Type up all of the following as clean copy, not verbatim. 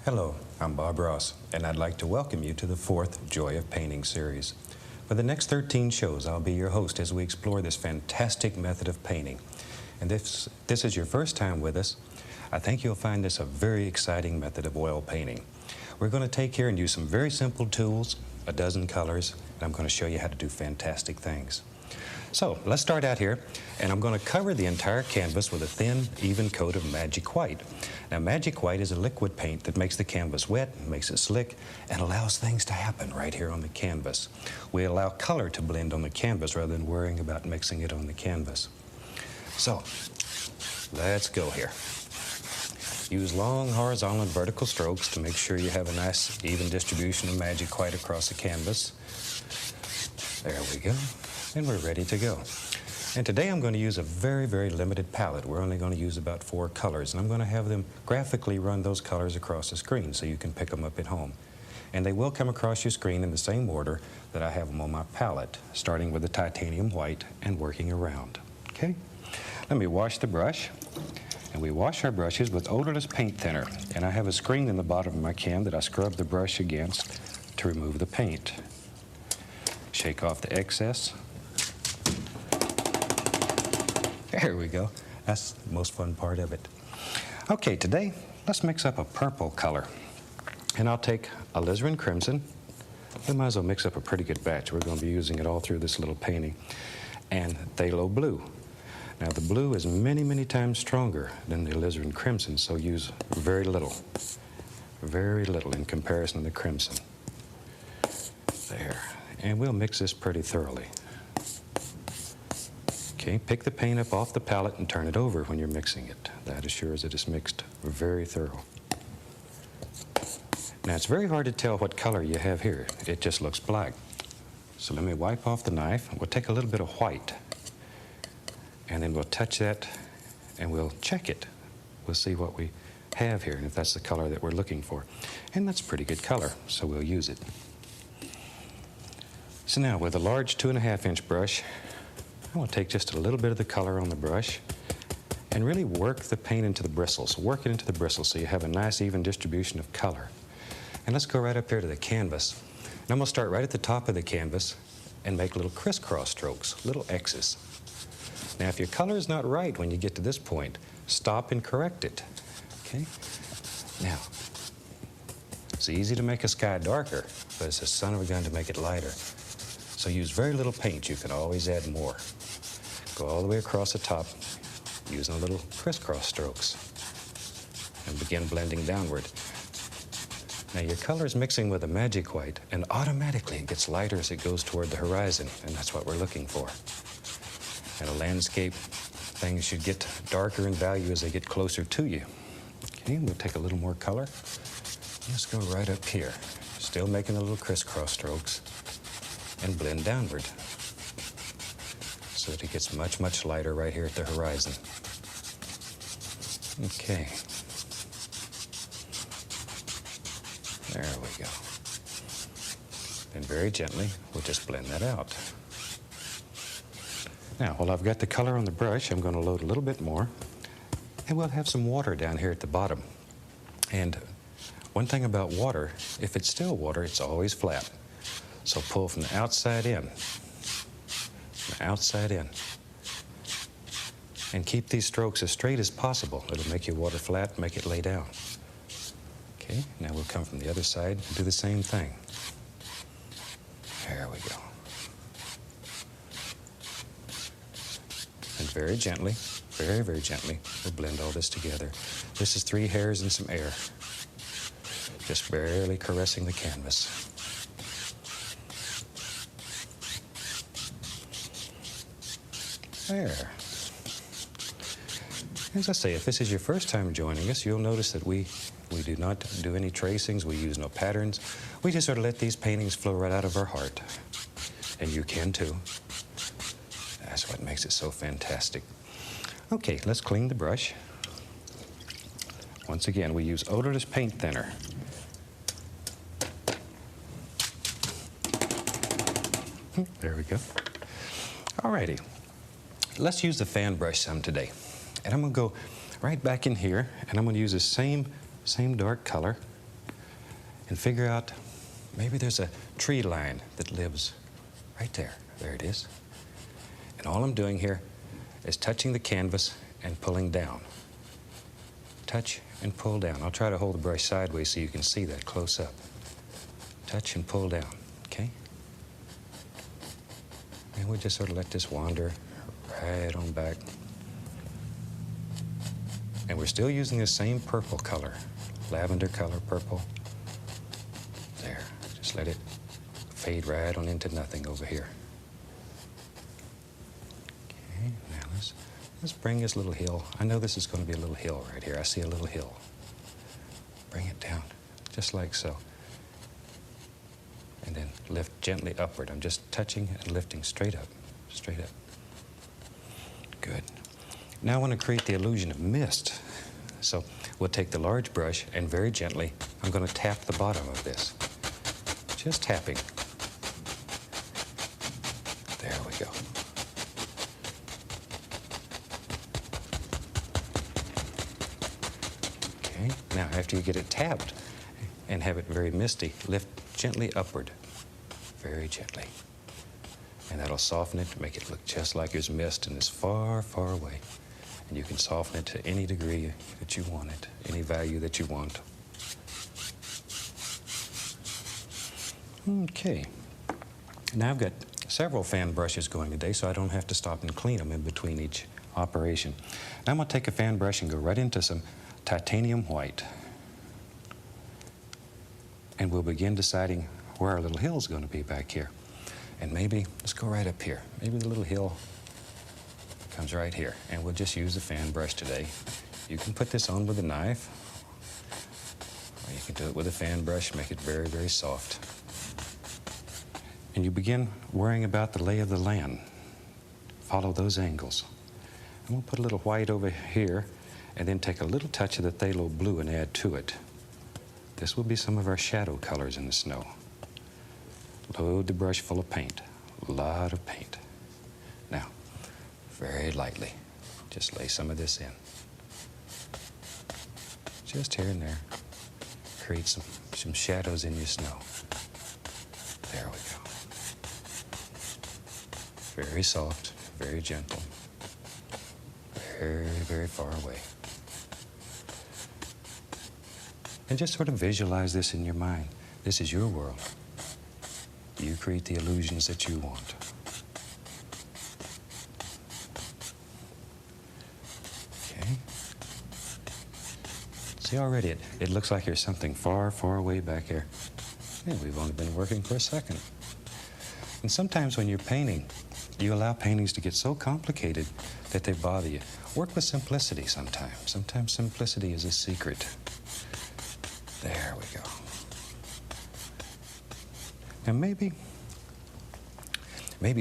Hello, I'm Bob Ross, and I'd like to welcome you to the fourth Joy of Painting series. For the next 13 shows, I'll be your host as we explore this fantastic method of painting. And if this is your first time with us, I think you'll find this a very exciting method of oil painting. We're going to take here and use some very simple tools, a dozen colors, and I'm going to show you how to do fantastic things. So let's start out here, and I'm going to cover the entire canvas with a thin, even coat of Magic White. Now, Magic White is a liquid paint that makes the canvas wet, makes it slick, and allows things to happen right here on the canvas. We allow color to blend on the canvas rather than worrying about mixing it on the canvas. So, let's go here. Use long horizontal and vertical strokes to make sure you have a nice, even distribution of Magic White across the canvas. There we go. And we're ready to go. And today I'm going to use a very, very limited palette. We're only going to use about 4 colors, and I'm going to have them graphically run those colors across the screen so you can pick them up at home. And they will come across your screen in the same order that I have them on my palette, starting with the titanium white and working around. Okay? Let me wash the brush. And we wash our brushes with odorless paint thinner. And I have a screen in the bottom of my can that I scrub the brush against to remove the paint. Shake off the excess. There we go. That's the most fun part of it. Okay, today, let's mix up a purple color. And I'll take alizarin crimson. We might as well mix up a pretty good batch. We're going to be using it all through this little painting. And phthalo blue. Now, the blue is many, many times stronger than the alizarin crimson, so use very little in comparison to the crimson. There. And we'll mix this pretty thoroughly. Okay, pick the paint up off the palette and turn it over when you're mixing it. That assures it is mixed very thorough. Now, it's very hard to tell what color you have here. It just looks black. So let me wipe off the knife. We'll take a little bit of white, and then we'll touch that, and we'll check it. We'll see what we have here, and if that's the color that we're looking for. And that's a pretty good color, so we'll use it. So now, with a large 2.5-inch brush, I'm going to take just a little bit of the color on the brush and really work the paint into the bristles. Work it into the bristles so you have a nice even distribution of color. And let's go right up here to the canvas. And I'm going to start right at the top of the canvas and make little crisscross strokes, little X's. Now, if your color is not right when you get to this point, stop and correct it. Okay? Now, it's easy to make a sky darker, but it's a son of a gun to make it lighter. So use very little paint. You can always add more. Go all the way across the top using little crisscross strokes and begin blending downward. Now, your color is mixing with a Magic White, and automatically it gets lighter as it goes toward the horizon, and that's what we're looking for. In a landscape, things should get darker in value as they get closer to you. Okay, we'll take a little more color. Let's go right up here. Still making the little crisscross strokes and blend downward so that it gets much, much lighter right here at the horizon. Okay. There we go. And very gently, we'll just blend that out. Now, while I've got the color on the brush, I'm going to load a little bit more, and we'll have some water down here at the bottom. And one thing about water, if it's still water, it's always flat. So pull from the outside in, and keep these strokes as straight as possible. It'll make your water flat, make it lay down. Okay, now we'll come from the other side and do the same thing. There we go. And very gently, very, very gently, we'll blend all this together. This is 3 hairs and some air. Just barely caressing the canvas. There. As I say, if this is your first time joining us, you'll notice that we do not do any tracings. We use no patterns. We just sort of let these paintings flow right out of our heart. And you can too. That's what makes it so fantastic. Okay, let's clean the brush. Once again, we use odorless paint thinner. There we go. Alrighty. Let's use the fan brush some today. And I'm going to go right back in here, and I'm going to use the same dark color and figure out maybe there's a tree line that lives right there. There it is. And all I'm doing here is touching the canvas and pulling down. Touch and pull down. I'll try to hold the brush sideways so you can see that close up. Touch and pull down, okay? And we'll just sort of let this wander right on back. And we're still using the same purple color, lavender color, purple. There, just let it fade right on into nothing over here. Okay, now let's bring this little hill. I know this is going to be a little hill right here. I see a little hill. Bring it down, just like so. And then lift gently upward. I'm just touching and lifting straight up, straight up. Good. Now I want to create the illusion of mist. So we'll take the large brush and very gently, I'm going to tap the bottom of this. Just tapping. There we go. Okay, now after you get it tapped and have it very misty, lift gently upward, very gently. And that'll soften it to make it look just like there's mist and it's far, far away. And you can soften it to any degree that you want it, any value that you want. Okay. Now I've got several fan brushes going today, so I don't have to stop and clean them in between each operation. Now I'm going to take a fan brush and go right into some titanium white. And we'll begin deciding where our little hill is going to be back here. And maybe, let's go right up here. Maybe the little hill comes right here. And we'll just use the fan brush today. You can put this on with a knife, or you can do it with a fan brush, make it very, very soft. And you begin worrying about the lay of the land. Follow those angles. And we'll put a little white over here, and then take a little touch of the phthalo blue and add to it. This will be some of our shadow colors in the snow. Load the brush full of paint, a lot of paint. Now, very lightly, just lay some of this in. Just here and there. Create some shadows in your snow. There we go. Very soft, very gentle, very, very far away. And just sort of visualize this in your mind. This is your world. You create the illusions that you want. Okay. See, already it looks like there's something far, far away back here. And we've only been working for a second. And sometimes when you're painting, you allow paintings to get so complicated that they bother you. Work with simplicity sometimes. Sometimes simplicity is a secret. There we go. Now maybe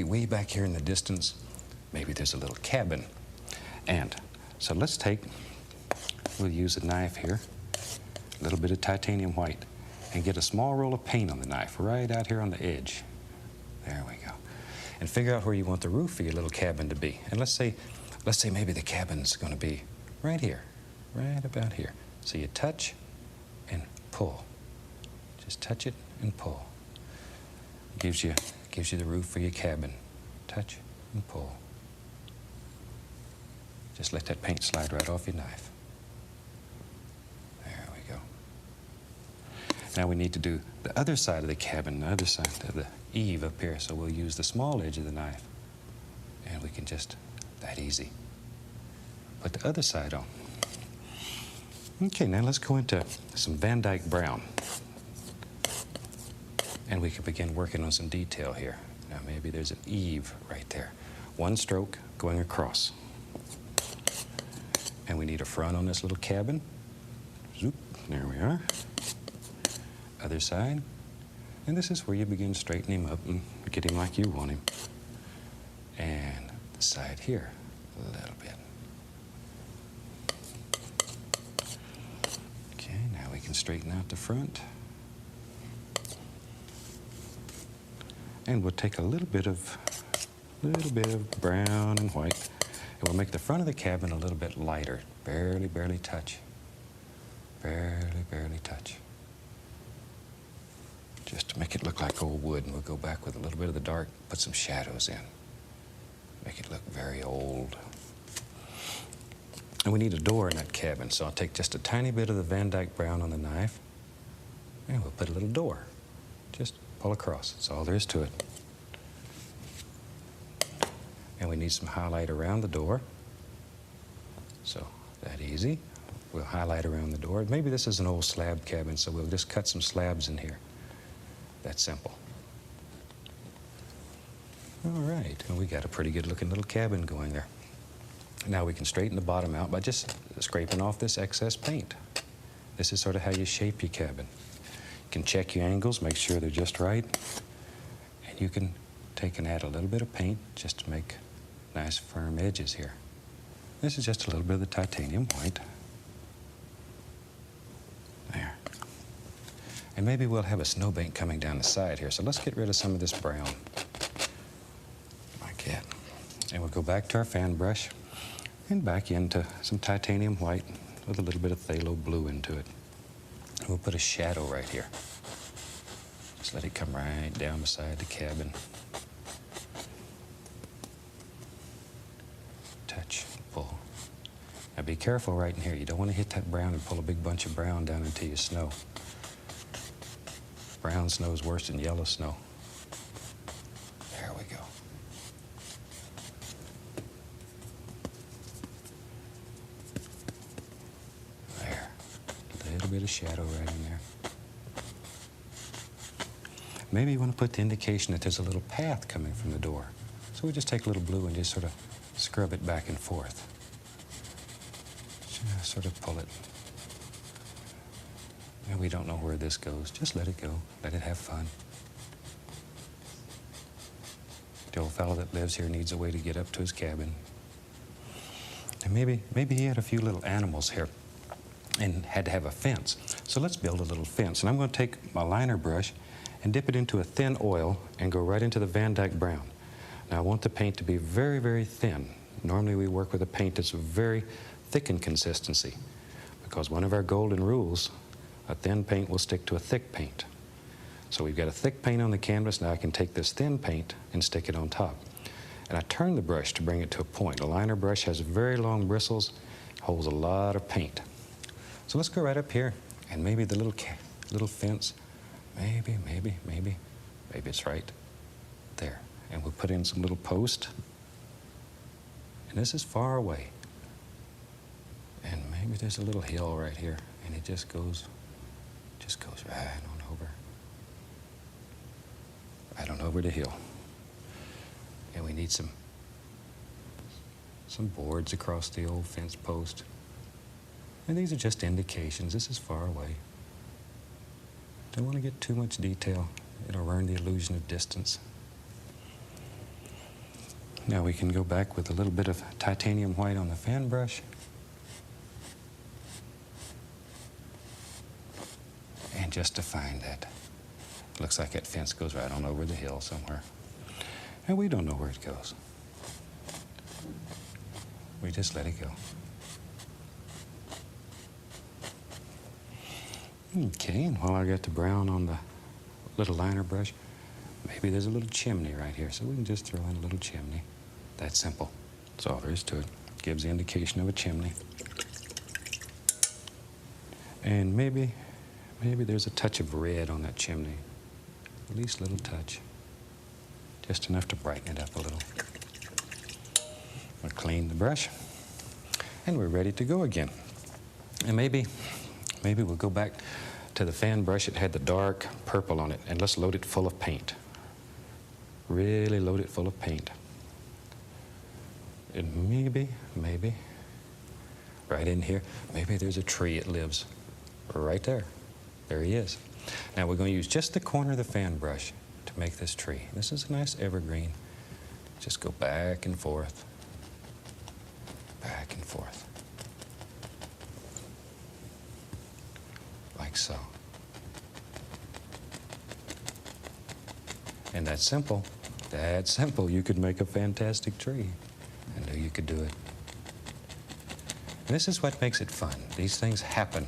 way back here in the distance, maybe there's a little cabin. And so we'll use a knife here, a little bit of titanium white, and get a small roll of paint on the knife right out here on the edge. There we go. And figure out where you want the roof for your little cabin to be. And let's say maybe the cabin's going to be right here, right about here. So you touch and pull. Just touch it and pull. Gives you the roof for your cabin. Touch and pull. Just let that paint slide right off your knife. There we go. Now we need to do the other side of the cabin, the other side of the eave up here. So we'll use the small edge of the knife. And we can just, that easy. Put the other side on. Okay, now let's go into some Van Dyke brown. And we can begin working on some detail here. Now maybe there's an eave right there. One stroke going across. And we need a front on this little cabin. Zoop, there we are. Other side. And this is where you begin straightening him up and get him like you want him. And the side here, a little bit. Okay, now we can straighten out the front. And we'll take a little bit of brown and white, and we'll make the front of the cabin a little bit lighter. Barely touch. Barely touch. just to make it look like old wood. And we'll go back with a little bit of the dark, put some shadows in. Make it look very old. And we need a door in that cabin, so I'll take just a tiny bit of the Van Dyke brown on the knife, and we'll put a little door. Just pull across. That's all there is to it. And we need some highlight around the door. So that easy. We'll highlight around the door. Maybe this is an old slab cabin, so we'll just cut some slabs in here. That's simple. All right, and we got a pretty good looking little cabin going there. Now we can straighten the bottom out by just scraping off this excess paint. This is sort of how you shape your cabin. You can check your angles, make sure they're just right, and you can take and add a little bit of paint just to make nice firm edges here. This is just a little bit of the titanium white. There. And maybe we'll have a snowbank coming down the side here, so let's get rid of some of this brown. Like that. And we'll go back to our fan brush and back into some titanium white with a little bit of phthalo blue into it. And we'll put a shadow right here. Just let it come right down beside the cabin. Touch, pull. Now be careful right in here. You don't want to hit that brown and pull a big bunch of brown down into your snow. Brown snow is worse than yellow snow. There we go. There. A little bit of shadow right in there. Maybe you want to put the indication that there's a little path coming from the door. So we just take a little blue and just sort of scrub it back and forth. Just sort of pull it. And we don't know where this goes. Just let it go. Let it have fun. The old fellow that lives here needs a way to get up to his cabin. And maybe he had a few little animals here and had to have a fence. So let's build a little fence. And I'm going to take my liner brush and dip it into a thin oil and go right into the Van Dyke brown. Now I want the paint to be very, very thin. Normally we work with a paint that's very thick in consistency, because one of our golden rules, a thin paint will stick to a thick paint. So we've got a thick paint on the canvas. Now I can take this thin paint and stick it on top. And I turn the brush to bring it to a point. A liner brush has very long bristles, holds a lot of paint. So let's go right up here, and maybe the little fence, maybe it's right there. And we'll put in some little post. And this is far away. And maybe there's a little hill right here, and it just goes right on over the hill. And we need some boards across the old fence post. And these are just indications. This is far away. Don't want to get too much detail. It'll ruin the illusion of distance. Now we can go back with a little bit of titanium white on the fan brush. And just define that. Looks like that fence goes right on over the hill somewhere. And we don't know where it goes. We just let it go. Okay, and while I got the brown on the little liner brush, maybe there's a little chimney right here, so we can just throw in a little chimney. That's simple. That's all there is to it. Gives the indication of a chimney. And maybe there's a touch of red on that chimney. At least a little touch. Just enough to brighten it up a little. We'll clean the brush, and we're ready to go again. And maybe we'll go back to the fan brush. It had the dark purple on it, and let's load it full of paint. Really load it full of paint. And maybe, right in here, maybe there's a tree it lives. Right there. There he is. Now we're going to use just the corner of the fan brush to make this tree. This is a nice evergreen. Just go back and forth. Back and forth. Like so. And that's simple. That's simple. You could make a fantastic tree. I knew you could do it. And this is what makes it fun. These things happen.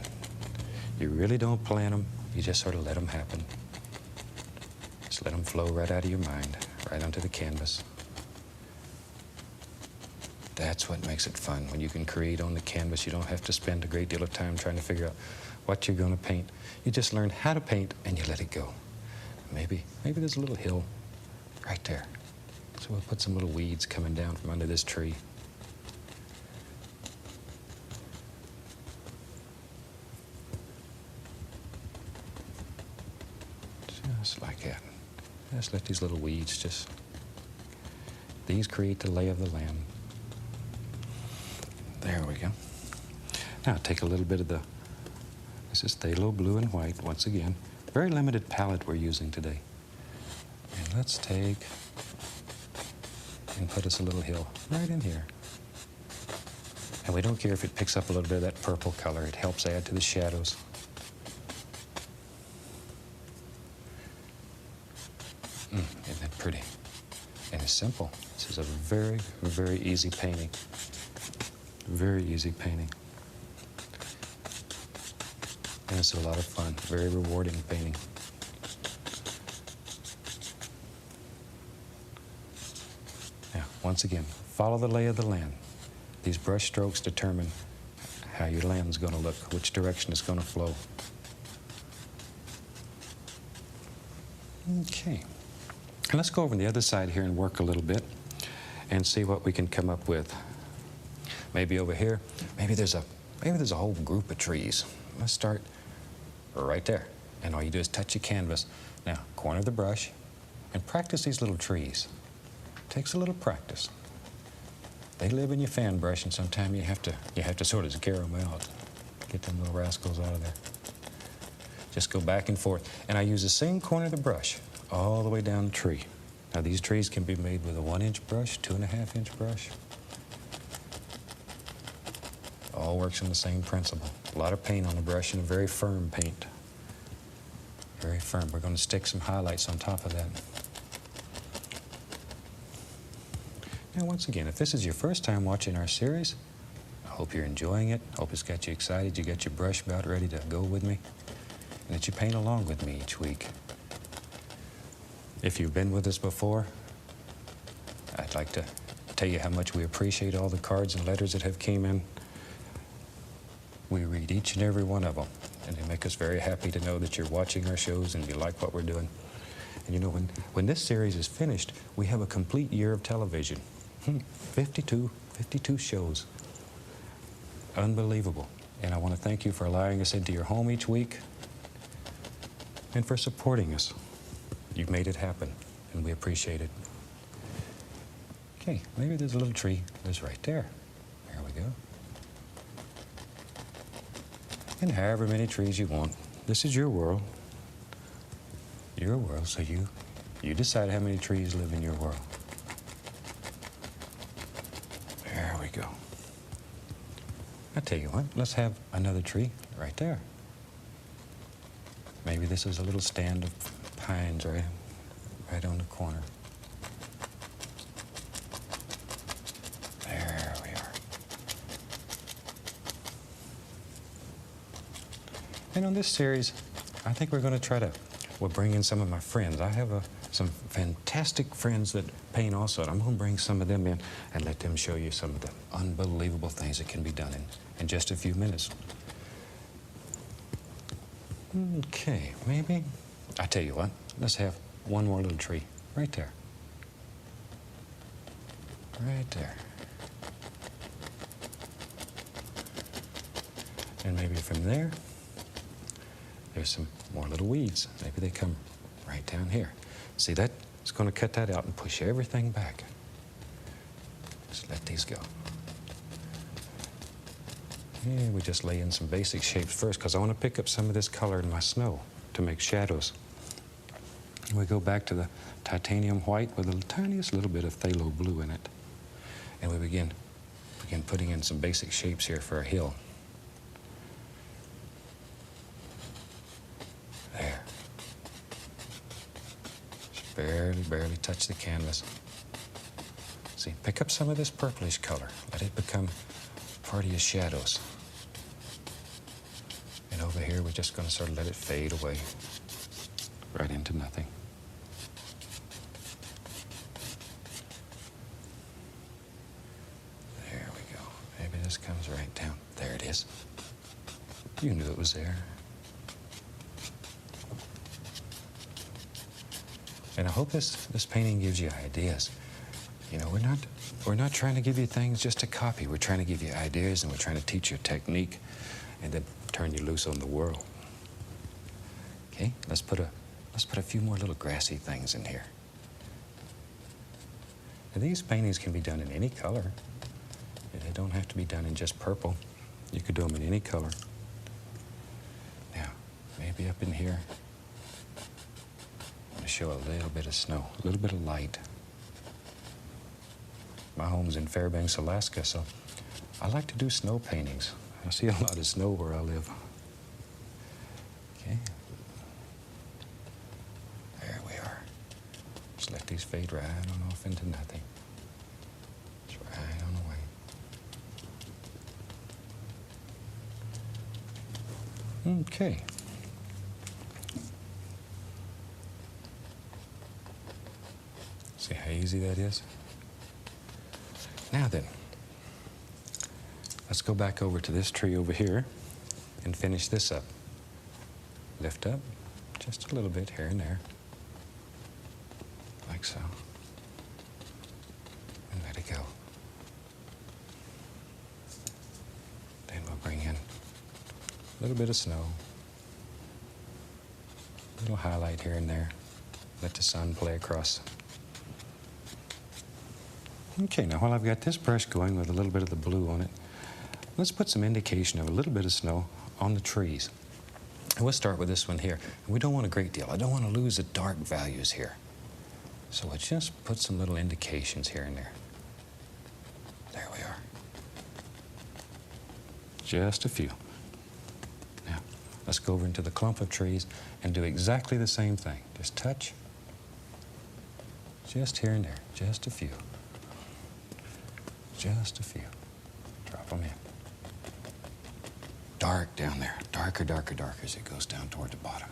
You really don't plan them. You just sort of let them happen. Just let them flow right out of your mind, right onto the canvas. That's what makes it fun. When you can create on the canvas, you don't have to spend a great deal of time trying to figure out what you're going to paint. You just learn how to paint and you let it go. Maybe there's a little hill right there. So we'll put some little weeds coming down from under this tree. Just like that. Just let these little weeds these create the lay of the land. There we go. Now take a little bit of this is phthalo blue and white once again. Very limited palette we're using today. And let's take and put us a little hill right in here. And we don't care if it picks up a little bit of that purple color. It helps add to the shadows. Isn't that pretty? And it's simple. This is a very, very easy painting. Very easy painting. And it's a lot of fun. Very rewarding painting. Now, once again, follow the lay of the land. These brush strokes determine how your land's going to look, which direction it's going to flow. Okay. And let's go over on the other side here and work a little bit and see what we can come up with. Maybe over here, maybe there's a whole group of trees. Let's start right there. And all you do is touch your canvas. Now, corner the brush and practice these little trees. Takes a little practice. They live in your fan brush, and sometimes you have to sort of scare them out. Get them little rascals out of there. Just go back and forth. And I use the same corner of the brush all the way down the tree. Now these trees can be made with a 1-inch brush, 2.5-inch brush. All works on the same principle. A lot of paint on the brush and a very firm paint. Very firm. We're going to stick some highlights on top of that. Now once again, if this is your first time watching our series, I hope you're enjoying it. I hope it's got you excited. You got your brush about ready to go with me. And that you paint along with me each week. If you've been with us before, I'd like to tell you how much we appreciate all the cards and letters that have came in. We read each and every one of them, and they make us very happy to know that you're watching our shows and you like what we're doing. And you know, when this series is finished, we have a complete year of television. 52 shows. Unbelievable. And I want to thank you for allowing us into your home each week and for supporting us. You've made it happen, and we appreciate it. Okay, maybe there's a little tree that's right there. There we go. And however many trees you want. This is your world. Your world, so you decide how many trees live in your world. There we go. I tell you what, let's have another tree right there. Maybe this is a little stand of pines right on the corner. There we are. And on this series, I think we're going to we'll bring in some of my friends. I have some fantastic friends that paint also, and I'm going to bring some of them in and let them show you some of the unbelievable things that can be done in just a few minutes. Okay, maybe, I tell you what, let's have one more little tree right there. Right there. And maybe from there, there's some more little weeds. Maybe they come right down here. See that? It's going to cut that out and push everything back. Just let these go. And we just lay in some basic shapes first because I want to pick up some of this color in my snow to make shadows. And we go back to the titanium white with the tiniest little bit of phthalo blue in it. And we begin putting in some basic shapes here for a hill. There. Just barely touch the canvas. See, pick up some of this purplish color. Let it become part of your shadows. And over here, we're just going to sort of let it fade away right into nothing. just comes right down. There it is. You knew it was there. And I hope this painting gives you ideas. You know, we're not trying to give you things just to copy. We're trying to give you ideas, and we're trying to teach you a technique and then turn you loose on the world. Okay, let's put a few more little grassy things in here. Now, these paintings can be done in any color. They don't have to be done in just purple. You could do them in any color. Now, maybe up in here, I'm going to show a little bit of snow, a little bit of light. My home's in Fairbanks, Alaska, so I like to do snow paintings. I see a lot of snow where I live. Okay. There we are. Just let these fade right on off into nothing. Just right on away. Okay. See how easy that is? Now then, let's go back over to this tree over here and finish this up. Lift up just a little bit here and there, like so, and let it go. Then we'll bring in a little bit of snow, a little highlight here and there, let the sun play across. Okay, now while I've got this brush going with a little bit of the blue on it, let's put some indication of a little bit of snow on the trees. And we'll start with this one here. We don't want a great deal. I don't want to lose the dark values here. So we'll just put some little indications here and there. There we are. Just a few. Now, let's go over into the clump of trees and do exactly the same thing. Just touch. Just here and there. Just a few. Just a few. Drop them in. Dark down there. Darker, darker, darker as it goes down toward the bottom.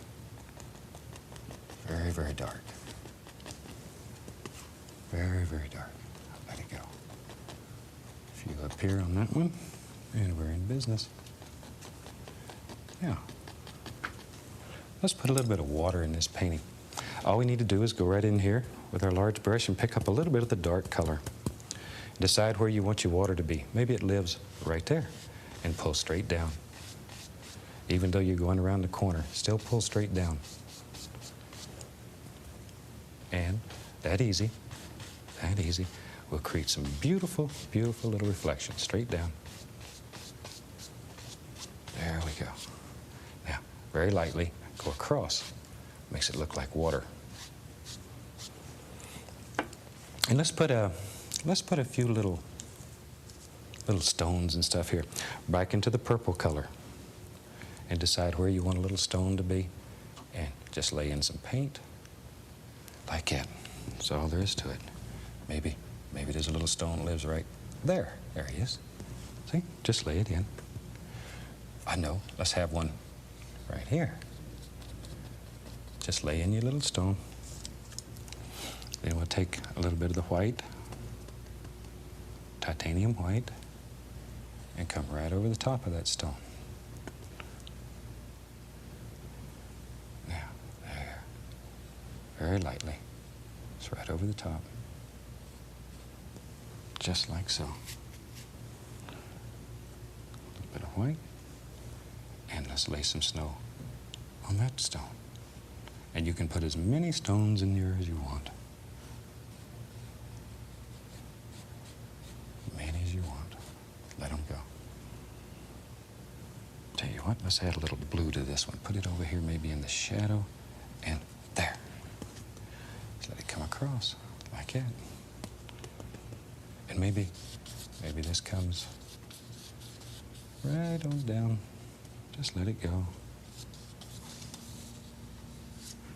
Very, very dark. Very, very dark. Let it go. A few up here on that one, and we're in business. Now, let's put a little bit of water in this painting. All we need to do is go right in here with our large brush and pick up a little bit of the dark color. Decide where you want your water to be. Maybe it lives right there, and pull straight down. Even though you're going around the corner, still pull straight down. And that easy, will create some beautiful, beautiful little reflections straight down. There we go. Now, very lightly, go across. Makes it look like water. And let's put a few little stones and stuff here back into the purple color, and decide where you want a little stone to be, and just lay in some paint like that. That's all there is to it. Maybe there's a little stone that lives right there. There he is. See? Just lay it in. I know. Let's have one right here. Just lay in your little stone. Then we'll take a little bit of the white, titanium white, and come right over the top of that stone. Now, there. Very lightly. It's right over the top. Just like so. A little bit of white. And let's lay some snow on that stone. And you can put as many stones in there as you want. Many as you want. Let them go. Tell you what, let's add a little blue to this one. Put it over here, maybe in the shadow. And there. Just let it come across like that. And maybe this comes right on down. Just let it go.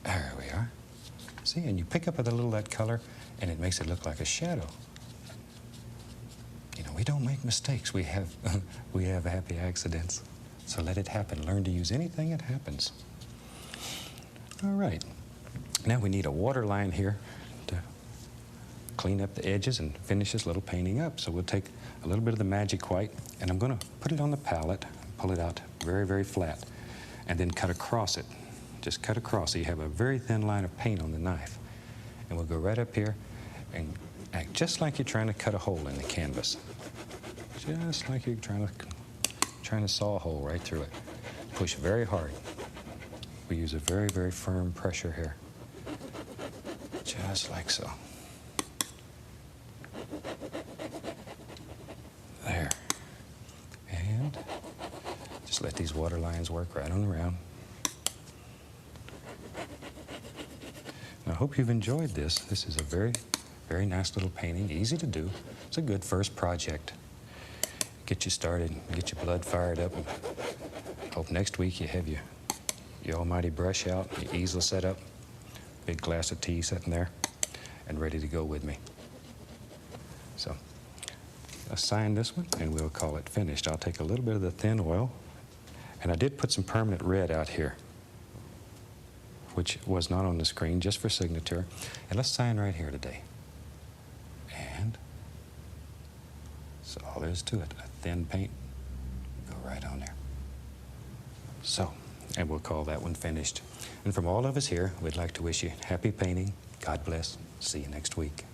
There we are. See, and you pick up a little of that color, and it makes it look like a shadow. You know, we don't make mistakes. We have happy accidents. So let it happen. Learn to use anything that happens. All right. Now we need a water line here to clean up the edges and finish this little painting up. So we'll take a little bit of the magic white, and I'm going to put it on the palette, pull it out very, very flat, and then cut across it. Just cut across so you have a very thin line of paint on the knife. And we'll go right up here and act just like you're trying to cut a hole in the canvas. Just like you're trying to saw a hole right through it. Push very hard. We use a very, very firm pressure here. Just like so. There. And just let these water lines work right on around. Now, I hope you've enjoyed this. This is a very, very nice little painting, easy to do. It's a good first project. Get you started, get your blood fired up. Hope next week you have your almighty brush out, your easel set up, big glass of tea sitting there, and ready to go with me. So, assign this one, and we'll call it finished. I'll take a little bit of the thin oil, and I did put some permanent red out here, which was not on the screen, just for signature. And let's sign right here today. And that's all there is to it. A thin paint, go right on there. So, and we'll call that one finished. And from all of us here, we'd like to wish you happy painting. God bless. See you next week.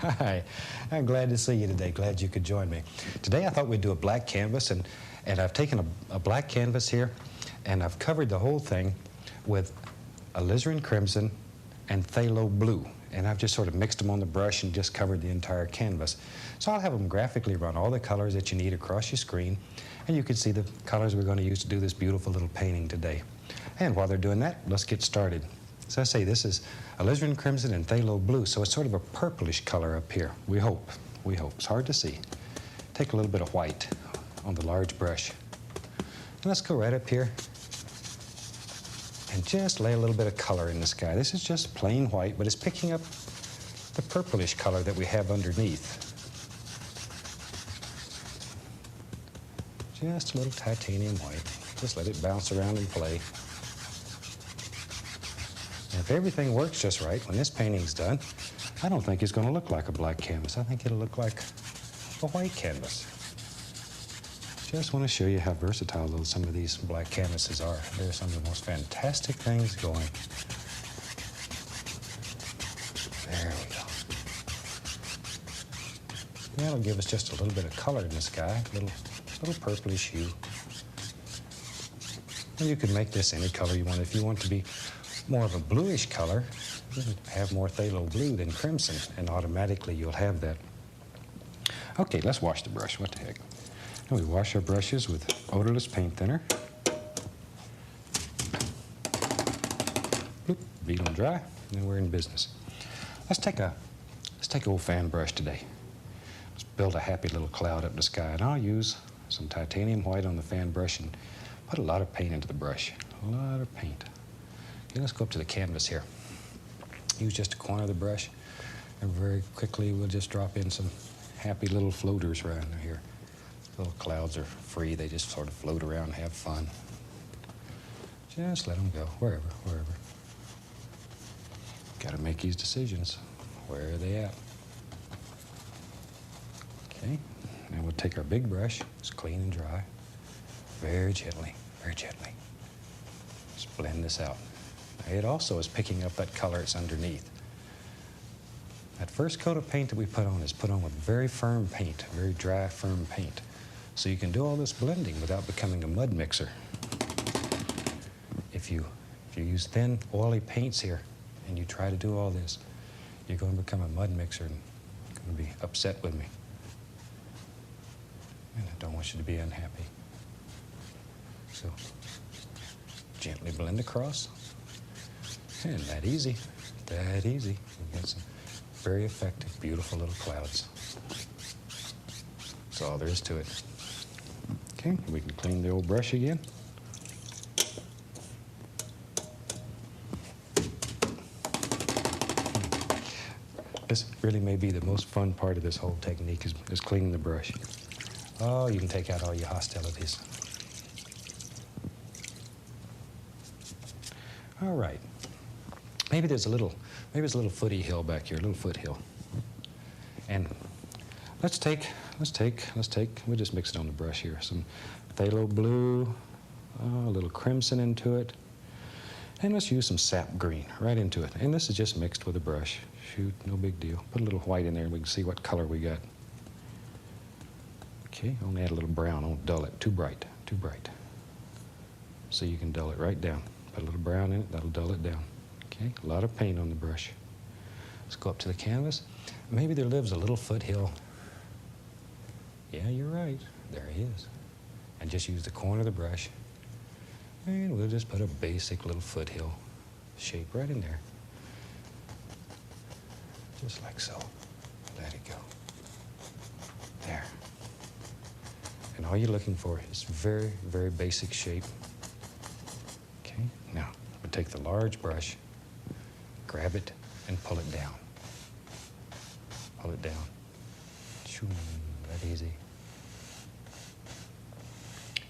Hi, I'm glad to see you today. Glad you could join me. Today I thought we'd do a black canvas, and I've taken a black canvas here, and I've covered the whole thing with alizarin crimson and phthalo blue. And I've just sort of mixed them on the brush and just covered the entire canvas. So I'll have them graphically run all the colors that you need across your screen, and you can see the colors we're going to use to do this beautiful little painting today. And while they're doing that, let's get started. So I say this is alizarin crimson and phthalo blue, so it's sort of a purplish color up here. We hope. We hope. It's hard to see. Take a little bit of white on the large brush. And let's go right up here and just lay a little bit of color in the sky. This is just plain white, but it's picking up the purplish color that we have underneath. Just a little titanium white. Just let it bounce around and play. And if everything works just right, when this painting's done, I don't think it's going to look like a black canvas. I think it'll look like a white canvas. Just want to show you how versatile some of these black canvases are. They're some of the most fantastic things going. There we go. That'll give us just a little bit of color in the sky, a little purplish hue. And you can make this any color you want. If you want to be more of a bluish color, you can have more phthalo blue than crimson, and automatically you'll have that. Okay, let's wash the brush. What the heck? And we wash our brushes with odorless paint thinner. Bloop, beat them dry, and then we're in business. Let's take an old fan brush today. Let's build a happy little cloud up the sky, and I'll use some titanium white on the fan brush and put a lot of paint into the brush. A lot of paint. Okay, let's go up to the canvas here. Use just a corner of the brush, and very quickly we'll just drop in some happy little floaters right in here. Little clouds are free. They just sort of float around and have fun. Just let them go, wherever. Got to make these decisions. Where are they at? Okay, and we'll take our big brush. It's clean and dry. Very gently, very gently. Just blend this out. It also is picking up that color that's underneath. That first coat of paint that we put on is put on with very firm paint, very dry, firm paint. So you can do all this blending without becoming a mud mixer. If you use thin, oily paints here and you try to do all this, you're going to become a mud mixer and you're going to be upset with me. And I don't want you to be unhappy. So gently blend across. And that easy, that easy. We've got some very effective, beautiful little clouds. That's all there is to it. Okay, we can clean the old brush again. This really may be the most fun part of this whole technique is cleaning the brush. Oh, you can take out all your hostilities. All right. Maybe there's a little footy hill back here, a little foothill. And let's take, we'll just mix it on the brush here. Some phthalo blue, a little crimson into it. And let's use some sap green right into it. And this is just mixed with a brush. Shoot, no big deal. Put a little white in there and we can see what color we got. Okay, I'm gonna add a little brown. I won't dull it. Too bright, too bright. So you can dull it right down. Put a little brown in it, that'll dull it down. Okay, a lot of paint on the brush. Let's go up to the canvas. Maybe there lives a little foothill. Yeah, you're right. There he is. And just use the corner of the brush. And we'll just put a basic little foothill shape right in there. Just like so. Let it go. There. And all you're looking for is very, very basic shape. Okay, now we'll take the large brush, grab it, and pull it down. Pull it down. Shoo, that easy.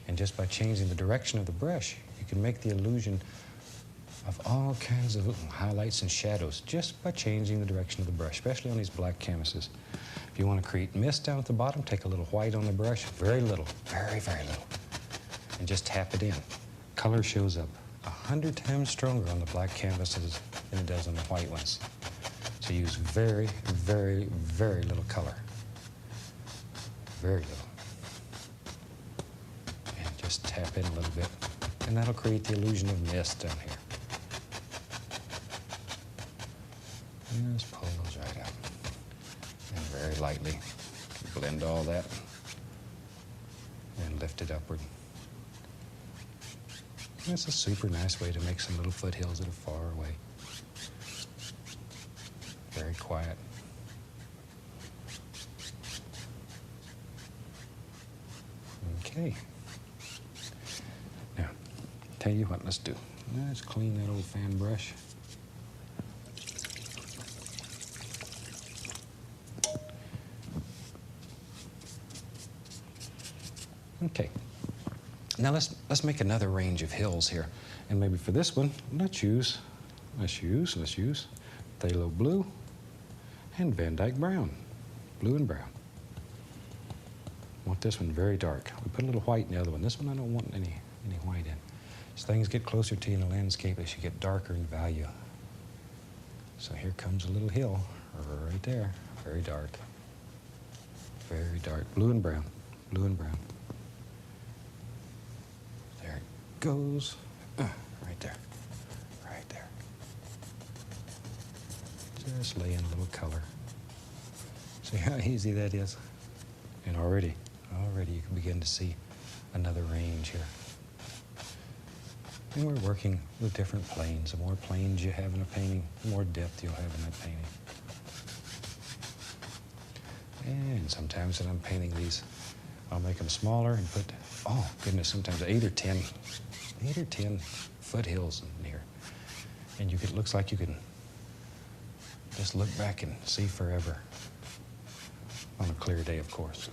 And just by changing the direction of the brush, you can make the illusion of all kinds of highlights and shadows just by changing the direction of the brush, especially on these black canvases. If you want to create mist down at the bottom, take a little white on the brush, very little, very, very little, and just tap it in. Color shows up 100 times stronger on the black canvases than it does on the white ones. So use very, very, very little color. Very little. And just tap in a little bit, and that'll create the illusion of mist down here. And just pull those right out. And very lightly blend all that and lift it upward. And it's a super nice way to make some little foothills that are far away. Very quiet. Okay. Now, tell you what, let's do. Let's clean that old fan brush. Okay. Now let's make another range of hills here. And maybe for this one, let's use phthalo blue and Van Dyke brown. Blue and brown. I want this one very dark. We put a little white in the other one. This one I don't want any white in. As things get closer to you in the landscape, they should get darker in value. So here comes a little hill right there. Very dark. Very dark. Blue and brown. Blue and brown. There it goes. Right there. Right there. Just lay in a little color. See how easy that is? And already you can begin to see another range here. And we're working with different planes. The more planes you have in a painting, the more depth you'll have in that painting. And sometimes when I'm painting these, I'll make them smaller and put, oh goodness, sometimes 8 or 10 foothills in here. And it looks like you can just look back and see forever. On a clear day, of course.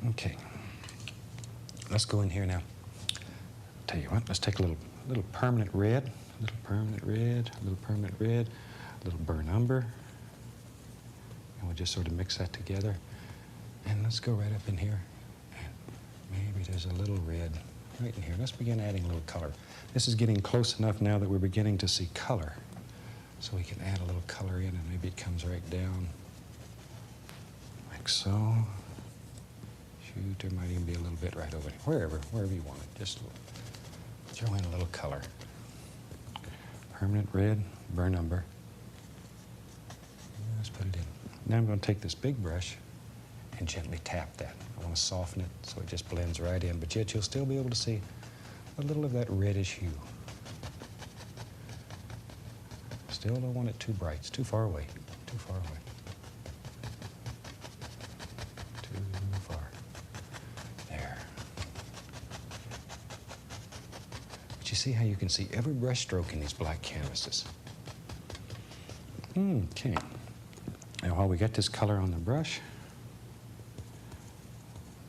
Okay. Let's go in here now. Tell you what, let's take a little permanent red, a little permanent red, a little permanent red, a little burnt umber. And we'll just sort of mix that together. And let's go right up in here. And maybe there's a little red right in here. Let's begin adding a little color. This is getting close enough now that we're beginning to see color. So we can add a little color in and maybe it comes right down. Like so. Shoot, there might even be a little bit right over there. Wherever you want it. Just throw in a little color. Permanent red, burnt umber. Let's put it in. Now I'm going to take this big brush and gently tap that. I want to soften it so it just blends right in, but yet you'll still be able to see a little of that reddish hue. Still don't want it too bright. It's too far away. Too far away. you see how you can see every brush stroke in these black canvases? Okay. Now while we got this color on the brush,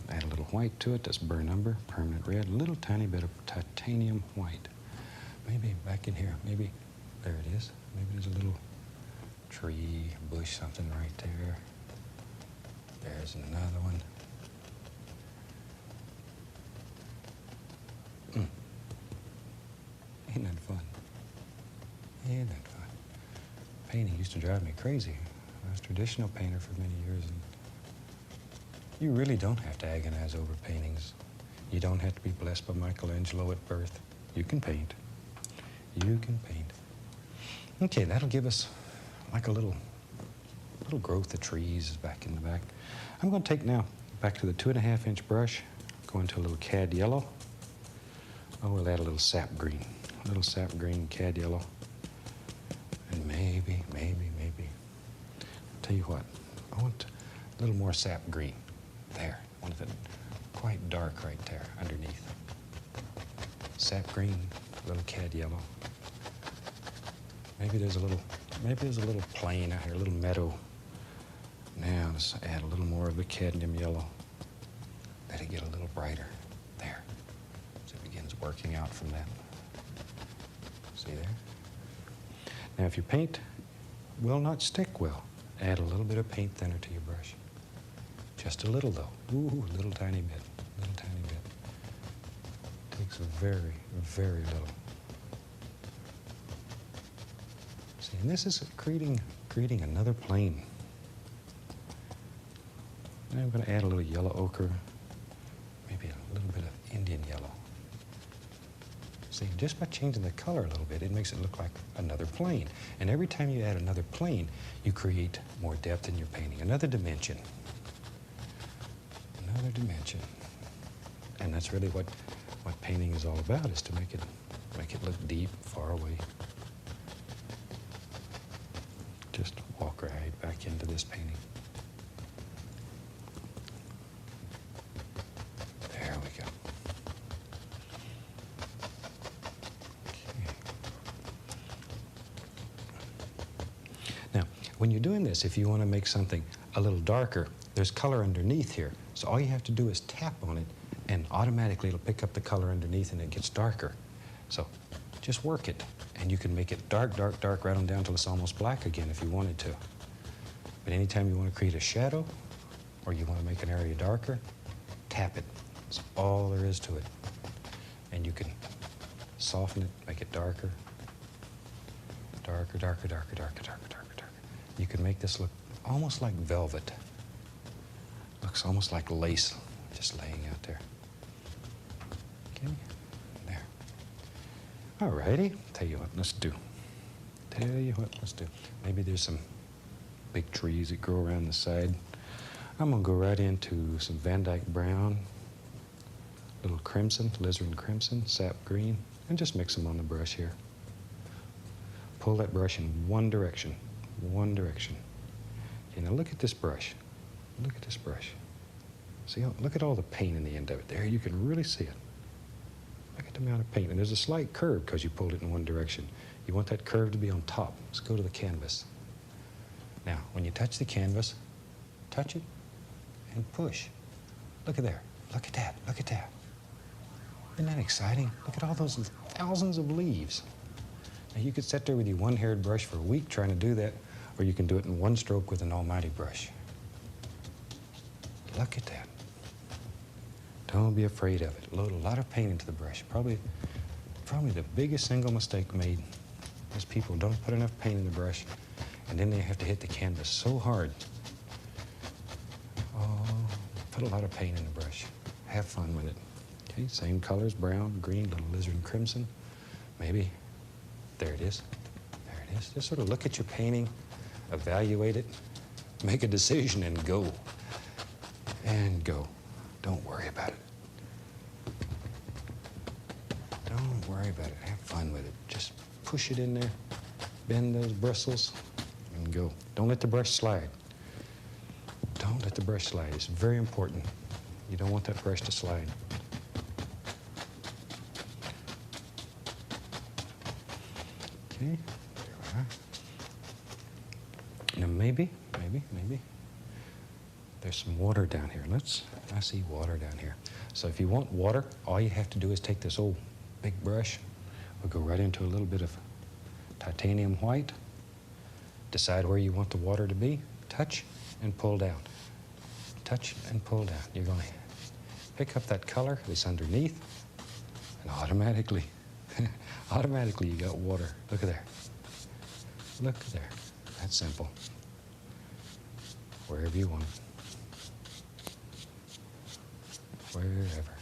add a little white to it. That's burr number, permanent red, a little tiny bit of titanium white. Maybe back in here, maybe, there it is. Maybe there's a little tree, bush, something right there. There's another one. Ain't that fun? Ain't that fun? Painting used to drive me crazy. I was a traditional painter for many years, and you really don't have to agonize over paintings. You don't have to be blessed by Michelangelo at birth. You can paint. You can paint. Okay, that'll give us like a little growth of trees back in the back. I'm going to take now back to the 2.5-inch brush, go into a little cad yellow. Oh, we'll add a little sap green. A little sap green, cad yellow. And maybe. I'll tell you what, I want a little more sap green. There, I want it quite dark right there underneath. Sap green, a little cad yellow. Maybe there's a little plain out here, a little meadow. Now let's add a little more of the cadmium yellow. Let it get a little brighter. There. So it begins working out from that. See there? Now if your paint will not stick well, add a little bit of paint thinner to your brush. Just a little though. Ooh, a little tiny bit. Little tiny bit. Takes very, very little. See, and this is creating another plane. Now I'm going to add a little yellow ochre, maybe a little bit of Indian yellow. See, just by changing the color a little bit, it makes it look like another plane. And every time you add another plane, you create more depth in your painting, another dimension. Another dimension. And that's really what painting is all about, is to make it look deep, far away. Just walk right back into this painting. There we go. Okay. Now, when you're doing this, if you want to make something a little darker, there's color underneath here. So all you have to do is tap on it, and automatically it'll pick up the color underneath and it gets darker. So just work it, and you can make it dark, dark, dark, right on down till it's almost black again if you wanted to. But anytime you want to create a shadow, or you want to make an area darker, tap it. That's all there is to it. And you can soften it, make it darker. Darker, darker, darker, darker, darker, darker, darker. You can make this look almost like velvet. Looks almost like lace just laying out there. Okay, there. All righty, tell you what, let's do. Maybe there's some big trees that grow around the side. I'm gonna go right into some Van Dyke brown, little crimson, alizarin crimson, sap green, and just mix them on the brush here. Pull that brush in one direction. Okay, now look at this brush. Look at this brush. See, look at all the paint in the end of it. There, you can really see it. Look at the amount of paint. And there's a slight curve because you pulled it in one direction. You want that curve to be on top. Let's go to the canvas. Now, when you touch the canvas, touch it and push. Look at there. Look at that. Look at that. Isn't that exciting? Look at all those thousands of leaves. Now, you could sit there with your one-haired brush for a week trying to do that, or you can do it in one stroke with an almighty brush. Look at that. Don't be afraid of it. Load a lot of paint into the brush. Probably the biggest single mistake made is people don't put enough paint in the brush, and then they have to hit the canvas so hard. Oh, put a lot of paint in the brush. Have fun with it. Okay, same colors, brown, green, little alizarin crimson. Maybe. There it is. There it is. Just sort of look at your painting, evaluate it, make a decision, and go. And go. Don't worry about it. Don't worry about it. Have fun with it. Just push it in there, bend those bristles, and go. Don't let the brush slide. Don't let the brush slide. It's very important. You don't want that brush to slide. Okay, there we are. Now maybe, there's some water down here. I see water down here. So if you want water, all you have to do is take this old big brush. We'll go right into a little bit of titanium white. Decide where you want the water to be. Touch and pull down. Touch and pull down. You're going to pick up that color that's underneath, and automatically you got water. Look at there. Look there. That's simple. Wherever you want it. Wherever.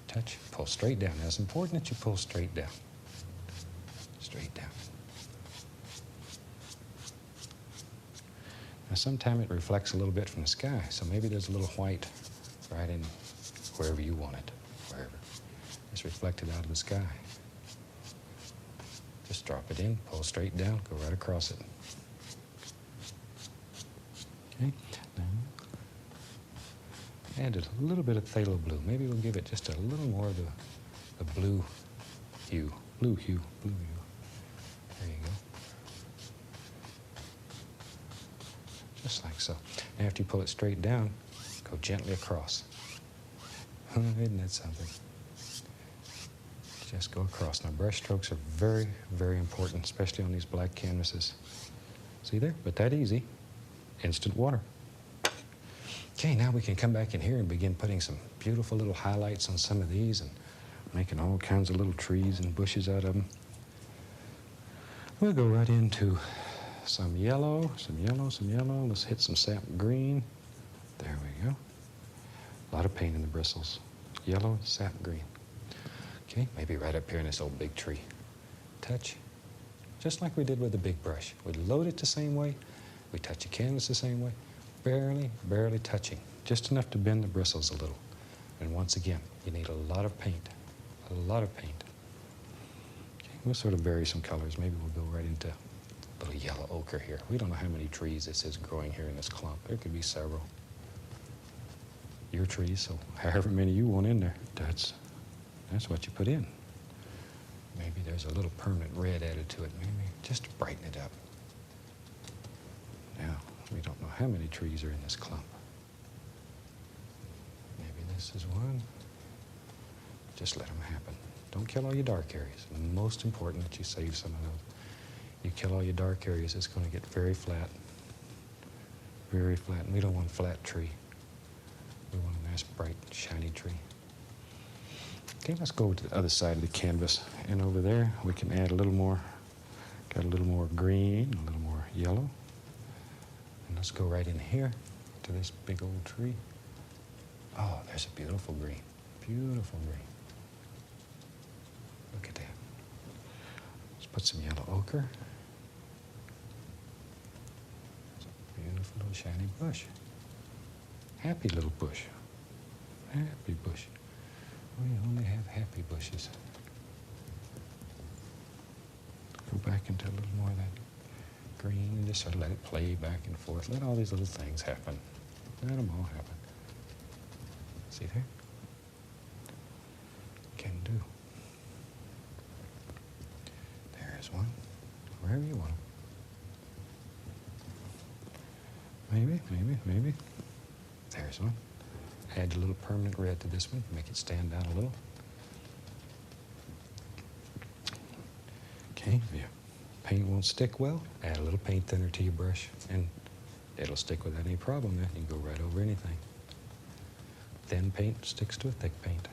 Touch, pull straight down. Now, it's important that you pull straight down. Straight down. Now, sometimes it reflects a little bit from the sky, so maybe there's a little white right in wherever you want it. Wherever. It's reflected out of the sky. Just drop it in, pull straight down, go right across it. Okay, now add a little bit of phthalo blue. Maybe we'll give it just a little more of the blue hue. Blue hue. There you go. Just like so. And after you pull it straight down, go gently across. Isn't that something? Just go across. Now, brush strokes are very, very important, especially on these black canvases. See there? But that easy. Instant water. Okay, now we can come back in here and begin putting some beautiful little highlights on some of these and making all kinds of little trees and bushes out of them. We'll go right into some yellow. Let's hit some sap green. There we go. A lot of paint in the bristles. Yellow, sap green. Okay, maybe right up here in this old big tree. Touch, just like we did with the big brush. We load it the same way. We touch the canvas the same way. Barely touching. Just enough to bend the bristles a little. And once again, you need a lot of paint. A lot of paint. Okay, we'll sort of vary some colors. Maybe we'll go right into a little yellow ochre here. We don't know how many trees this is growing here in this clump. There could be several. Your trees, so however many you want in there, that's what you put in. Maybe there's a little permanent red added to it. Maybe just to brighten it up. Now, we don't know how many trees are in this clump. Maybe this is one. Just let them happen. Don't kill all your dark areas. Most important that you save some of those. You kill all your dark areas, it's going to get very flat. Very flat. And we don't want a flat tree. We want a nice, bright, shiny tree. Okay, let's go to the other side of the canvas. And over there, we can add a little more, got a little more green, a little more yellow. And let's go right in here to this big old tree. Oh, there's a beautiful green. Beautiful green. Look at that. Let's put some yellow ochre. It's a beautiful little shiny bush. Happy little bush. Happy bush. We only have happy bushes. Go back into a little more of that green and just sort of let it play back and forth. Let all these little things happen. Let them all happen. See there? Can do. There's one. Wherever you want them. Maybe. There's one. Add a little permanent red to this one. Make it stand out a little. Okay, if your paint won't stick well, add a little paint thinner to your brush, and it'll stick without any problem then. You can go right over anything. Thin paint sticks to a thick paint.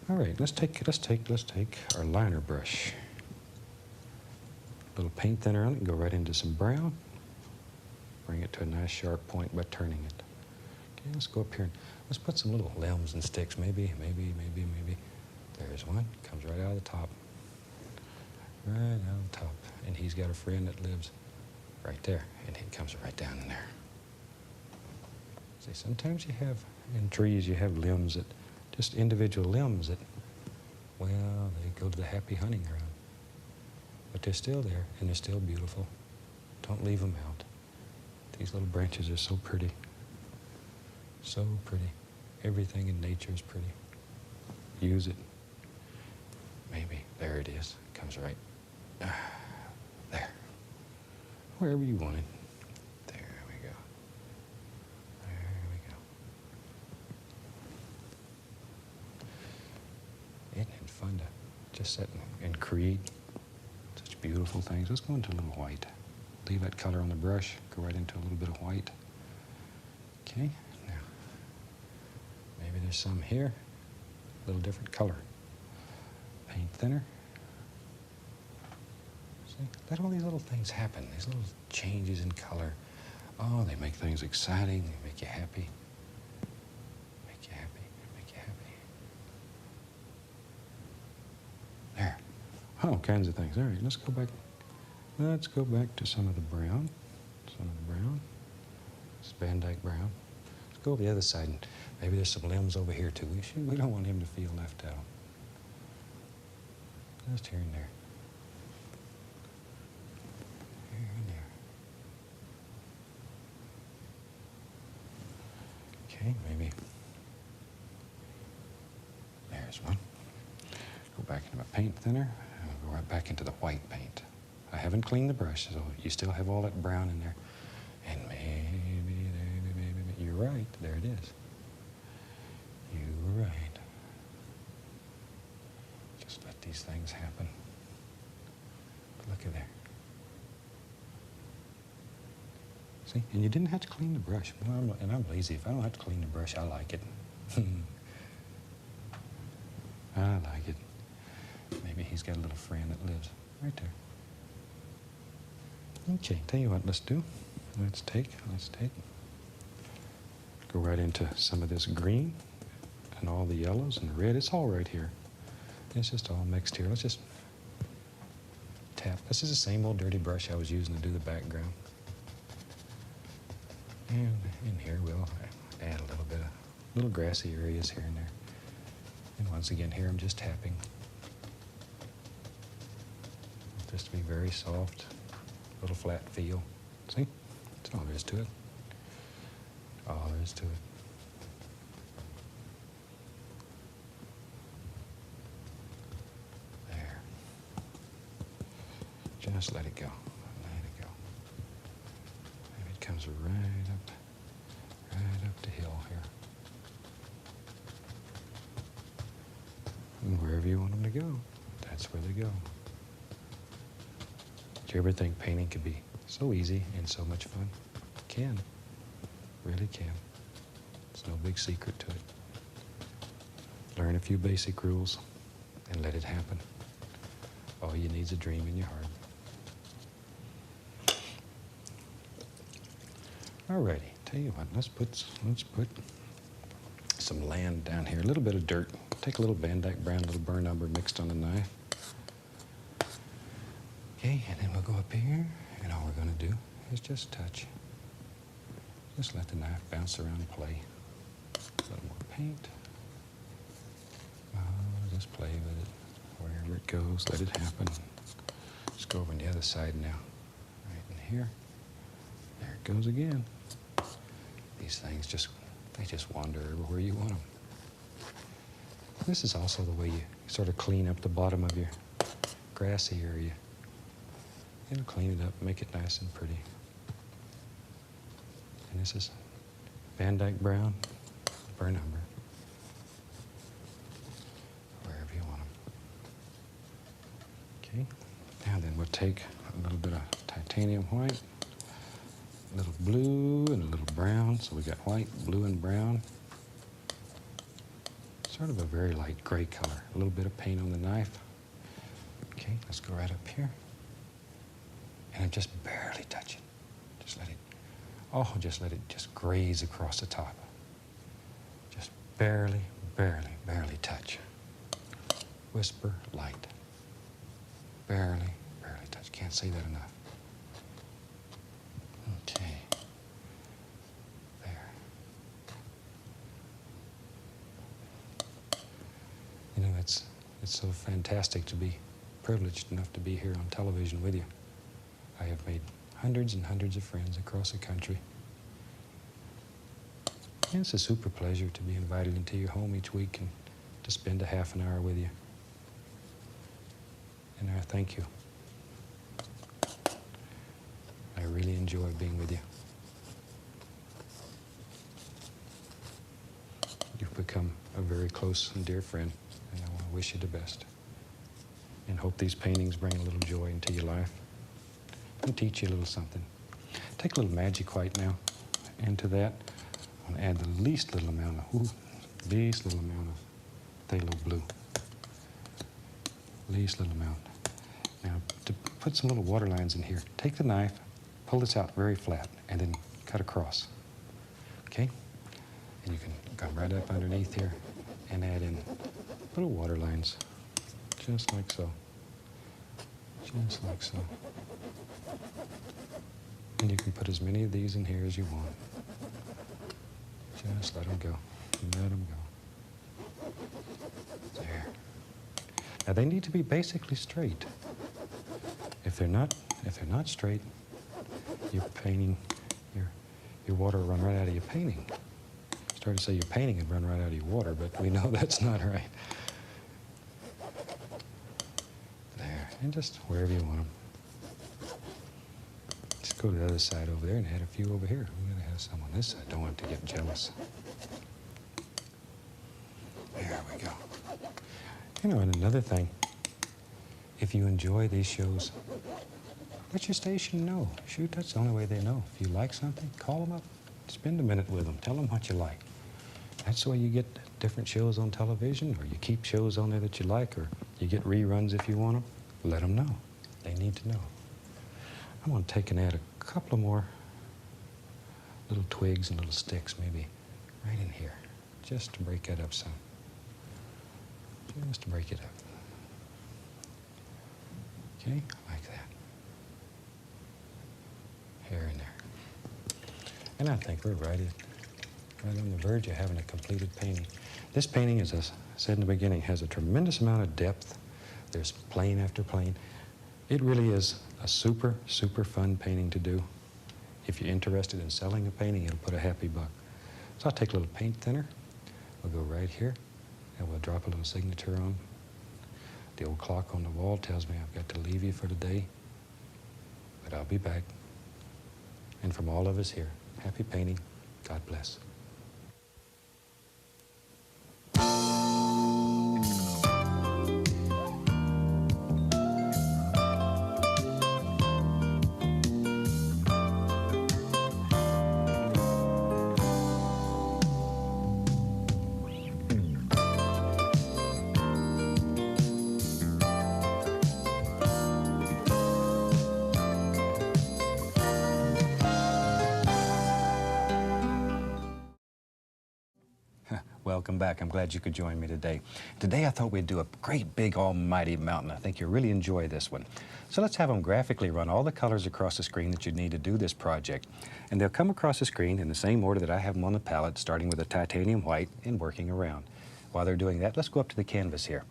All right, let's take our liner brush. A little paint thinner on it and go right into some brown. Bring it to a nice sharp point by turning it. Okay, let's go up here and let's put some little limbs and sticks. Maybe. There's one. Comes right out of the top. Right out of the top. And he's got a friend that lives right there. And he comes right down in there. See, sometimes you have, in trees, you have limbs that, just individual limbs that, well, they go to the happy hunting ground. But they're still there, and they're still beautiful. Don't leave them out. These little branches are so pretty. So pretty. Everything in nature is pretty. Use it. maybe, there it is. It comes right there. Wherever you want it. There we go. There we go. Isn't it fun to just sit and create such beautiful things? Let's go into a little white. Leave that color on the brush, go right into a little bit of white. Okay, now, maybe there's some here, a little different color. Paint thinner. See, let all these little things happen, these little changes in color. Oh, they make things exciting, they make you happy. Make you happy, make you happy. There, all kinds of things. All right, let's go back. Let's go back to some of the brown. Some of the brown. This Van Dyke brown. Let's go over the other side. And maybe there's some limbs over here too. We don't want him to feel left out. Just here and there. Here and there. Okay, maybe. There's one. Go back into my paint thinner. And we'll go right back into the white paint. I haven't cleaned the brush, so you still have all that brown in there. And maybe, you're right, there it is. You were right. Just let these things happen. Look at there. See, and you didn't have to clean the brush. Well, and I'm lazy. If I don't have to clean the brush, I like it. I like it. Maybe he's got a little friend that lives right there. Okay, tell you what, let's do. Let's take. Go right into some of this green and all the yellows and the red. It's all right here. It's just all mixed here. Let's just tap. This is the same old dirty brush I was using to do the background. And in here we'll add a little bit of little grassy areas here and there. And once again here I'm just tapping. Just to be very soft. Little flat feel. See? That's all there is to it. All there is to it. There. Just let it go. Let it go. Maybe it comes right up the hill here. And wherever you want them to go, that's where they go. Do you ever think painting could be so easy and so much fun? It can. Really can. There's no big secret to it. Learn a few basic rules and let it happen. All you need is a dream in your heart. Alrighty, tell you what, let's put some land down here, a little bit of dirt. Take a little Van Dyke brown, a little burnt umber mixed on the knife. Okay, and then we'll go up here, and all we're going to do is just touch. Just let the knife bounce around and play. A little more paint. Just play with it. Wherever it goes, let it happen. Just go over on the other side now. Right in here. There it goes again. These things just wander everywhere you want them. This is also the way you sort of clean up the bottom of your grassy area. It'll clean it up, make it nice and pretty. And this is Van Dyke brown, burnt umber. Wherever you want them. Okay, now then we'll take a little bit of titanium white, a little blue and a little brown. So we got white, blue, and brown. Sort of a very light gray color. A little bit of paint on the knife. Okay, let's go right up here. And I'm just barely touching. Just let it just graze across the top. Just barely touch. Whisper light. Barely touch. Can't say that enough. Okay. There. You know, it's so fantastic to be privileged enough to be here on television with you. I have made hundreds and hundreds of friends across the country. And it's a super pleasure to be invited into your home each week and to spend a half an hour with you. And I thank you. I really enjoy being with you. You've become a very close and dear friend, and I want to wish you the best. And hope these paintings bring a little joy into your life and teach you a little something. Take a little magic white now into that. I'm going to add the least little amount of phthalo blue. Least little amount. Now, to put some little water lines in here, take the knife, pull this out very flat, and then cut across. Okay? And you can come right up underneath here and add in little water lines, just like so. Just like so. And you can put as many of these in here as you want. Just let them go. Let them go. There. Now they need to be basically straight. If they're not straight, your painting, your water will run right out of your painting. Started to say your painting would run right out of your water, but we know that's not right. There, and just wherever you want them. Just go to the other side over there and add a few over here. We're going to have some on this side. Don't want to get jealous. There we go. You know, and another thing, if you enjoy these shows, let your station know. Shoot, that's the only way they know. If you like something, call them up. Spend a minute with them. Tell them what you like. That's the way you get different shows on television, or you keep shows on there that you like, or you get reruns if you want them. Let them know. They need to know. I'm going to take and add a couple of more little twigs and little sticks, maybe right in here, just to break that up some. Just to break it up. Okay, like that. Here and there. And I think we're right on the verge of having a completed painting. This painting, as I said in the beginning, has a tremendous amount of depth. There's plane after plane. It really is a super, super fun painting to do. If you're interested in selling a painting, it'll put a happy buck. So I'll take a little paint thinner. We'll go right here, and we'll drop a little signature on. The old clock on the wall tells me I've got to leave you for today, but I'll be back. And from all of us here, happy painting. God bless. Welcome back. I'm glad you could join me today. Today I thought we'd do a great big almighty mountain. I think you'll really enjoy this one. So let's have them graphically run all the colors across the screen that you need to do this project. And they'll come across the screen in the same order that I have them on the palette, starting with a titanium white and working around. While they're doing that, let's go up to the canvas here.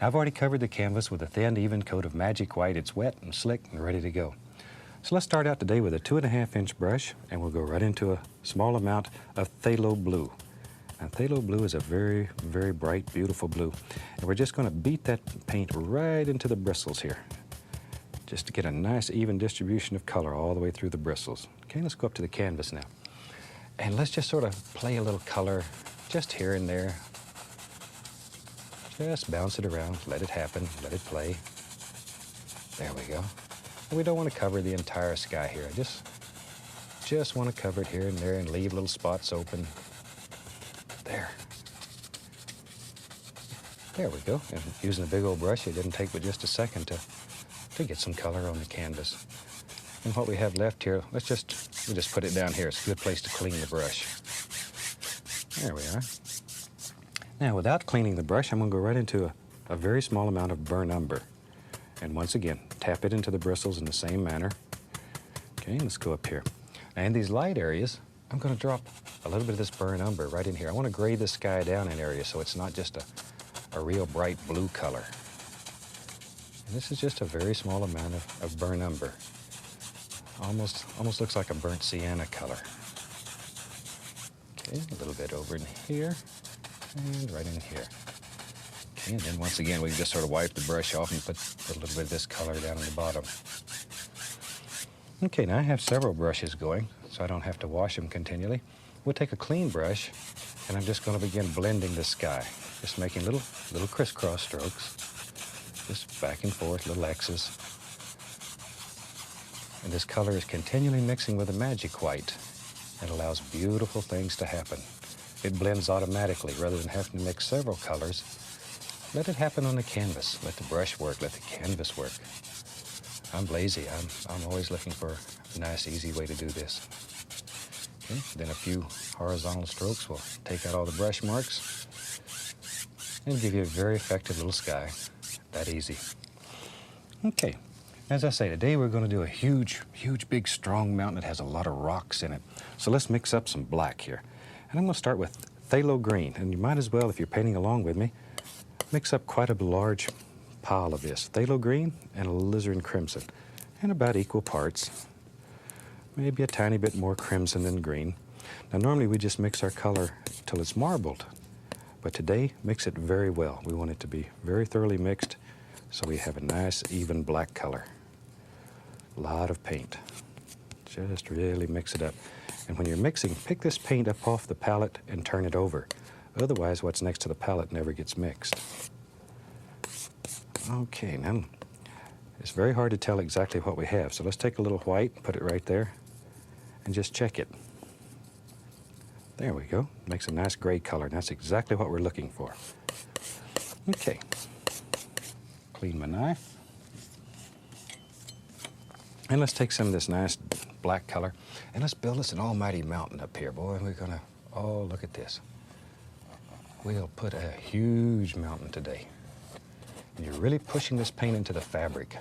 Now, I've already covered the canvas with a thin, even coat of magic white. It's wet and slick and ready to go. So let's start out today with a 2.5-inch brush, and we'll go right into a small amount of phthalo blue. Now, phthalo blue is a very, very bright, beautiful blue. And we're just going to beat that paint right into the bristles here, just to get a nice, even distribution of color all the way through the bristles. Okay, let's go up to the canvas now. And let's just sort of play a little color just here and there. Just bounce it around, let it happen, let it play. There we go. And we don't want to cover the entire sky here. I just want to cover it here and there and leave little spots open. There we go. And using a big old brush, it didn't take but just a second to get some color on the canvas. And what we have left here, we'll just put it down here. It's a good place to clean the brush. There we are. Now, without cleaning the brush, I'm going to go right into a very small amount of burnt umber. And once again, tap it into the bristles in the same manner. Okay, let's go up here. Now, in these light areas, I'm going to drop a little bit of this burnt umber right in here. I want to gray the sky down in areas so it's not just a real bright blue color. And this is just a very small amount of burnt umber. Almost looks like a burnt sienna color. Okay, a little bit over in here and right in here. And then once again, we can just sort of wipe the brush off and put a little bit of this color down on the bottom. Okay, now I have several brushes going, so I don't have to wash them continually. We'll take a clean brush, and I'm just going to begin blending the sky. Just making little crisscross strokes. Just back and forth, little X's. And this color is continually mixing with the magic white. It allows beautiful things to happen. It blends automatically rather than having to mix several colors. Let it happen on the canvas. Let the brush work, let the canvas work. I'm lazy. I'm always looking for a nice, easy way to do this. Okay, then a few horizontal strokes will take out all the brush marks and give you a very effective little sky. That easy. Okay, as I say, today we're going to do a huge, big, strong mountain that has a lot of rocks in it. So let's mix up some black here. And I'm going to start with phthalo green. And you might as well, if you're painting along with me, mix up quite a large pile of this. Phthalo green and alizarin crimson. And about equal parts. Maybe a tiny bit more crimson than green. Now normally we just mix our color till it's marbled. But today, mix it very well. We want it to be very thoroughly mixed so we have a nice, even black color. A lot of paint. Just really mix it up. And when you're mixing, pick this paint up off the palette and turn it over. Otherwise, what's next to the palette never gets mixed. Okay, now it's very hard to tell exactly what we have. So let's take a little white, put it right there, and just check it. There we go. Makes a nice gray color, and that's exactly what we're looking for. Okay. Clean my knife. And let's take some of this nice black color, and let's build us an almighty mountain up here, boy. We're gonna, oh, look at this. We'll put a huge mountain today. And you're really pushing this paint into the fabric.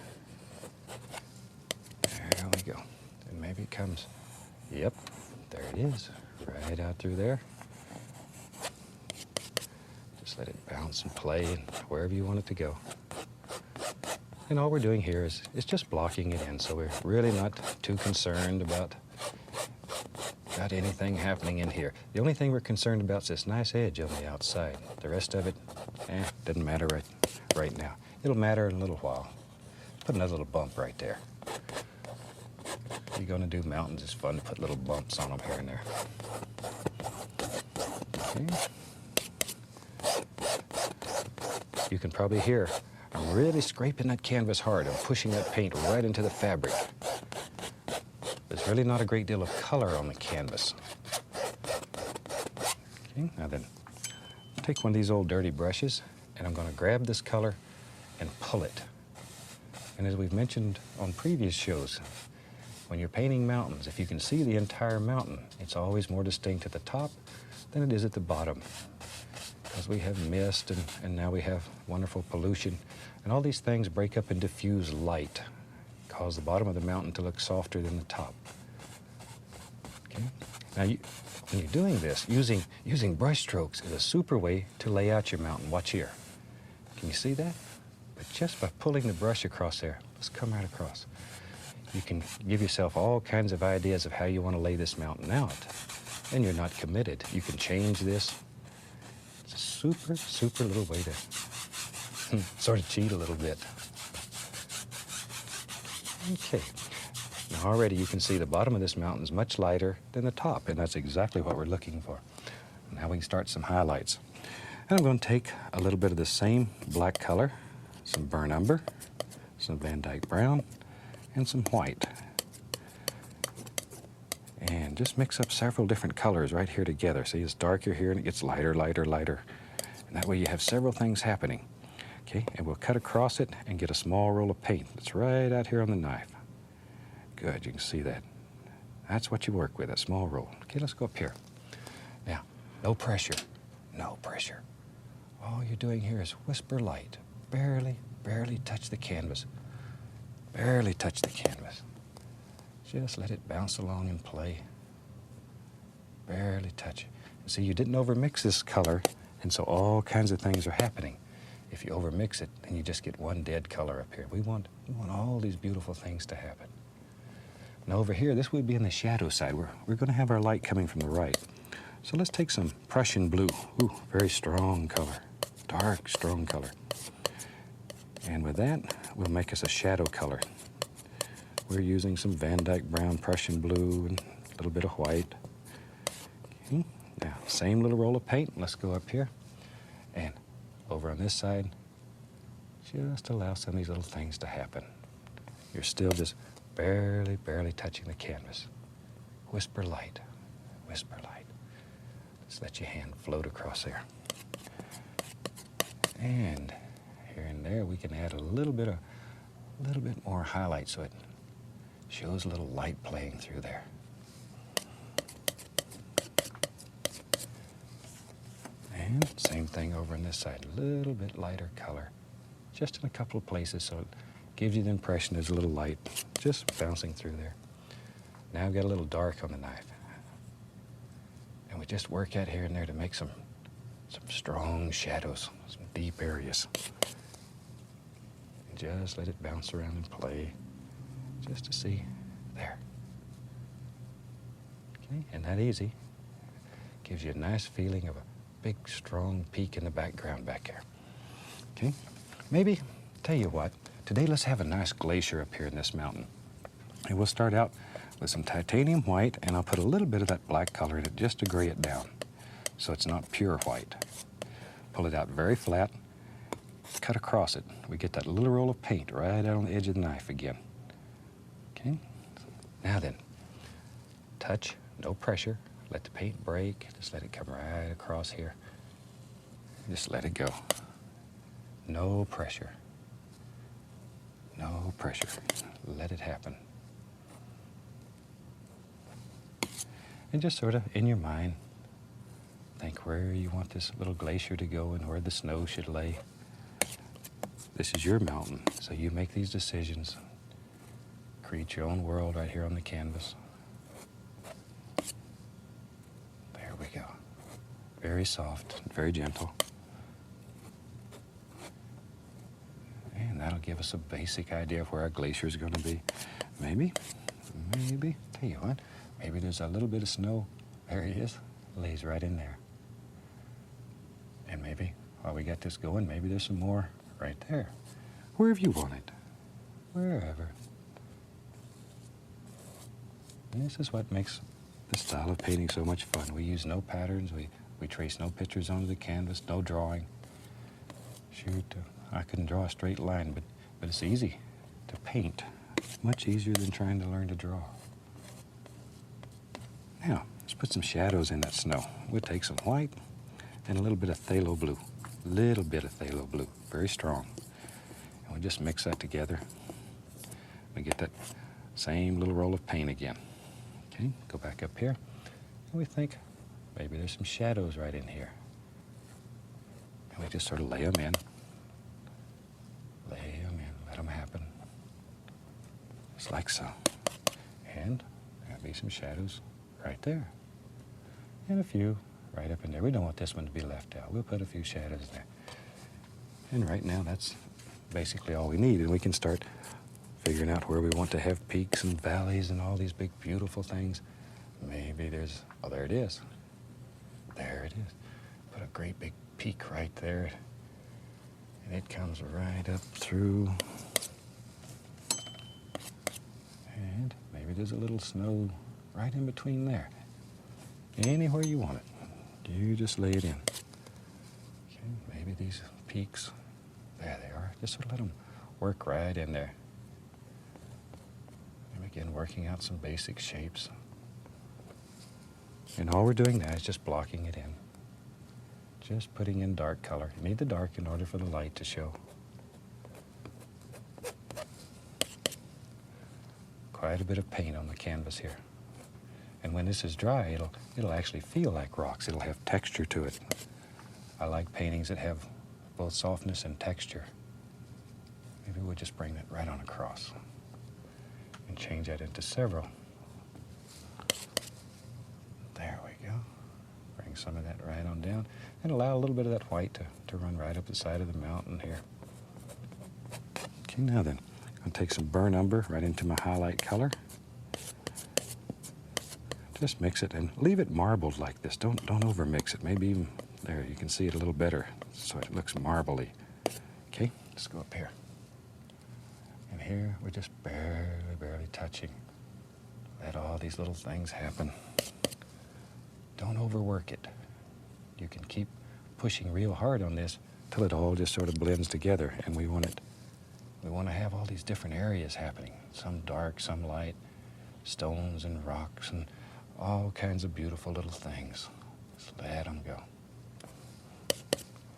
There we go. And maybe it comes, yep, there it is. Right out through there. Just let it bounce and play wherever you want it to go. And all we're doing here is just blocking it in, so we're really not too concerned about anything happening in here. The only thing we're concerned about is this nice edge on the outside. The rest of it, doesn't matter right now. It'll matter in a little while. Put another little bump right there. If you're going to do mountains, it's fun to put little bumps on them here and there. Okay. You can probably hear I'm really scraping that canvas hard. I'm pushing that paint right into the fabric. There's really not a great deal of color on the canvas. Okay, now then, take one of these old dirty brushes, and I'm going to grab this color and pull it. And as we've mentioned on previous shows, when you're painting mountains, if you can see the entire mountain, it's always more distinct at the top than it is at the bottom. Because we have mist, and now we have wonderful pollution, and all these things break up and diffuse light, cause the bottom of the mountain to look softer than the top. Okay? Now, when you're doing this, using brush strokes is a super way to lay out your mountain. Watch here. Can you see that? But just by pulling the brush across there, let's come right across. You can give yourself all kinds of ideas of how you want to lay this mountain out. And you're not committed. You can change this. It's a super little way to sort of cheat a little bit. Okay. Now already you can see the bottom of this mountain is much lighter than the top, and that's exactly what we're looking for. Now we can start some highlights. And I'm going to take a little bit of the same black color, some burnt umber, some Van Dyke brown, and some white. And just mix up several different colors right here together. See, it's darker here and it gets lighter, lighter, lighter. And that way you have several things happening. Okay, and we'll cut across it and get a small roll of paint that's right out here on the knife. Good, you can see that. That's what you work with, a small roll. Okay, let's go up here. Now, no pressure, no pressure. All you're doing here is whisper light. Barely touch the canvas. Barely touch the canvas. Just let it bounce along and play. Barely touch it. See, you didn't overmix this color, and so all kinds of things are happening. If you overmix it, then you just get one dead color up here. We want all these beautiful things to happen. Now over here, this would be in the shadow side. We're going to have our light coming from the right. So let's take some Prussian blue. Ooh, very strong color. dark, strong color. And with that, we'll make us a shadow color. We're using some Van Dyke brown, Prussian blue, and a little bit of white. Okay. Now, same little roll of paint. Let's go up here. And over on this side, just allow some of these little things to happen. You're still just barely, barely touching the canvas. Whisper light, whisper light. Just let your hand float across there. And here and there, we can add a little bit more highlight so it shows a little light playing through there. And same thing over on this side, a little bit lighter color, just in a couple of places so it gives you the impression there's a little light just bouncing through there. Now I've got a little dark on the knife. And we just work out here and there to make some strong shadows, some deep areas. And just let it bounce around and play, just to see there. Okay, and that easy. Gives you a nice feeling of a big, strong peak in the background back there. Okay, maybe, tell you what, today let's have a nice glacier up here in this mountain. And we'll start out with some titanium white, and I'll put a little bit of that black color in it just to gray it down so it's not pure white. Pull it out very flat, cut across it. We get that little roll of paint right out on the edge of the knife again. Okay, now then, touch, no pressure. Let the paint break, just let it come right across here. Just let it go. No pressure. No pressure. Let it happen. And just sort of, in your mind, think where you want this little glacier to go and where the snow should lay. This is your mountain, so you make these decisions. Create your own world right here on the canvas. There we go. Very soft, very gentle. And that'll give us a basic idea of where our glacier is going to be. Maybe, tell you what, maybe there's a little bit of snow. There it is, lays right in there. And maybe, while we got this going, maybe there's some more right there. Wherever you want it, wherever. And this is what makes this style of painting so much fun. We use no patterns, we trace no pictures onto the canvas, no drawing. Shoot, I couldn't draw a straight line, but it's easy to paint. Much easier than trying to learn to draw. Now, let's put some shadows in that snow. We'll take some white and a little bit of phthalo blue. Little bit of phthalo blue, very strong. And we just mix that together. We get that same little roll of paint again. Okay, go back up here. And we think maybe there's some shadows right in here. And we just sort of lay them in. Lay them in, let them happen. Just like so. And there'll be some shadows right there. And a few right up in there. We don't want this one to be left out. We'll put a few shadows there. And right now, that's basically all we need. And we can start figuring out where we want to have peaks and valleys and all these big, beautiful things. Maybe there's, oh, there it is. There it is. Put a great big peak right there. And it comes right up through. And maybe there's a little snow right in between there. Anywhere you want it. You just lay it in. Okay, maybe these peaks, there they are. Just sort of let them work right in there. And again, working out some basic shapes. And all we're doing now is just blocking it in. Just putting in dark color. You need the dark in order for the light to show. Quite a bit of paint on the canvas here. And when this is dry, it'll actually feel like rocks. It'll have texture to it. I like paintings that have both softness and texture. Maybe we'll just bring that right on across and change that into several. There we go. Bring some of that right on down and allow a little bit of that white to run right up the side of the mountain here. Okay, now then, I'm going to take some burnt umber right into my highlight color. Just mix it and leave it marbled like this. Don't over mix it. Maybe even there, you can see it a little better so it looks marbly. Okay, let's go up here. And here we're just barely touching. Let all these little things happen. Don't overwork it. You can keep pushing real hard on this till it all just sort of blends together, and we want to have all these different areas happening. Some dark, some light, stones and rocks and all kinds of beautiful little things. Just let them go.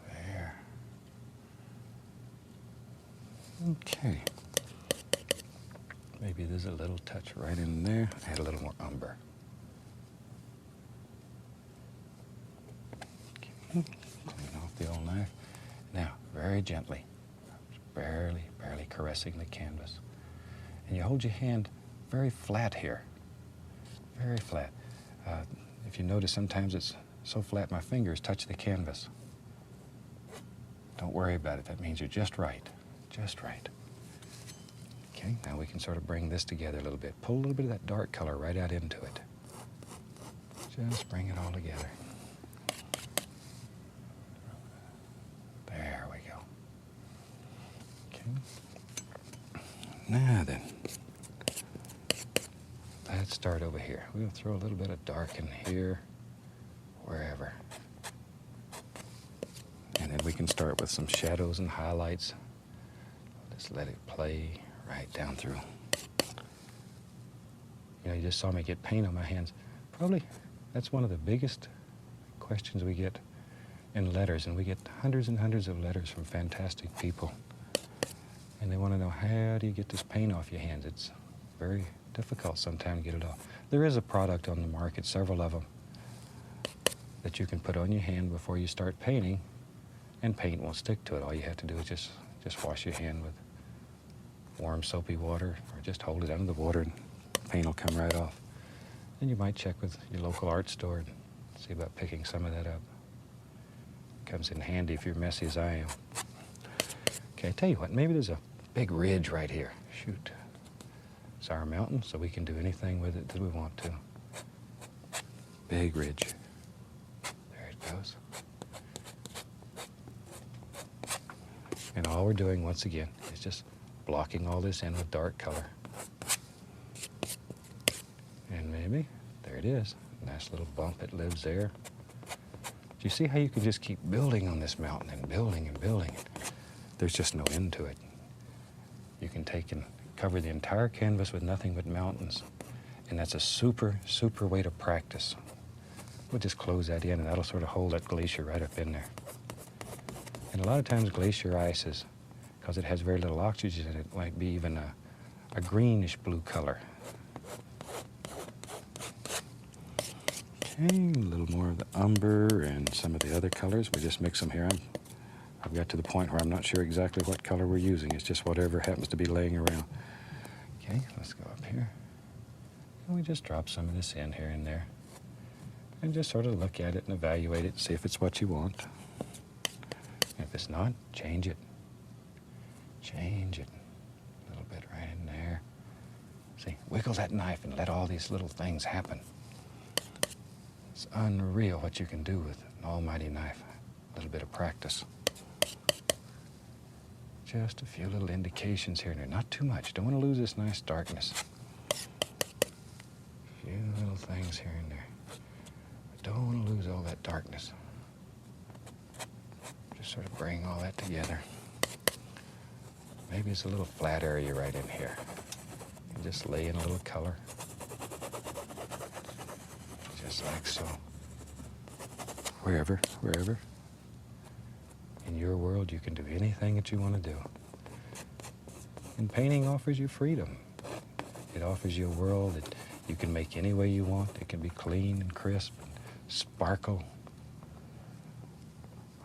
There. Okay. Maybe there's a little touch right in there. Add a little more umber. Okay. Clean off the old knife. Now, very gently, barely caressing the canvas. And you hold your hand very flat here. Very flat. If you notice, sometimes it's so flat my fingers touch the canvas. Don't worry about it. That means you're just right. Just right. Okay, now we can sort of bring this together a little bit. Pull a little bit of that dark color right out into it. Just bring it all together. There we go. Okay. Now then, let's start over here. We'll throw a little bit of dark in here, wherever. And then we can start with some shadows and highlights. Just let it play right down through. You know, you just saw me get paint on my hands. Probably that's one of the biggest questions we get in letters, and we get hundreds and hundreds of letters from fantastic people. And they want to know, how do you get this paint off your hands? It's very difficult sometimes to get it off. There is a product on the market, several of them, that you can put on your hand before you start painting, and paint won't stick to it. All you have to do is just wash your hand with warm soapy water, or just hold it under the water and paint will come right off. Then you might check with your local art store and see about picking some of that up. Comes in handy if you're messy as I am. Okay, I tell you what, maybe there's a big ridge right here. Shoot. It's our mountain, so we can do anything with it that we want to. Big ridge. There it goes. And all we're doing, once again, is just blocking all this in with dark color. And maybe, there it is. Nice little bump that lives there. Do you see how you can just keep building on this mountain and building and building? There's just no end to it. You can take and cover the entire canvas with nothing but mountains. And that's a super way to practice. We'll just close that in, and that'll sort of hold that glacier right up in there. And a lot of times glacier ice is, because it has very little oxygen in it, might be even a greenish blue color. Okay, a little more of the umber and some of the other colors. We just mix them here. I've got to the point where I'm not sure exactly what color we're using. It's just whatever happens to be laying around. Okay, let's go up here. And we just drop some of this in here and there. And just sort of look at it and evaluate it, see if it's what you want. And if it's not, change it. Change it a little bit right in there. See, wiggle that knife and let all these little things happen. It's unreal what you can do with an almighty knife. A little bit of practice. Just a few little indications here and there. Not too much. Don't want to lose this nice darkness. A few little things here and there. But don't want to lose all that darkness. Just sort of bring all that together. Maybe it's a little flat area right in here. And just lay in a little color. Just like so. Wherever. In your world, you can do anything that you want to do. And painting offers you freedom. It offers you a world that you can make any way you want. It can be clean and crisp and sparkle.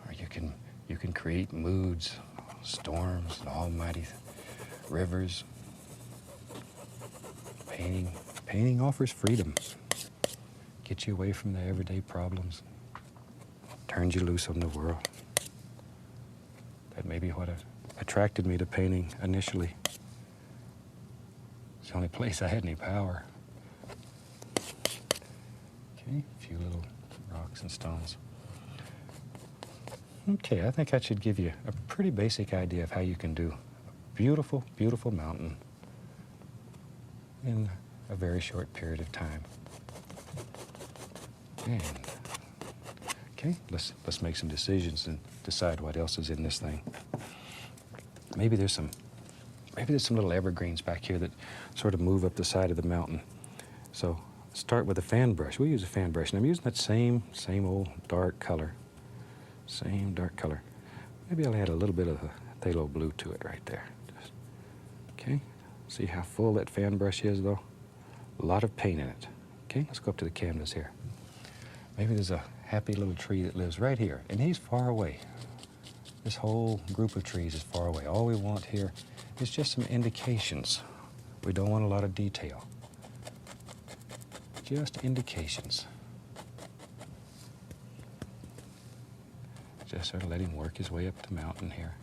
Or you can create moods, storms, and almighty rivers. Painting offers freedom. Gets you away from the everyday problems. Turns you loose on the world. That may be what attracted me to painting initially. It's the only place I had any power. Okay, a few little rocks and stones. Okay, I think that should give you a pretty basic idea of how you can do a beautiful, beautiful mountain in a very short period of time. And okay, let's make some decisions and decide what else is in this thing. Maybe there's some little evergreens back here that sort of move up the side of the mountain. So start with a fan brush. We'll use a fan brush, and I'm using that same old dark color. Same dark color. Maybe I'll add a little bit of a phthalo blue to it right there. Just, okay, see how full that fan brush is though? A lot of paint in it. Okay, let's go up to the canvas here. Maybe there's a happy little tree that lives right here, and he's far away. This whole group of trees is far away. All we want here is just some indications. We don't want a lot of detail. Just indications. Just sort of let him work his way up the mountain here.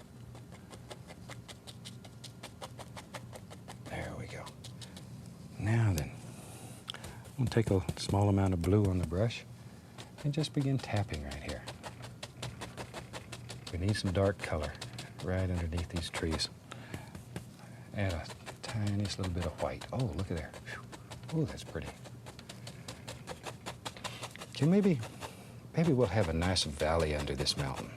There we go. Now then, I'm going to take a small amount of blue on the brush and just begin tapping right here. We need some dark color right underneath these trees. Add a tiniest little bit of white. Oh, look at there. Oh, that's pretty. Okay, maybe we'll have a nice valley under this mountain.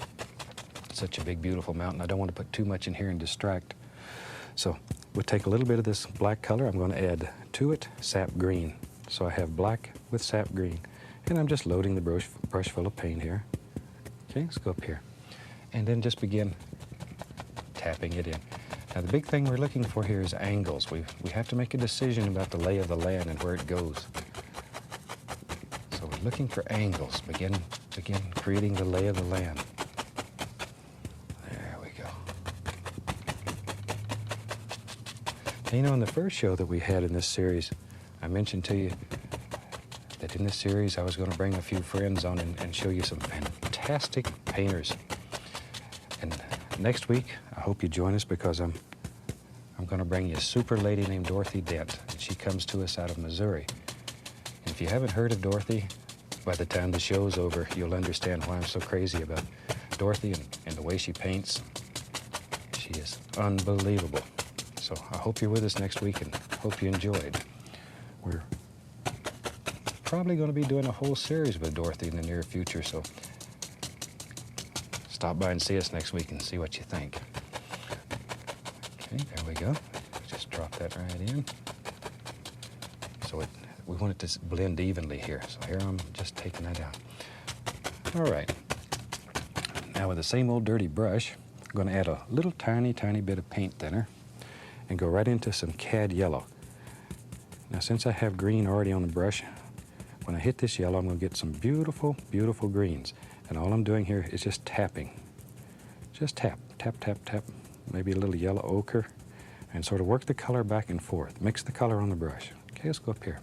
It's such a big, beautiful mountain. I don't want to put too much in here and distract. So we'll take a little bit of this black color. I'm going to add to it sap green. So I have black with sap green. And I'm just loading the brush full of paint here. Okay, let's go up here. And then just begin tapping it in. Now the big thing we're looking for here is angles. We have to make a decision about the lay of the land and where it goes. So we're looking for angles. Begin creating the lay of the land. There we go. Now, you know, in the first show that we had in this series, I mentioned to you that in this series I was going to bring a few friends on and show you some fantastic painters. And next week, I hope you join us because I'm going to bring you a super lady named Dorothy Dent. And she comes to us out of Missouri. And if you haven't heard of Dorothy, by the time the show's over, you'll understand why I'm so crazy about Dorothy and the way she paints. She is unbelievable. So I hope you're with us next week and hope you enjoyed. We're probably going to be doing a whole series with Dorothy in the near future, so stop by and see us next week and see what you think. Okay, there we go. Just drop that right in. So we want it to blend evenly here. So here I'm just taking that out. All right. Now with the same old dirty brush, I'm going to add a little tiny bit of paint thinner and go right into some cad yellow. Now since I have green already on the brush, when I hit this yellow, I'm going to get some beautiful, beautiful greens. And all I'm doing here is just tapping. Just tap, tap, tap, tap. Maybe a little yellow ochre. And sort of work the color back and forth. Mix the color on the brush. Okay, let's go up here.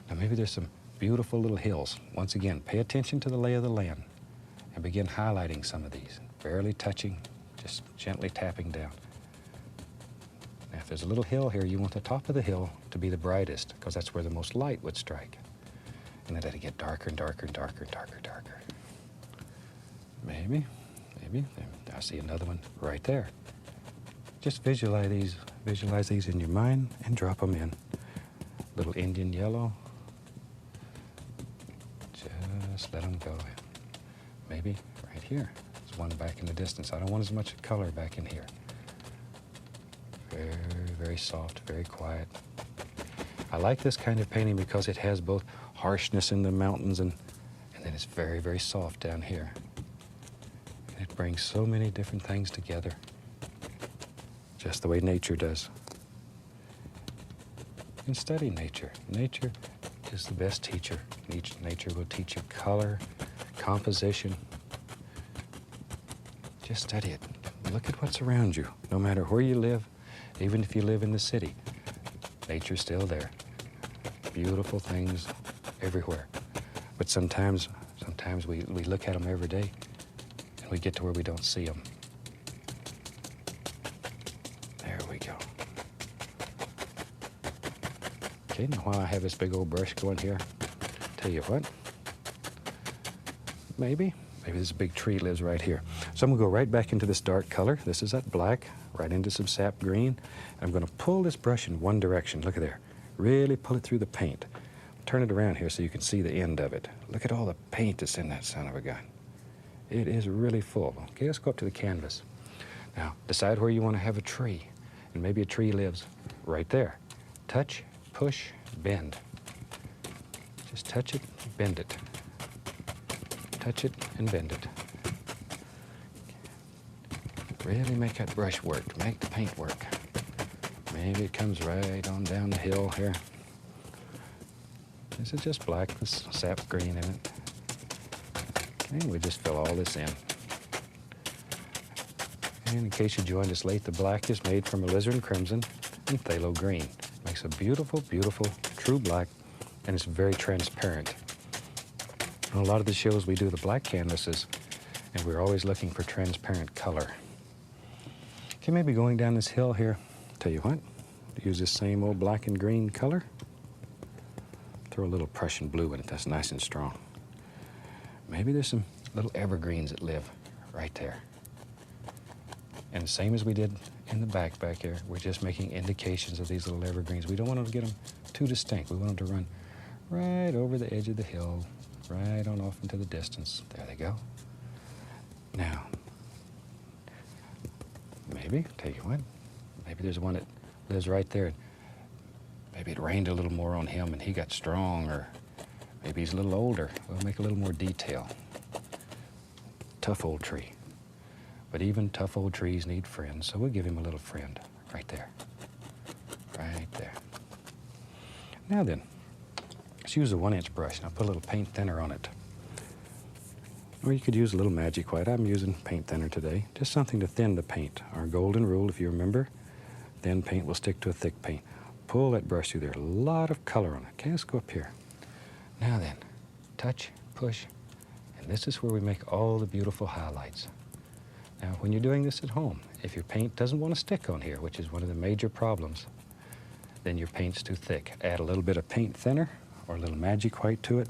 Now maybe there's some beautiful little hills. Once again, pay attention to the lay of the land. And begin highlighting some of these. Barely touching, just gently tapping down. Now if there's a little hill here, you want the top of the hill to be the brightest, because that's where the most light would strike. And then it'll get darker and darker and darker and darker and darker. Maybe. I see another one right there. Just visualize these in your mind and drop them in. Little Indian yellow. Just let them go. Maybe right here. There's one back in the distance. I don't want as much color back in here. Very, very soft, very quiet. I like this kind of painting because it has both harshness in the mountains and then it's very, very soft down here. And it brings so many different things together, just the way nature does. And study nature. Nature is the best teacher. Nature will teach you color, composition. Just study it. Look at what's around you. No matter where you live, even if you live in the city, nature's still there. Beautiful things everywhere. But sometimes we look at them every day and we get to where we don't see them. There we go. Okay, now while I have this big old brush going here, tell you what, maybe this big tree lives right here. So I'm gonna go right back into this dark color. This is that black, right into some sap green. I'm gonna pull this brush in one direction. Look at there. Really pull it through the paint. Turn it around here so you can see the end of it. Look at all the paint that's in that son of a gun. It is really full. Okay, let's go up to the canvas. Now, decide where you want to have a tree. And maybe a tree lives right there. Touch, push, bend. Just touch it, bend it. Touch it and bend it. Really make that brush work. Make the paint work. Maybe it comes right on down the hill here. This is just black with sap green in it. And we just fill all this in. And in case you joined us late, the black is made from alizarin crimson and phthalo green. Makes a beautiful, beautiful, true black, and it's very transparent. On a lot of the shows, we do the black canvases, and we're always looking for transparent color. Okay, maybe going down this hill here, tell you what, use this same old black and green color. Throw a little Prussian blue in it, that's nice and strong. Maybe there's some little evergreens that live right there. And the same as we did in the back here, we're just making indications of these little evergreens. We don't want to get them too distinct. We want them to run right over the edge of the hill, right on off into the distance. There they go. Now, maybe, tell you what, maybe there's one that lives right there. Maybe it rained a little more on him and he got strong, or maybe he's a little older. We'll make a little more detail. Tough old tree. But even tough old trees need friends, so we'll give him a little friend right there. Right there. Now then, let's use a 1-inch brush, and I'll put a little paint thinner on it. Or you could use a little magic white. I'm using paint thinner today. Just something to thin the paint. Our golden rule, if you remember, thin paint will stick to a thick paint. Pull that brush through there. A lot of color on it. Okay, let's go up here. Now then, touch, push, and this is where we make all the beautiful highlights. Now, when you're doing this at home, if your paint doesn't want to stick on here, which is one of the major problems, then your paint's too thick. Add a little bit of paint thinner or a little magic white to it,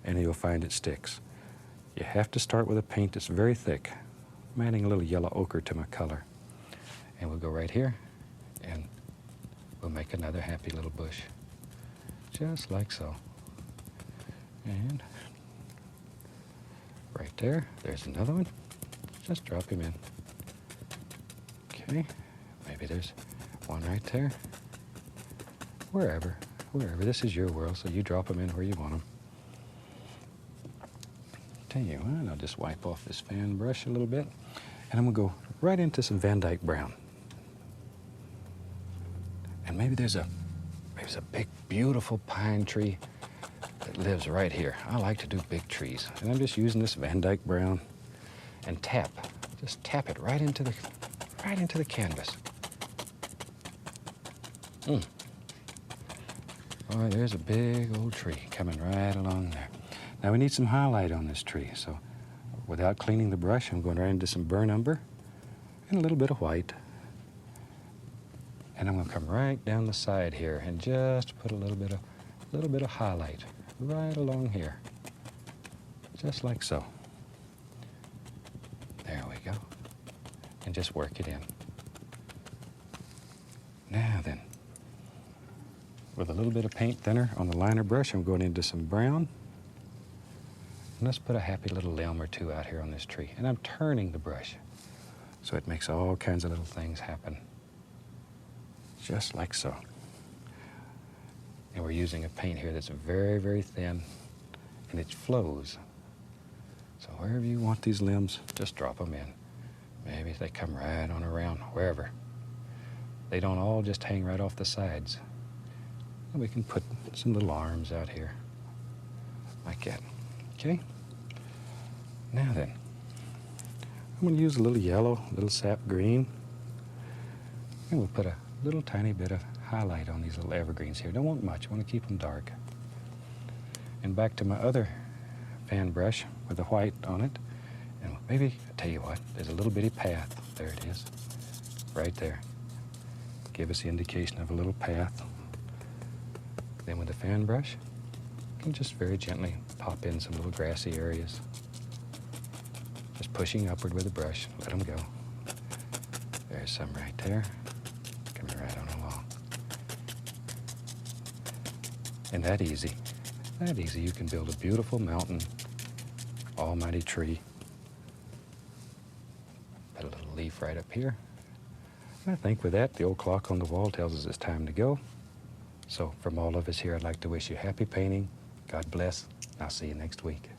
and you'll find it sticks. You have to start with a paint that's very thick. I'm adding a little yellow ochre to my color. And we'll go right here, and we'll make another happy little bush. Just like so. And right there, there's another one. Just drop him in. Okay, maybe there's one right there. Wherever. This is your world, so you drop them in where you want them. Tell you what, I'll just wipe off this fan brush a little bit, and I'm gonna go right into some Van Dyke brown. And maybe there's a big, beautiful pine tree that lives right here. I like to do big trees, and I'm just using this Van Dyke brown. And tap, just tap it right into the canvas. Boy, there's a big old tree coming right along there. Now we need some highlight on this tree, so without cleaning the brush, I'm going right into some burnt umber and a little bit of white. And I'm going to come right down the side here and just put a little bit of highlight right along here, just like so. There we go. And just work it in. Now then, with a little bit of paint thinner on the liner brush, I'm going into some brown. And let's put a happy little limb or two out here on this tree. And I'm turning the brush so it makes all kinds of little things happen. Just like so. And we're using a paint here that's very, very thin, and it flows. So wherever you want these limbs, just drop them in. Maybe they come right on around, wherever. They don't all just hang right off the sides. And we can put some little arms out here, like that. Okay? Now then, I'm going to use a little yellow, a little sap green, and we'll put a little tiny bit of highlight on these little evergreens here. Don't want much, I want to keep them dark. And back to my other fan brush with the white on it. And maybe, I'll tell you what, there's a little bitty path. There it is, right there. Give us the indication of a little path. Then with the fan brush, And just very gently pop in some little grassy areas. Just pushing upward with the brush. Let them go. There's some right there. Coming right on along. And that easy, you can build a beautiful mountain, almighty tree. Put a little leaf right up here. And I think with that, the old clock on the wall tells us it's time to go. So from all of us here, I'd like to wish you happy painting. God bless. I'll see you next week.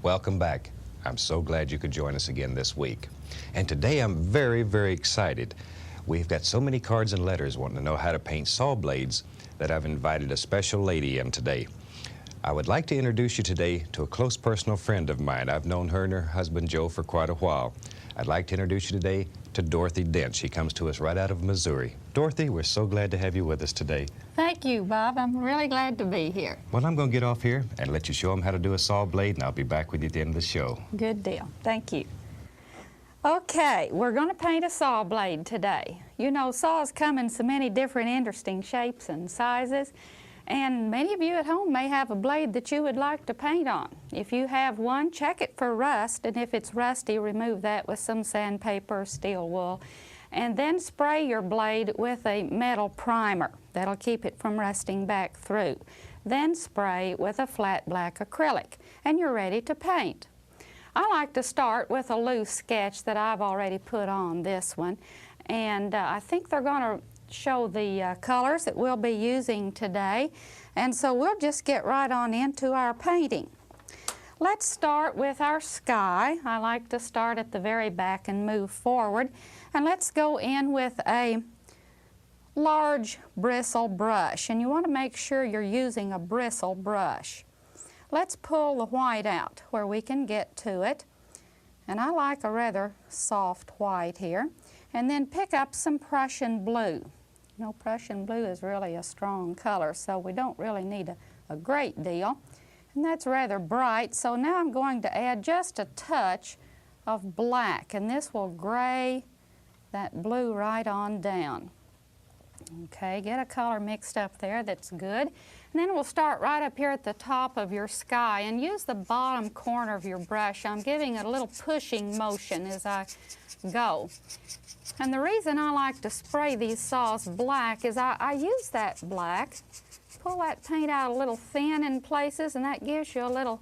Welcome back. I'm so glad you could join us again this week. And today I'm very, very excited. We've got so many cards and letters wanting to know how to paint saw blades that I've invited a special lady in today. I would like to introduce you today to a close personal friend of mine. I've known her and her husband Joe for quite a while. I'd like to introduce you today to Dorothy Dent. She comes to us right out of Missouri. Dorothy, we're so glad to have you with us today. Thank you, Bob. I'm really glad to be here. Well, I'm going to get off here and let you show them how to do a saw blade, and I'll be back with you at the end of the show. Good deal. Thank you. Okay, we're going to paint a saw blade today. You know, saws come in so many different interesting shapes and sizes, and many of you at home may have a blade that you would like to paint on. If you have one, check it for rust, and if it's rusty, remove that with some sandpaper or steel wool. And then spray your blade with a metal primer. That'll keep it from rusting back through. Then spray with a flat black acrylic, and you're ready to paint. I like to start with a loose sketch that I've already put on this one, and I think they're going to show the colors that we'll be using today, and so we'll just get right on into our painting. Let's start with our sky. I like to start at the very back and move forward, and let's go in with a large bristle brush, and you want to make sure you're using a bristle brush. Let's pull the white out where we can get to it, and I like a rather soft white here, and then pick up some Prussian blue. You know, Prussian blue is really a strong color, so we don't really need a great deal, and that's rather bright. So now I'm going to add just a touch of black, and this will gray that blue right on down. Okay, get a color mixed up there, that's good. And then we'll start right up here at the top of your sky and use the bottom corner of your brush. I'm giving it a little pushing motion as I go. And the reason I like to spray these saws black is I use that black, pull that paint out a little thin in places, and that gives you a little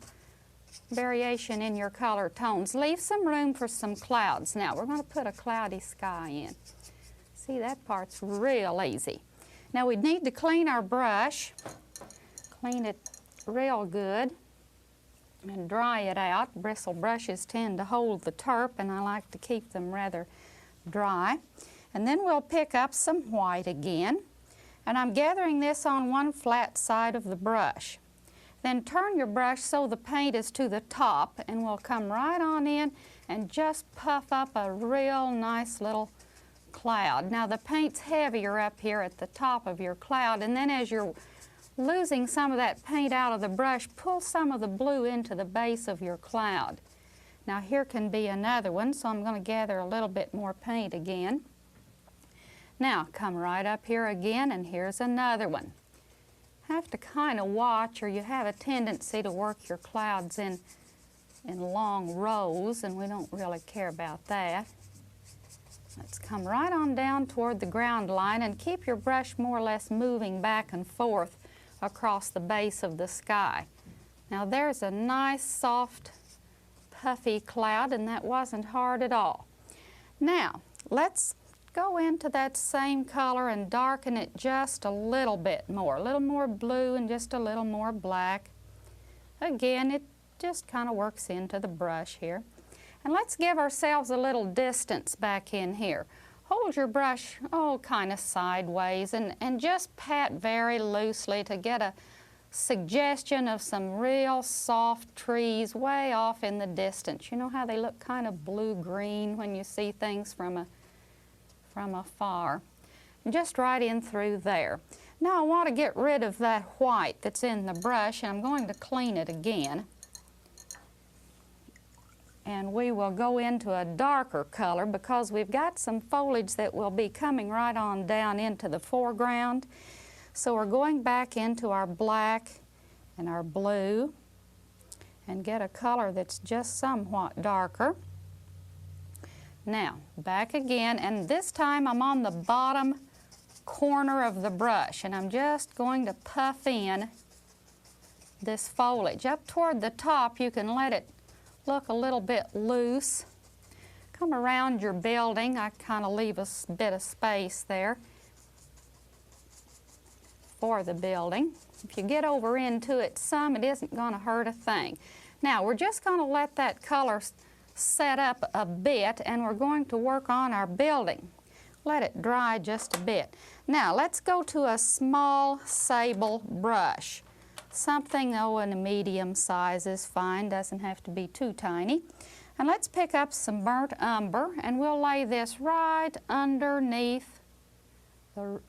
variation in your color tones. Leave some room for some clouds. Now we're going to put a cloudy sky in. See, that part's real easy. Now we need to clean our brush, clean it real good, and dry it out. Bristle brushes tend to hold the turp, and I like to keep them rather dry. And then we'll pick up some white again, and I'm gathering this on one flat side of the brush. Then turn your brush so the paint is to the top, and we'll come right on in and just puff up a real nice little cloud. Now the paint's heavier up here at the top of your cloud, and then as you're losing some of that paint out of the brush, pull some of the blue into the base of your cloud. Now here can be another one, so I'm going to gather a little bit more paint again. Now come right up here again, and here's another one. Have to kind of watch, or you have a tendency to work your clouds in long rows, and we don't really care about that. Let's come right on down toward the ground line and keep your brush more or less moving back and forth across the base of the sky. Now there's a nice soft puffy cloud, and that wasn't hard at all. Now let's go into that same color and darken it just a little bit more. A little more blue and just a little more black. Again, it just kind of works into the brush here. And let's give ourselves a little distance back in here. Hold your brush, kind of sideways, and just pat very loosely to get a suggestion of some real soft trees way off in the distance. You know how they look kind of blue-green when you see things from afar. Just right in through there. Now I want to get rid of that white that's in the brush, and I'm going to clean it again. And we will go into a darker color because we've got some foliage that will be coming right on down into the foreground. So we're going back into our black and our blue and get a color that's just somewhat darker. Now, back again, and this time I'm on the bottom corner of the brush, and I'm just going to puff in this foliage. Up toward the top, you can let it look a little bit loose. Come around your building. I kind of leave a bit of space there for the building. If you get over into it some, it isn't going to hurt a thing. Now, we're just going to let that color set up a bit, and we're going to work on our building. Let it dry just a bit. Now, let's go to a small sable brush. Something, in a medium size is fine, doesn't have to be too tiny. And let's pick up some burnt umber, and we'll lay this right underneath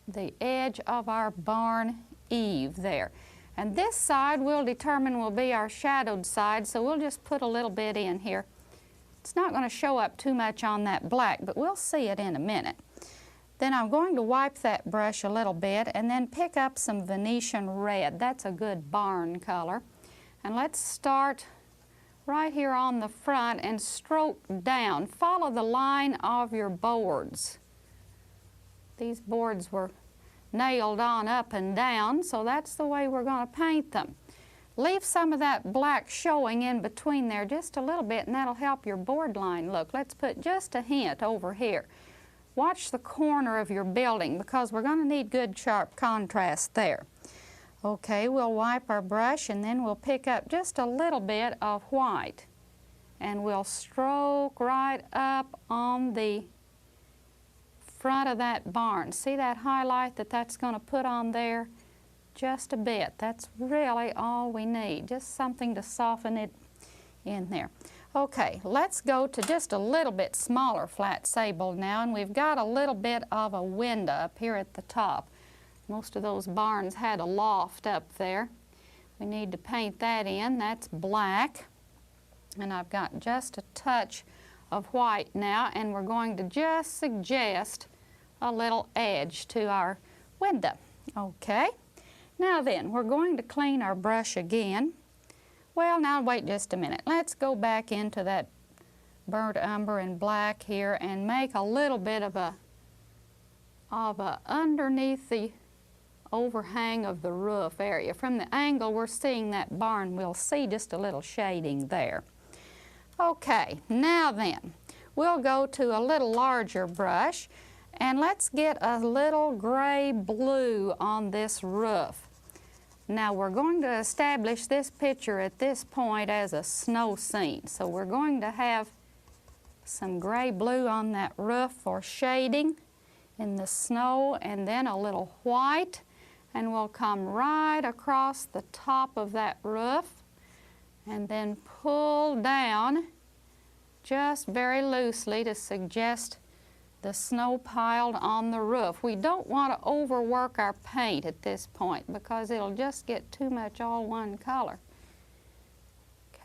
the edge of our barn eave there. And this side we'll determine will be our shadowed side, so we'll just put a little bit in here. It's not going to show up too much on that black, but we'll see it in a minute. Then I'm going to wipe that brush a little bit and then pick up some Venetian red. That's a good barn color. And let's start right here on the front and stroke down. Follow the line of your boards. These boards were nailed on up and down, so that's the way we're going to paint them. Leave some of that black showing in between there just a little bit, and that'll help your board line look. Let's put just a hint over here. Watch the corner of your building because we're going to need good sharp contrast there. Okay, we'll wipe our brush and then we'll pick up just a little bit of white and we'll stroke right up on the front of that barn. See that highlight that's going to put on there? Just a bit. That's really all we need, just something to soften it in there. Okay, let's go to just a little bit smaller flat sable now, and we've got a little bit of a window up here at the top. Most of those barns had a loft up there. We need to paint that in. That's black, and I've got just a touch of white now, and we're going to just suggest a little edge to our window. Okay, now then, we're going to clean our brush again. Well, now wait just a minute. Let's go back into that burnt umber and black here and make a little bit of a underneath the overhang of the roof area. From the angle we're seeing that barn, we'll see just a little shading there. Okay, now then, we'll go to a little larger brush and let's get a little gray blue on this roof. Now we're going to establish this picture at this point as a snow scene. So we're going to have some gray blue on that roof for shading in the snow, and then a little white, and we'll come right across the top of that roof and then pull down just very loosely to suggest the snow piled on the roof. We don't want to overwork our paint at this point because it'll just get too much all one color.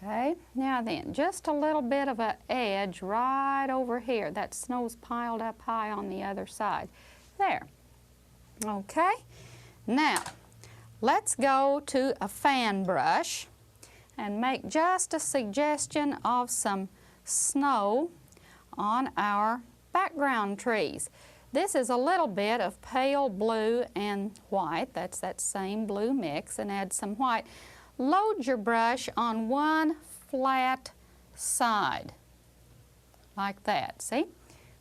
Okay, now then, just a little bit of an edge right over here. That snow's piled up high on the other side. There. Okay, now let's go to a fan brush and make just a suggestion of some snow on our background trees. This is a little bit of pale blue and white. That's that same blue mix, and add some white. Load your brush on one flat side, like that, see?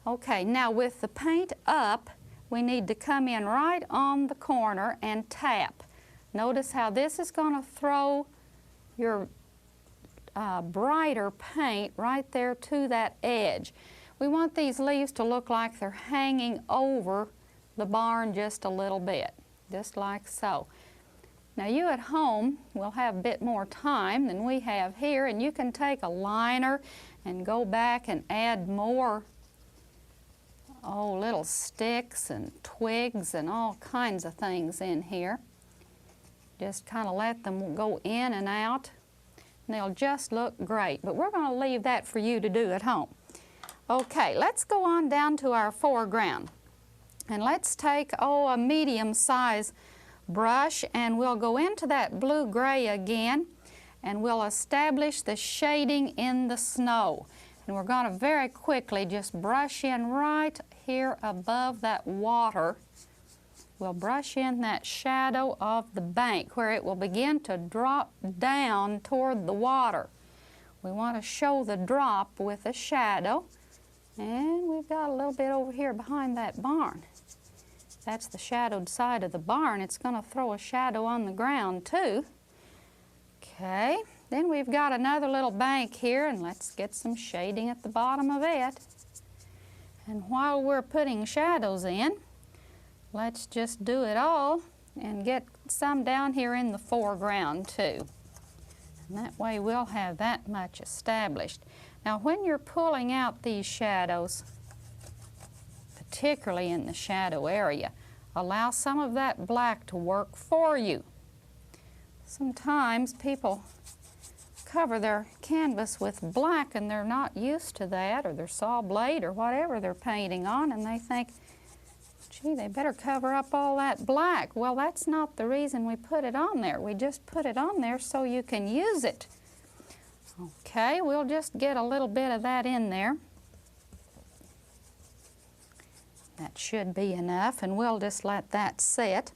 Okay, now with the paint up, we need to come in right on the corner and tap. Notice how this is going to throw your brighter paint right there to that edge. We want these leaves to look like they're hanging over the barn just a little bit, just like so. Now you at home will have a bit more time than we have here, and you can take a liner and go back and add more little sticks and twigs and all kinds of things in here. Just kind of let them go in and out, and they'll just look great. But we're going to leave that for you to do at home. Okay, let's go on down to our foreground. And let's take, a medium-size brush, and we'll go into that blue-gray again, and we'll establish the shading in the snow. And we're going to very quickly just brush in right here above that water. We'll brush in that shadow of the bank where it will begin to drop down toward the water. We want to show the drop with a shadow. And we've got a little bit over here behind that barn. That's the shadowed side of the barn. It's going to throw a shadow on the ground too. Okay, then we've got another little bank here, and let's get some shading at the bottom of it. And while we're putting shadows in, let's just do it all and get some down here in the foreground too. And that way we'll have that much established. Now when you're pulling out these shadows, particularly in the shadow area, allow some of that black to work for you. Sometimes people cover their canvas with black and they're not used to that, or their saw blade or whatever they're painting on, and they think, gee, they better cover up all that black. Well, that's not the reason we put it on there. We just put it on there so you can use it. Okay, we'll just get a little bit of that in there. That should be enough, and we'll just let that sit.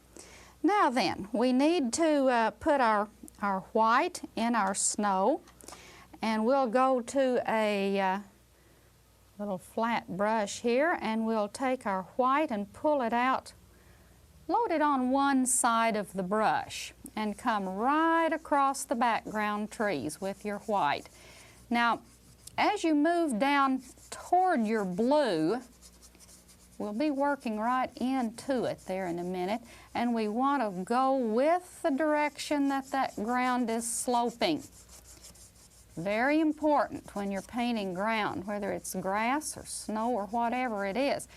Now then, we need to put our white in our snow, and we'll go to a little flat brush here, and we'll take our white and pull it out, load it on one side of the brush, and come right across the background trees with your white. Now, as you move down toward your blue, we'll be working right into it there in a minute, and we want to go with the direction that that ground is sloping. Very important when you're painting ground, whether it's grass or snow or whatever it is.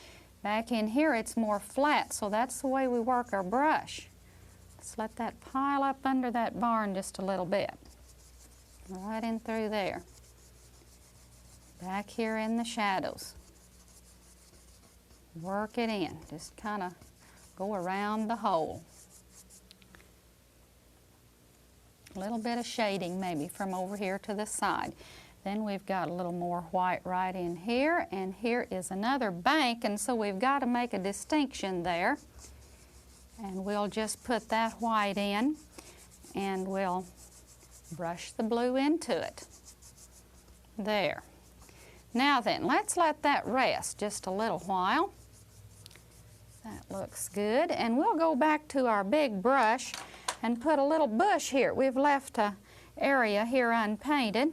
Back in here it's more flat, so that's the way we work our brush. Let's let that pile up under that barn just a little bit. Right in through there. Back here in the shadows. Work it in. Just kind of go around the hole. A little bit of shading maybe from over here to the side. Then we've got a little more white right in here, and here is another bank, and so we've got to make a distinction there. And we'll just put that white in, and we'll brush the blue into it. There. Now then, let's let that rest just a little while. That looks good. And we'll go back to our big brush and put a little bush here. We've left an area here unpainted.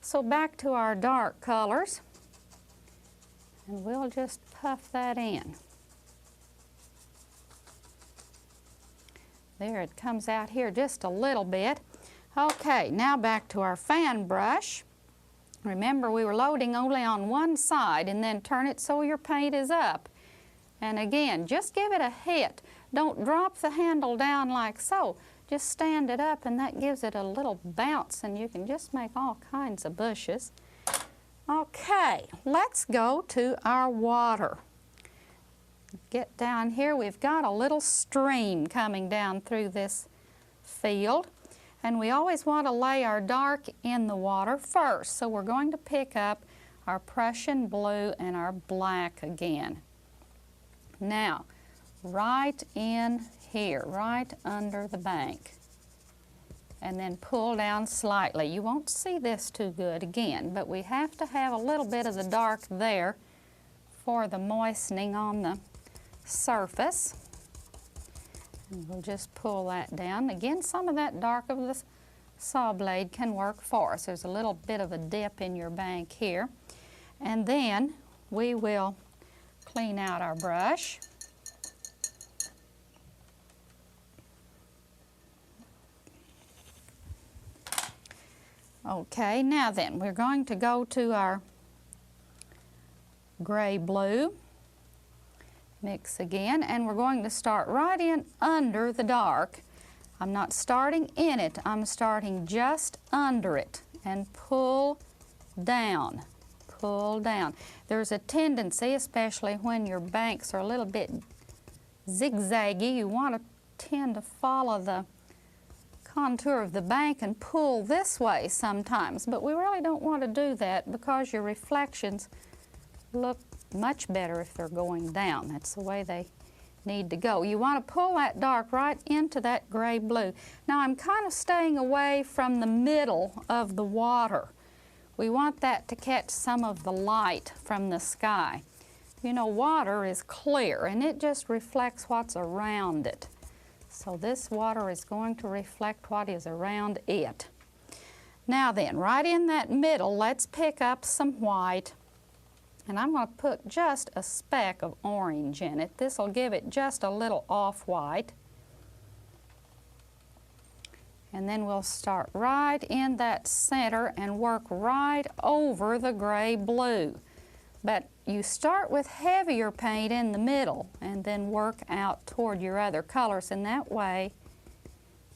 So back to our dark colors, and we'll just puff that in. There, it comes out here just a little bit. Okay, now back to our fan brush. Remember, we were loading only on one side, and then turn it so your paint is up. And again, just give it a hit. Don't drop the handle down like so. Just stand it up, and that gives it a little bounce, and you can just make all kinds of bushes. Okay, let's go to our water. Get down here. We've got a little stream coming down through this field, and we always want to lay our dark in the water first. So we're going to pick up our Prussian blue and our black again. Now, right in here, right under the bank, and then pull down slightly. You won't see this too good again, but we have to have a little bit of the dark there for the moistening on the surface. And we'll just pull that down. Again, some of that dark of the saw blade can work for us. There's a little bit of a dip in your bank here. And then we will clean out our brush. Okay, now then, we're going to go to our gray-blue. Mix again, and we're going to start right in under the dark. I'm not starting in it, I'm starting just under it, and pull down, pull down. There's a tendency, especially when your banks are a little bit zigzaggy, you want to tend to follow the contour of the bank and pull this way sometimes, but we really don't want to do that because your reflections look much better if they're going down. That's the way they need to go. You want to pull that dark right into that gray-blue. Now I'm kind of staying away from the middle of the water. We want that to catch some of the light from the sky. You know, water is clear and it just reflects what's around it. So this water is going to reflect what is around it. Now then, right in that middle, let's pick up some white. And I'm going to put just a speck of orange in it. This will give it just a little off-white. And then we'll start right in that center and work right over the gray-blue. But you start with heavier paint in the middle and then work out toward your other colors, and that way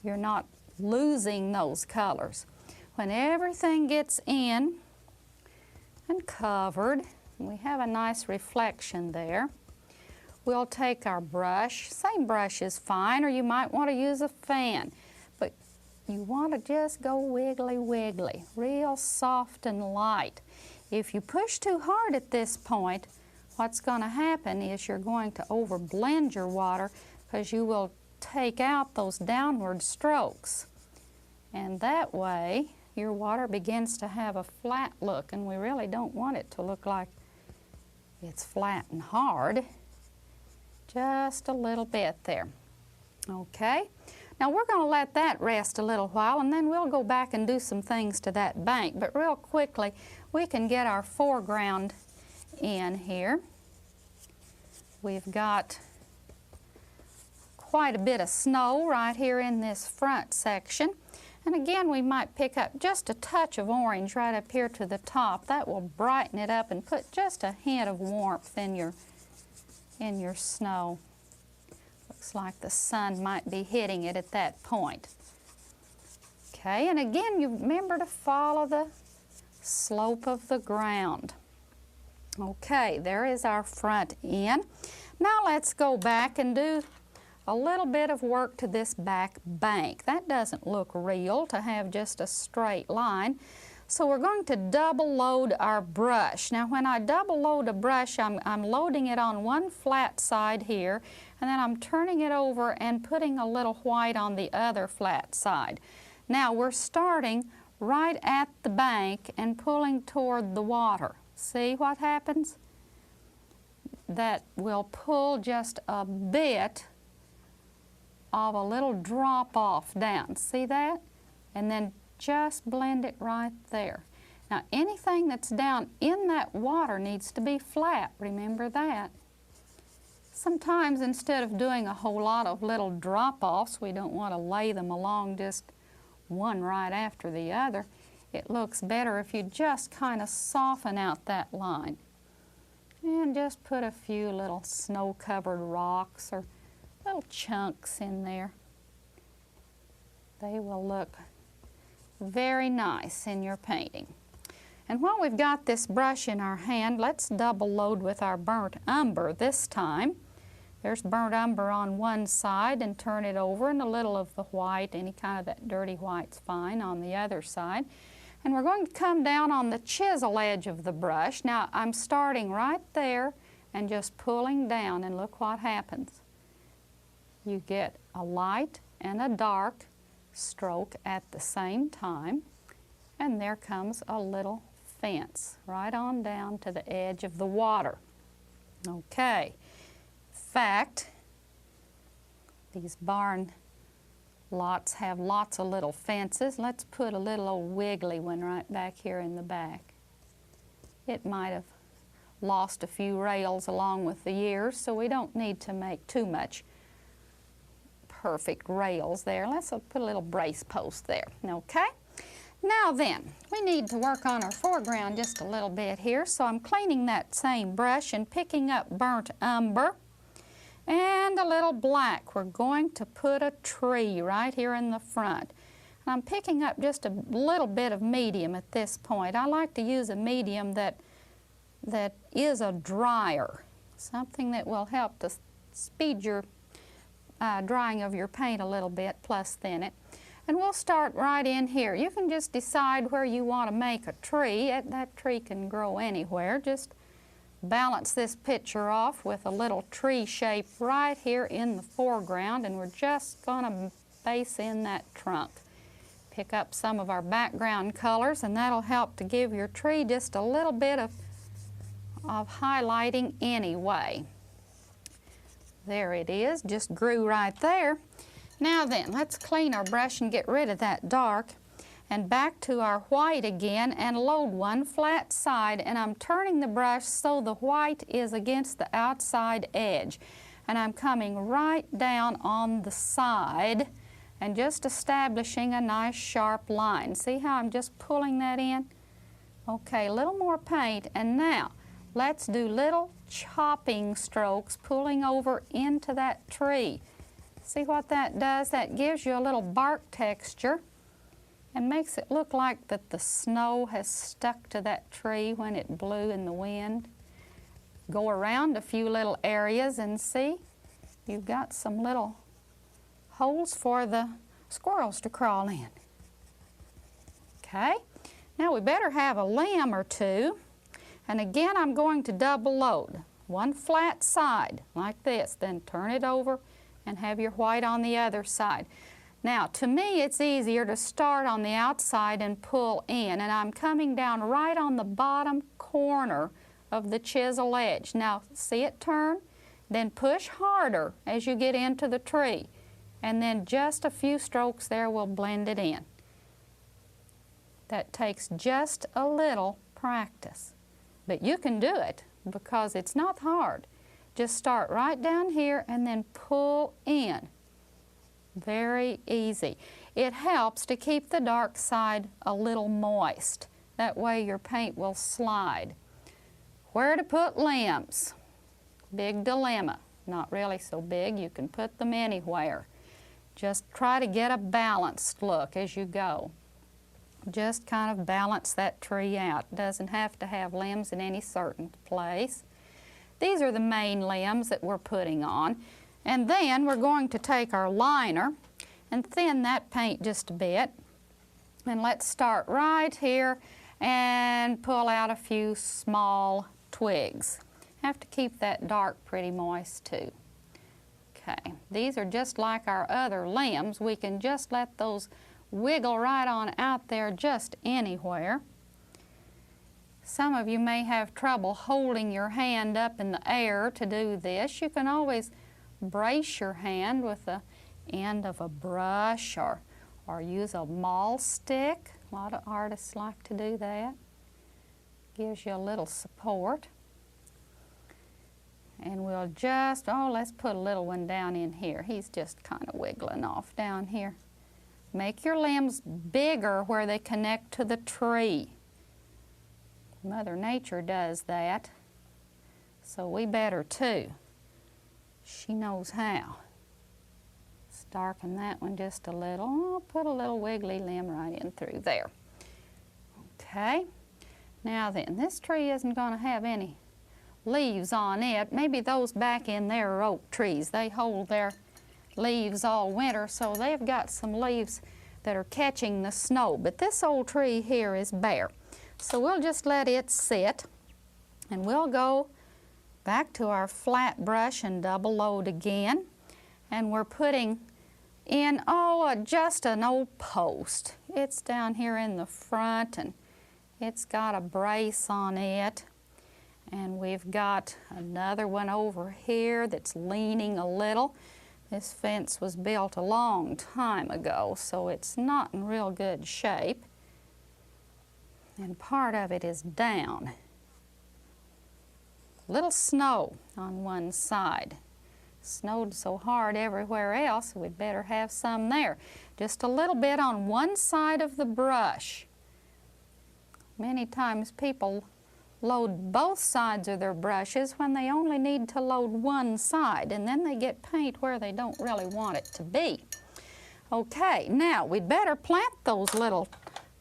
you're not losing those colors. When everything gets in and covered, we have a nice reflection there. We'll take our brush. Same brush is fine, or you might want to use a fan. But you want to just go wiggly, wiggly, real soft and light. If you push too hard at this point, what's going to happen is you're going to overblend your water because you will take out those downward strokes. And that way, your water begins to have a flat look, and we really don't want it to look like it's flat and hard. Just a little bit there. Okay, now we're going to let that rest a little while, and then we'll go back and do some things to that bank. But real quickly, we can get our foreground in here. We've got quite a bit of snow right here in this front section. And again, we might pick up just a touch of orange right up here to the top. That will brighten it up and put just a hint of warmth in your snow. Looks like the sun might be hitting it at that point. Okay, and again, you remember to follow the slope of the ground. Okay, there is our front end. Now let's go back and do a little bit of work to this back bank. That doesn't look real to have just a straight line. So we're going to double load our brush. Now when I double load a brush, I'm loading it on one flat side here, and then I'm turning it over and putting a little white on the other flat side. Now we're starting right at the bank and pulling toward the water. See what happens? That will pull just a bit of a little drop off down. See that? And then just blend it right there. Now anything that's down in that water needs to be flat. Remember that. Sometimes instead of doing a whole lot of little drop-offs, we don't want to lay them along just one right after the other. It looks better if you just kind of soften out that line. And just put a few little snow-covered rocks or little chunks in there. They will look very nice in your painting. And while we've got this brush in our hand, let's double load with our burnt umber this time. There's burnt umber on one side, and turn it over, and a little of the white, any kind of that dirty white's fine, on the other side. And we're going to come down on the chisel edge of the brush. Now I'm starting right there and just pulling down, and look what happens. You get a light and a dark stroke at the same time, and there comes a little fence right on down to the edge of the water. Okay. In fact, these barn lots have lots of little fences. Let's put a little old wiggly one right back here in the back. It might have lost a few rails along with the years, so we don't need to make too much perfect rails there. Let's put a little brace post there. Okay? Now then, we need to work on our foreground just a little bit here, so I'm cleaning that same brush and picking up burnt umber and a little black. We're going to put a tree right here in the front. And I'm picking up just a little bit of medium at this point. I like to use a medium that is a dryer, something that will help to speed your drying of your paint a little bit, plus thin it. And we'll start right in here. You can just decide where you want to make a tree. That tree can grow anywhere. Just balance this picture off with a little tree shape right here in the foreground, and we're just going to base in that trunk. Pick up some of our background colors, and that'll help to give your tree just a little bit of highlighting anyway. There it is, just grew right there. Now then, let's clean our brush and get rid of that dark, and back to our white again and load one flat side, and I'm turning the brush so the white is against the outside edge, and I'm coming right down on the side and just establishing a nice sharp line. See how I'm just pulling that in? Okay, a little more paint, and now let's do little chopping strokes pulling over into that tree. See what that does? That gives you a little bark texture and makes it look like that the snow has stuck to that tree when it blew in the wind. Go around a few little areas and see, you've got some little holes for the squirrels to crawl in. Okay, now we better have a limb or two. And again, I'm going to double load. One flat side like this, then turn it over and have your white on the other side. Now, to me, it's easier to start on the outside and pull in, and I'm coming down right on the bottom corner of the chisel edge. Now, see it turn? Then push harder as you get into the tree, and then just a few strokes there will blend it in. That takes just a little practice, but you can do it because it's not hard. Just start right down here and then pull in. Very easy. It helps to keep the dark side a little moist. That way your paint will slide. Where to put limbs? Big dilemma. Not really so big. You can put them anywhere. Just try to get a balanced look as you go. Just kind of balance that tree out. Doesn't have to have limbs in any certain place. These are the main limbs that we're putting on. And then we're going to take our liner and thin that paint just a bit. And let's start right here and pull out a few small twigs. Have to keep that dark pretty moist too. Okay, these are just like our other limbs. We can just let those wiggle right on out there just anywhere. Some of you may have trouble holding your hand up in the air to do this. You can always brace your hand with the end of a brush or use a maul stick. A lot of artists like to do that. Gives you a little support. And we'll just, let's put a little one down in here. He's just kind of wiggling off down here. Make your limbs bigger where they connect to the tree. Mother Nature does that, so we better too. She knows how. Let's darken that one just a little. I'll put a little wiggly limb right in through there. Okay, now then, this tree isn't going to have any leaves on it. Maybe those back in there are oak trees. They hold their leaves all winter, so they've got some leaves that are catching the snow. But this old tree here is bare. So we'll just let it sit, and we'll go back to our flat brush and double load again. And we're putting in, just an old post. It's down here in the front, and it's got a brace on it. And we've got another one over here that's leaning a little. This fence was built a long time ago, so it's not in real good shape. And part of it is down. Little snow on one side. Snowed so hard everywhere else, we'd better have some there. Just a little bit on one side of the brush. Many times people load both sides of their brushes when they only need to load one side, and then they get paint where they don't really want it to be. Okay, now we'd better plant those little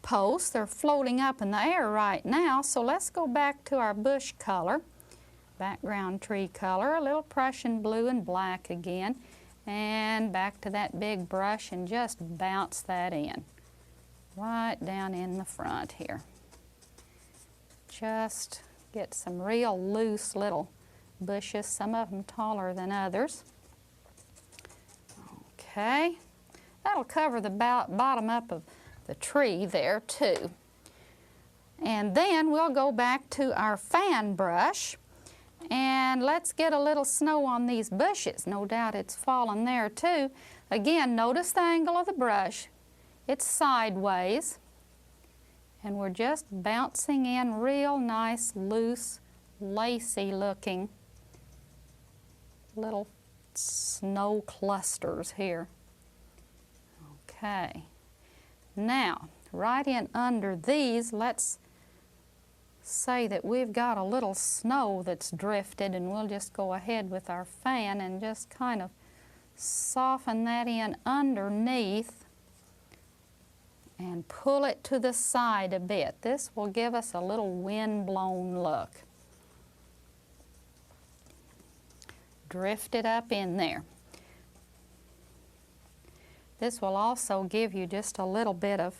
posts. They're floating up in the air right now, so let's go back to our bush color, background tree color, a little Prussian blue and black again, and back to that big brush and just bounce that in, right down in the front here. Just get some real loose little bushes, some of them taller than others. Okay, that'll cover the bottom up of the tree there too. And then we'll go back to our fan brush and let's get a little snow on these bushes. No doubt it's fallen there too. Again, notice the angle of the brush. It's sideways. And we're just bouncing in real nice, loose, lacy looking little snow clusters here. Okay. Now, right in under these, let's say that we've got a little snow that's drifted, and we'll just go ahead with our fan and just kind of soften that in underneath and pull it to the side a bit. This will give us a little wind-blown look. Drift it up in there. This will also give you just a little bit of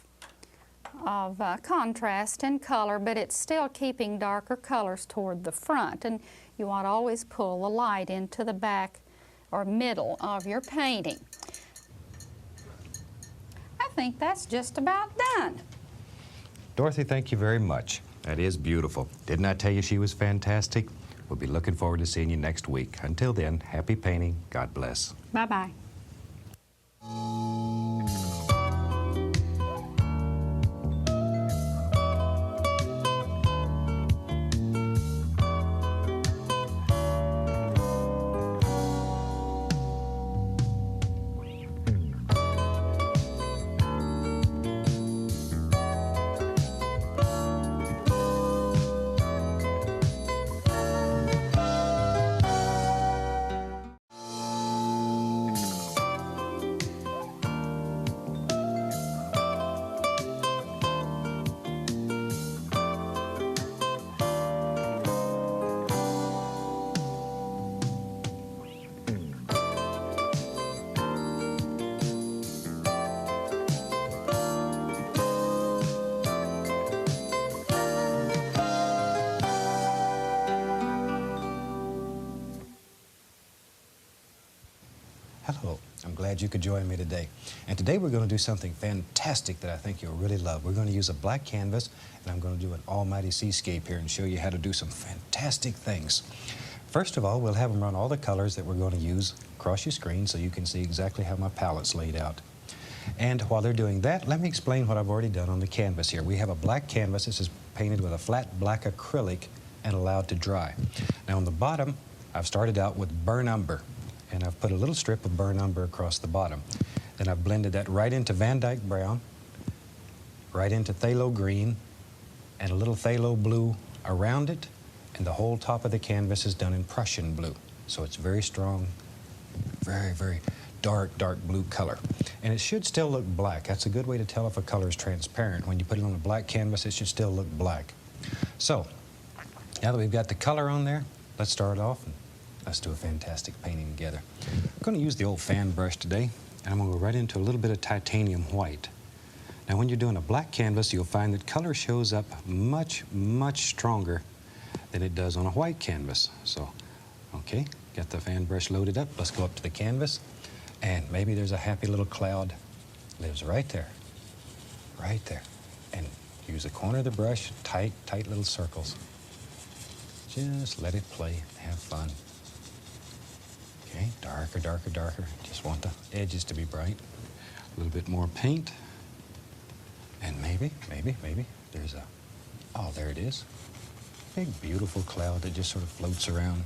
contrast in color, but it's still keeping darker colors toward the front. And you want to always pull the light into the back or middle of your painting. I think that's just about done. Dorothy, thank you very much. That is beautiful. Didn't I tell you she was fantastic? We'll be looking forward to seeing you next week. Until then, happy painting. God bless. Bye-bye. Hello, I'm glad you could join me today. And today we're going to do something fantastic that I think you'll really love. We're going to use a black canvas, and I'm going to do an almighty seascape here and show you how to do some fantastic things. First of all, we'll have them run all the colors that we're going to use across your screen so you can see exactly how my palette's laid out. And while they're doing that, let me explain what I've already done on the canvas here. We have a black canvas. This is painted with a flat black acrylic and allowed to dry. Now on the bottom, I've started out with burnt umber, and I've put a little strip of burnt umber across the bottom. Then I've blended that right into Van Dyke brown, right into phthalo green, and a little phthalo blue around it, and the whole top of the canvas is done in Prussian blue. So it's very strong, very, very dark, dark blue color. And it should still look black. That's a good way to tell if a color is transparent. When you put it on a black canvas, it should still look black. So, now that we've got the color on there, let's start off and let's do a fantastic painting together. I'm going to use the old fan brush today, and I'm going to go right into a little bit of titanium white. Now when you're doing a black canvas, you'll find that color shows up much, much stronger than it does on a white canvas. So, okay, got the fan brush loaded up. Let's go up to the canvas, and maybe there's a happy little cloud lives right there, and use the corner of the brush, tight, tight little circles. Just let it play, have fun. Okay, darker, darker, darker. Just want the edges to be bright. A little bit more paint. And maybe, there's a, oh, there it is. Big, beautiful cloud that just sort of floats around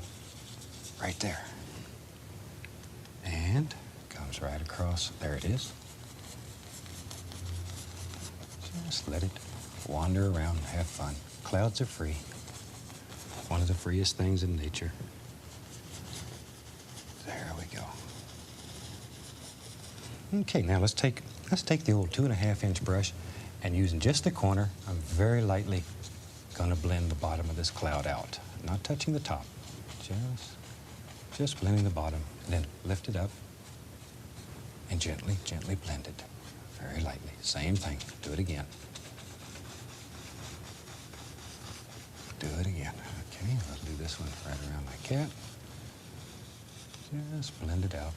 right there. And comes right across, there it is. Just let it wander around and have fun. Clouds are free. One of the freest things in nature. There we go. Okay, now let's take the old 2.5-inch brush, and using just the corner, I'm very lightly going to blend the bottom of this cloud out. Not touching the top. Just blending the bottom. And then lift it up and gently, gently blend it. Very lightly. Same thing. Do it again. Do it again. Okay, let's do this one right around like that. Just blend it out.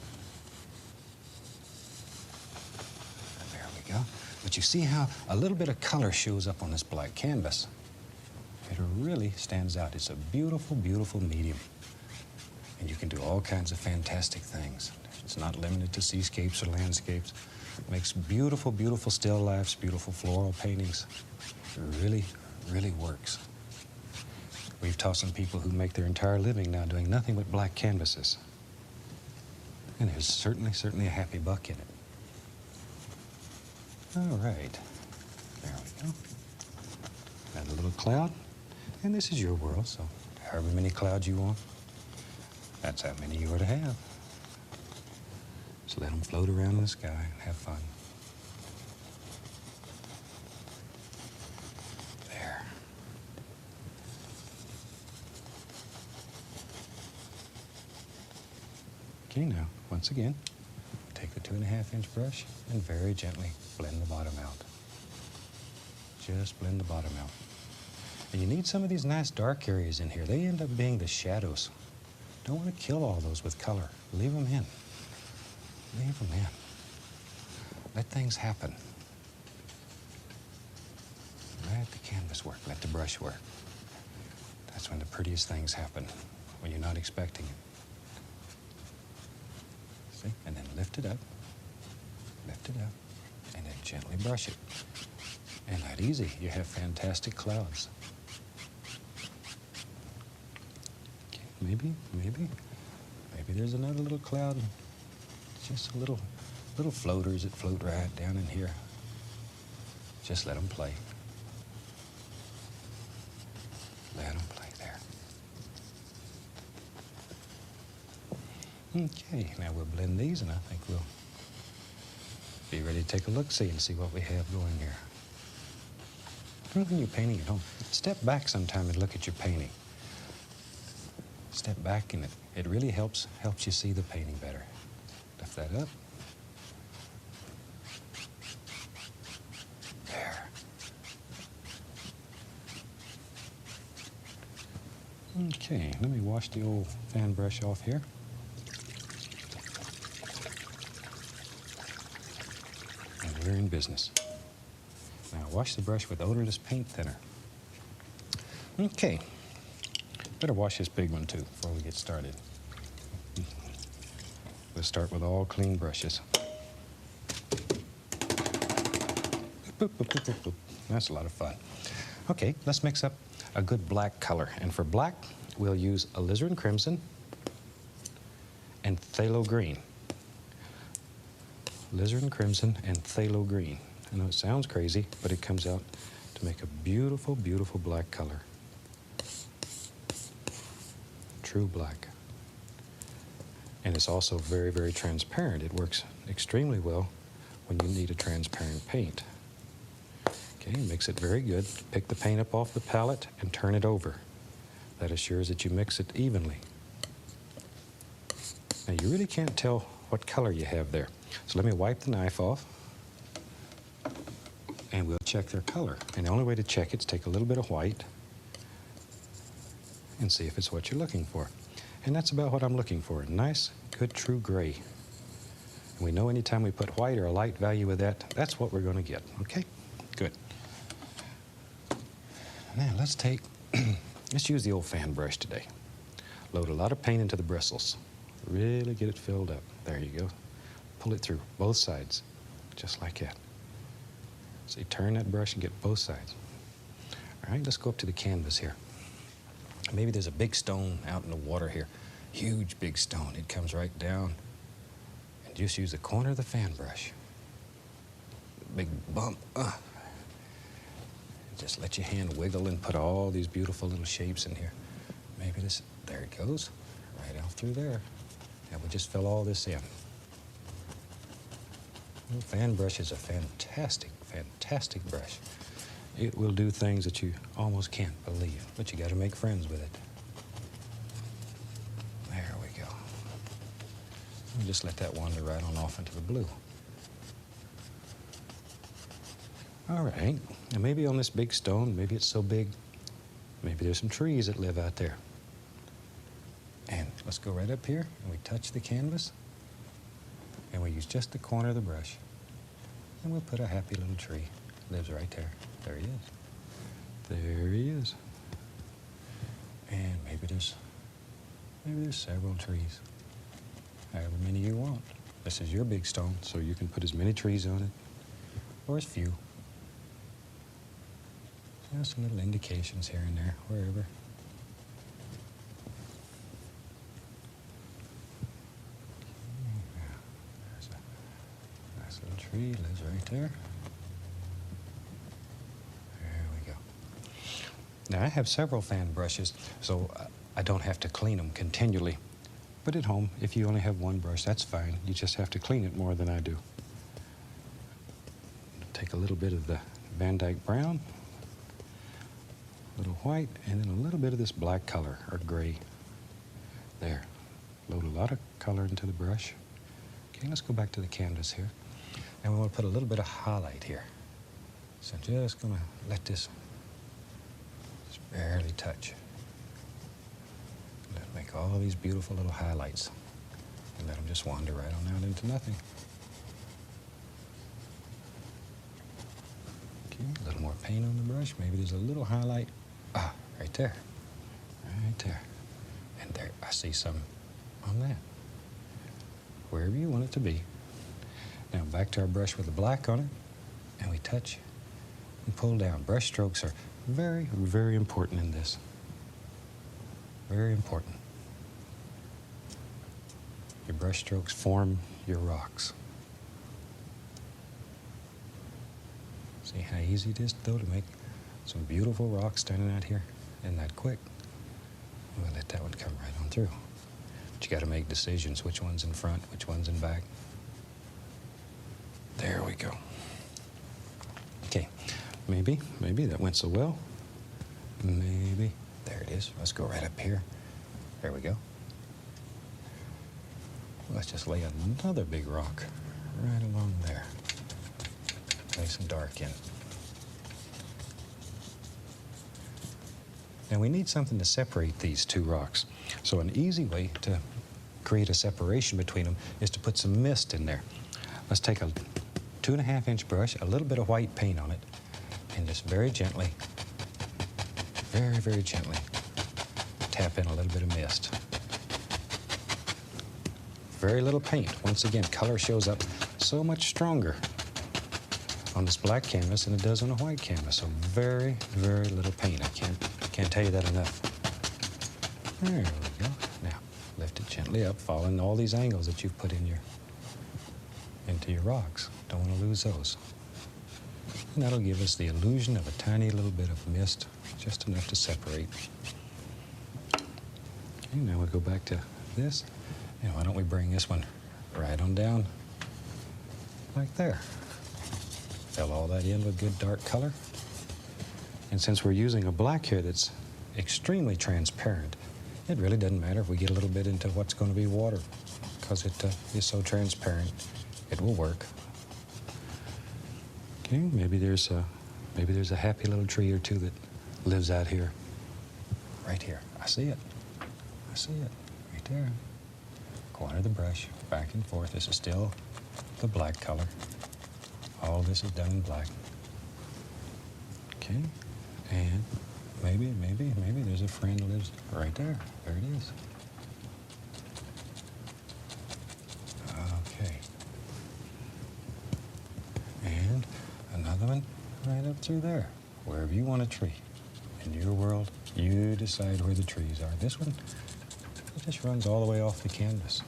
There we go. But you see how a little bit of color shows up on this black canvas. It really stands out. It's a beautiful, beautiful medium. And you can do all kinds of fantastic things. It's not limited to seascapes or landscapes. It makes beautiful, beautiful still lifes, beautiful floral paintings. It really, really works. We've taught some people who make their entire living now doing nothing but black canvases. And there's certainly a happy buck in it. All right. There we go. Add a little cloud. And this is your world, so however many clouds you want, that's how many you are to have. Just let them float around in the sky and have fun. There. Okay, now, once again, take the 2.5-inch brush and very gently blend the bottom out. Just blend the bottom out. And you need some of these nice dark areas in here. They end up being the shadows. Don't want to kill all those with color. Leave them in. Leave them in. Let things happen. Let the canvas work. Let the brush work. That's when the prettiest things happen, when you're not expecting it. See? And then lift it up. Lift it up. And then gently brush it. And that easy. You have fantastic clouds. Maybe there's another little cloud. Just little floaters that float right down in here. Just let them play. Let them play there. Okay, now we'll blend these, and I think we'll be ready to take a look-see and see what we have going here. When you're painting at home, step back sometime and look at your painting. Step back, and it really helps you see the painting better. Lift that up. There. Okay, let me wash the old fan brush off here. And we're in business. Now wash the brush with odorless paint thinner. Okay. Better wash this big one too before we get started. We'll start with all clean brushes. Boop, boop, boop, boop, boop. That's a lot of fun. Okay, let's mix up a good black color. And for black, we'll use alizarin crimson and phthalo green. Alizarin crimson and phthalo green. I know it sounds crazy, but it comes out to make a beautiful, beautiful black color. True black. And it's also very, very transparent. It works extremely well when you need a transparent paint. Okay, mix it very good. Pick the paint up off the palette and turn it over. That assures that you mix it evenly. Now you really can't tell what color you have there. So let me wipe the knife off and we'll check their color. And the only way to check it is take a little bit of white and see if it's what you're looking for. And that's about what I'm looking for, a nice, good, true gray. And we know anytime we put white or a light value with that, that's what we're going to get, okay? Good. Now let's use the old fan brush today. Load a lot of paint into the bristles. Really get it filled up. There you go. Pull it through, both sides, just like that. So you turn that brush and get both sides. All right, let's go up to the canvas here. Maybe there's a big stone out in the water here. Huge big stone. It comes right down. And just use the corner of the fan brush. Big bump. Just let your hand wiggle and put all these beautiful little shapes in here. Maybe this, there it goes, right out through there. And we'll just fill all this in. The fan brush is a fantastic, fantastic brush. It will do things that you almost can't believe, but you got to make friends with it. There we go. We'll just let that wander right on off into the blue. All right, and maybe on this big stone, maybe it's so big, maybe there's some trees that live out there. And let's go right up here, and we touch the canvas, and we use just the corner of the brush. And we'll put a happy little tree. Lives right there. There he is. There he is. And maybe there's several trees. However many you want. This is your big stone, so you can put as many trees on it, or as few. Just some little indications here and there, wherever. There's a nice little tree, lives right there. There we go. Now I have several fan brushes, so I don't have to clean them continually. But at home, if you only have one brush, that's fine. You just have to clean it more than I do. Take a little bit of the Van Dyke brown, a little white, and then a little bit of this black color, or gray. There. Load a lot of color into the brush. Okay, let's go back to the canvas here. And we want to put a little bit of highlight here. So I'm just going to let this just barely touch. Make all these beautiful little highlights and let them just wander right on out into nothing. Okay, a little more paint on the brush. Maybe there's a little highlight. Ah, right there. Right there. And there, I see some on that. Wherever you want it to be. Now back to our brush with the black on it, and we touch and pull down. Brush strokes are very, very important in this. Very important. Your brush strokes form your rocks. See how easy it is, though, to make some beautiful rocks standing out here? Isn't that quick? We'll let that one come right on through. But you got to make decisions, which one's in front, which one's in back. There we go. Okay, maybe that went so well. Maybe, there it is. Let's go right up here. There we go. Let's just lay another big rock right along there. Lay some dark in. Now we need something to separate these two rocks. So an easy way to create a separation between them is to put some mist in there. Let's take a 2.5-inch brush, a little bit of white paint on it, and just very gently, very, very gently, tap in a little bit of mist. Very little paint. Once again, color shows up so much stronger on this black canvas than it does on a white canvas. So very, very little paint. I can't tell you that enough. There we go. Now, lift it gently up, following all these angles that you've put into your rocks. Don't want to lose those. And that'll give us the illusion of a tiny little bit of mist, just enough to separate. Okay, now we'll go back to this. And why don't we bring this one right on down, like there. Fill all that in with good dark color. And since we're using a black here that's extremely transparent, it really doesn't matter if we get a little bit into what's going to be water, because it is so transparent, it will work. Okay, maybe there's a happy little tree or two that lives out here. Right here. I see it. I see it. Right there. Corner of the brush, back and forth. This is still the black color. All this is done in black. Okay, and maybe there's a friend that lives right there. There it is. Okay. And another one right up through there. Wherever you want a tree. In your world, you decide where the trees are. This one, it just runs all the way off the canvas.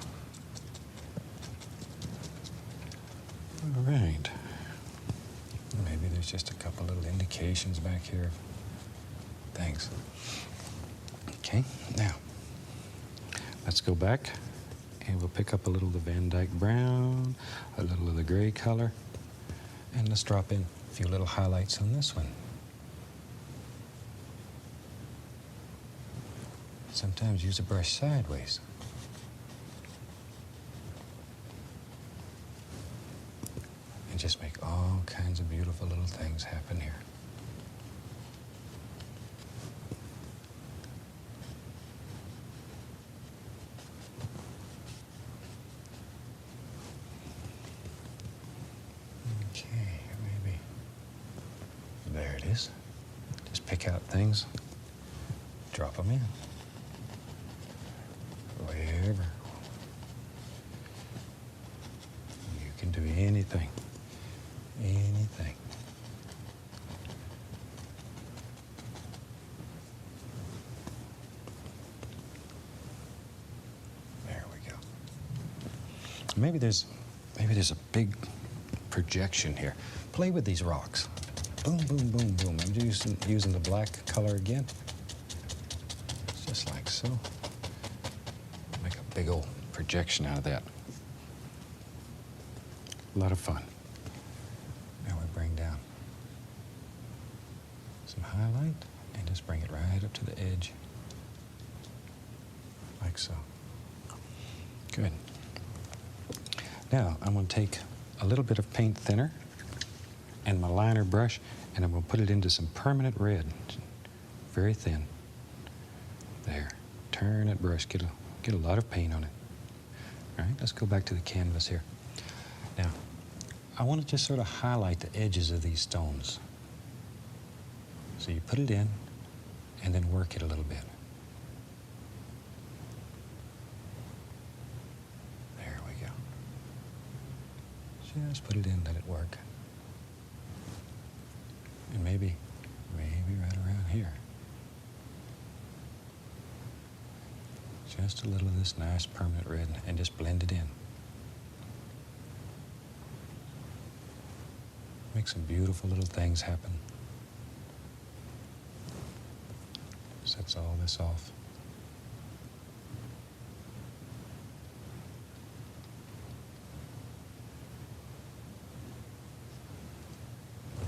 All right. Maybe there's just a couple little indications back here. Thanks. Okay, now, let's go back and we'll pick up a little of the Van Dyke brown, a little of the gray color, and let's drop in a few little highlights on this one. Sometimes use a brush sideways. And just make all kinds of beautiful little things happen here. Okay, maybe. There it is. Just pick out things, drop them in. Wherever. You can do anything. Anything. There we go. Maybe there's a big projection here. Play with these rocks. Boom, boom, boom, boom. I'm using the black color again. Just like so. Make a big old projection out of that. A lot of fun. Now we bring down some highlight and just bring it right up to the edge. Like so. Good. Now I'm going to take a little bit of paint thinner and my liner brush, and I'm going to put it into some permanent red. Very thin. There. Turn that brush, get a lot of paint on it. All right, let's go back to the canvas here. Now, I want to just sort of highlight the edges of these stones. So you put it in and then work it a little bit. There we go. Just put it in, let it work. And maybe right around here. Just a little of this nice permanent red and just blend it in. Make some beautiful little things happen. Sets all this off.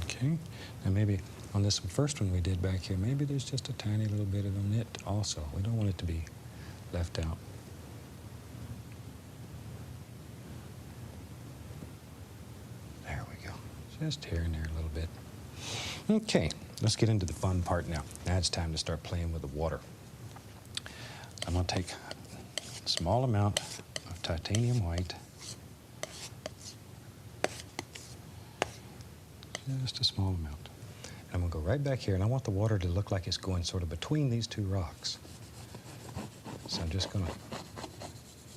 Okay, now maybe on this first one we did back here, maybe there's just a tiny little bit of a knit also. We don't want it to be left out. There we go. Just here and there a little bit. Okay, let's get into the fun part now. Now it's time to start playing with the water. I'm going to take a small amount of titanium white. Just a small amount. And I'm going to go right back here, and I want the water to look like it's going sort of between these two rocks. So I'm just going to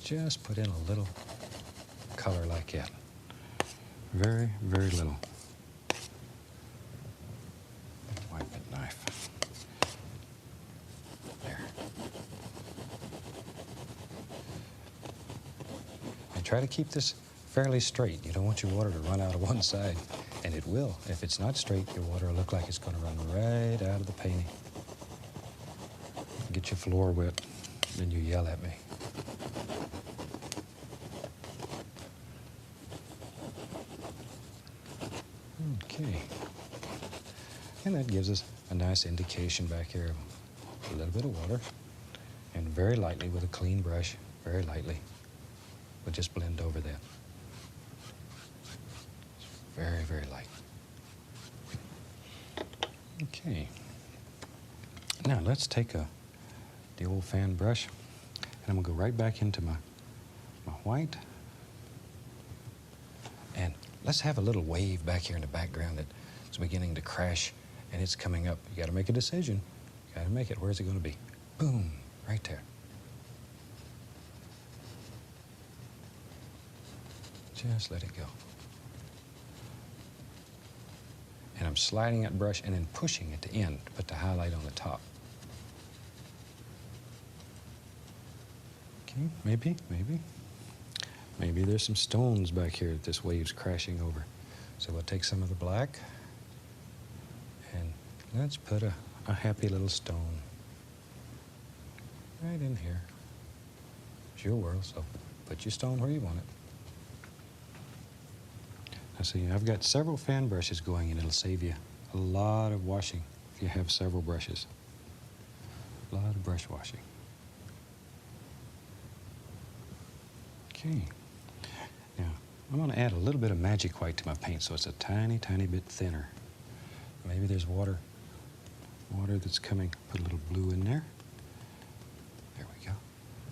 just put in a little color like that. Very, very little. Wipe that knife. There. And try to keep this fairly straight. You don't want your water to run out of one side. And it will. If it's not straight, your water will look like it's going to run right out of the painting. Get your floor wet, then you yell at me. Okay. And that gives us a nice indication back here of a little bit of water. And very lightly with a clean brush, very lightly, we'll just blend over that. Very, very light. Okay. Now let's take the old fan brush, and I'm going to go right back into my white. And let's have a little wave back here in the background that's beginning to crash, and it's coming up. You got to make a decision. You got to make it. Where's it going to be? Boom, right there. Just let it go. And I'm sliding that brush and then pushing at the end to put the highlight on the top. Okay, maybe there's some stones back here that this wave's crashing over. So we'll take some of the black Let's put a happy little stone right in here. It's your world, so put your stone where you want it. Now see, I've got several fan brushes going, and it'll save you a lot of washing if you have several brushes. A lot of brush washing. Okay. Now, I'm going to add a little bit of magic white to my paint so it's a tiny, tiny bit thinner. Maybe there's water that's coming. Put a little blue in there. There we go.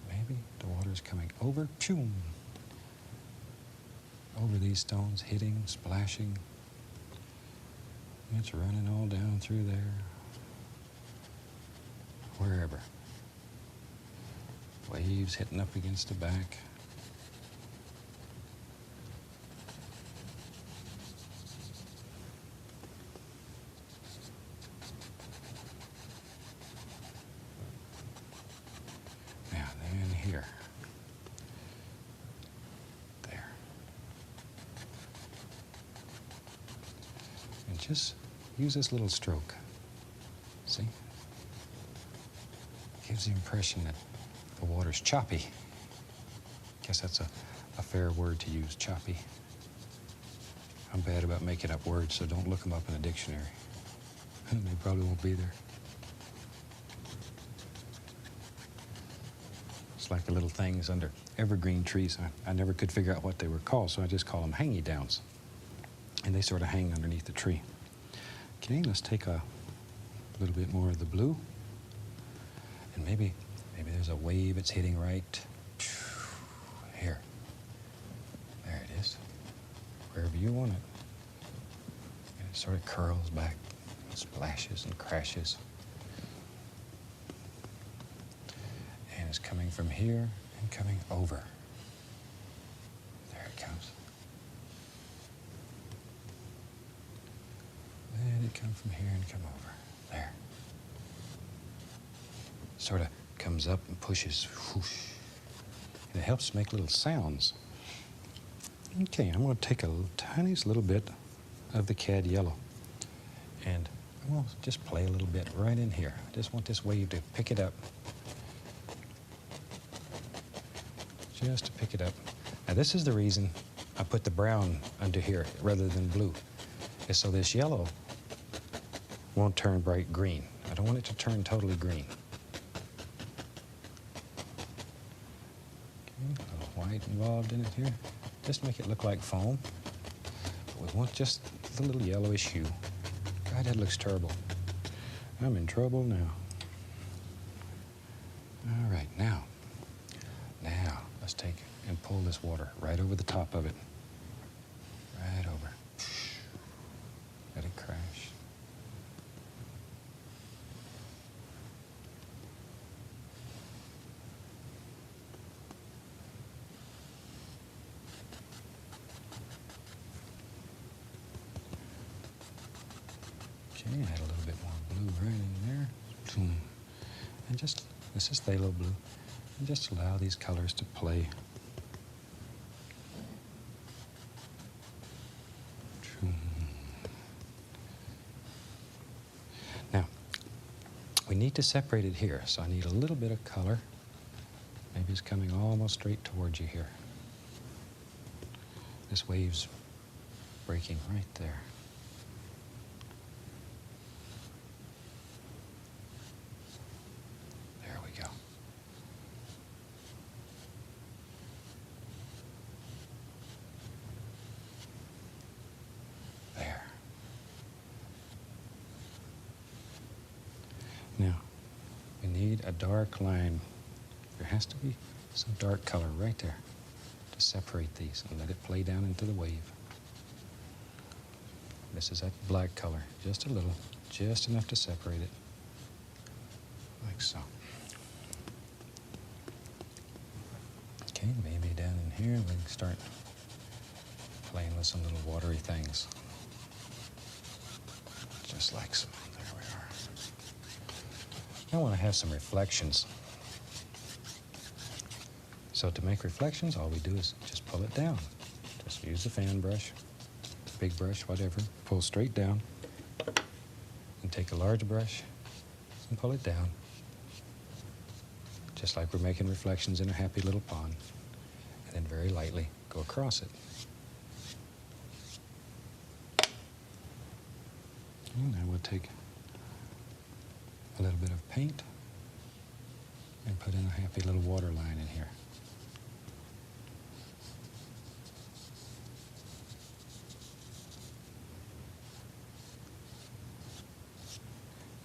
Maybe the water's coming over. Phew! Over these stones, hitting, splashing. It's running all down through there. Wherever. Waves hitting up against the back. Now, then here. There. And just use this little stroke. See? Gives the impression that the water's choppy. Guess that's a fair word to use, choppy. I'm bad about making up words, so don't look them up in a dictionary. They probably won't be there. It's like the little things under evergreen trees. I never could figure out what they were called, so I just call them hang-downs. And they sort of hang underneath the tree. Okay, let's take a little bit more of the blue. And maybe there's a wave it's hitting right here. There it is. Wherever you want it. And it sort of curls back, splashes and crashes. And it's coming from here and coming over. There it comes. Let it come from here and come over. There. Sort of comes up and pushes, whoosh. And it helps make little sounds. Okay, I'm going to take a tiniest little bit of the cad yellow, and I'm going to just play a little bit right in here. I just want this wave to pick it up. Just to pick it up. Now this is the reason I put the brown under here rather than blue, is so this yellow won't turn bright green. I don't want it to turn totally green. Okay, a little white involved in it here. Just make it look like foam. But we want just the little yellowish hue. God, that looks terrible. I'm in trouble now. All right, now, let's take and pull this water right over the top of it. Right over. Let it crash. Okay, add a little bit more blue right in there. Boom. And just, this is phthalo blue. And just allow these colors to play. Now, we need to separate it here, so I need a little bit of color. Maybe it's coming almost straight towards you here. This wave's breaking right there. There we go. There. Now, we need a dark line. There has to be some dark color right there to separate these and let it play down into the wave. This is that black color, just a little, just enough to separate it, like so. Okay, maybe down in here we can start playing with some little watery things. Just like so. There we are. I want to have some reflections. So to make reflections, all we do is just pull it down. Just use the fan brush, big brush, whatever. Pull straight down. And take a large brush and pull it down, just like we're making reflections in a happy little pond. And then very lightly go across it. And then we'll take a little bit of paint and put in a happy little water line in here.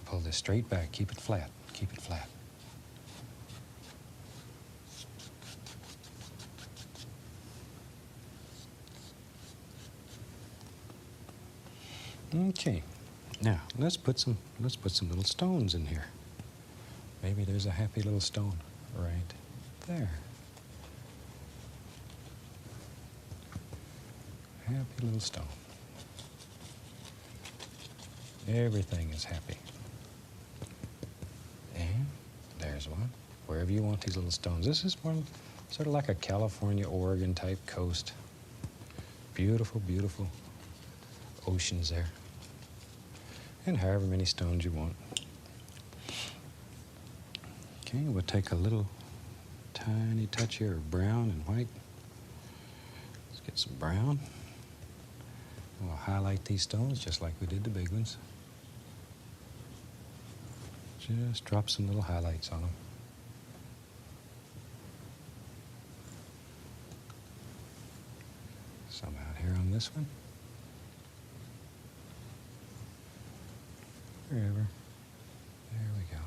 Pull this straight back, keep it flat, keep it flat. Okay, now let's put some little stones in here. Maybe there's a happy little stone right there. Happy little stone. Everything is happy. And there's one. Wherever you want these little stones. This is one sort of like a California, Oregon type coast. Beautiful, beautiful oceans there. And however many stones you want. Okay, we'll take a little tiny touch here of brown and white. Let's get some brown. We'll highlight these stones just like we did the big ones. Just drop some little highlights on them. Some out here on this one. Wherever. There we go.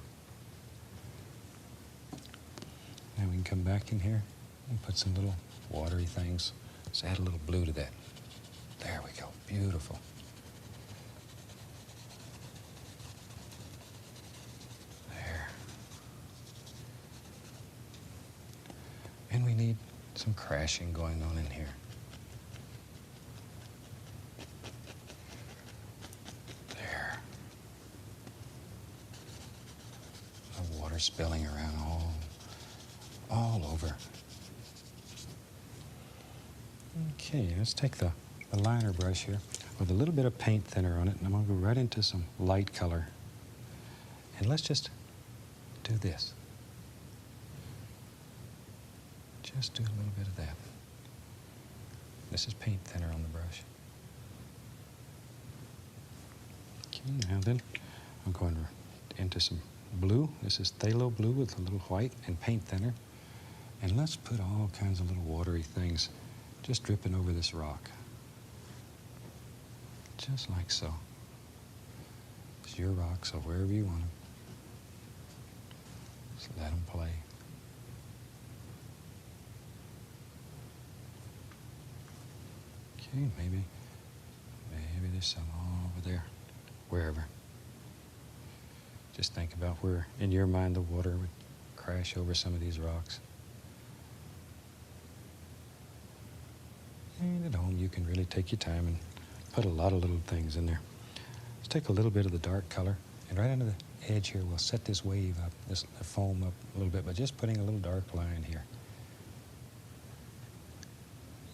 Now we can come back in here and put some little watery things. Let's add a little blue to that. There we go. Beautiful. There. And we need some crashing going on in here. There. The water spilling around all over. Okay, let's take the liner brush here with a little bit of paint thinner on it, and I'm going to go right into some light color. And let's just do this. Just do a little bit of that. This is paint thinner on the brush. Okay, now then, I'm going into some blue. This is phthalo blue with a little white and paint thinner. And let's put all kinds of little watery things just dripping over this rock. Just like so. It's your rock, so wherever you want them, just let them play. Okay, maybe there's some all over there, wherever. Just think about where, in your mind, the water would crash over some of these rocks. And at home, you can really take your time and put a lot of little things in there. Let's take a little bit of the dark color, and right under the edge here, we'll set this wave up, this foam up a little bit by just putting a little dark line here.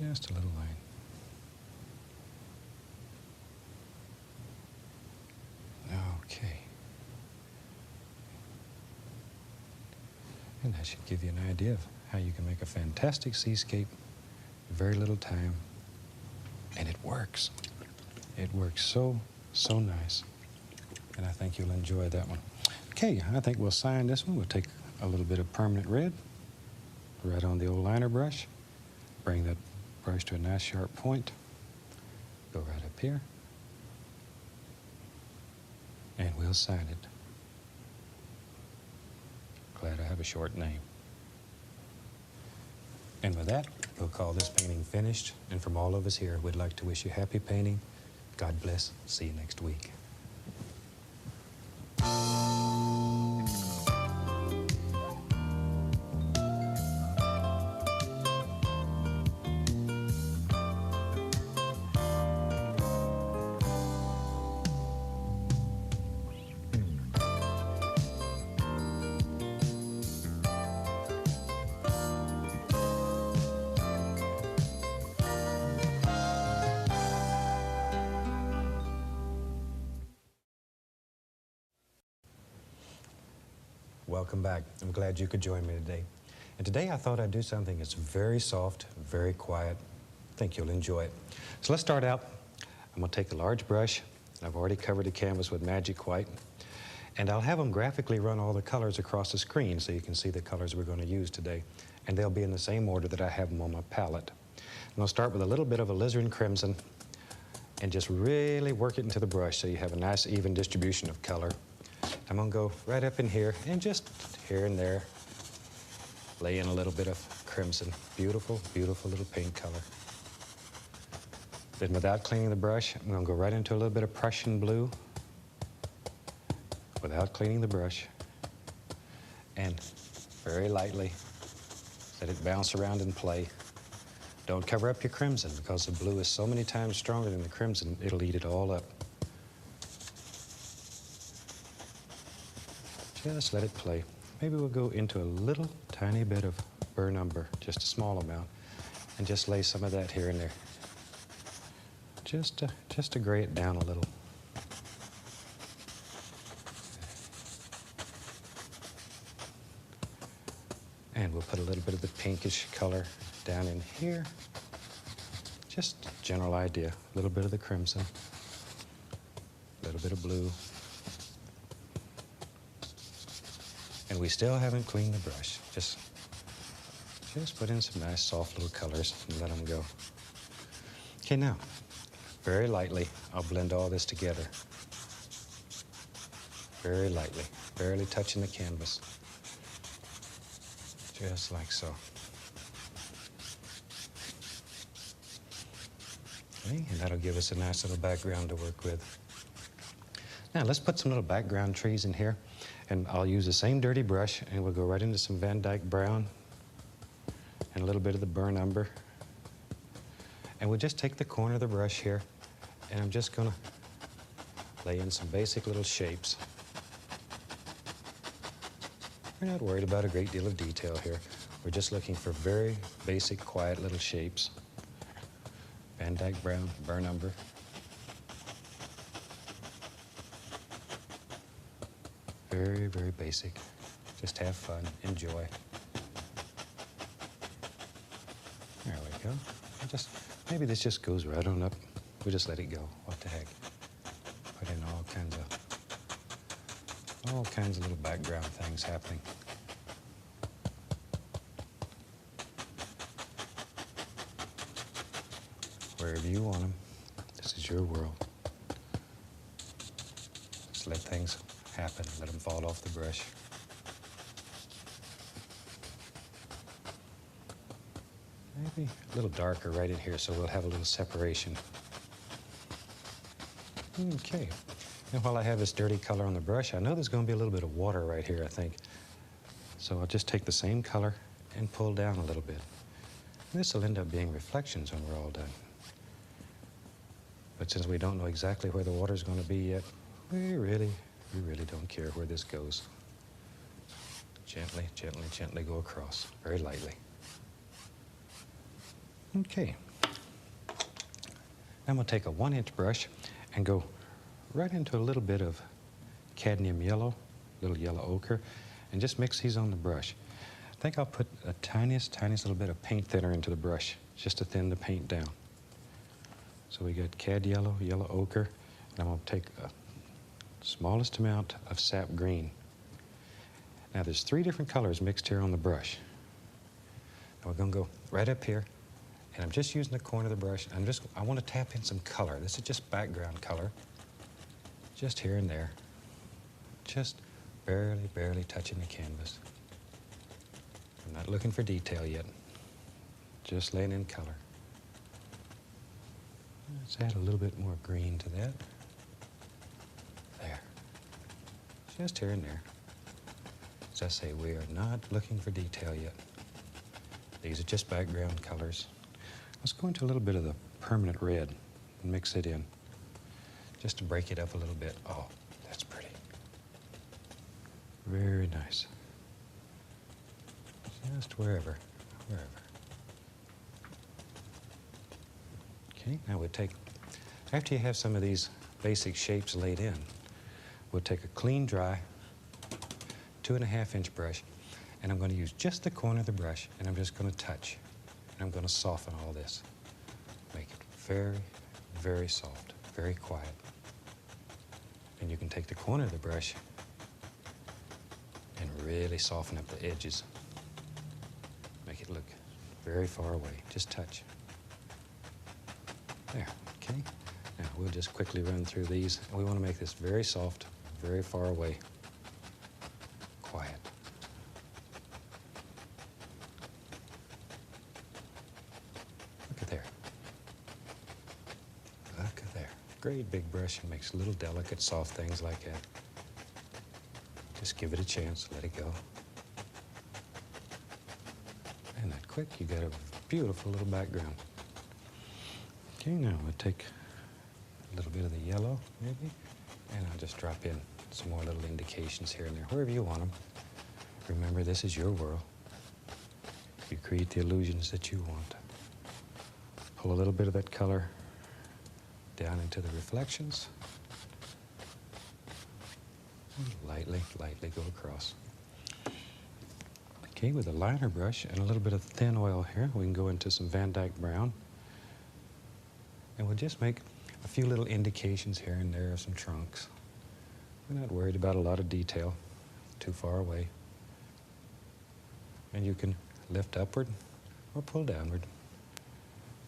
Just a little line. Okay. And that should give you an idea of how you can make a fantastic seascape in very little time. And it works. It works so nice. And I think you'll enjoy that one. Okay, I think we'll sign this one. We'll take a little bit of permanent red right on the old liner brush. Bring that brush to a nice sharp point. Go right up here. And we'll sign it. Glad I have a short name. And with that, we'll call this painting finished. And from all of us here, we'd like to wish you happy painting. God bless. See you next week. Welcome back. I'm glad you could join me today. And today I thought I'd do something that's very soft, very quiet. I think you'll enjoy it. So let's start out. I'm going to take a large brush. I've already covered the canvas with Magic White. And I'll have them graphically run all the colors across the screen so you can see the colors we're going to use today. And they'll be in the same order that I have them on my palette. I'm going to start with a little bit of alizarin crimson and just really work it into the brush so you have a nice even distribution of color. I'm going to go right up in here and just here and there lay in a little bit of crimson. Beautiful, beautiful little pink color. Then without cleaning the brush, I'm going to go right into a little bit of Prussian blue without cleaning the brush and very lightly let it bounce around and play. Don't cover up your crimson because the blue is so many times stronger than the crimson, it'll eat it all up. Just let it play. Maybe we'll go into a little tiny bit of burnt umber, just a small amount, and just lay some of that here and there. Just to gray it down a little. And we'll put a little bit of the pinkish color down in here. Just a general idea. A little bit of the crimson, a little bit of blue. And we still haven't cleaned the brush. Just put in some nice soft little colors and let them go. Okay, now, very lightly, I'll blend all this together. Very lightly, barely touching the canvas. Just like so. Okay, and that'll give us a nice little background to work with. Now, let's put some little background trees in here. And I'll use the same dirty brush, and we'll go right into some Van Dyke brown and a little bit of the burnt umber. And we'll just take the corner of the brush here, and I'm just going to lay in some basic little shapes. We're not worried about a great deal of detail here. We're just looking for very basic, quiet little shapes. Van Dyke brown, burnt umber. Very, very basic. Just have fun, enjoy. There we go. Maybe this just goes right on up. We'll just let it go. What the heck? Put in all kinds of little background things happening. Wherever you want them. This is your world. Just let things happen. Let them fall off the brush. Maybe a little darker right in here so we'll have a little separation. Okay. And while I have this dirty color on the brush, I know there's going to be a little bit of water right here, I think. So I'll just take the same color and pull down a little bit. And this will end up being reflections when we're all done. But since we don't know exactly where the water's going to be yet, we really don't care where this goes. Gently, gently, gently go across, very lightly. Okay. Now I'm going to take a 1-inch brush and go right into a little bit of cadmium yellow, little yellow ochre, and just mix these on the brush. I think I'll put a tiniest little bit of paint thinner into the brush, just to thin the paint down. So we got cad yellow, yellow ochre, and I'm going to take a smallest amount of sap green. Now there's 3 different colors mixed here on the brush. Now we're going to go right up here, and I'm just using the corner of the brush. I want to tap in some color. This is just background color, just here and there, just barely touching the canvas. I'm not looking for detail yet, just laying in color. Let's add a little bit more green to that. There. Just here and there. As I say, we are not looking for detail yet. These are just background colors. Let's go into a little bit of the permanent red and mix it in, just to break it up a little bit. Oh, that's pretty. Very nice. Just wherever. Okay, now we'll take, after you have some of these basic shapes laid in, we'll take a clean, dry 2.5-inch brush, and I'm going to use just the corner of the brush, and I'm just going to touch. And I'm going to soften all this. Make it very, very soft, very quiet. And you can take the corner of the brush and really soften up the edges. Make it look very far away. Just touch. There, okay? Now we'll just quickly run through these. We want to make this very soft, very far away. Quiet. Look at there. Look at there. Great big brush and makes little delicate, soft things like that. Just give it a chance, let it go. And that quick, you got a beautiful little background. Okay, now we'll take a little bit of the yellow, maybe, and I'll just drop in some more little indications here and there, wherever you want them. Remember, this is your world. You create the illusions that you want. Pull a little bit of that color down into the reflections. And lightly, lightly go across. Okay, with a liner brush and a little bit of thin oil here, we can go into some Van Dyke brown. And we'll just make a few little indications here and there of some trunks. We're not worried about a lot of detail, too far away. And you can lift upward or pull downward,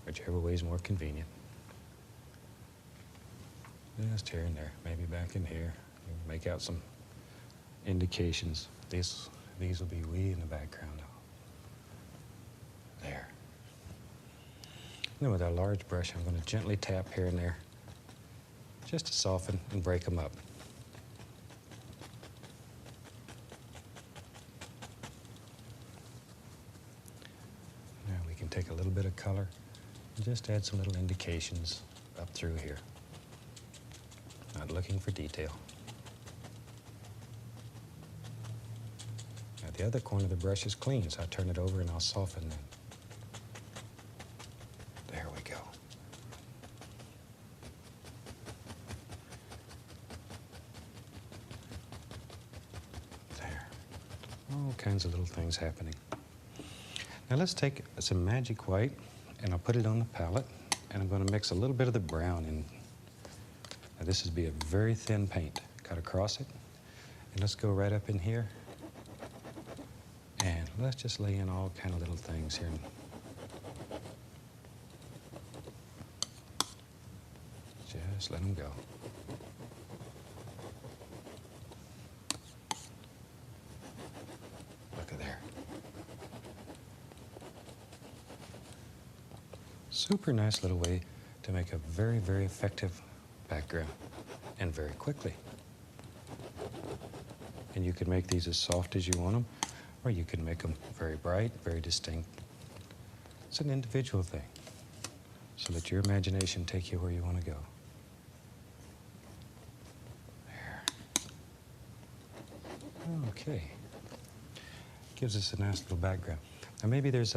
whichever way is more convenient. Just here and there, maybe back in here. Make out some indications. These will be wee in the background. There. Then with our large brush, I'm going to gently tap here and there, just to soften and break them up. Now we can take a little bit of color and just add some little indications up through here. Not looking for detail. Now the other corner of the brush is clean, so I turn it over and I'll soften it. There we go. There. All kinds of little things happening. Now let's take some magic white and I'll put it on the palette, and I'm going to mix a little bit of the brown in. Now this would be a very thin paint. Cut across it. And let's go right up in here. And let's just lay in all kind of little things here. Just let them go. Look at there. Super nice little way to make a very, very effective background, and very quickly. And you can make these as soft as you want them, or you can make them very bright, very distinct. It's an individual thing, so let your imagination take you where you want to go. There. Okay. Gives us a nice little background. Now maybe there's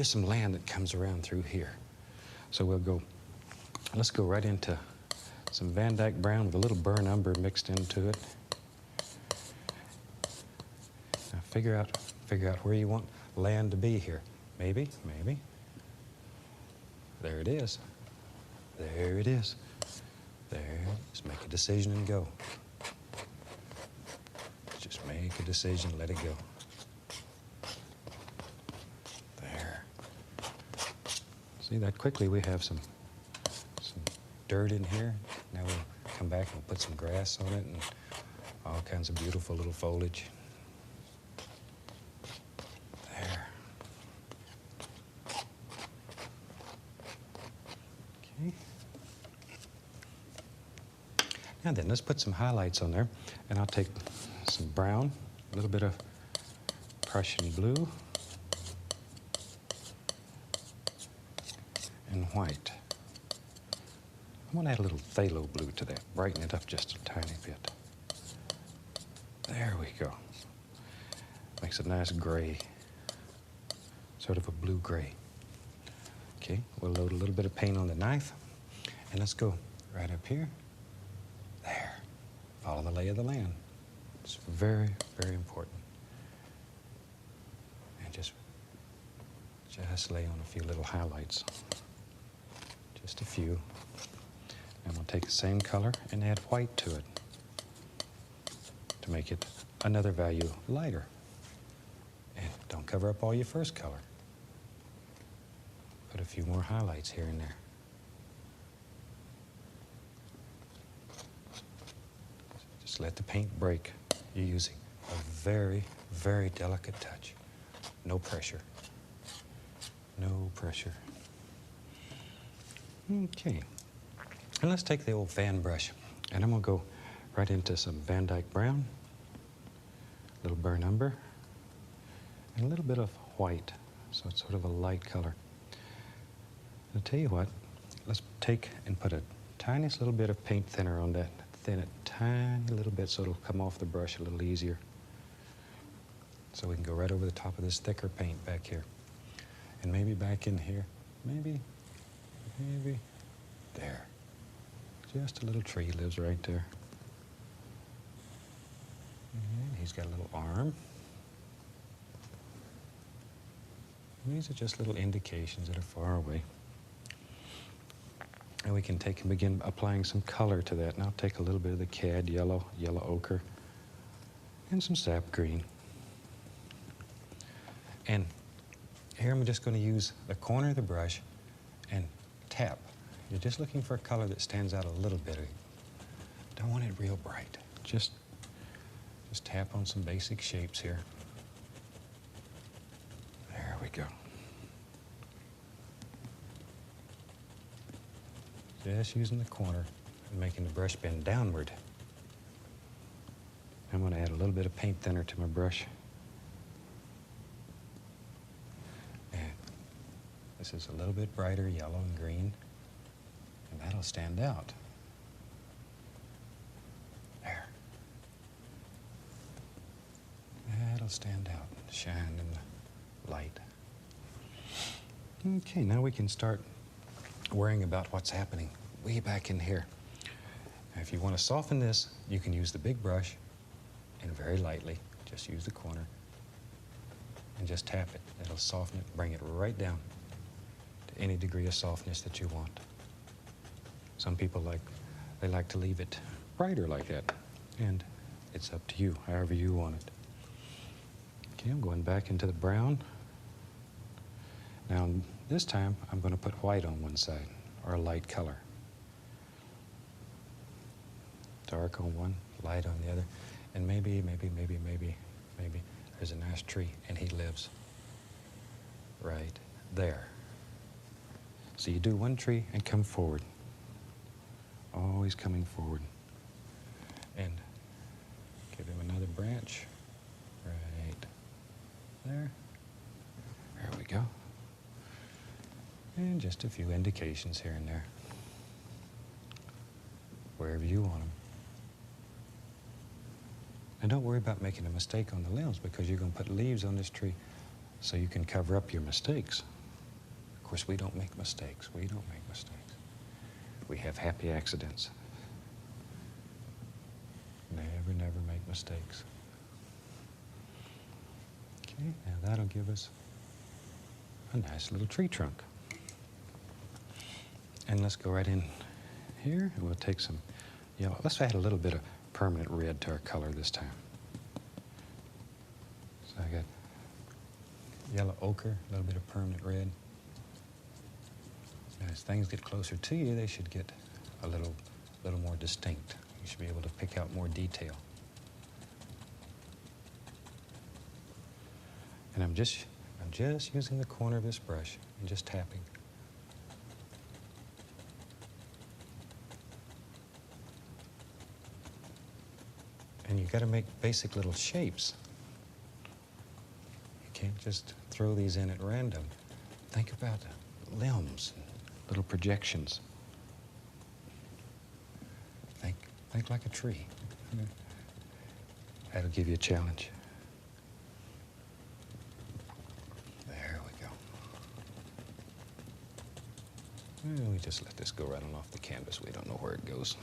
some land that comes around through here. So let's go right into some Van Dyke brown with a little burnt umber mixed into it. Now figure out where you want land to be here. Maybe. There it is. There it is. There. Just make a decision and go. Just make a decision, let it go. There. See that quickly we have some dirt in here. Now we'll come back and put some grass on it and all kinds of beautiful little foliage. There. Okay. Now then, let's put some highlights on there. And I'll take some brown, a little bit of Prussian blue, and white. I want to add a little phthalo blue to that, brighten it up just a tiny bit. There we go. Makes a nice gray, sort of a blue-gray. Okay, we'll load a little bit of paint on the knife, and let's go right up here. There. Follow the lay of the land. It's very, very important. And just lay on a few little highlights. Just a few. And we'll take the same color and add white to it to make it another value lighter. And don't cover up all your first color. Put a few more highlights here and there. Just let the paint break. You're using a very, very delicate touch. No pressure. No pressure. Okay. And let's take the old fan brush, and I'm going to go right into some Van Dyke Brown, a little burnt umber, and a little bit of white, so it's sort of a light color. I'll tell you what, let's take and put a tiniest little bit of paint thinner on that. Thin it tiny little bit so it'll come off the brush a little easier. So we can go right over the top of this thicker paint back here. And maybe back in here, maybe there. Just a little tree lives right there. And he's got a little arm. And these are just little indications that are far away. And we can take and begin applying some color to that. And I'll take a little bit of the cad yellow, yellow ochre, and some sap green. And here I'm just going to use the corner of the brush and tap. You're just looking for a color that stands out a little bit. Don't want it real bright. Just tap on some basic shapes here. There we go. Just using the corner and making the brush bend downward. I'm going to add a little bit of paint thinner to my brush. And this is a little bit brighter yellow and green, and that'll stand out. There. That'll stand out, shine in the light. Okay, now we can start worrying about what's happening way back in here. Now, if you want to soften this, you can use the big brush and very lightly, just use the corner and just tap it. It'll soften it, bring it right down to any degree of softness that you want. Some people like to leave it brighter like that, and it's up to you, however you want it. Okay, I'm going back into the brown. Now, this time, I'm going to put white on one side, or a light color. Dark on one, light on the other. And maybe there's a nice tree, and he lives right there. So you do one tree and come forward. Always coming forward. And give him another branch. Right there. There we go. And just a few indications here and there, wherever you want them. And don't worry about making a mistake on the limbs, because you're going to put leaves on this tree so you can cover up your mistakes. Of course, we don't make mistakes. We don't make mistakes. We have happy accidents. Never make mistakes. Okay, now that'll give us a nice little tree trunk. And let's go right in here, and we'll take some yellow. Let's add a little bit of permanent red to our color this time. So I got yellow ochre, a little bit of permanent red. Now, as things get closer to you, they should get a little more distinct. You should be able to pick out more detail. And I'm just using the corner of this brush and just tapping. And you've got to make basic little shapes. You can't just throw these in at random. Think about limbs, and little projections. Think like a tree. That'll give you a challenge. There we go. And we just let this go right on off the canvas. We don't know where it goes.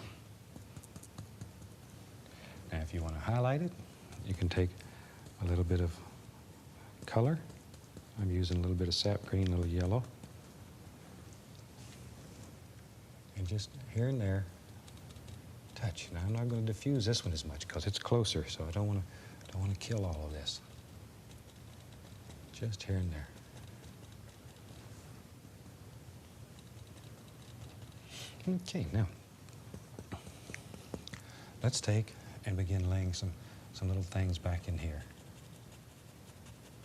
Now, if you want to highlight it, you can take a little bit of color. I'm using a little bit of sap green, a little yellow. And just here and there, touch. Now I'm not going to diffuse this one as much because it's closer, so I don't want to kill all of this. Just here and there. Okay, now let's take and begin laying some little things back in here.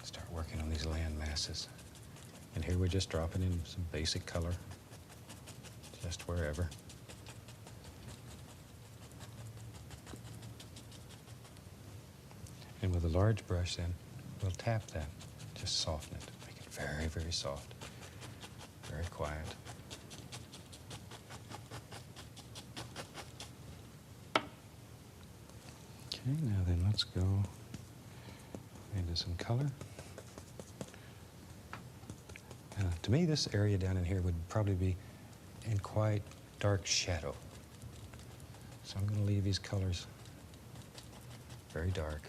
Start working on these land masses. And here we're just dropping in some basic color, just wherever. And with a large brush then, we'll tap that, just soften it, make it very, very soft, very quiet. Okay, now then let's go into some color. To me, this area down in here would probably be in quite dark shadow. So I'm going to leave these colors very dark.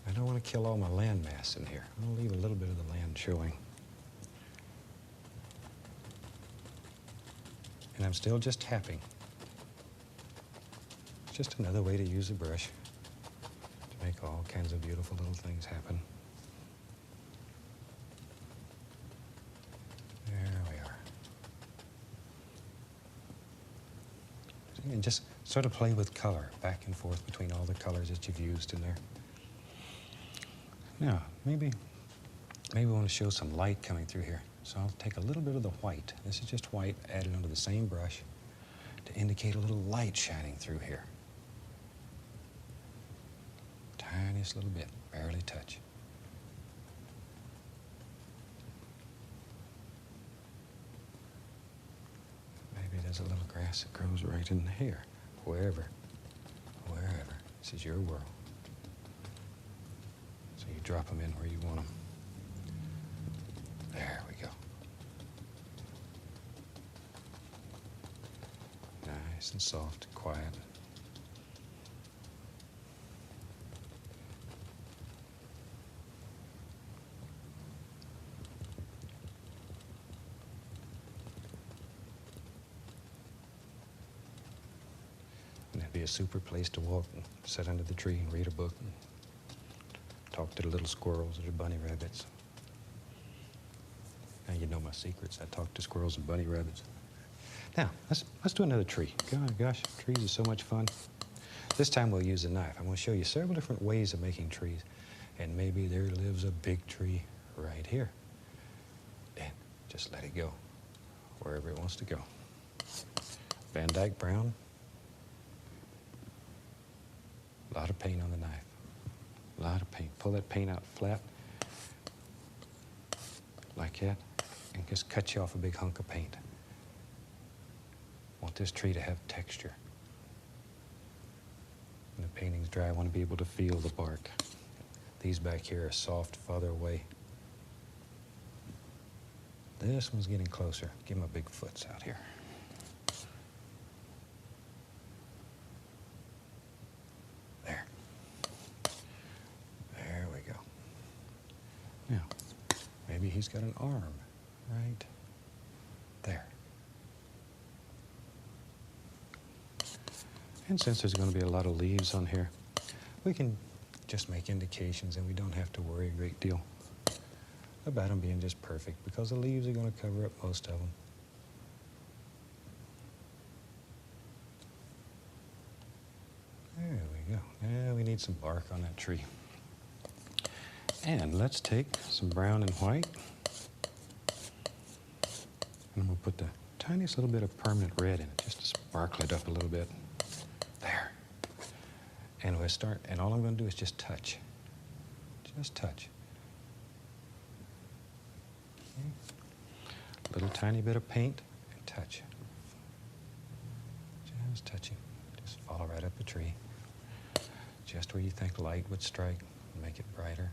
I don't want to kill all my land mass in here. I'm going to leave a little bit of the land showing. And I'm still just tapping. Just another way to use a brush to make all kinds of beautiful little things happen. There we are. And just sort of play with color, back and forth between all the colors that you've used in there. Now, maybe we want to show some light coming through here. So I'll take a little bit of the white. This is just white added onto the same brush to indicate a little light shining through here. Tiniest little bit, barely touch. Maybe there's a little grass that grows right in here, wherever. This is your world. So you drop them in where you want them. There we go. Nice and soft, quiet. And it'd be a super place to walk and sit under the tree and read a book and talk to the little squirrels or the bunny rabbits. Now you know my secrets. I talk to squirrels and bunny rabbits. Now, let's do another tree. Gosh, trees are so much fun. This time we'll use a knife. I'm going to show you several different ways of making trees. And maybe there lives a big tree right here. And just let it go wherever it wants to go. Van Dyke brown. A lot of paint on the knife. A lot of paint. Pull that paint out flat, like that, and just cut you off a big hunk of paint. Want this tree to have texture. When the painting's dry, I want to be able to feel the bark. These back here are soft, farther away. This one's getting closer. Give him a big foots out here. Now, maybe he's got an arm right there. And since there's going to be a lot of leaves on here, we can just make indications and we don't have to worry a great deal about them being just perfect because the leaves are going to cover up most of them. There we go. Now we need some bark on that tree. And let's take some brown and white. And I'm going to put the tiniest little bit of permanent red in it, just to sparkle it up a little bit. There. And we'll start, and all I'm going to do is just touch. Just touch. Okay. Little tiny bit of paint and touch. Just touching. Just follow right up the tree. Just where you think light would strike and make it brighter.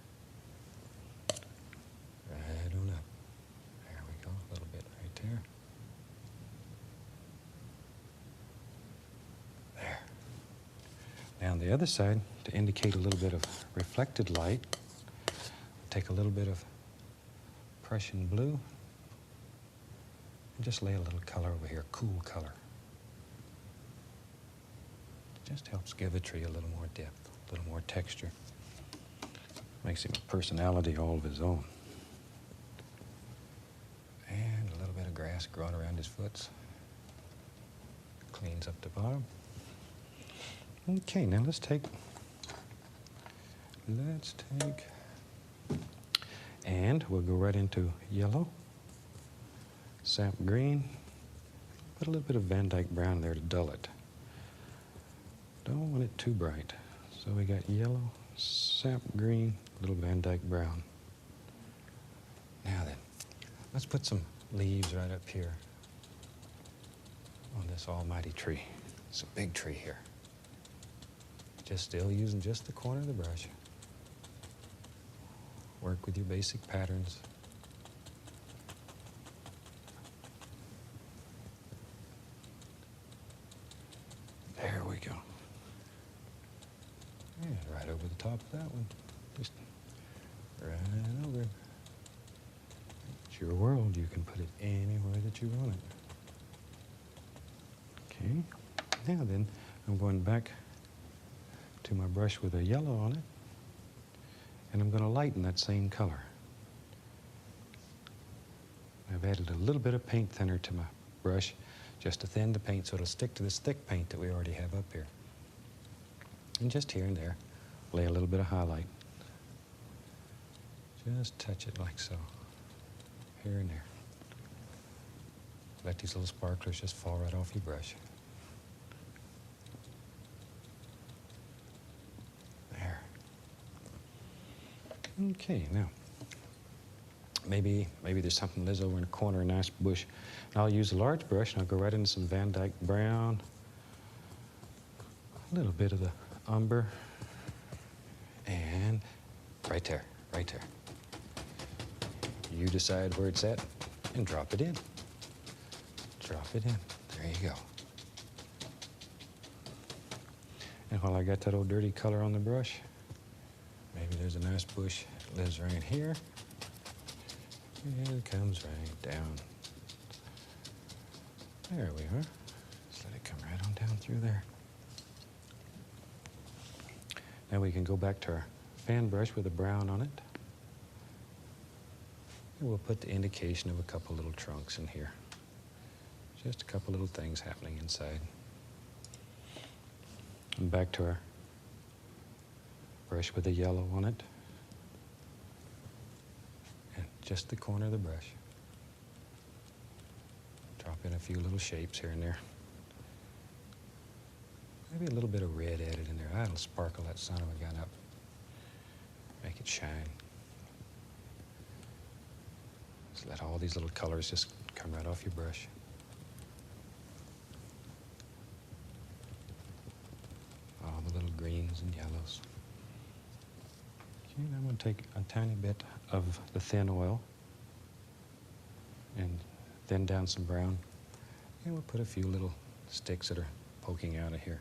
Right on up. There we go, a little bit right there. There. Now on the other side, to indicate a little bit of reflected light, take a little bit of Prussian blue and just lay a little color over here, cool color. Just helps give a tree a little more depth, a little more texture. Makes him a personality all of his own. And a little bit of grass growing around his foots. Cleans up the bottom. Okay, now let's take, and we'll go right into yellow, sap green, put a little bit of Van Dyke brown there to dull it. Don't want it too bright. So we got yellow, sap green, little Van Dyke brown. Now then, let's put some leaves right up here on this almighty tree. It's a big tree here. Just still using just the corner of the brush. Work with your basic patterns. There we go. And right over the top of that one. Just right over it. It's your world. You can put it anywhere that you want it. Okay. Now then, I'm going back to my brush with a yellow on it, and I'm going to lighten that same color. I've added a little bit of paint thinner to my brush just to thin the paint so it'll stick to this thick paint that we already have up here. And just here and there, lay a little bit of highlight. Just touch it like so, here and there. Let these little sparklers just fall right off your brush. Okay, now, maybe there's something lives over in the corner, a nice bush. And I'll use a large brush, and I'll go right into some Van Dyke brown, a little bit of the umber, and right there, right there. You decide where it's at, and drop it in. Drop it in. There you go. And while I got that old dirty color on the brush, maybe there's a nice bush that lives right here. And it comes right down. There we are. Just let it come right on down through there. Now we can go back to our fan brush with a brown on it. And we'll put the indication of a couple little trunks in here. Just a couple little things happening inside. And back to our brush with a yellow on it. And just the corner of the brush. Drop in a few little shapes here and there. Maybe a little bit of red added in there. That'll sparkle that son of a gun up. Make it shine. Just let all these little colors just come right off your brush. All the little greens and yellows. Okay, I'm going to take a tiny bit of the thin oil and thin down some brown. And we'll put a few little sticks that are poking out of here.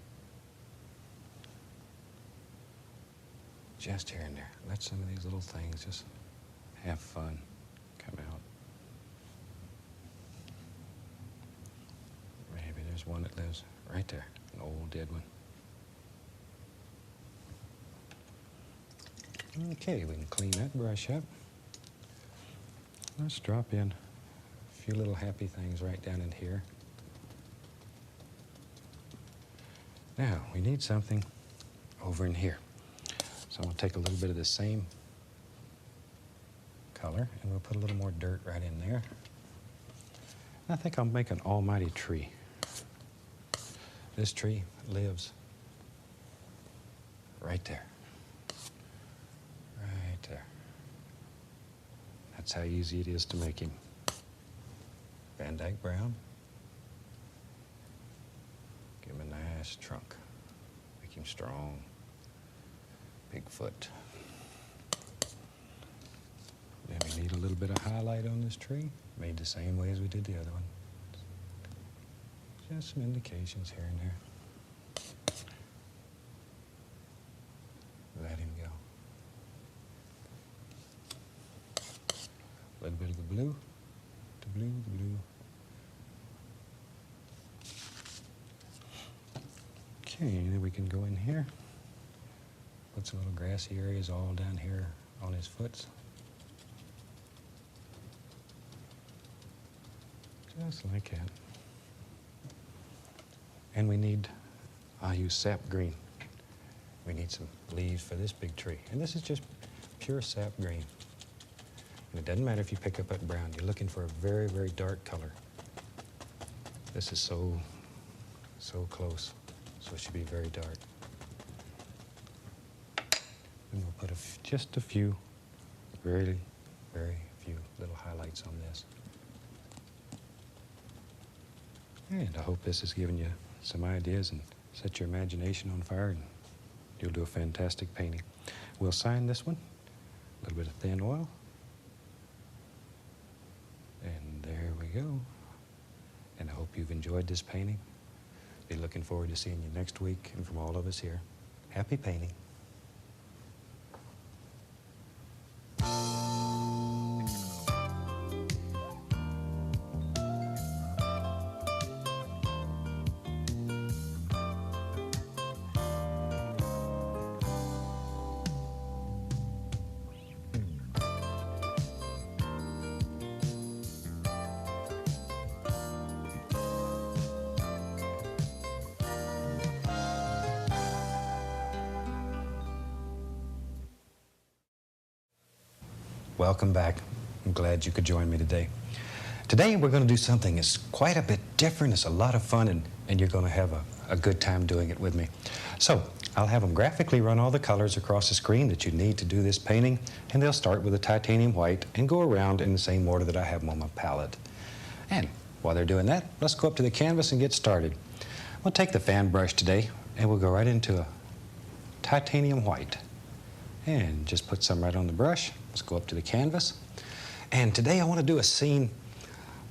Just here and there. Let some of these little things just have fun, come out. Maybe there's one that lives right there, an old dead one. Okay, we can clean that brush up. Let's drop in a few little happy things right down in here. Now, we need something over in here. So I'm going to take a little bit of the same color, and we'll put a little more dirt right in there. I think I'll make an almighty tree. This tree lives right there. Right there. That's how easy it is to make him. Van Dyke brown. Give him a nice trunk. Make him strong. Big foot. Then we need a little bit of highlight on this tree. Made the same way as we did the other one. Just some indications here and there. A little bit of the blue, the blue, the blue. Okay, and then we can go in here. Put some little grassy areas all down here on his foots. Just like that. And we need, I'll use sap green. We need some leaves for this big tree. And this is just pure sap green. And it doesn't matter if you pick up that brown. You're looking for a very, very dark color. This is so close. So it should be very dark. And we'll put just a few, very, very few little highlights on this. And I hope this has given you some ideas and set your imagination on fire, and you'll do a fantastic painting. We'll sign this one, a little bit of thin oil. And there we go. And I hope you've enjoyed this painting. Be looking forward to seeing you next week, and from all of us here, happy painting. Welcome back. I'm glad you could join me today. Today we're going to do something that's quite a bit different. It's a lot of fun, and you're going to have a good time doing it with me. So I'll have them graphically run all the colors across the screen that you need to do this painting, and they'll start with a titanium white and go around in the same order that I have them on my palette. And while they're doing that, let's go up to the canvas and get started. We'll take the fan brush today, and we'll go right into a titanium white. And just put some right on the brush. Let's go up to the canvas. And today I want to do a scene,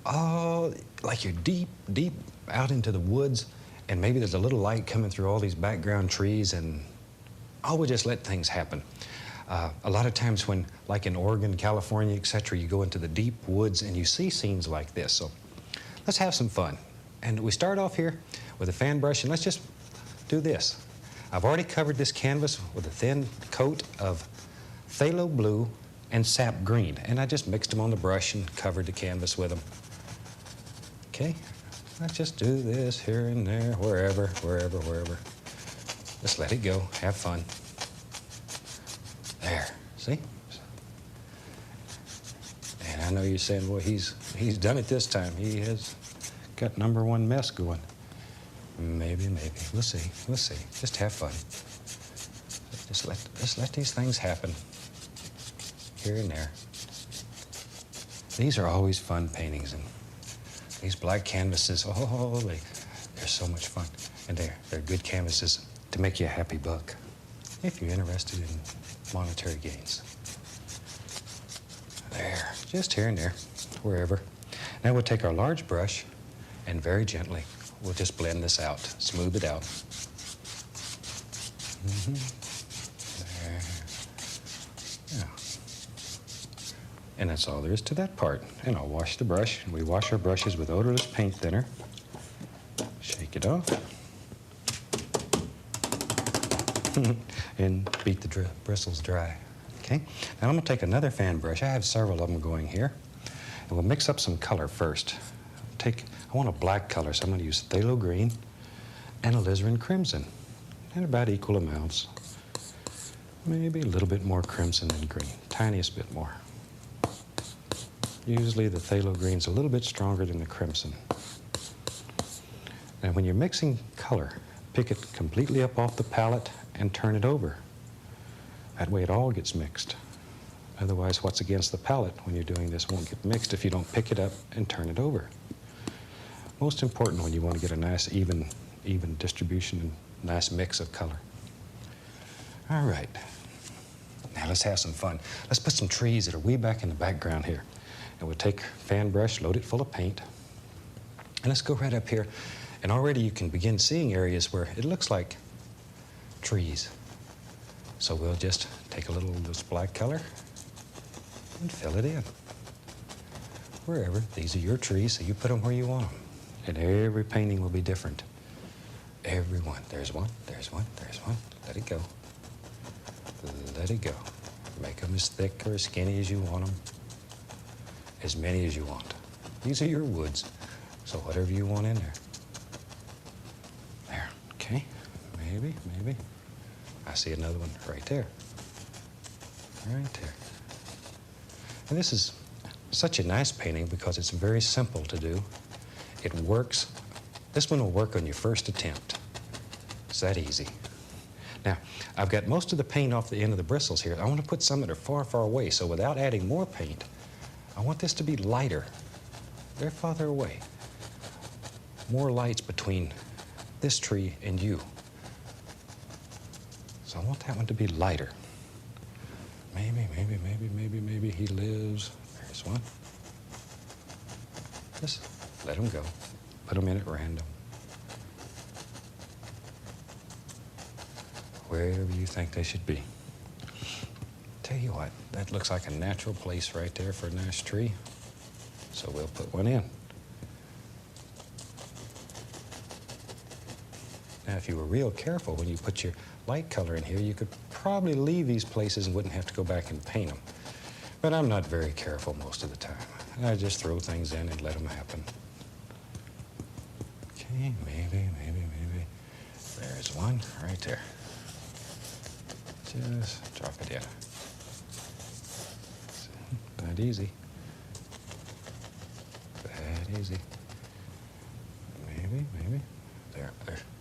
like you're deep, deep out into the woods, and maybe there's a little light coming through all these background trees, and we'll just let things happen. A lot of times when, like in Oregon, California, etc., you go into the deep woods and you see scenes like this. So let's have some fun. And we start off here with a fan brush, and let's just do this. I've already covered this canvas with a thin coat of phthalo blue and sap green, and I just mixed them on the brush and covered the canvas with them. Okay, let's just do this here and there, wherever. Just let it go, have fun. There, see? And I know you're saying, well, he's done it this time. He has got #1 mess going. Maybe. We'll see. Just have fun. Just let these things happen here and there. These are always fun paintings, and these black canvases, they're so much fun. And they're good canvases to make you a happy buck if you're interested in monetary gains. There, just here and there, wherever. Now we'll take our large brush and very gently we'll just blend this out, smooth it out. There. Yeah. And that's all there is to that part. And I'll wash the brush. We wash our brushes with odorless paint thinner. Shake it off. And beat the bristles dry. Okay? Now I'm going to take another fan brush. I have several of them going here. And we'll mix up some color first. I want a black color, so I'm going to use phthalo green and alizarin crimson, and about equal amounts. Maybe a little bit more crimson than green, tiniest bit more. Usually the phthalo green's a little bit stronger than the crimson. Now when you're mixing color, pick it completely up off the palette and turn it over. That way it all gets mixed. Otherwise, what's against the palette when you're doing this won't get mixed if you don't pick it up and turn it over. Most important when you want to get a nice even distribution and nice mix of color. All right, now let's have some fun. Let's put some trees that are way back in the background here. And we'll take fan brush, load it full of paint, and let's go right up here. And already you can begin seeing areas where it looks like trees. So we'll just take a little of this black color and fill it in. wherever. These are your trees, so you put them where you want them. And every painting will be different. Every one. There's one, there's one, there's one. Let it go. Let it go. Make them as thick or as skinny as you want them. As many as you want. These are your woods, so whatever you want in there. There, okay. Maybe, maybe. I see another one right there. Right there. And this is such a nice painting because it's very simple to do. It works. This one will work on your first attempt. It's that easy. Now, I've got most of the paint off the end of the bristles here. I want to put some that are far, far away, so without adding more paint, I want this to be lighter. They're farther away. More lights between this tree and you. So I want that one to be lighter. Maybe he lives. There's one. Just let him go. Put them in at random. Wherever you think they should be. Tell you what, that looks like a natural place right there for a nice tree. So we'll put one in. Now, if you were real careful when you put your light color in here, you could probably leave these places and wouldn't have to go back and paint them. But I'm not very careful most of the time. I just throw things in and let them happen. Okay, maybe. There's one right there. Just drop it in. That easy. That easy. Maybe.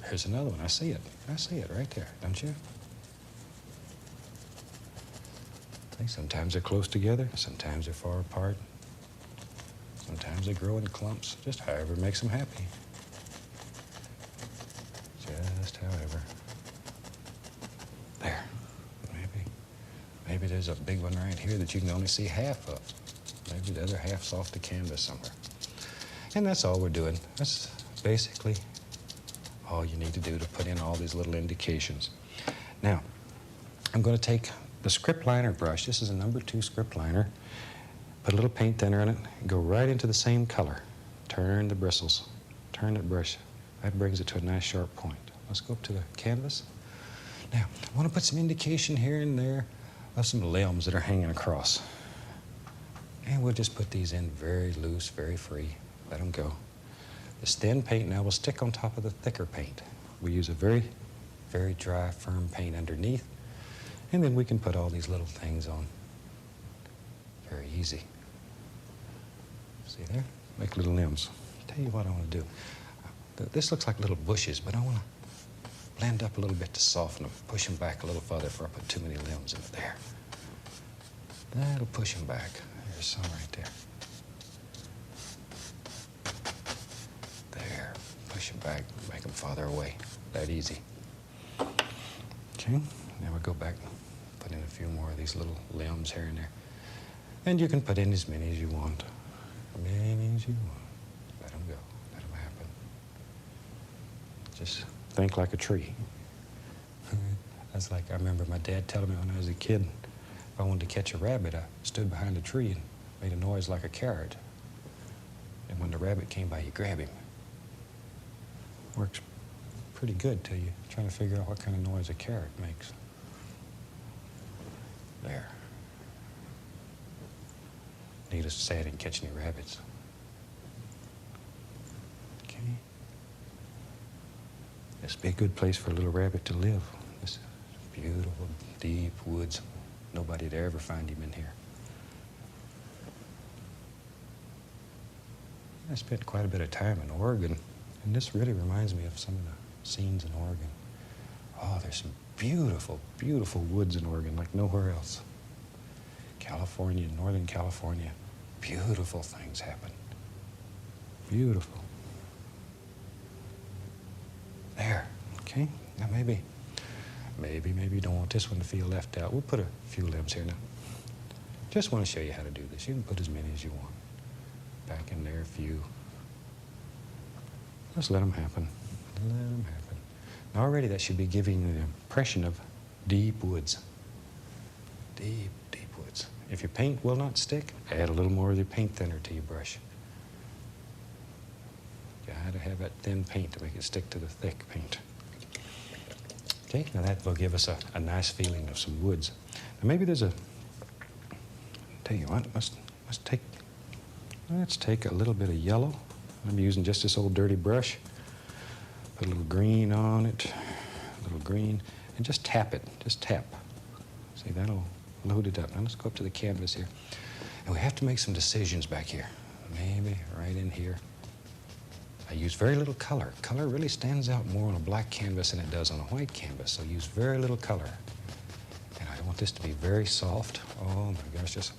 There's another one. I see it right there, don't you? I think sometimes they're close together, sometimes they're far apart. Sometimes they grow in clumps, just however makes them happy. Just however. There. Maybe there's a big one right here that you can only see half of. Maybe the other half's off the canvas somewhere. And that's all we're doing. That's basically all you need to do to put in all these little indications. Now, I'm going to take the script liner brush. This is a number 2 script liner. Put a little paint thinner in it and go right into the same color. Turn the bristles. Turn that brush. That brings it to a nice sharp point. Let's go up to the canvas. Now, I want to put some indication here and there of some limbs that are hanging across. And we'll just put these in very loose, very free. Let them go. This thin paint now will stick on top of the thicker paint. We use a very, very dry, firm paint underneath. And then we can put all these little things on. Very easy. See there? Make little limbs. Tell you what I want to do. This looks like little bushes, but I want to blend up a little bit to soften them. Push them back a little further before I put too many limbs in it there. That'll push them back. There's some right there. There. Push them back. Make them farther away. That easy. Okay. Now we go back. Put in a few more of these little limbs here and there. And you can put in as many as you want. Many as you want. Let them go. Let them happen. Just think like a tree. That's like, I remember my dad telling me when I was a kid, if I wanted to catch a rabbit, I stood behind a tree and made a noise like a carrot. And when the rabbit came by, you grab him. Works pretty good till you're trying to figure out what kind of noise a carrot makes. There. Needless to say, I didn't catch any rabbits. Okay. This would be a good place for a little rabbit to live. This beautiful, deep woods. Nobody'd ever find him in here. I spent quite a bit of time in Oregon, and this really reminds me of some of the scenes in Oregon. Oh, there's some beautiful, beautiful woods in Oregon like nowhere else. California, Northern California, beautiful things happen. Beautiful. There, okay? Now maybe you don't want this one to feel left out. We'll put a few limbs here now. Just want to show you how to do this. You can put as many as you want. Back in there, a few. Just let them happen. Let them happen. Now already that should be giving you the impression of deep woods. Deep, deep woods. If your paint will not stick, add a little more of your paint thinner to your brush. You gotta have that thin paint to make it stick to the thick paint. Okay, now that will give us a nice feeling of some woods. Now maybe there's tell you what, let's take a little bit of yellow. I'm using just this old dirty brush. Put a little green on it, a little green, and just tap it, just tap. See, that'll load it up. Now let's go up to the canvas here. And we have to make some decisions back here. Maybe right in here. I use very little color. Color really stands out more on a black canvas than it does on a white canvas, so use very little color. And I want this to be very soft. Oh my gosh, just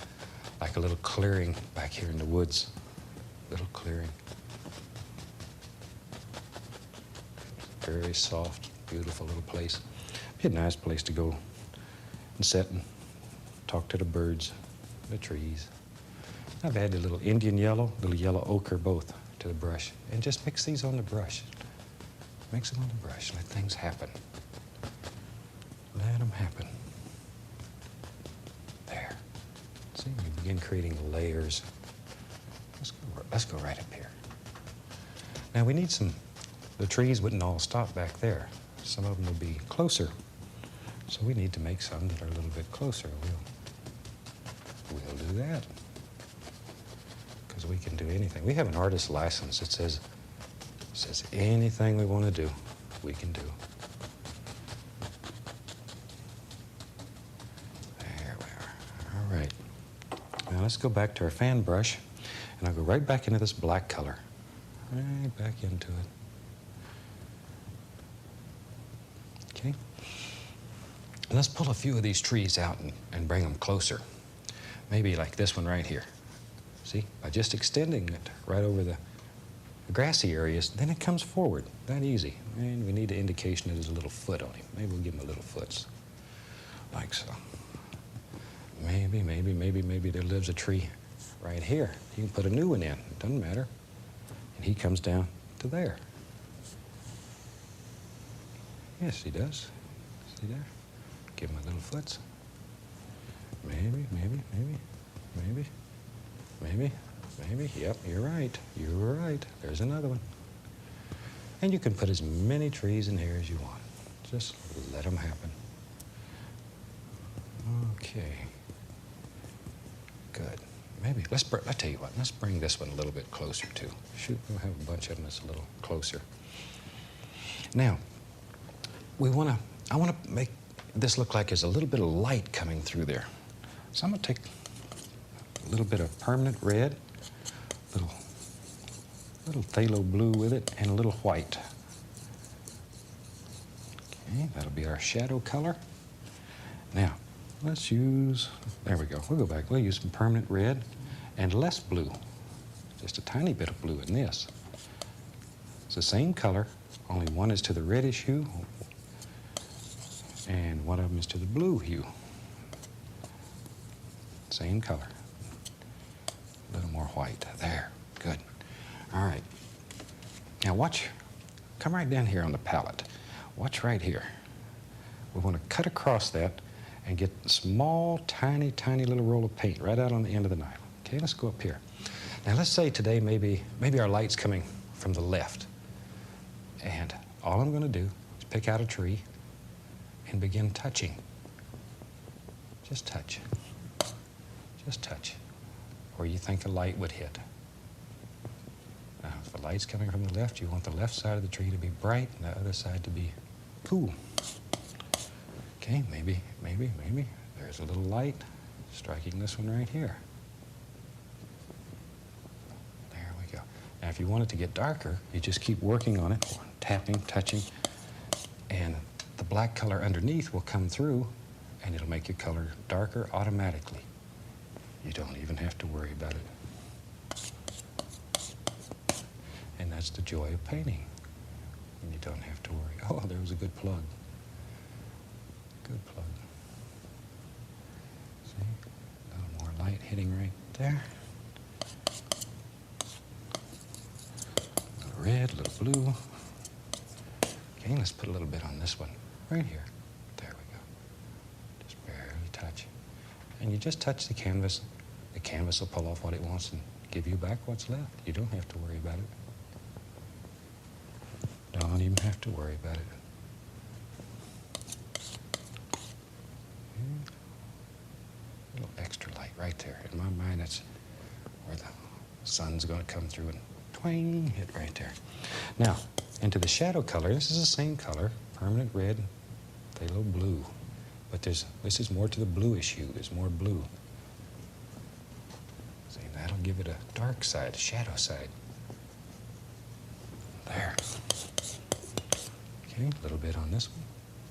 like a little clearing back here in the woods. Little clearing. Very soft, beautiful little place. Be a nice place to go and sit and talk to the birds, the trees. I've added a little Indian yellow, little yellow ochre both to the brush. And just mix these on the brush. Mix them on the brush. Let things happen. Let them happen. There. See, we begin creating layers. Let's go right up here. Now we need some, the trees wouldn't all stop back there. Some of them will be closer. So we need to make some that are a little bit closer. We'll do that. Because we can do anything. We have an artist license that says anything we want to do, we can do. There we are. All right. Now let's go back to our fan brush, and I'll go right back into this black color. Right back into it. Okay. And let's pull a few of these trees out and bring them closer. Maybe like this one right here. See, by just extending it right over the grassy areas, then it comes forward, that easy. And we need an indication that there's a little foot on him. Maybe we'll give him a little foot, like so. Maybe there lives a tree right here. You can put a new one in, it doesn't matter. And he comes down to there. Yes, he does. See there? Give him a little foot. Maybe. Yep, you're right. You were right. There's another one. And you can put as many trees in here as you want. Just let them happen. Okay. Good. Maybe, I'll tell you what, let's bring this one a little bit closer too. Shoot, we'll have a bunch of them that's a little closer. Now, I want to make this look like there's a little bit of light coming through there. So I'm going to take a little bit of permanent red, little phthalo blue with it, and a little white. Okay, that'll be our shadow color. Now, let's use, there we go. We'll go back. We'll use some permanent red and less blue. Just a tiny bit of blue in this. It's the same color, only one is to the reddish hue, and one of them is to the blue hue. Same color. A little more white. There. Good. All right. Now watch. Come right down here on the palette. Watch right here. We want to cut across that and get a small, tiny little roll of paint right out on the end of the knife. Okay, let's go up here. Now let's say today maybe our light's coming from the left. And all I'm going to do is pick out a tree and begin touching. Just touch. Just touch where you think the light would hit. Now, if the light's coming from the left, you want the left side of the tree to be bright and the other side to be cool. Okay, maybe there's a little light striking this one right here. There we go. Now, if you want it to get darker, you just keep working on it, tapping, touching, and the black color underneath will come through and it'll make your color darker automatically. You don't even have to worry about it. And that's the joy of painting. And you don't have to worry. Oh, there was a good plug. Good plug. See? A little more light hitting right there. A little red, a little blue. Okay, let's put a little bit on this one right here. There we go. Just barely touch. And and you just touch the canvas will pull off what it wants and give you back what's left. You don't have to worry about it. Don't even have to worry about it. A little extra light right there. In my mind, that's where the sun's going to come through and twang, hit right there. Now, into the shadow color, this is the same color, permanent red, phthalo blue. But this is more to the bluish hue. There's more blue. See, that'll give it a dark side, a shadow side. There. Okay, a little bit on this one.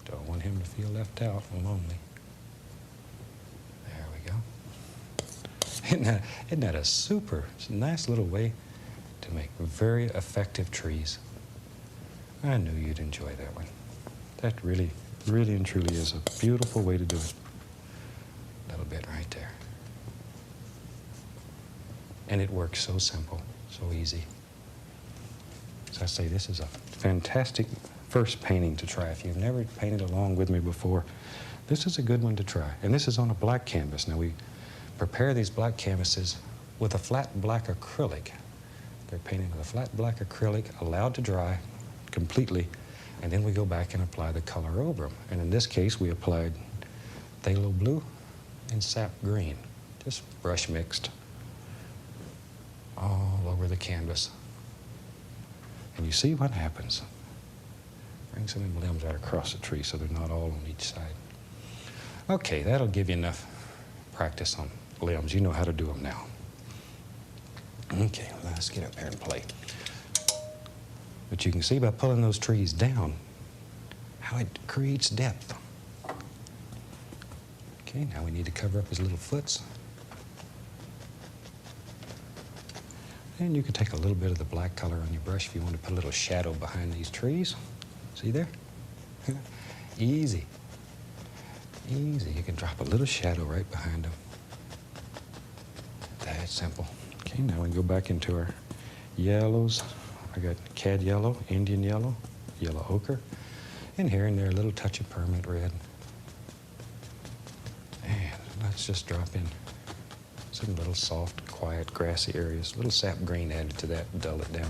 Don't want him to feel left out and lonely. There we go. Isn't that a super nice little way to make very effective trees? I knew you'd enjoy that one. That really and truly is a beautiful way to do it. A little bit right there. And it works so simple, so easy. As I say, this is a fantastic first painting to try. If you've never painted along with me before, this is a good one to try. And this is on a black canvas. Now we prepare these black canvases with a flat black acrylic. They're painted with a flat black acrylic, allowed to dry completely, and then we go back and apply the color over them. And in this case, we applied phthalo blue and sap green, just brush mixed all over the canvas. And you see what happens. Bring some of the limbs out across the tree so they're not all on each side. Okay, that'll give you enough practice on limbs. You know how to do them now. Okay, let's get up here and play. But you can see by pulling those trees down how it creates depth. Okay, now we need to cover up his little foots. And you can take a little bit of the black color on your brush if you want to put a little shadow behind these trees. See there? Easy. Easy. You can drop a little shadow right behind them. That's simple. Okay, now we can go back into our yellows. I got cad yellow, Indian yellow, yellow ochre, and here and there a little touch of permanent red. And let's just drop in some little soft, quiet, grassy areas. A little sap green added to that and dull it down.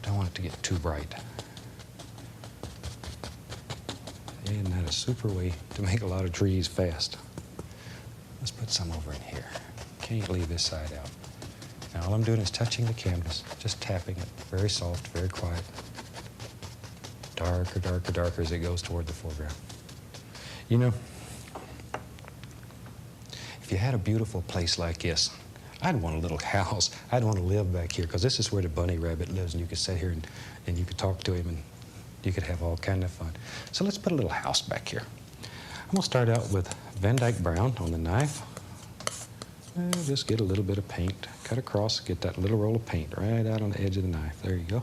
Don't want it to get too bright. Isn't that a super way to make a lot of trees fast? Let's put some over in here. Can't leave this side out. Now all I'm doing is touching the canvas, just tapping it, very soft, very quiet. Darker, darker, darker as it goes toward the foreground. You know, if you had a beautiful place like this, I'd want a little house. I'd want to live back here, because this is where the bunny rabbit lives, and you could sit here and you could talk to him, and you could have all kind of fun. So let's put a little house back here. I'm going to start out with Van Dyke Brown on the knife. Just get a little bit of paint, cut across, get that little roll of paint right out on the edge of the knife. There you go.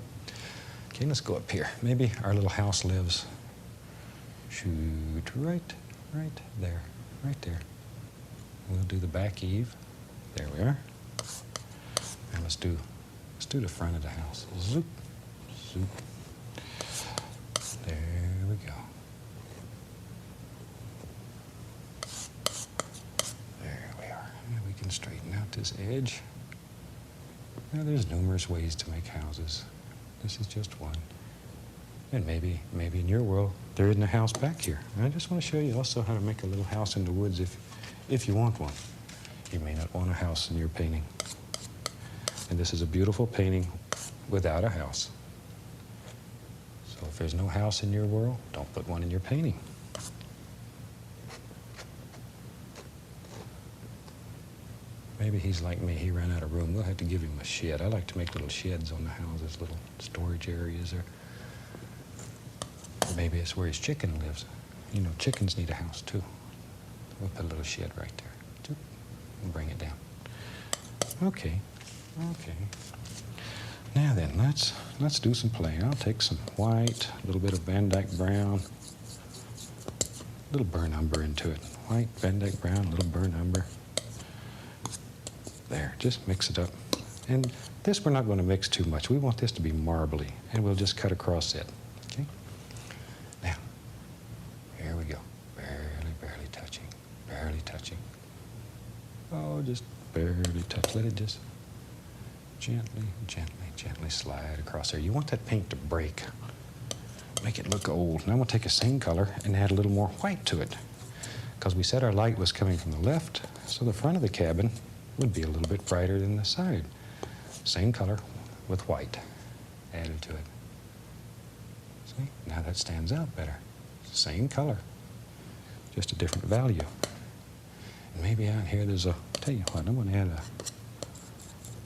Okay, let's go up here. Maybe our little house lives, shoot, right there, right there. We'll do the back eave. There we are. And let's do the front of the house. Zoop, zoop. There we go. There we are. And we can straighten out this edge. Now, there's numerous ways to make houses. This is just one. And maybe in your world, there isn't a house back here. And I just want to show you also how to make a little house in the woods if you want one. You may not want a house in your painting. And this is a beautiful painting without a house. So if there's no house in your world, don't put one in your painting. Maybe he's like me, he ran out of room. We'll have to give him a shed. I like to make little sheds on the houses, little storage areas, or maybe it's where his chicken lives. You know, chickens need a house too. We'll put a little shed right there. And bring it down. Okay. Now then, let's do some playing. I'll take some white, a little bit of Van Dyke Brown, a little burnt umber into it. White, Van Dyke Brown, a little burnt umber. There, just mix it up. And this we're not going to mix too much. We want this to be marbly, and we'll just cut across it. Okay? Now, here we go. Barely touching, barely touching. just barely touch. Let it just gently, gently, gently slide across there. You want that paint to break. Make it look old. Now I'm going to take the same color and add a little more white to it. Because we said our light was coming from the left, so the front of the cabin would be a little bit brighter than the side. Same color with white added to it. See? Now that stands out better. Same color, just a different value. And maybe out here there's tell you what, I'm going to add a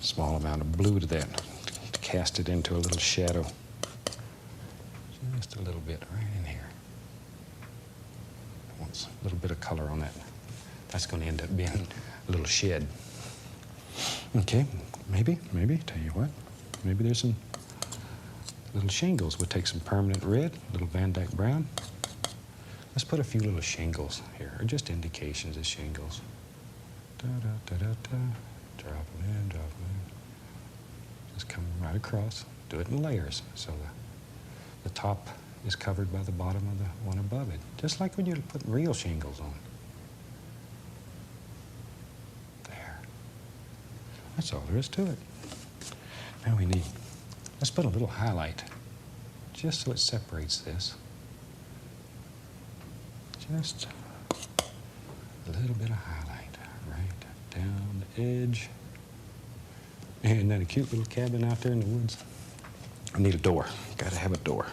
small amount of blue to that to cast it into a little shadow. Just a little bit right in here. I want a little bit of color on that. That's going to end up being a little shed. Okay, maybe, tell you what, maybe there's some little shingles. We'll take some permanent red, a little Van Dyke brown. Let's put a few little shingles here, or just indications of shingles. Da-da-da-da-da. Drop them in, drop them in. Just come right across. Do it in layers, so the top is covered by the bottom of the one above it. Just like when you put real shingles on. There. That's all there is to it. Now let's put a little highlight, just so it separates this. Just a little bit of highlight right down the edge. And then a cute little cabin out there in the woods. I need a door. Got to have a door.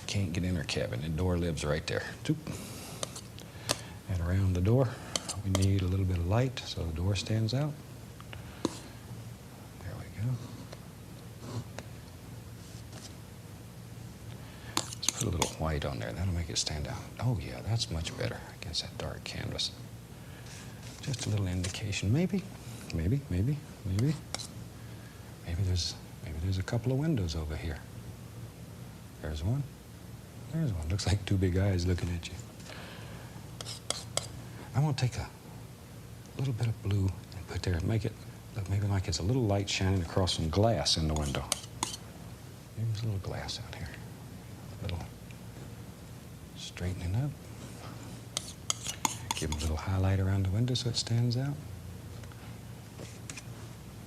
Can't get in our cabin. The door lives right there. Zoop. And around the door, we need a little bit of light so the door stands out. There we go. Put a little white on there. That'll make it stand out. Oh yeah, that's much better against that dark canvas. Just a little indication. Maybe there's a couple of windows over here. There's one. There's one. Looks like two big eyes looking at you. I'm going to take a little bit of blue and put there and make it look maybe like it's a little light shining across some glass in the window. Maybe there's a little glass out here. A little straightening up. Give them a little highlight around the window so it stands out.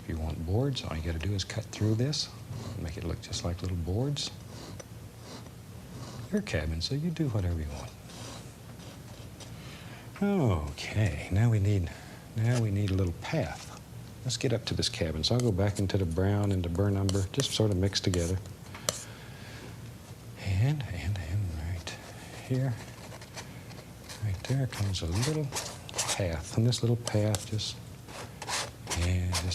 If you want boards, all you got to do is cut through this and make it look just like little boards. Your cabin, so you do whatever you want. Okay, now we need a little path. Let's get up to this cabin. So I'll go back into the brown and the burnt umber, just sort of mixed together. And right here, right there comes a little path. And this little path just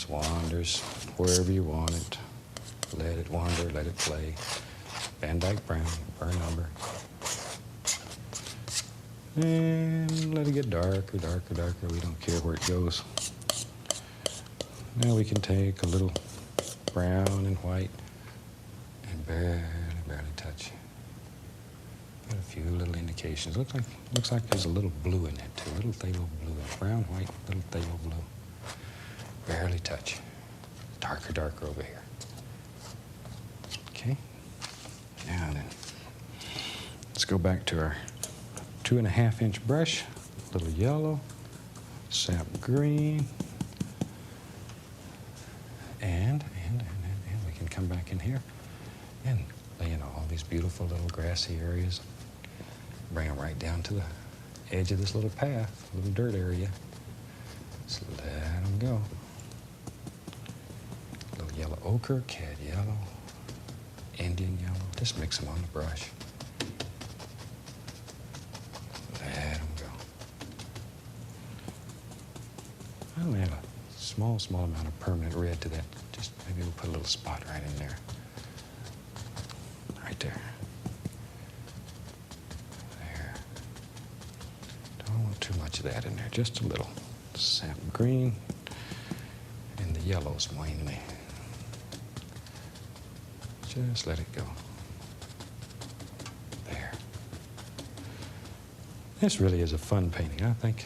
wanders wherever you want it. Let it wander, let it play. Van Dyke brown, burnt umber. And let it get darker, darker, darker. We don't care where it goes. Now we can take a little brown and white and barely touch. Put a few little indications. Looks like there's a little blue in it too. A little phthalo blue. Brown, white, little phthalo blue. Barely touch. Darker over here. Okay. Now then, let's go back to our 2.5-inch brush. A little yellow, sap green, and we can come back in here and lay in all these beautiful little grassy areas. Bring them right down to the edge of this little path, little dirt area. Just let them go. A little yellow ochre, cad yellow, Indian yellow. Just mix them on the brush. Let them go. I only have a small amount of permanent red to that. Just maybe we'll put a little spot right in there. Right there. There. Don't want too much of that in there. Just a little. Sap green and the yellows mainly. Just let it go. There. This really is a fun painting. I think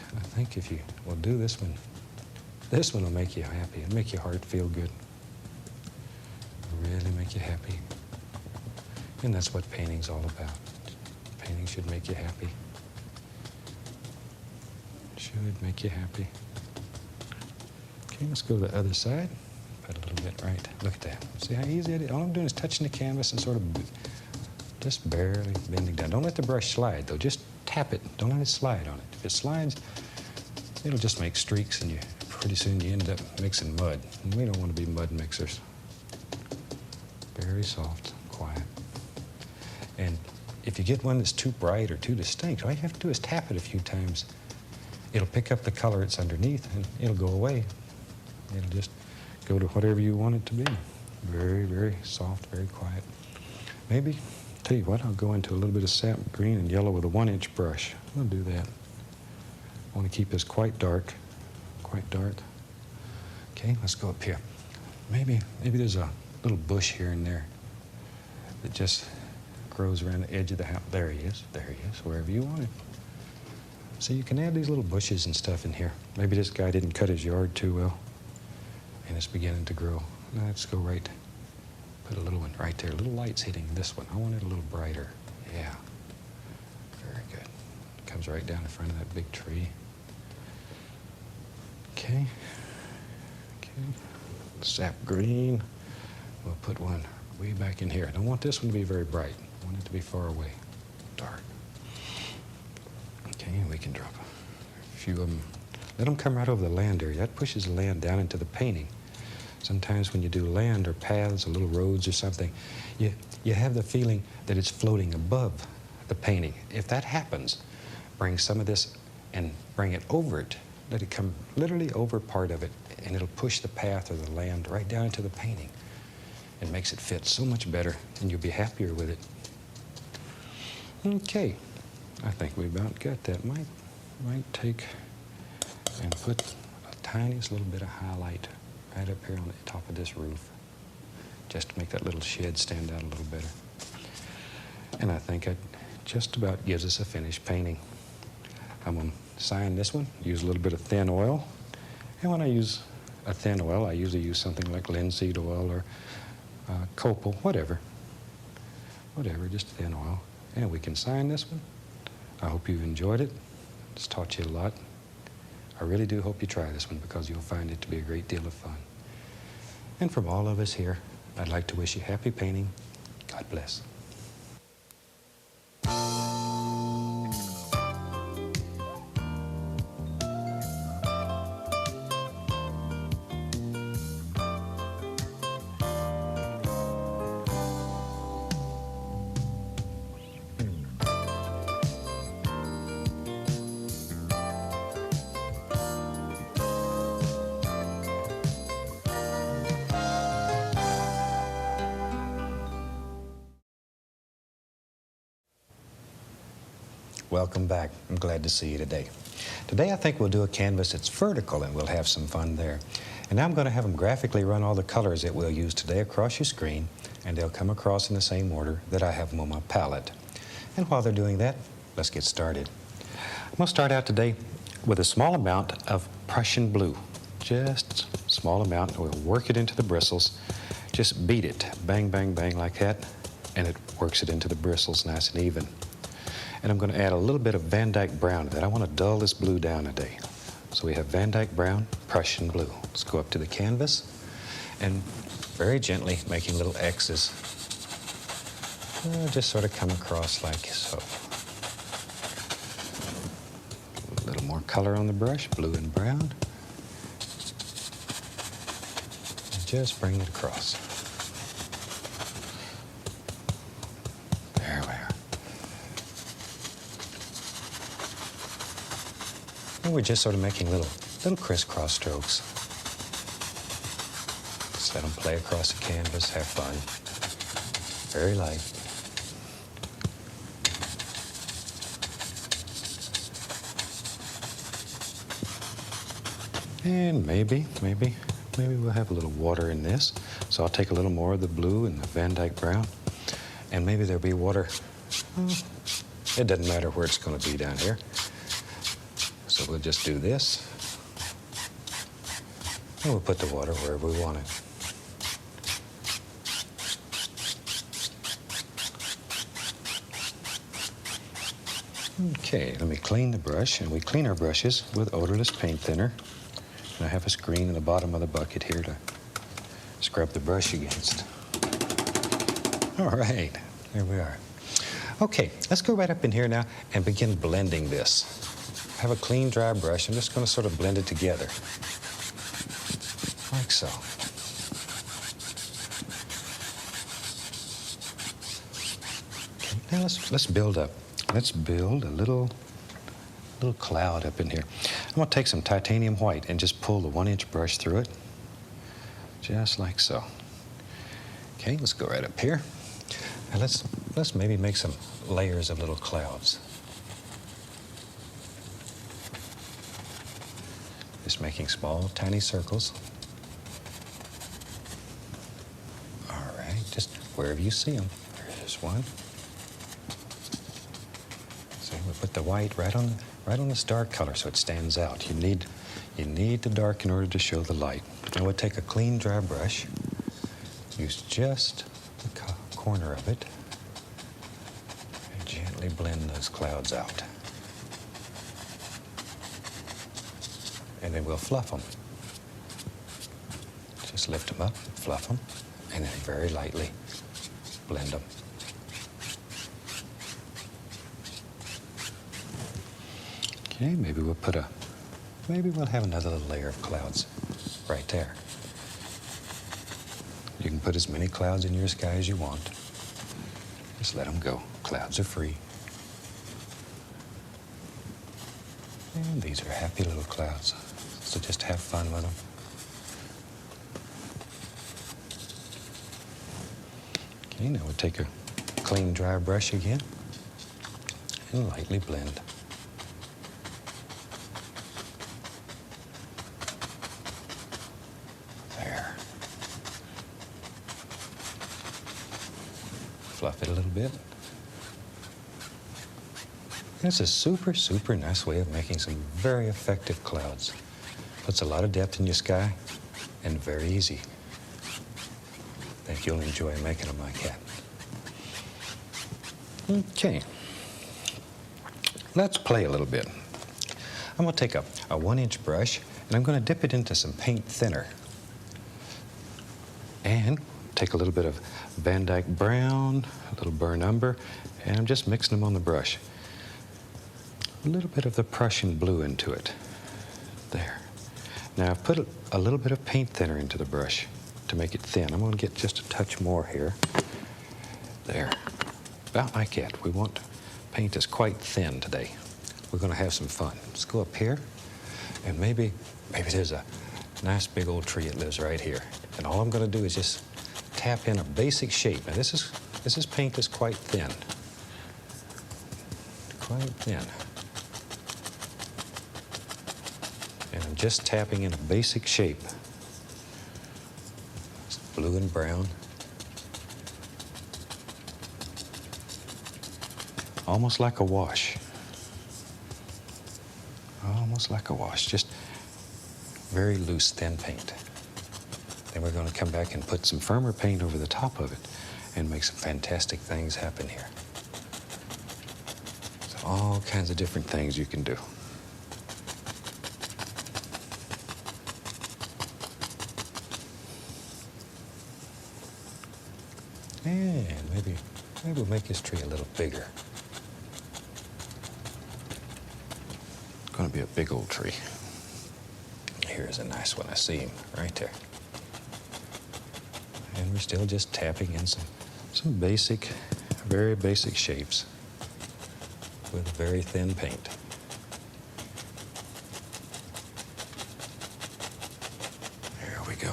if you will do this one will make you happy. It'll make your heart feel good. It'll really make you happy. And that's what painting's all about. Painting should make you happy. Should make you happy. Okay, let's go to the other side. Put a little bit right. Look at that. See how easy it is? All I'm doing is touching the canvas and sort of just barely bending down. Don't let the brush slide, though. Just tap it. Don't let it slide on it. If it slides, it'll just make streaks, and pretty soon you end up mixing mud. And we don't want to be mud mixers. Very soft, quiet. And if you get one that's too bright or too distinct, all you have to do is tap it a few times. It'll pick up the color it's underneath, and it'll go away. It'll just go to whatever you want it to be. Very, very soft, very quiet. Maybe, tell you what, I'll go into a little bit of sap green and yellow with a 1-inch brush. I'll do that. I want to keep this quite dark, quite dark. Okay, let's go up here. Maybe there's a little bush here and there that just grows around the edge of the house. There he is, wherever you want it. So you can add these little bushes and stuff in here. Maybe this guy didn't cut his yard too well, and it's beginning to grow. Now let's go right, put a little one right there. Little light's hitting this one. I want it a little brighter. Yeah, very good. Comes right down in front of that big tree. Okay, sap green. We'll put one way back in here. I don't want this one to be very bright. I want it to be far away, dark. Okay, we can drop a few of them. Let them come right over the land area. That pushes the land down into the painting. Sometimes when you do land or paths or little roads or something, you have the feeling that it's floating above the painting. If that happens, bring some of this and bring it over it. Let it come literally over part of it, and it'll push the path or the land right down into the painting. It makes it fit so much better, and you'll be happier with it. Okay, I think we about got that. Might take and put a tiniest little bit of highlight right up here on the top of this roof, just to make that little shed stand out a little better. And I think that just about gives us a finished painting. I'm going to sign this one, use a little bit of thin oil. And when I use a thin oil, I usually use something like linseed oil or copal, whatever, just thin oil. And we can sign this one. I hope you've enjoyed it. It's taught you a lot. I really do hope you try this one, because you'll find it to be a great deal of fun. And from all of us here, I'd like to wish you happy painting. God bless. Welcome back. I'm glad to see you today. Today I think we'll do a canvas that's vertical, and we'll have some fun there. And now I'm going to have them graphically run all the colors that we'll use today across your screen, and they'll come across in the same order that I have them on my palette. And while they're doing that, let's get started. I'm going to start out today with a small amount of Prussian blue. Just a small amount, and we'll work it into the bristles. Just beat it, bang, bang, bang like that, and it works it into the bristles nice and even. And I'm going to add a little bit of Van Dyke brown to that. I want to dull this blue down today. So we have Van Dyke brown, Prussian blue. Let's go up to the canvas and very gently making little X's. Just sort of come across like so. A little more color on the brush, blue and brown. And just bring it across. And we're just sort of making little crisscross strokes. Just let them play across the canvas, have fun. Very light. And maybe we'll have a little water in this. So I'll take a little more of the blue and the Van Dyke brown. And maybe there'll be water. It doesn't matter where it's going to be down here. So we'll just do this, and we'll put the water wherever we want it. Okay, let me clean the brush, and we clean our brushes with odorless paint thinner. And I have a screen in the bottom of the bucket here to scrub the brush against. All right, there we are. Okay, let's go right up in here now and begin blending this. I have a clean, dry brush. I'm just going to sort of blend it together, like so. Okay, now let's build up. Let's build a little cloud up in here. I'm going to take some titanium white and just pull the 1-inch brush through it, just like so. Okay, let's go right up here. And let's maybe make some layers of little clouds. Just making small, tiny circles. All right, just wherever you see them. There's one. So we put the white right on this dark color so it stands out. You need the dark in order to show the light. Now we'll take a clean, dry brush. Use just the corner of it and gently blend those clouds out. And then we'll fluff them. Just lift them up, fluff them, and then very lightly blend them. Okay, maybe we'll have another little layer of clouds right there. You can put as many clouds in your sky as you want. Just let them go. Clouds are free. And these are happy little clouds. So just have fun with them. Okay, now we'll take a clean, dry brush again and lightly blend. Fluff it a little bit. It's a super, super nice way of making some very effective clouds. Puts a lot of depth in your sky and very easy. I think you'll enjoy making them like that. Okay. Let's play a little bit. I'm going to take a 1-inch brush and I'm going to dip it into some paint thinner. And take a little bit of Van Dyke brown, a little burnt umber, and I'm just mixing them on the brush. A little bit of the Prussian blue into it. There. Now I've put a little bit of paint thinner into the brush to make it thin. I'm going to get just a touch more here. There. About like that. We want paint that's quite thin today. We're going to have some fun. Let's go up here, and maybe there's a nice big old tree that lives right here. And all I'm going to do is just tap in a basic shape. Now this is paint that's quite thin. Quite thin. And I'm just tapping in a basic shape. It's blue and brown. Almost like a wash. Almost like a wash. Just very loose, thin paint. Then we're going to come back and put some firmer paint over the top of it and make some fantastic things happen here. So all kinds of different things you can do. And maybe we'll make this tree a little bigger. It's going to be a big old tree. Here's a nice one. I see him right there. And we're still just tapping in some basic, very basic shapes with very thin paint. There we go.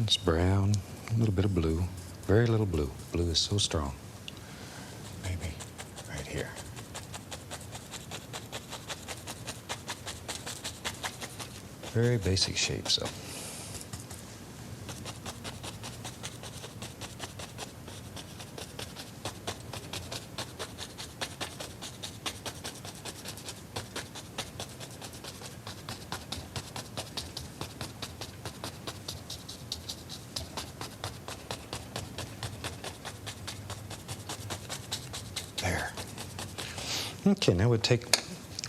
It's brown, a little bit of blue, very little blue. Blue is so strong. Maybe right here. Very basic shapes, though. There. Okay, now we'll take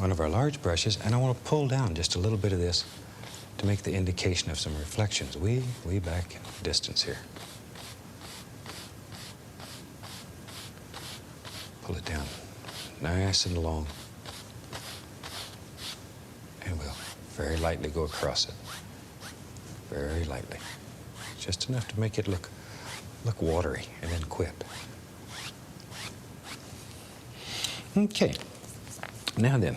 one of our large brushes, and I want to pull down just a little bit of this to make the indication of some reflections way back in distance here. Pull it down nice and long, and we'll very lightly go across it. Very lightly. Just enough to make it look watery, and then quit. Okay. Now then,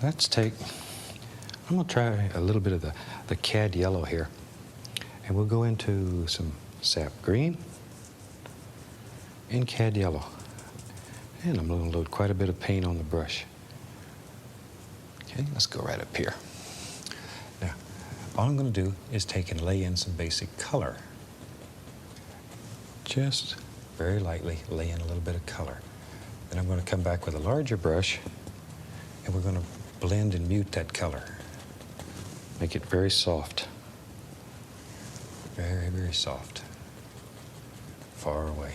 let's take, I'm going to try a little bit of the cad yellow here, and we'll go into some sap green and cad yellow. And I'm going to load quite a bit of paint on the brush. Okay, let's go right up here. Now, all I'm going to do is take and lay in some basic color. Just very lightly lay in a little bit of color. Then I'm going to come back with a larger brush, and we're going to blend and mute that color. Make it very soft. Very soft. Far away.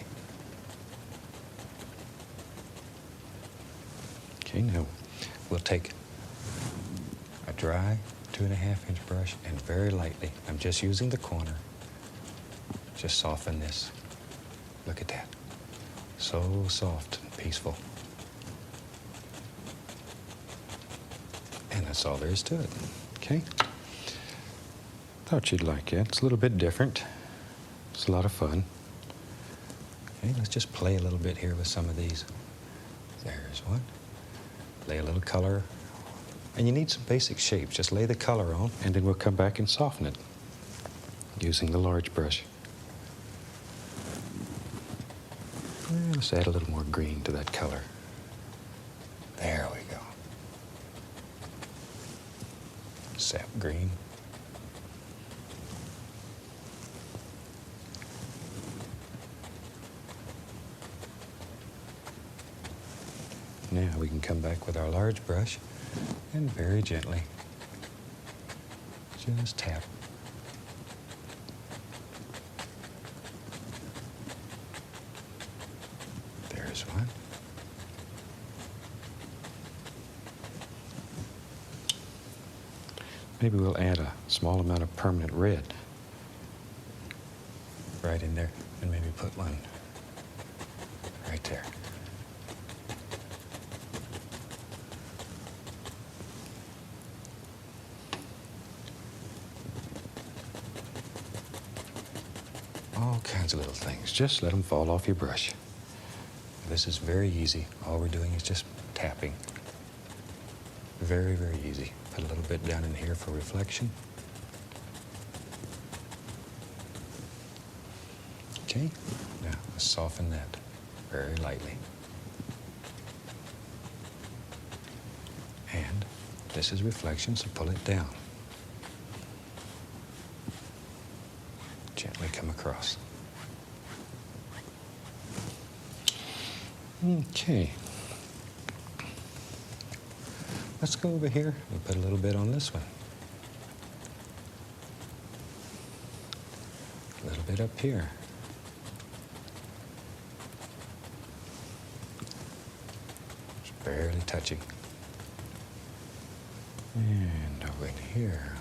Okay, now we'll take a dry 2.5-inch brush and very lightly, I'm just using the corner, just soften this. Look at that. So soft and peaceful. And that's all there is to it. Okay? Thought you'd like it. It's a little bit different. It's a lot of fun. Okay, let's just play a little bit here with some of these. There's one. Lay a little color. And you need some basic shapes. Just lay the color on, and then we'll come back and soften it using the large brush. Let's add a little more green to that color. There we go. Sap green. Now we can come back with our large brush and very gently just tap. There's one. Maybe we'll add a small amount of permanent red right in there, and maybe put one right there. All kinds of little things. Just let them fall off your brush. This is very easy. All we're doing is just tapping. Very easy. Put a little bit down in here for reflection. Okay, now let's soften that very lightly. And this is reflection, so pull it down. Gently come across. Okay. Let's go over here and put a little bit on this one. A little bit up here. Just barely touching. And over in here.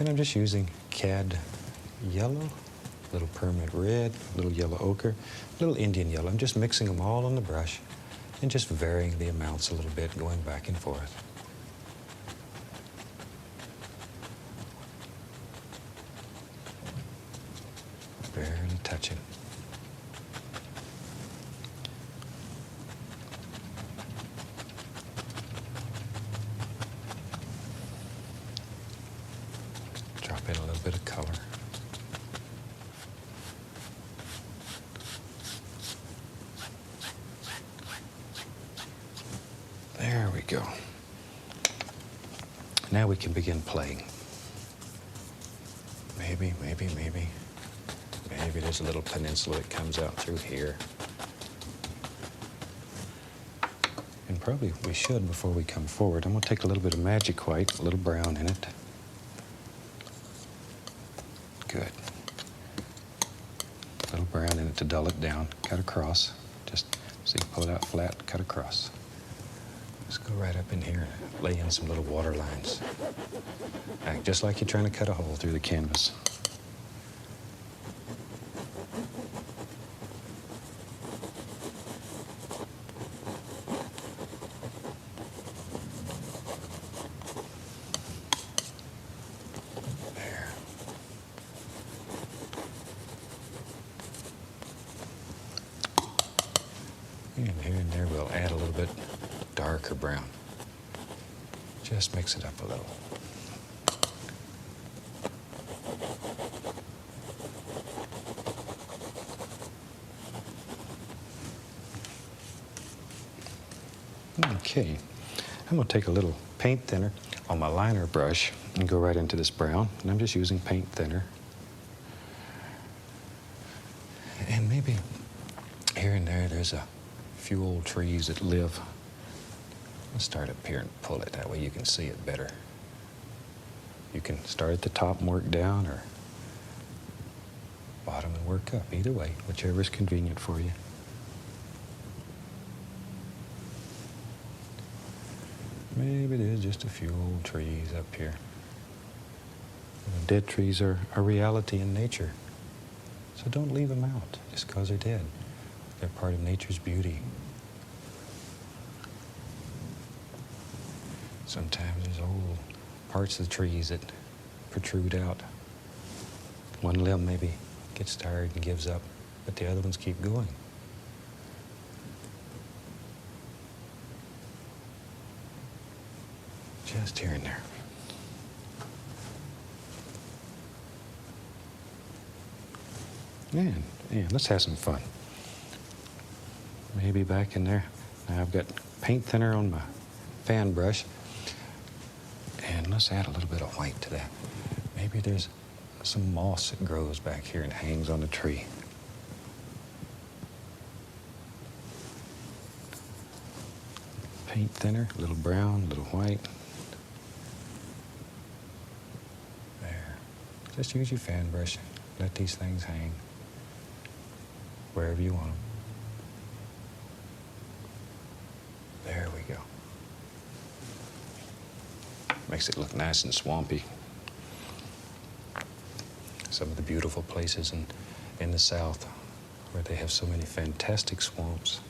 And I'm just using cad yellow, a little permanent red, a little yellow ochre, a little Indian yellow. I'm just mixing them all on the brush and just varying the amounts a little bit, going back and forth. Barely touching. Drop in a little bit of color. There we go. Now we can begin playing. Maybe there's a little peninsula that comes out through here. And probably we should, before we come forward, I'm going to take a little bit of magic white, a little brown in it. Good. A little brown in it to dull it down. Cut across. Just see, pull it out flat, cut across. Just go right up in here and lay in some little water lines. Act just like you're trying to cut a hole through the canvas. There. And here and there we'll add a little bit darker brown. Just mix it up a little. Okay, I'm going to take a little paint thinner on my liner brush and go right into this brown. And I'm just using paint thinner. And maybe here and there there's a few old trees that live. Let's start up here and pull it. That way you can see it better. You can start at the top and work down, or bottom and work up. Either way, whichever is convenient for you. Maybe there's just a few old trees up here. Dead trees are a reality in nature. So don't leave them out just because they're dead. They're part of nature's beauty. Sometimes there's old parts of the trees that protrude out. One limb maybe gets tired and gives up, but the other ones keep going. Just here and there. And let's have some fun. Maybe back in there. Now I've got paint thinner on my fan brush. And let's add a little bit of white to that. Maybe there's some moss that grows back here and hangs on the tree. Paint thinner, a little brown, a little white. There. Just use your fan brush. Let these things hang wherever you want them. There we go. Makes it look nice and swampy. Some of the beautiful places in the South where they have so many fantastic swamps.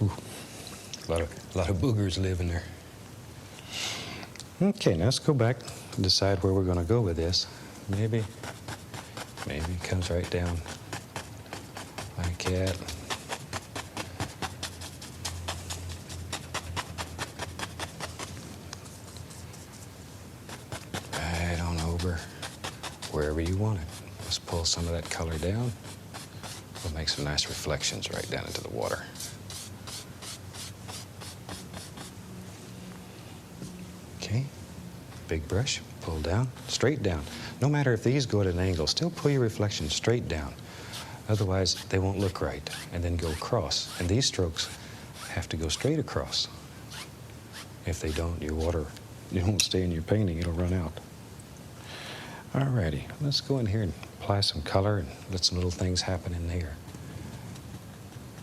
Ooh, a lot of boogers live in there. Okay, now let's go back and decide where we're going to go with this. Maybe it comes right down like that. Right on over wherever you want it. Let's pull some of that color down. We'll make some nice reflections right down into the water. Okay, big brush, pull down, straight down. No matter if these go at an angle, still pull your reflection straight down. Otherwise, they won't look right, and then go across. And these strokes have to go straight across. If they don't, your water, you won't stay in your painting, it'll run out. Alrighty, let's go in here and apply some color and let some little things happen in there.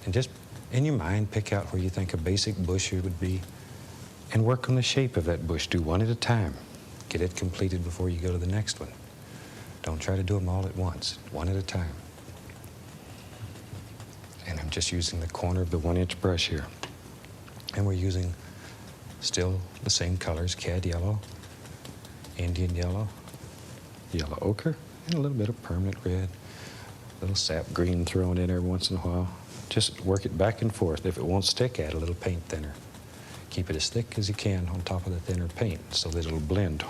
And just, in your mind, pick out where you think a basic bush would be and work on the shape of that bush. Do one at a time. Get it completed before you go to the next one. Don't try to do them all at once, one at a time. And I'm just using the corner of the 1-inch brush here. And we're using still the same colors, cad yellow, Indian yellow, yellow ochre, and a little bit of permanent red, a little sap green thrown in every once in a while. Just work it back and forth. If it won't stick, add a little paint thinner. Keep it as thick as you can on top of the thinner paint so that it'll blend.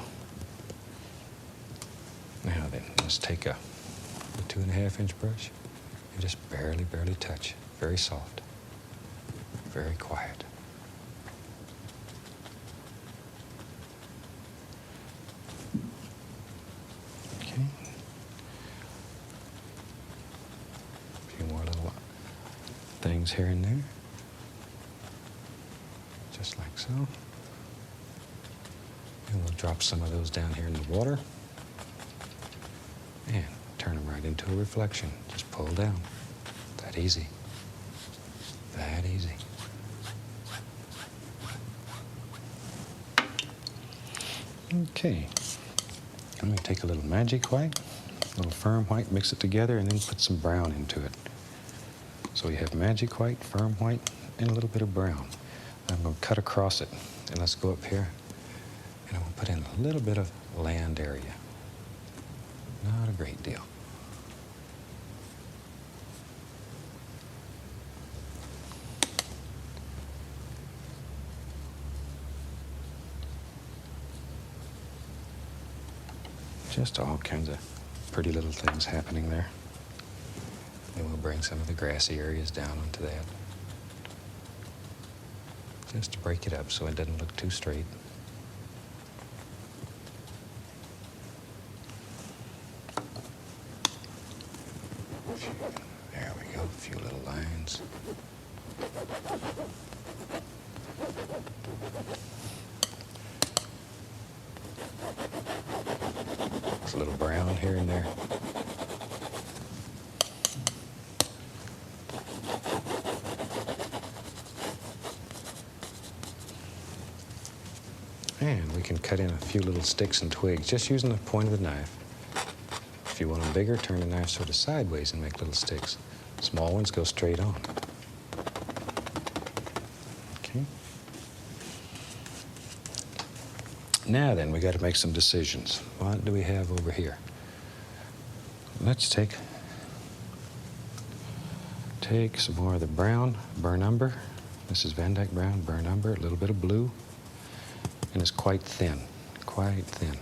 Now then, let's take a 2.5-inch brush and just barely touch. Very soft, very quiet. Okay. A few more little things here and there. Just like so. And we'll drop some of those down here in the water. And turn them right into a reflection. Just pull down. That easy. That easy. Okay. I'm going to take a little magic white, a little firm white, mix it together, and then put some brown into it. So we have magic white, firm white, and a little bit of brown. I'm going to cut across it. And let's go up here, and I'm going to put in a little bit of land area. Not a great deal. Just all kinds of pretty little things happening there. Then we'll bring some of the grassy areas down onto that. Just to break it up so it doesn't look too straight. There we go, a few little lines. There's a little brown here and there. And we can cut in a few little sticks and twigs just using the point of the knife. If you want them bigger, turn the knife sort of sideways and make little sticks. Small ones go straight on. Okay. Now then, we got to make some decisions. What do we have over here? Let's take some more of the brown, burn umber. This is Van Dyke brown, burn umber, a little bit of blue. And it's quite thin, quite thin.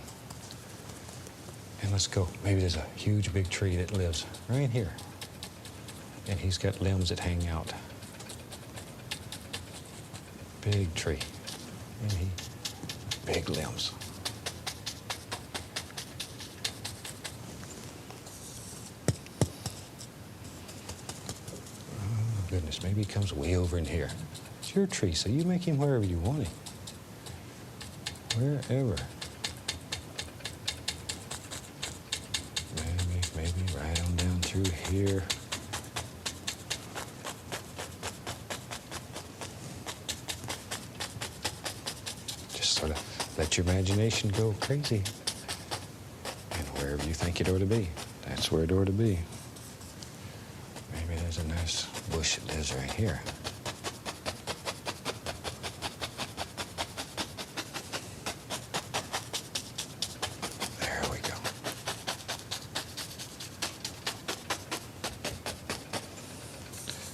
And let's go. Maybe there's a huge big tree that lives right here. And he's got limbs that hang out. Big tree. And big limbs. Oh, goodness, maybe he comes way over in here. It's your tree, so you make him wherever you want him. Wherever. Maybe right on down through here. Just sort of let your imagination go crazy. And wherever you think it ought to be, that's where it ought to be. Maybe there's a nice bush that lives right here.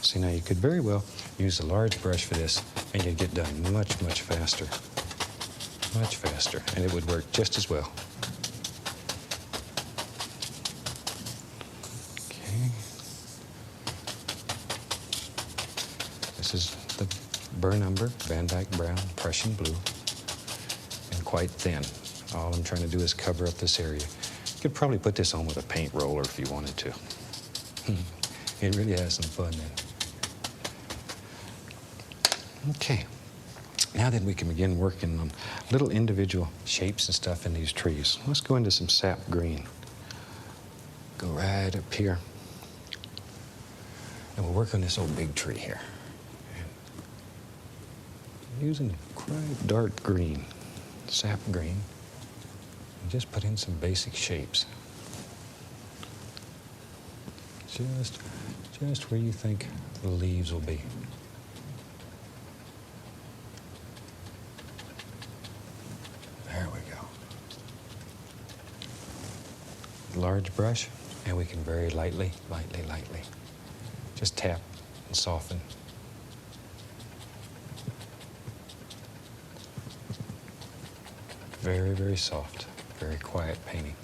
See, now you could very well use a large brush for this, and you'd get done much, much faster. Much faster, and it would work just as well. Okay. This is the burn umber, Van Dyke brown, Prussian blue, and quite thin. All I'm trying to do is cover up this area. You could probably put this on with a paint roller if you wanted to. It really has some fun then. Okay, now then we can begin working on little individual shapes and stuff in these trees. Let's go into some sap green. Go right up here. And we'll work on this old big tree here. And using quite dark green, sap green, and just put in some basic shapes. Just where you think the leaves will be. There we go. Large brush, and we can very lightly, just tap and soften. Very, very soft, very quiet painting.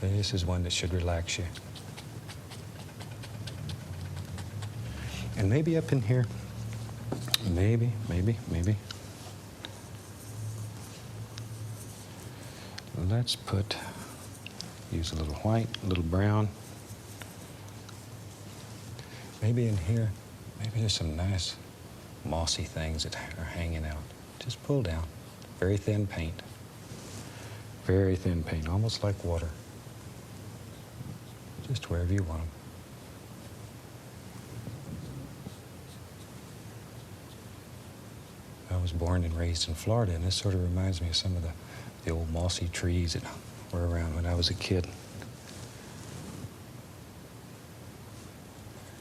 This is one that should relax you. And maybe up in here, maybe. Let's use a little white, a little brown. Maybe in here, maybe there's some nice mossy things that are hanging out. Just pull down. Very thin paint. Very thin paint, almost like water. Just wherever you want them. was born and raised in Florida, and this sort of reminds me of some of the old mossy trees that were around when I was a kid.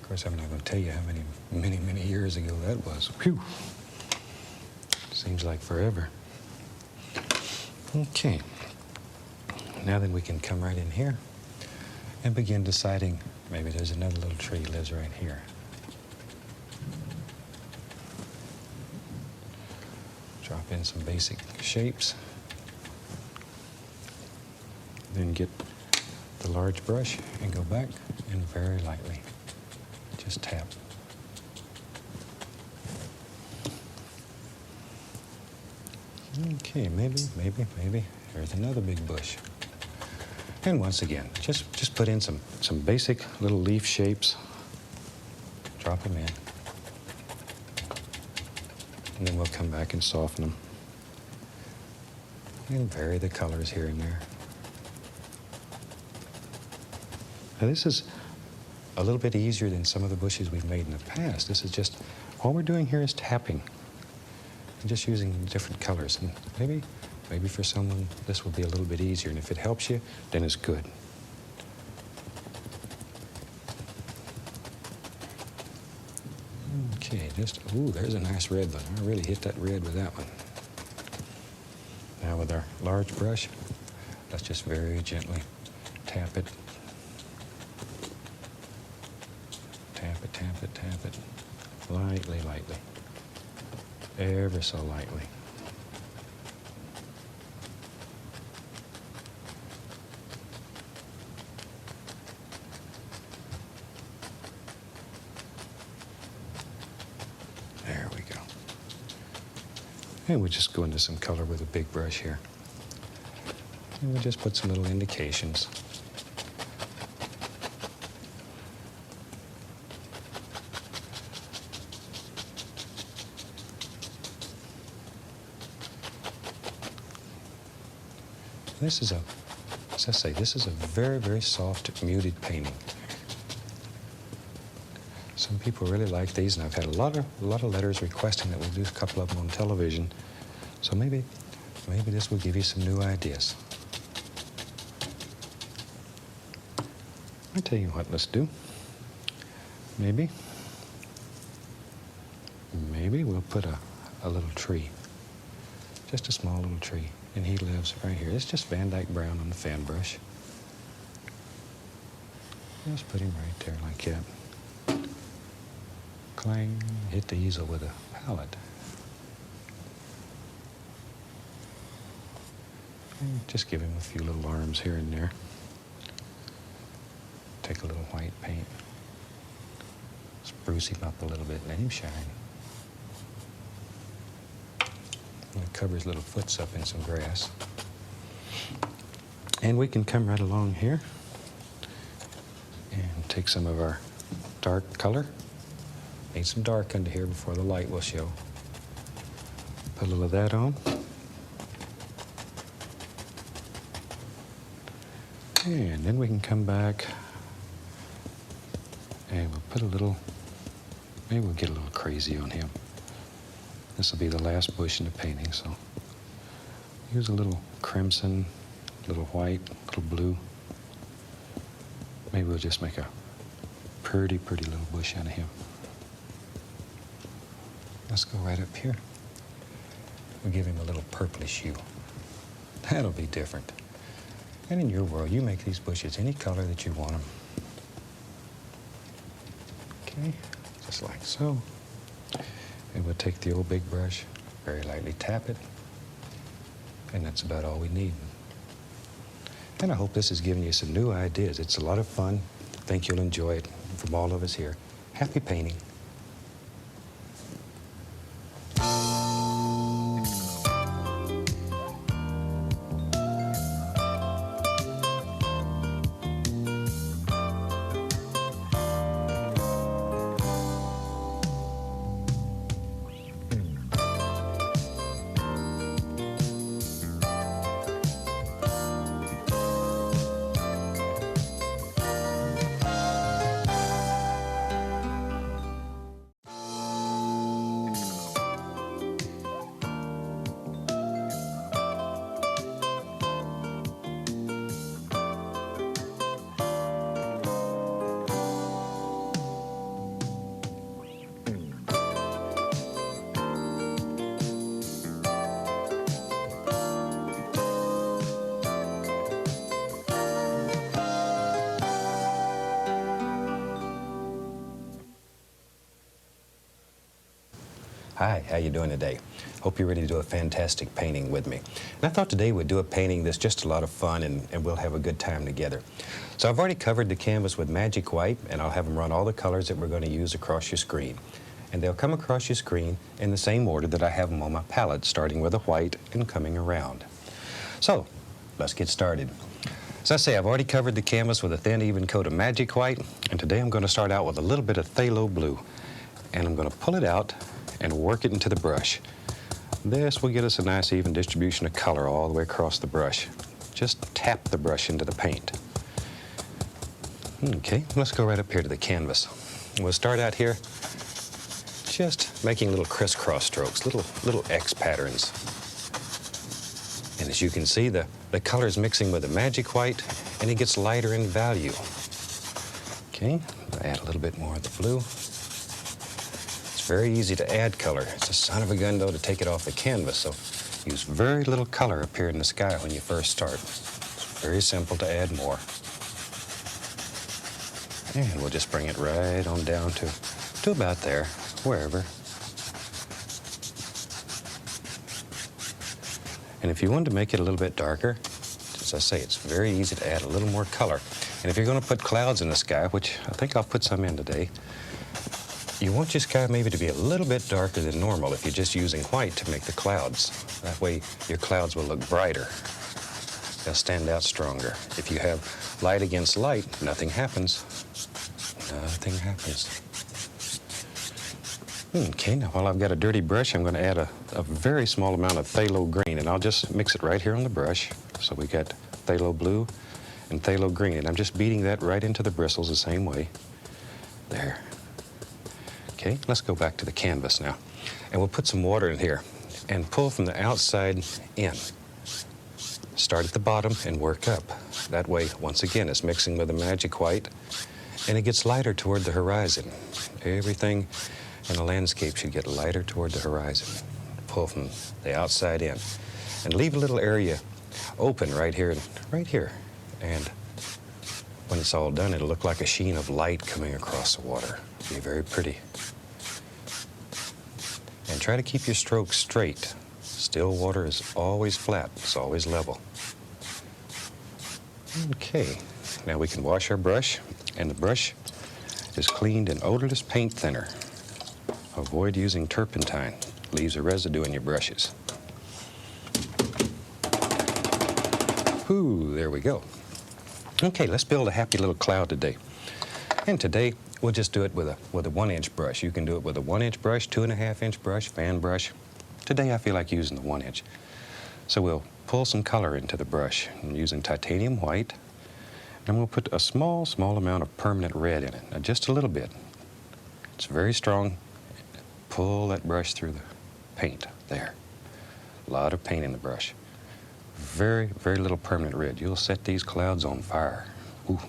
Of course, I'm not going to tell you how many years ago that was. Whew. Seems like forever. Okay. Now then we can come right in here and begin deciding, maybe there's another little tree lives right here. Drop in some basic shapes. Then get the large brush and go back and very lightly just tap. Okay, maybe. There's another big bush. And once again, just put in some basic little leaf shapes. Drop them in. And then we'll come back and soften them. And vary the colors here and there. Now this is a little bit easier than some of the bushes we've made in the past. This is just, all we're doing here is tapping. And just using different colors. And maybe for someone this will be a little bit easier. And if it helps you, then it's good. Okay, ooh, there's a nice red one. I really hit that red with that one. Now with our large brush, let's just very gently tap it. Tap it. Lightly. Ever so lightly. There we go. And we'll just go into some color with a big brush here. And we'll just put some little indications. This is as I say, this is a very, very soft, muted painting. Some people really like these, and I've had a lot of letters requesting that we do a couple of them on television. So maybe this will give you some new ideas. I tell you what, let's do. Maybe we'll put a little tree, just a small little tree. And he lives right here. It's just Van Dyke Brown on the fan brush. Just put him right there like that. Clang, hit the easel with a palette. And just give him a few little arms here and there. Take a little white paint. Spruce him up a little bit, let him shine. And cover his little foots up in some grass. And we can come right along here and take some of our dark color. Need some dark under here before the light will show. Put a little of that on. And then we can come back and we'll put a little, maybe we'll get a little crazy on him. This will be the last bush in the painting, so use a little crimson, a little white, a little blue. Maybe we'll just make a pretty little bush out of him. Let's go right up here. We'll give him a little purplish hue. That'll be different. And in your world, you make these bushes any color that you want them. Okay, just like so. And we'll take the old big brush, very lightly tap it, and that's about all we need. And I hope this has given you some new ideas. It's a lot of fun. I think you'll enjoy it. From all of us here, happy painting. Hi, how you doing today? Hope you're ready to do a fantastic painting with me. And I thought today we'd do a painting that's just a lot of fun and we'll have a good time together. So I've already covered the canvas with magic white, and I'll have them run all the colors that we're going to use across your screen. And they'll come across your screen in the same order that I have them on my palette, starting with a white and coming around. So let's get started. As I say, I've already covered the canvas with a thin, even coat of magic white, and today I'm going to start out with a little bit of phthalo blue. And I'm going to pull it out and work it into the brush. This will get us a nice even distribution of color all the way across the brush. Just tap the brush into the paint. Okay, let's go right up here to the canvas. We'll start out here just making little crisscross strokes, little X patterns. And as you can see, the color is mixing with the magic white, and it gets lighter in value. Okay, add a little bit more of the blue. Very easy to add color. It's a son of a gun, though, to take it off the canvas, so use very little color up here in the sky when you first start. It's very simple to add more. And we'll just bring it right on down to about there, wherever. And if you wanted to make it a little bit darker, as I say, it's very easy to add a little more color. And if you're going to put clouds in the sky, which I think I'll put some in today, you want your sky maybe to be a little bit darker than normal if you're just using white to make the clouds. That way your clouds will look brighter. They'll stand out stronger. If you have light against light, nothing happens. Nothing happens. Okay, now while I've got a dirty brush, I'm going to add a very small amount of phthalo green, and I'll just mix it right here on the brush. So we got phthalo blue and phthalo green, and I'm just beating that right into the bristles the same way. There. Okay, let's go back to the canvas now. And we'll put some water in here and pull from the outside in. Start at the bottom and work up. That way, once again, it's mixing with the magic white, and it gets lighter toward the horizon. Everything in the landscape should get lighter toward the horizon. Pull from the outside in. And leave a little area open right here. And when it's all done, it'll look like a sheen of light coming across the water. It'll be very pretty. And try to keep your strokes straight. Still water is always flat. It's always level. Okay, now we can wash our brush, and the brush is cleaned in odorless paint thinner. Avoid using turpentine. Leaves a residue in your brushes. Ooh, there we go. Okay, let's build a happy little cloud today. And today, we'll just do it with a 1-inch brush. You can do it with a 1-inch brush, 2.5-inch brush, fan brush. Today I feel like using the 1-inch. So we'll pull some color into the brush. I'm using titanium white. And we'll put a small amount of permanent red in it. Now, just a little bit. It's very strong. Pull that brush through the paint. There. A lot of paint in the brush. Very little permanent red. You'll set these clouds on fire. Ooh.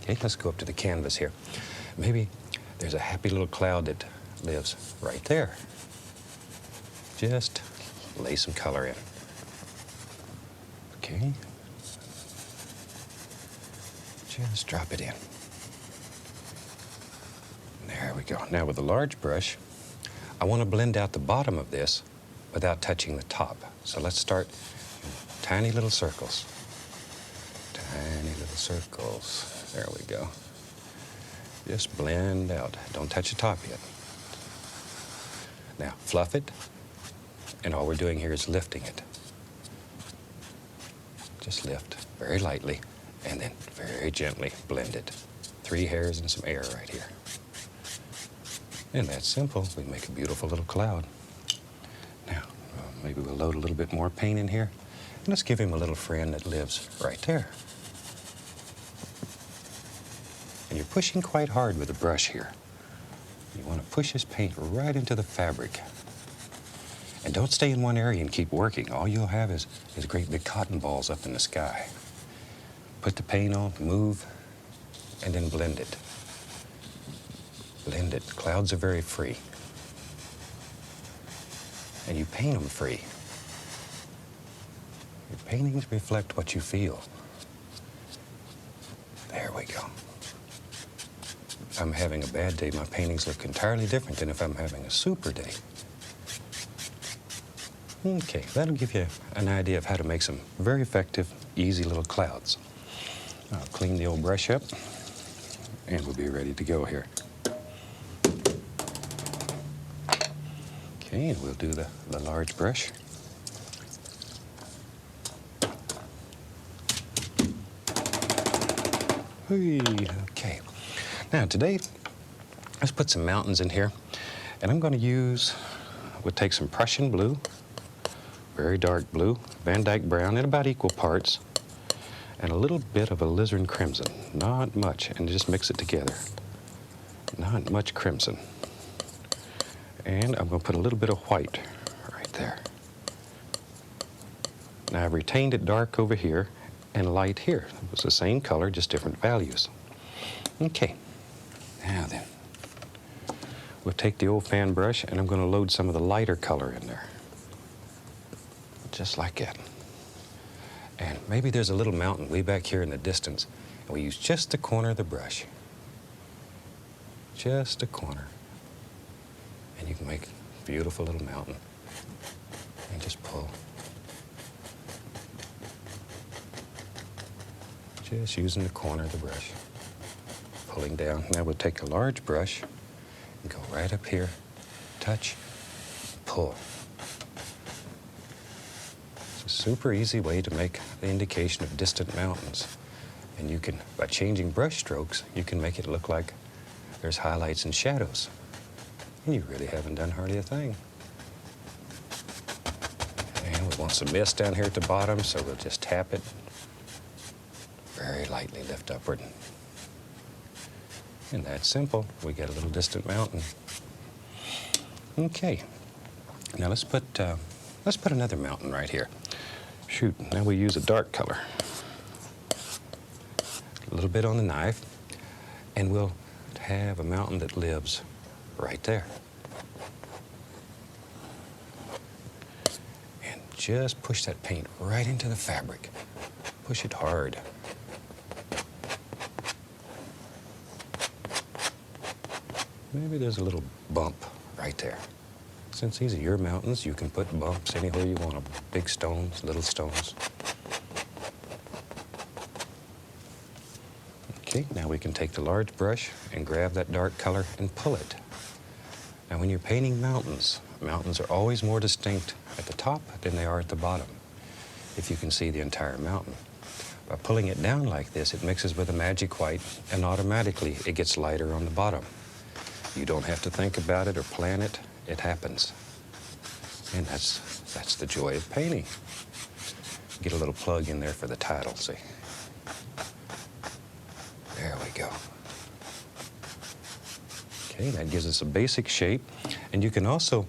Okay, let's go up to the canvas here. Maybe there's a happy little cloud that lives right there. Just lay some color in. Okay. Just drop it in. There we go. Now with a large brush, I want to blend out the bottom of this without touching the top. So let's start in tiny little circles. Tiny little circles. There we go. Just blend out. Don't touch the top yet. Now, fluff it, and all we're doing here is lifting it. Just lift very lightly, and then very gently blend it. 3 hairs and some air right here. And that's simple. We make a beautiful little cloud. Now, maybe we'll load a little bit more paint in here. And let's give him a little friend that lives right there. And you're pushing quite hard with the brush here. You want to push this paint right into the fabric. And don't stay in one area and keep working. All you'll have is great big cotton balls up in the sky. Put the paint on, move, and then blend it. Blend it. Clouds are very free. And you paint them free. Your paintings reflect what you feel. There we go. If I'm having a bad day, my paintings look entirely different than if I'm having a super day. Okay, that'll give you an idea of how to make some very effective, easy little clouds. I'll clean the old brush up, and we'll be ready to go here. Okay, and we'll do the large brush. Okay, now today, let's put some mountains in here, and I'm going to we'll take some Prussian blue, very dark blue, Van Dyke brown in about equal parts, and a little bit of alizarin crimson, not much, and just mix it together. Not much crimson. And I'm going to put a little bit of white right there. Now I've retained it dark over here and light here. It's the same color, just different values. Okay, now then, we'll take the old fan brush and I'm going to load some of the lighter color in there. Just like that. And maybe there's a little mountain way back here in the distance, and we use just the corner of the brush. Just a corner. And you can make a beautiful little mountain. And just pull. Just using the corner of the brush. Pulling down. Now we'll take a large brush and go right up here, touch, pull. It's a super easy way to make the indication of distant mountains. And you can, by changing brush strokes, you can make it look like there's highlights and shadows. And you really haven't done hardly a thing. And we want some mist down here at the bottom, so we'll just tap it. Very lightly lift upward. And that's simple. We get a little distant mountain. Okay. Now let's put another mountain right here. Shoot, now we use a dark color. A little bit on the knife, and we'll have a mountain that lives right there. And just push that paint right into the fabric. Push it hard. Maybe there's a little bump right there. Since these are your mountains, you can put bumps anywhere you want them. Big stones, little stones. Okay, now we can take the large brush and grab that dark color and pull it. Now when you're painting mountains, mountains are always more distinct at the top than they are at the bottom, if you can see the entire mountain. By pulling it down like this, it mixes with a magic white, and automatically it gets lighter on the bottom. You don't have to think about it or plan it. It happens. And that's the joy of painting. Get a little plug in there for the title, see? There we go. Okay, that gives us a basic shape. And you can also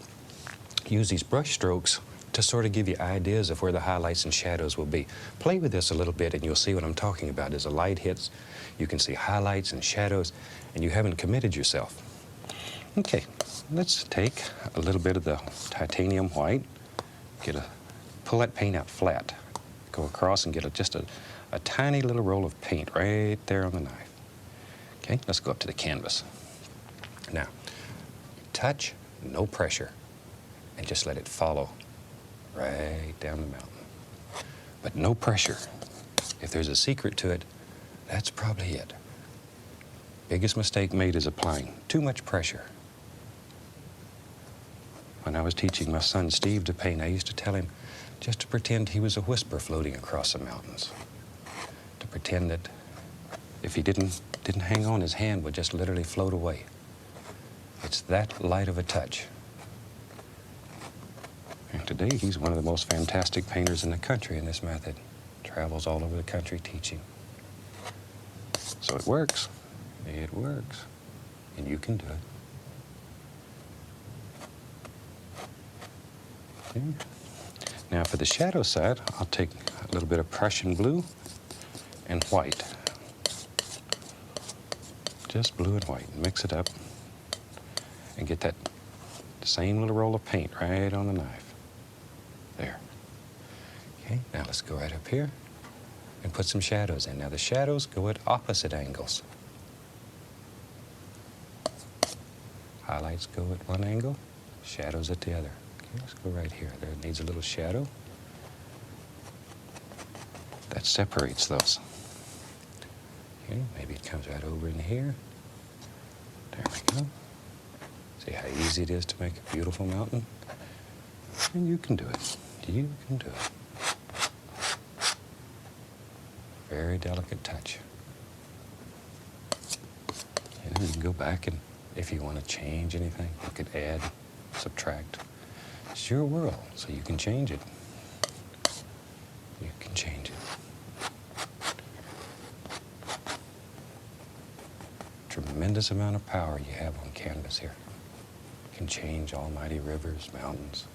use these brush strokes to sort of give you ideas of where the highlights and shadows will be. Play with this a little bit and you'll see what I'm talking about. As the light hits, you can see highlights and shadows, and you haven't committed yourself. Okay, let's take a little bit of the titanium white, pull that paint out flat, go across and get just a tiny little roll of paint right there on the knife. Okay, let's go up to the canvas. Now, touch, no pressure, and just let it follow right down the mountain. But no pressure. If there's a secret to it, that's probably it. Biggest mistake made is applying too much pressure. When I was teaching my son Steve to paint, I used to tell him just to pretend he was a whisper floating across the mountains. To pretend that if he didn't hang on, his hand would just literally float away. It's that light of a touch. And today, he's one of the most fantastic painters in the country in this method. Travels all over the country teaching. So it works. It works. And you can do it. Okay. Now for the shadow side, I'll take a little bit of Prussian blue and white. Just blue and white. Mix it up and get that same little roll of paint right on the knife. There. Okay, now let's go right up here and put some shadows in. Now the shadows go at opposite angles. Highlights go at one angle, shadows at the other. Let's go right here. There, it needs a little shadow. That separates those. Okay, maybe it comes right over in here. There we go. See how easy it is to make a beautiful mountain? And you can do it. You can do it. Very delicate touch. And you can go back, and if you want to change anything, you could add, subtract. It's your world, so you can change it. You can change it. Tremendous amount of power you have on canvas here. You can change almighty rivers, mountains.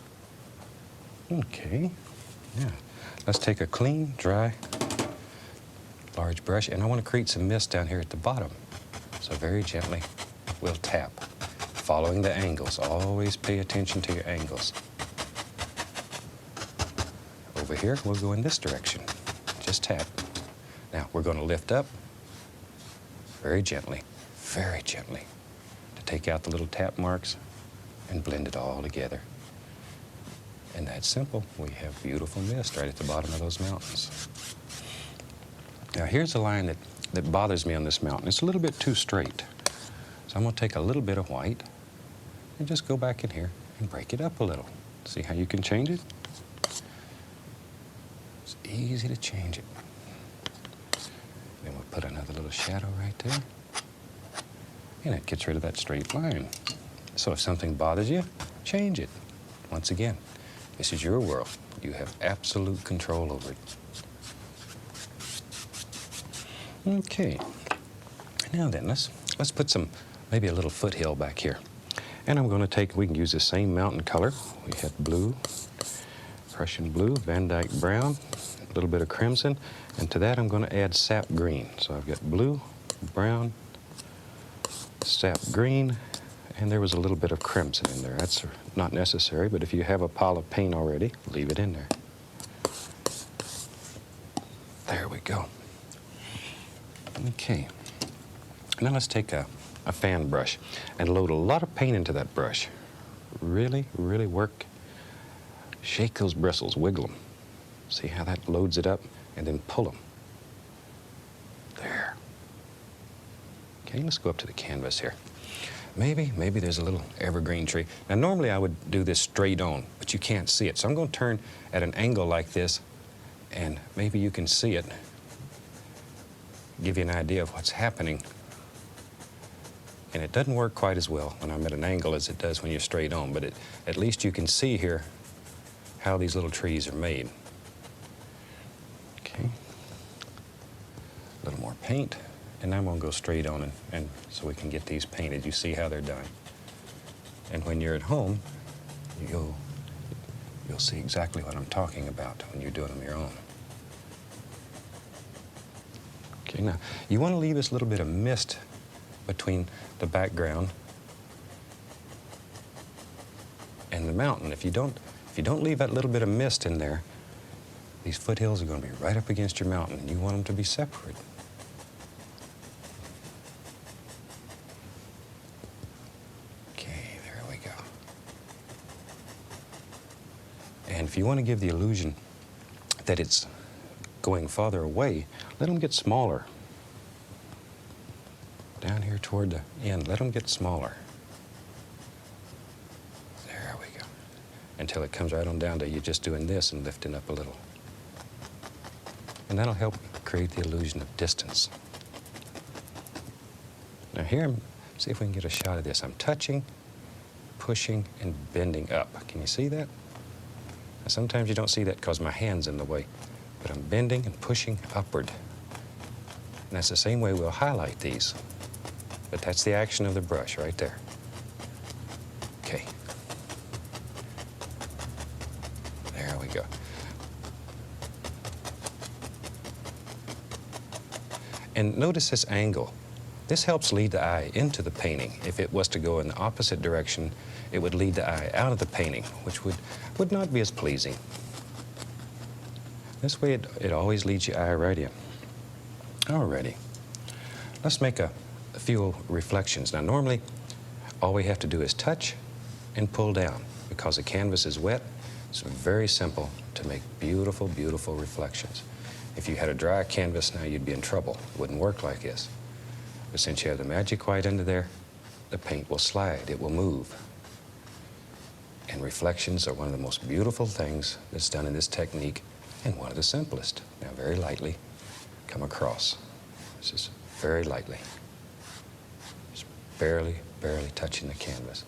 Okay, yeah. Let's take a clean, dry, large brush, and I want to create some mist down here at the bottom. So very gently, we'll tap, following the angles. Always pay attention to your angles. Over here, we'll go in this direction. Just tap. Now, we're going to lift up very gently, to take out the little tap marks and blend it all together. And that's simple. We have beautiful mist right at the bottom of those mountains. Now, here's a line that bothers me on this mountain. It's a little bit too straight. So I'm going to take a little bit of white and just go back in here and break it up a little. See how you can change it? It's easy to change it. Then we'll put another little shadow right there. And it gets rid of that straight line. So if something bothers you, change it. Once again, this is your world. You have absolute control over it. Okay. Now then, let's put some, maybe a little foothill back here. And I'm going to take, we can use the same mountain color. We have blue, Prussian blue, Van Dyke brown, a little bit of crimson, and to that I'm going to add sap green. So I've got blue, brown, sap green, and there was a little bit of crimson in there. That's not necessary, but if you have a pile of paint already, leave it in there. There we go. Okay. Now let's take a fan brush and load a lot of paint into that brush. Really, really work. Shake those bristles, wiggle them. See how that loads it up, and then pull them. There. Okay, let's go up to the canvas here. Maybe there's a little evergreen tree. Now normally I would do this straight on, but you can't see it. So I'm going to turn at an angle like this, and maybe you can see it. Give you an idea of what's happening. And it doesn't work quite as well when I'm at an angle as it does when you're straight on, but at least you can see here how these little trees are made. Okay. A little more paint, and now I'm going to go straight on and so we can get these painted. You see how they're done. And when you're at home, you'll see exactly what I'm talking about when you're doing them your own. Okay, now you want to leave this little bit of mist between the background and the mountain. If you don't leave that little bit of mist in there, these foothills are going to be right up against your mountain, and you want them to be separate. Okay, there we go. And if you want to give the illusion that it's going farther away, let them get smaller. Down here toward the end, let them get smaller. There we go. Until it comes right on down to you just doing this and lifting up a little. And that'll help create the illusion of distance. Now here, see if we can get a shot of this. I'm touching, pushing, and bending up. Can you see that? Now, sometimes you don't see that because my hand's in the way, but I'm bending and pushing upward. And that's the same way we'll highlight these. But that's the action of the brush right there. Okay. There we go. And notice this angle. This helps lead the eye into the painting. If it was to go in the opposite direction, it would lead the eye out of the painting, which would not be as pleasing. This way it always leads your eye right in. Alrighty. Let's make a few reflections. Now normally all we have to do is touch and pull down. because the canvas is wet, it's very simple to make beautiful, beautiful reflections. If you had a dry canvas now, you'd be in trouble. It wouldn't work like this. But since you have the magic white under there, the paint will slide, it will move. And reflections are one of the most beautiful things that's done in this technique, and one of the simplest. Now very lightly come across. This is very lightly. Just barely, barely touching the canvas.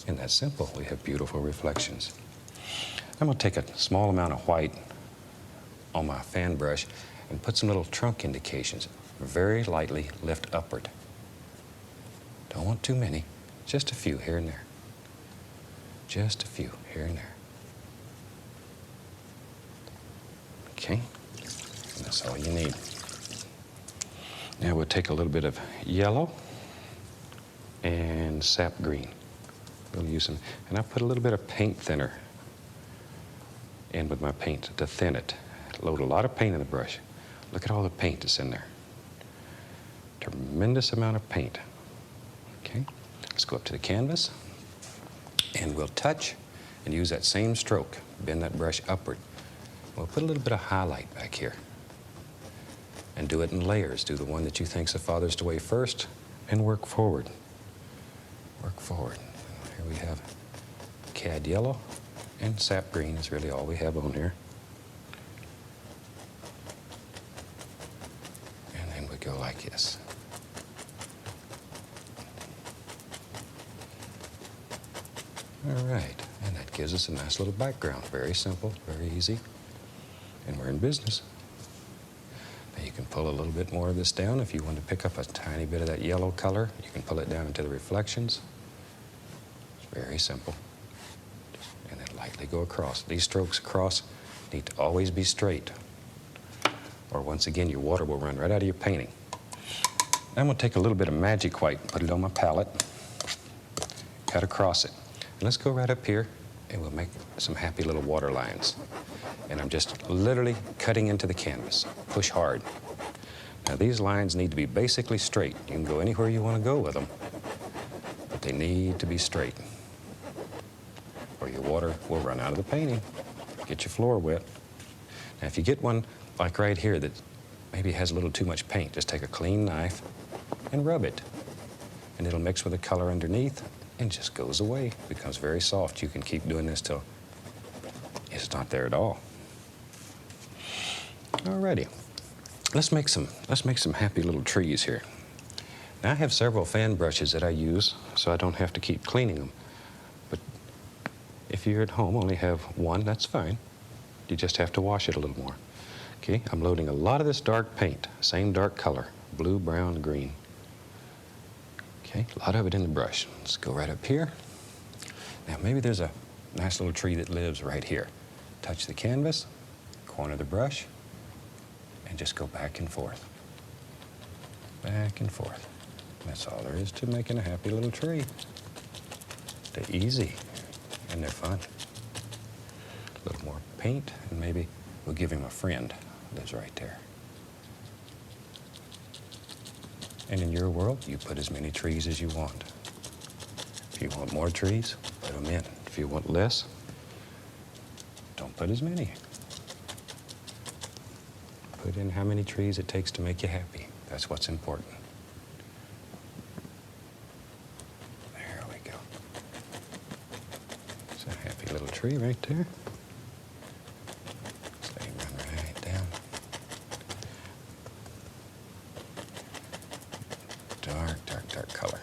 And that's simple. We have beautiful reflections. I'm going to take a small amount of white on my fan brush and put some little trunk indications. Very lightly lift upward. Don't want too many, just a few here and there. Just a few here and there. Okay, and that's all you need. Now we'll take a little bit of yellow and sap green. We'll use them, and I put a little bit of paint thinner in with my paint to thin it. Load a lot of paint in the brush. Look at all the paint that's in there. Tremendous amount of paint. Okay, let's go up to the canvas, and we'll touch and use that same stroke. Bend that brush upward. We'll put a little bit of highlight back here and do it in layers. Do the one that you think's the farthest away first and work forward. Work forward. Here we have cad yellow, and sap green is really all we have on here. And then we go like this. All right, and that gives us a nice little background. Very simple, very easy, and we're in business. Now you can pull a little bit more of this down. If you want to pick up a tiny bit of that yellow color, you can pull it down into the reflections. It's very simple. And then lightly go across. These strokes across need to always be straight, or once again your water will run right out of your painting. I'm going to take a little bit of magic white and put it on my palette, cut across it. And let's go right up here and we'll make some happy little water lines. And I'm just literally cutting into the canvas. Push hard. Now these lines need to be basically straight. You can go anywhere you want to go with them, but they need to be straight, or your water will run out of the painting. Get your floor wet. Now if you get one like right here that maybe has a little too much paint, just take a clean knife and rub it. And it'll mix with the color underneath and just goes away. It becomes very soft. You can keep doing this till it's not there at all. Alrighty, let's make some happy little trees here. Now I have several fan brushes that I use, so I don't have to keep cleaning them. But if you're at home, only have one, that's fine. You just have to wash it a little more. Okay, I'm loading a lot of this dark paint, same dark color, blue, brown, green. Okay, a lot of it in the brush. Let's go right up here. Now maybe there's a nice little tree that lives right here. Touch the canvas, corner the brush, and just go back and forth. Back and forth. That's all there is to making a happy little tree. They're easy and they're fun. A little more paint, and maybe we'll give him a friend who lives right there. And in your world, you put as many trees as you want. If you want more trees, put them in. If you want less, don't put as many. Put in how many trees it takes to make you happy. That's what's important. There we go. It's a happy little tree right there. Just let him run right down. Dark, dark, dark color.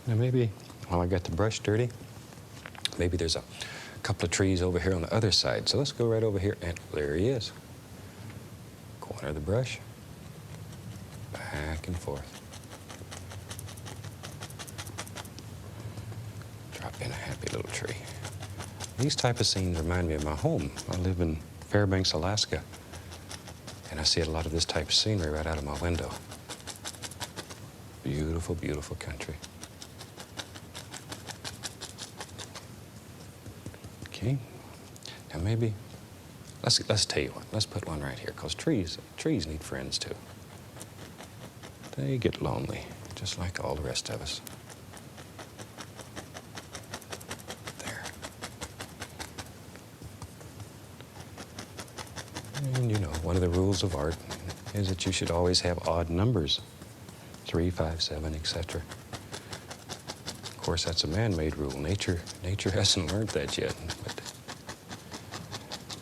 Now maybe, while I got the brush dirty, maybe there's a couple of trees over here on the other side. So let's go right over here, and there he is. Corner of the brush, back and forth. Drop in a happy little tree. These type of scenes remind me of my home. I live in Fairbanks, Alaska, and I see a lot of this type of scenery right out of my window. Beautiful, beautiful country. Okay, now maybe, let's tell you what, let's put one right here, because trees need friends too. They get lonely, just like all the rest of us. And you know, one of the rules of art is that you should always have odd numbers, 3, 5, 7, etc. Of course, that's a man-made rule. Nature hasn't learned that yet, but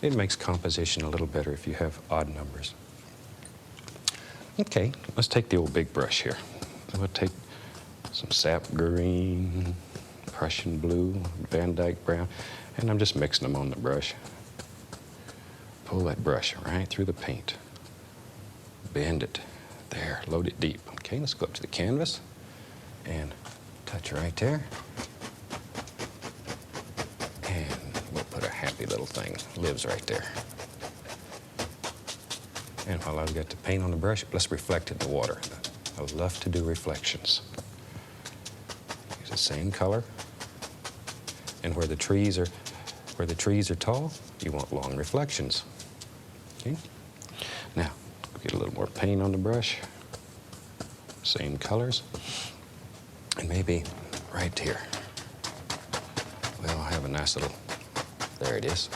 it makes composition a little better if you have odd numbers. Okay, let's take the old big brush here. We'll take some sap green, Prussian blue, Van Dyke brown, and I'm just mixing them on the brush. Pull that brush right through the paint. Bend it. There, load it deep. Okay, let's go up to the canvas and touch right there. And we'll put a happy little thing, lives right there. And while I've got the paint on the brush, let's reflect it in the water. I love to do reflections. Use the same color. And where the trees are tall, you want long reflections. Okay? Now, get a little more paint on the brush. Same colors. And maybe right here. Well, I'll have a nice little, there it is.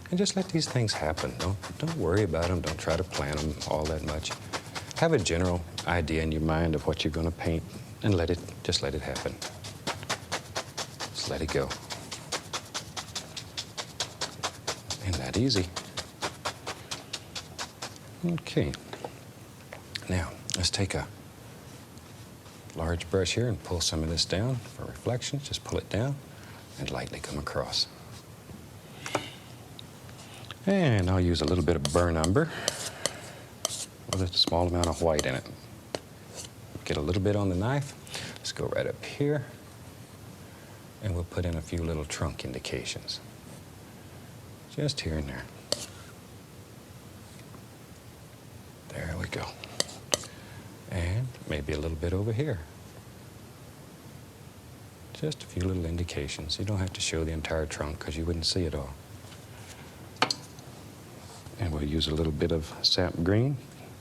And just let these things happen. Don't worry about them. Don't try to plan them all that much. Have a general idea in your mind of what you're going to paint and just let it happen. Just let it go. Ain't that easy? Okay. Now, let's take a large brush here and pull some of this down for reflections. Just pull it down and lightly come across. And I'll use a little bit of burnt umber with a small amount of white in it. Get a little bit on the knife. Let's go right up here. And we'll put in a few little trunk indications. Just here and there. There we go. And maybe a little bit over here. Just a few little indications. You don't have to show the entire trunk because you wouldn't see it all. And we'll use a little bit of sap green,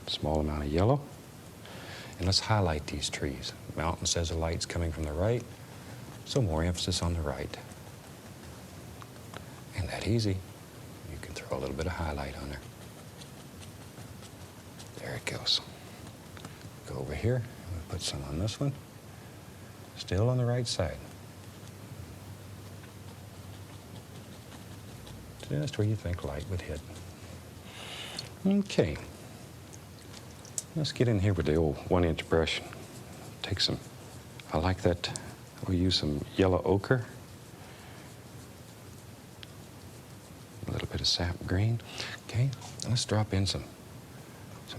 small amount of yellow. And let's highlight these trees. The mountain says the light's coming from the right, so more emphasis on the right. Ain't that easy? You can throw a little bit of highlight on there. There it goes. Go over here, and we'll put some on this one. Still on the right side. Just where you think light would hit. Okay. Let's get in here with the old 1-inch brush. Take some, I like that. We'll use some yellow ochre. A little bit of sap green. Okay, let's drop in some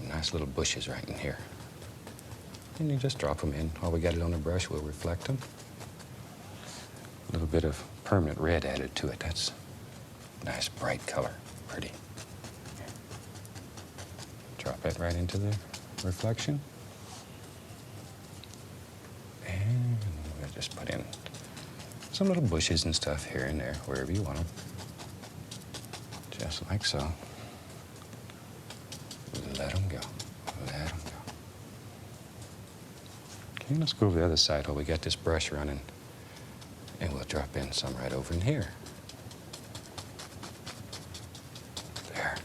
nice little bushes right in here. And you just drop them in. While we got it on the brush, we'll reflect them. A little bit of permanent red added to it. That's a nice bright color, pretty. Drop that right into the reflection. And we'll just put in some little bushes and stuff here and there, wherever you want them. Just like so. Let them go. Let them go. Okay, let's go over the other side while we got this brush running. And we'll drop in some right over in here. There.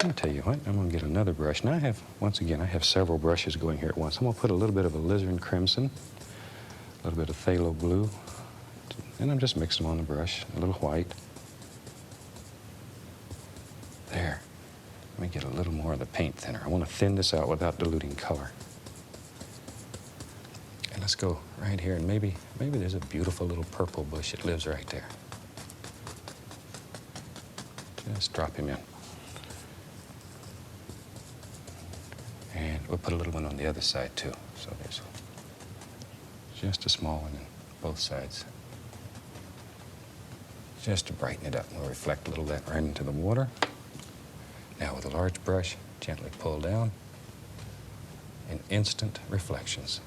I'll tell you what, I'm going to get another brush. Now I have, once again, I have several brushes going here at once. I'm going to put a little bit of alizarin crimson, a little bit of phthalo blue, and I'm just mixing them on the brush, a little white. There. Let me get a little more of the paint thinner. I want to thin this out without diluting color. And let's go right here, and maybe there's a beautiful little purple bush that lives right there. Just drop him in. And we'll put a little one on the other side too. So there's just a small one on both sides. Just to brighten it up. We'll reflect a little of that right into the water. Now with a large brush, gently pull down, and instant reflections.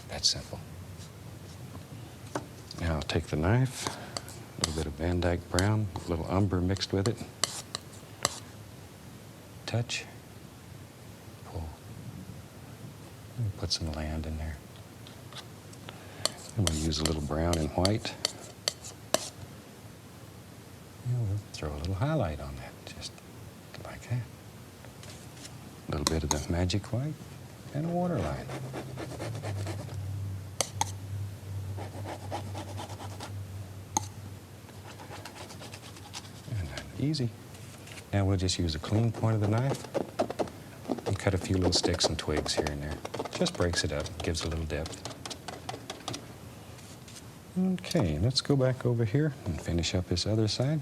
That's simple. Now I'll take the knife, a little bit of Van Dyke brown, a little umber mixed with it. Touch, pull, and put some land in there. I'm going to use a little brown and white. And we'll throw a little highlight on that, just like that. A little bit of the magic white and a waterline. And easy. Now we'll just use a clean point of the knife and cut a few little sticks and twigs here and there. Just breaks it up, gives a little depth. Okay, let's go back over here and finish up this other side.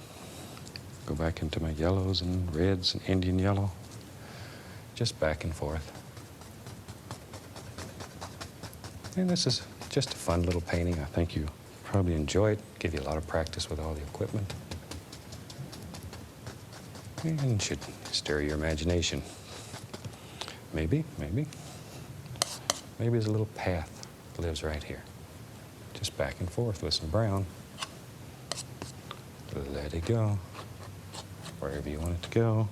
Go back into my yellows and reds and Indian yellow. Just back and forth. And this is just a fun little painting. I think you probably enjoy it. Give you a lot of practice with all the equipment. And should stir your imagination. Maybe there's a little path that lives right here. Just back and forth with some brown. Let it go. Wherever you want it to go.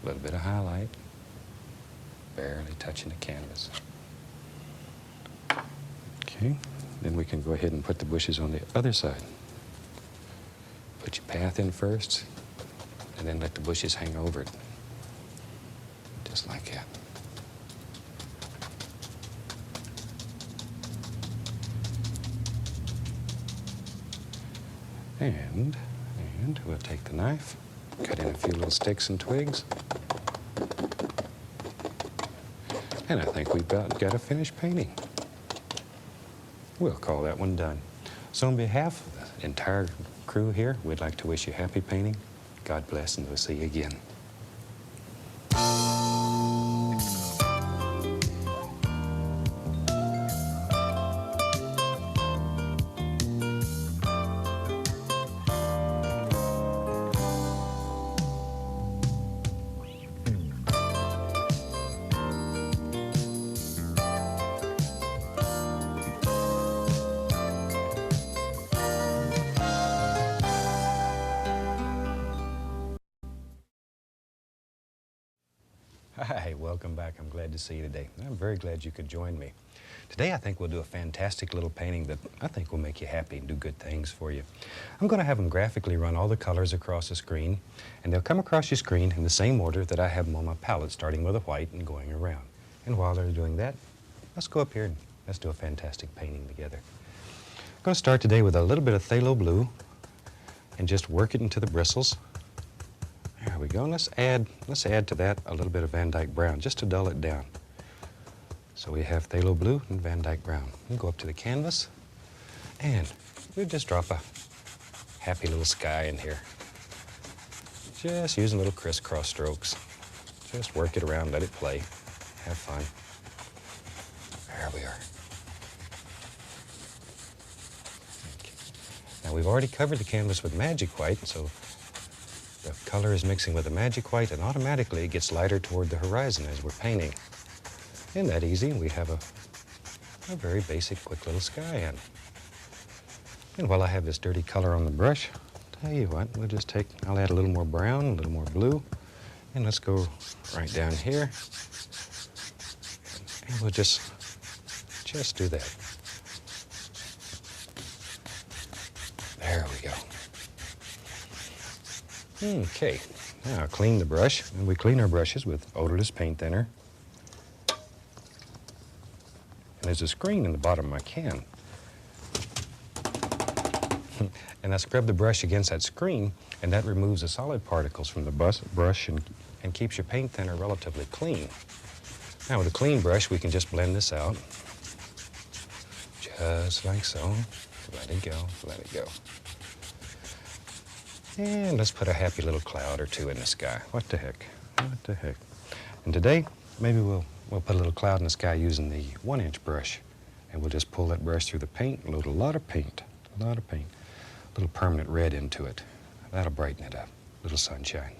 A little bit of highlight. Barely touching the canvas. Okay, then we can go ahead and put the bushes on the other side. Put your path in first, and then let the bushes hang over it. Just like that. And we'll take the knife, cut in a few little sticks and twigs. And I think we've got a finished painting. We'll call that one done. So on behalf of the entire crew here, we'd like to wish you happy painting. God bless, and we'll see you again. Hi, welcome back. I'm glad to see you today. I'm very glad you could join me. Today I think we'll do a fantastic little painting that I think will make you happy and do good things for you. I'm going to have them graphically run all the colors across the screen, and they'll come across your screen in the same order that I have them on my palette, starting with a white and going around. And while they're doing that, let's go up here and let's do a fantastic painting together. I'm going to start today with a little bit of phthalo blue and just work it into the bristles. There we go. Let's add to that a little bit of Van Dyke brown, just to dull it down. So we have phthalo blue and Van Dyke brown. We'll go up to the canvas, and we'll just drop a happy little sky in here. Just using little crisscross strokes. Just work it around, let it play, have fun. There we are. Okay. Now we've already covered the canvas with magic white, so the color is mixing with the magic white, and automatically it gets lighter toward the horizon as we're painting. Isn't that easy? We have a very basic, quick little sky in. And while I have this dirty color on the brush, tell you what, I'll add a little more brown, a little more blue, and let's go right down here. And we'll just do that. There we go. Okay, now I'll clean the brush, and we clean our brushes with odorless paint thinner. And there's a screen in the bottom of my can. And I scrub the brush against that screen, and that removes the solid particles from the brush and keeps your paint thinner relatively clean. Now with a clean brush, we can just blend this out. Just like so. Let it go, let it go. And let's put a happy little cloud or two in the sky. What the heck? What the heck? And today, maybe we'll put a little cloud in the sky using the 1-inch brush. And we'll just pull that brush through the paint, load a lot of paint, a little permanent red into it. That'll brighten it up, a little sunshine.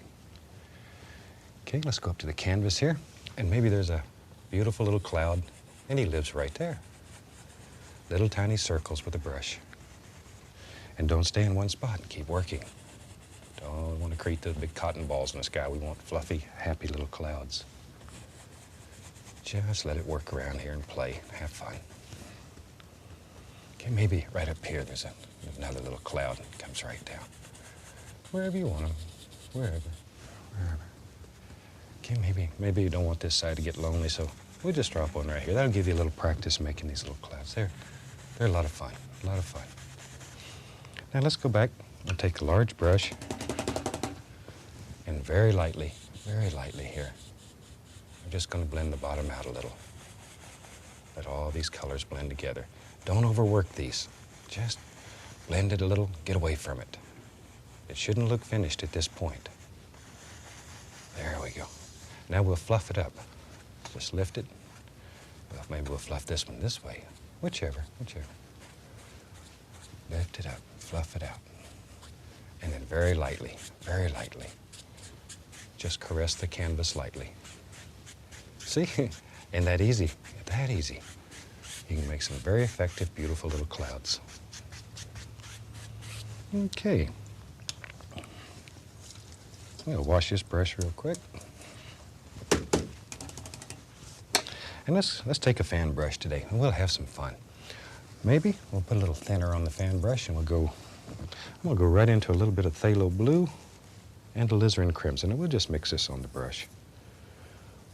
Okay, let's go up to the canvas here. And maybe there's a beautiful little cloud, and he lives right there. Little tiny circles with a brush. And don't stay in one spot, keep working. Don't want to create those big cotton balls in the sky. We want fluffy, happy little clouds. Just let it work around here and play, have fun. Okay, maybe right up here there's another little cloud that comes right down. wherever you want them, wherever. Okay, maybe you don't want this side to get lonely, so we'll just drop one right here. That'll give you a little practice making these little clouds. They're a lot of fun, a lot of fun. Now let's go back and take a large brush and very lightly here, I'm just going to blend the bottom out a little. Let all these colors blend together. Don't overwork these. Just blend it a little, get away from it. It shouldn't look finished at this point. There we go. Now we'll fluff it up. Just lift it. Well, maybe we'll fluff this one this way. Whichever. Lift it up, fluff it out. And then very lightly, just caress the canvas lightly. See? Ain't that easy? That easy. You can make some very effective, beautiful little clouds. Okay. We'll wash this brush real quick. And let's take a fan brush today, and we'll have some fun. Maybe we'll put a little thinner on the fan brush, and I'm gonna go right into a little bit of phthalo blue and alizarin crimson, and we'll just mix this on the brush.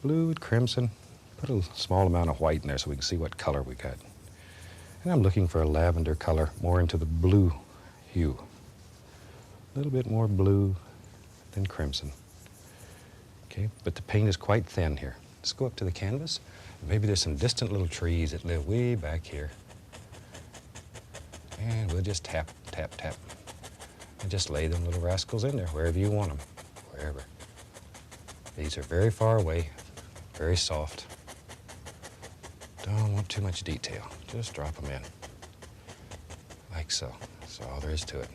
Blue with crimson, put a small amount of white in there so we can see what color we got. And I'm looking for a lavender color, more into the blue hue. A little bit more blue than crimson. Okay, but the paint is quite thin here. Let's go up to the canvas. Maybe there's some distant little trees that live way back here. And we'll just tap. And just lay them little rascals in there, wherever you want them, wherever. These are very far away, very soft. Don't want too much detail. Just drop them in, like so. That's all there is to it.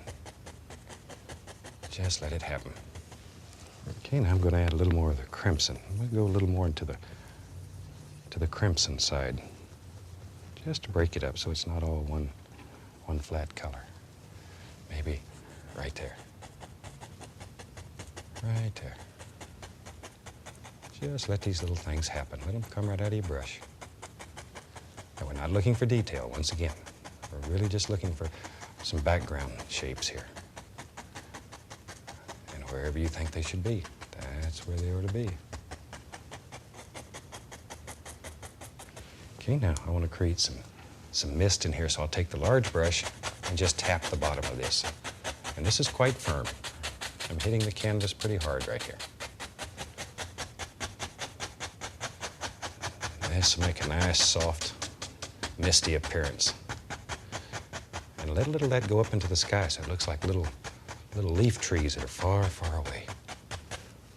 Just let it happen. Okay, now I'm going to add a little more of the crimson. I'm going to go a little more into the crimson side, just to break it up so it's not all one flat color. Maybe right there. Right there. Just let these little things happen. Let them come right out of your brush. And we're not looking for detail, once again. We're really just looking for some background shapes here. And wherever you think they should be, that's where they ought to be. Okay, now I want to create some mist in here, so I'll take the large brush and just tap the bottom of this. And this is quite firm. I'm hitting the canvas pretty hard right here. This will make a nice, soft, misty appearance. And let a little of that go up into the sky so it looks like little leaf trees that are far, far away.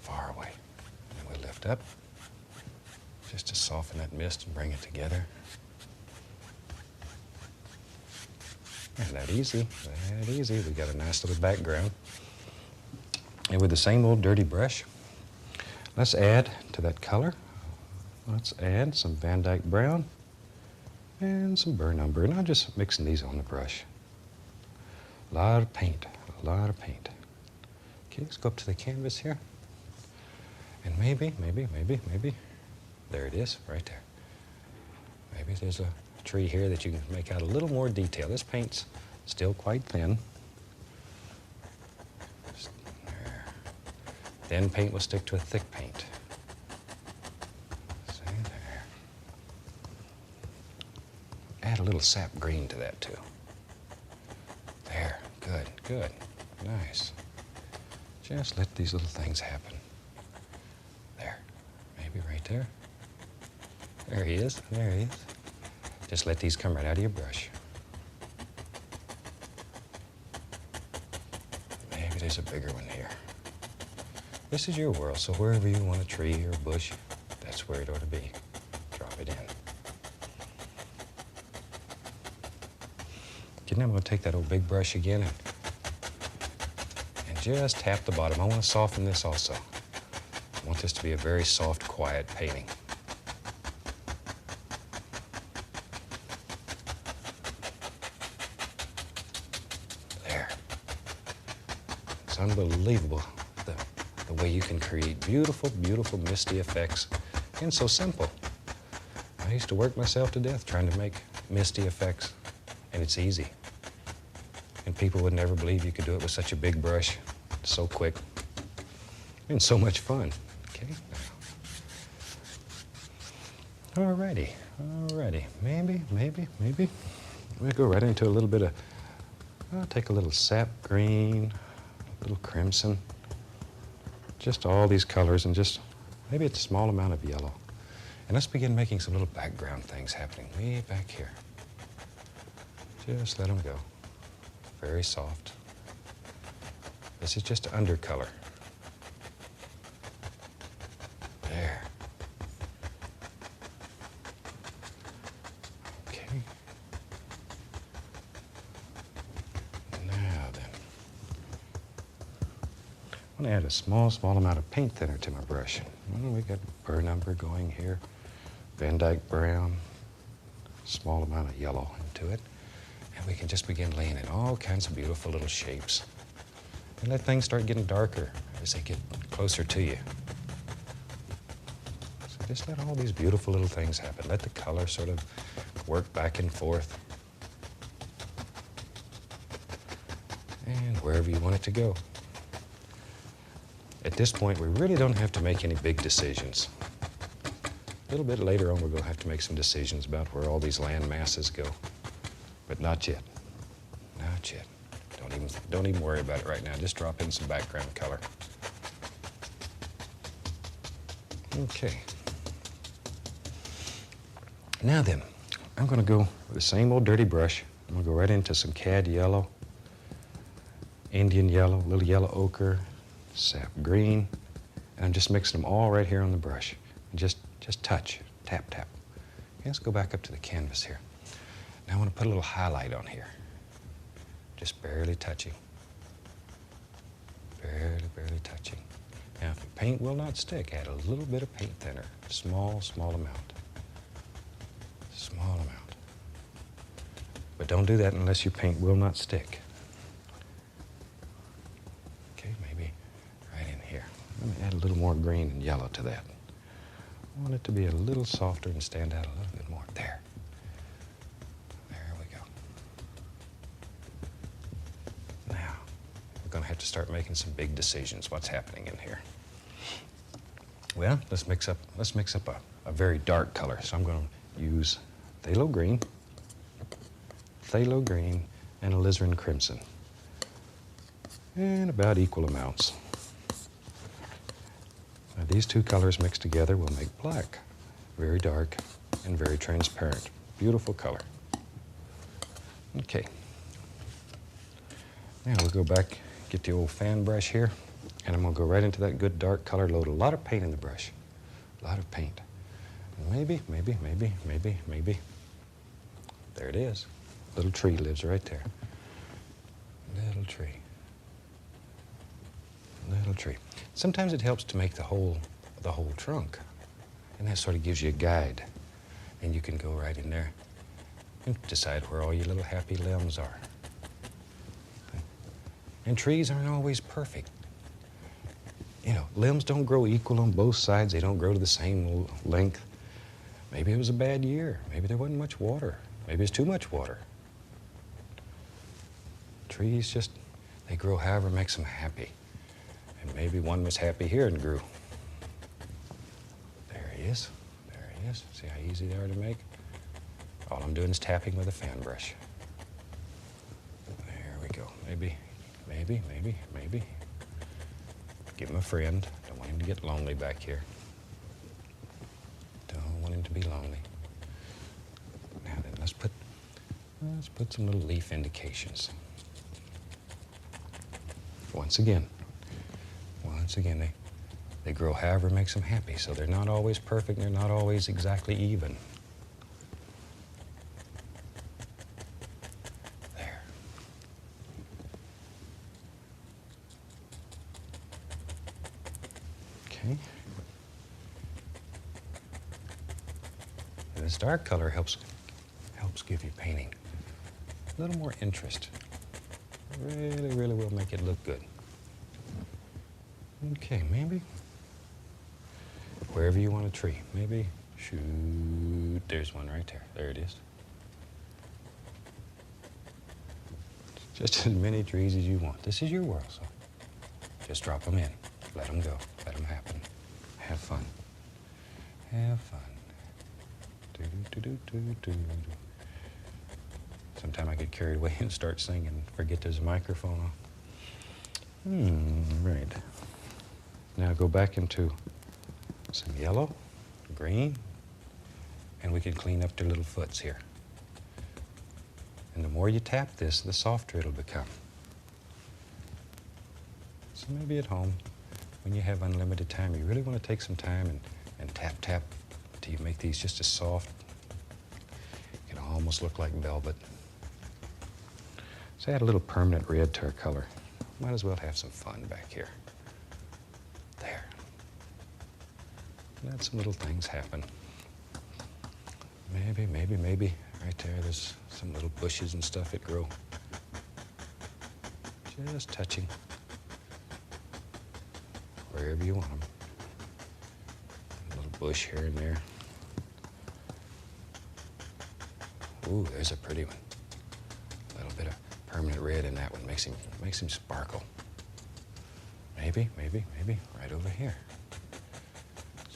Far away. And we'll lift up just to soften that mist and bring it together. And that easy. We got a nice little background. And with the same old dirty brush, let's add to that color. Let's add some Van Dyke brown and some burnt umber. And I'm just mixing these on the brush. A lot of paint. Okay, let's go up to the canvas here. And maybe, there it is, right there. Maybe there's a tree here that you can make out a little more detail. This paint's still quite thin. Just there. Thin paint will stick to a thick paint. See there. Add a little sap green to that too. There, good, nice. Just let these little things happen. There, maybe right there. There he is. Just let these come right out of your brush. Maybe there's a bigger one here. This is your world, so wherever you want a tree or a bush, that's where it ought to be. Drop it in. Okay, now I'm going to take that old big brush again and just tap the bottom. I want to soften this also. I want this to be a very soft, quiet painting. It's unbelievable the way you can create beautiful, beautiful misty effects, and so simple. I used to work myself to death trying to make misty effects, and it's easy. And people would never believe you could do it with such a big brush. so quick. Been so much fun. Okay. Alrighty. Maybe. We'll go right into a little bit of, I'll take a little sap green, a little crimson, just all these colors and just maybe a small amount of yellow. And let's begin making some little background things happening way back here. Just let them go. Very soft. This is just undercolor. There. Okay. Now then. I want to add a small amount of paint thinner to my brush. Well, we got burr number going here. Van Dyke brown. Small amount of yellow into it. And we can just begin laying in all kinds of beautiful little shapes. And let things start getting darker as they get closer to you. So just let all these beautiful little things happen. Let the color sort of work back and forth. And wherever you want it to go. At this point, we really don't have to make any big decisions. A little bit later on, we're going to have to make some decisions about where all these land masses go. But not yet. Not yet. Don't even worry about it right now. Just drop in some background color. Okay. Now then, I'm going to go with the same old dirty brush. I'm going to go right into some cad yellow, Indian yellow, little yellow ochre, sap green, and I'm just mixing them all right here on the brush. And just touch, tap. Okay, let's go back up to the canvas here. Now I want to put a little highlight on here. Just barely touching. Barely touching. Now if the paint will not stick, add a little bit of paint thinner. Small amount. Small amount. But don't do that unless your paint will not stick. Okay, maybe right in here. I'm going to add a little more green and yellow to that. I want it to be a little softer and stand out a little bit more. There. There we go. Now, we're going to have to start making some big decisions. What's happening in here? Well, let's mix up a very dark color. So I'm going to use phthalo green, and alizarin crimson. And about equal amounts. Now, these two colors mixed together will make black. Very dark and very transparent. Beautiful color. Okay. Now we'll go back, get the old fan brush here, and I'm going to go right into that good dark color, load a lot of paint in the brush. A lot of paint. Maybe. There it is. Little tree lives right there. Little tree. Sometimes it helps to make the whole trunk, and that sort of gives you a guide, and you can go right in there and decide where all your little happy limbs are. And trees aren't always perfect. You know, limbs don't grow equal on both sides. They don't grow to the same length. Maybe it was a bad year. Maybe there wasn't much water. Maybe it's too much water. Trees just, they grow however makes them happy. And maybe one was happy here and grew. There he is. See how easy they are to make? All I'm doing is tapping with a fan brush. There we go. Maybe. Give him a friend. Don't want him to get lonely back here. Don't want him to be lonely. Now then, let's put some little leaf indications. Once again, they grow however makes them happy, so they're not always perfect, they're not always exactly even. There. Okay. And this dark color helps give your painting a little more interest. Really will make it look good. Okay, maybe wherever you want a tree. Maybe, shoot, there's one right there. There it is. Just as many trees as you want. This is your world, so Just drop them in. Let them go. Let them happen. Have fun. Have fun. Do-do-do-do-do-do. Sometimes I get carried away and start singing and forget there's a microphone on. Right. Now go back into some yellow, green, and we can clean up their little foots here. And the more you tap this, the softer it'll become. So maybe at home, when you have unlimited time, you really want to take some time and tap, tap, until you make these just as soft. It can almost look like velvet. So add a little permanent red to our color. Might as well have some fun back here. There. Let some little things happen. Maybe, right there, there's some little bushes and stuff that grow. Just touching. Wherever you want them. A little bush here and there. Ooh, there's a pretty one. A little bit of permanent red in that one makes him sparkle. Maybe, right over here.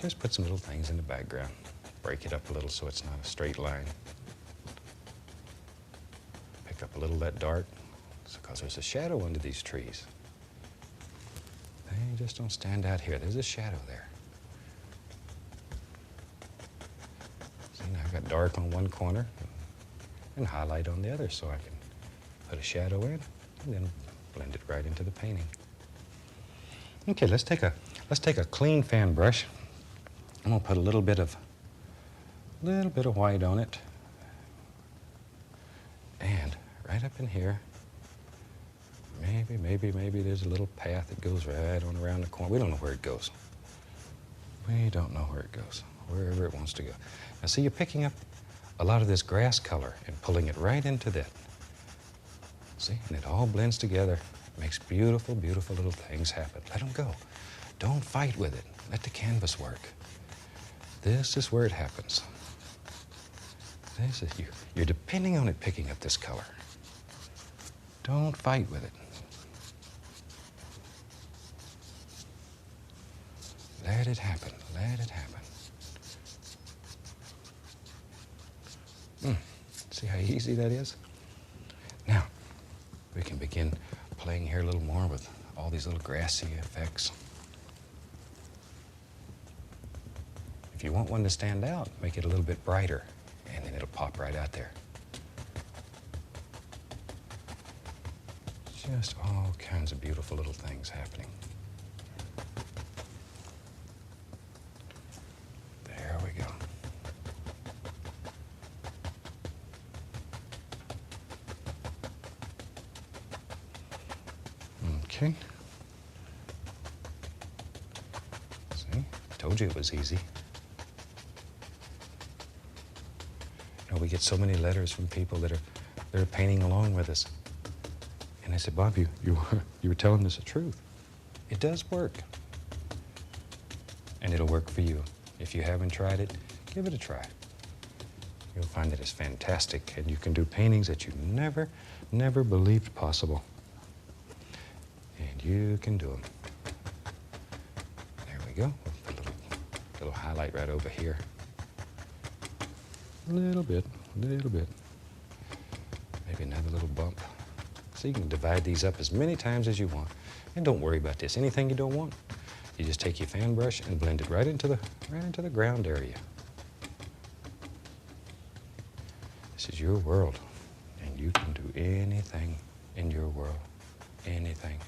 Just put some little things in the background. Break it up a little so it's not a straight line. Pick up a little of that dark, because there's a shadow under these trees. They just don't stand out here. There's a shadow there. See, now I've got dark on one corner and highlight on the other, so I can put a shadow in and then blend it right into the painting. Okay, let's take a clean fan brush. I'm gonna put a little bit of white on it, and right up in here. Maybe there's a little path that goes right on around the corner. We don't know where it goes. We don't know where it goes, wherever it wants to go. Now see, you're picking up a lot of this grass color and pulling it right into that. See, and it all blends together, makes beautiful, beautiful little things happen. Let them go. Don't fight with it. Let the canvas work. This is where it happens. This is, you're depending on it picking up this color. Don't fight with it. Let it happen. Let it happen. See how easy that is? Now, we can begin playing here a little more with all these little grassy effects. If you want one to stand out, make it a little bit brighter, and then it'll pop right out there. Just all kinds of beautiful little things happening. There we go. Okay. See, told you it was easy. You know, we get so many letters from people that are painting along with us. And I said, Bob, you were telling us the truth. It does work. And it'll work for you. If you haven't tried it, give it a try. You'll find that it's fantastic, and you can do paintings that you never believed possible. And you can do them. There we go. We'll put a little highlight right over here. A little bit. Maybe another little bump. So you can divide these up as many times as you want. And don't worry about this. Anything you don't want, you just take your fan brush and blend it right into the ground area. This is your world, and you can do anything in your world. Anything.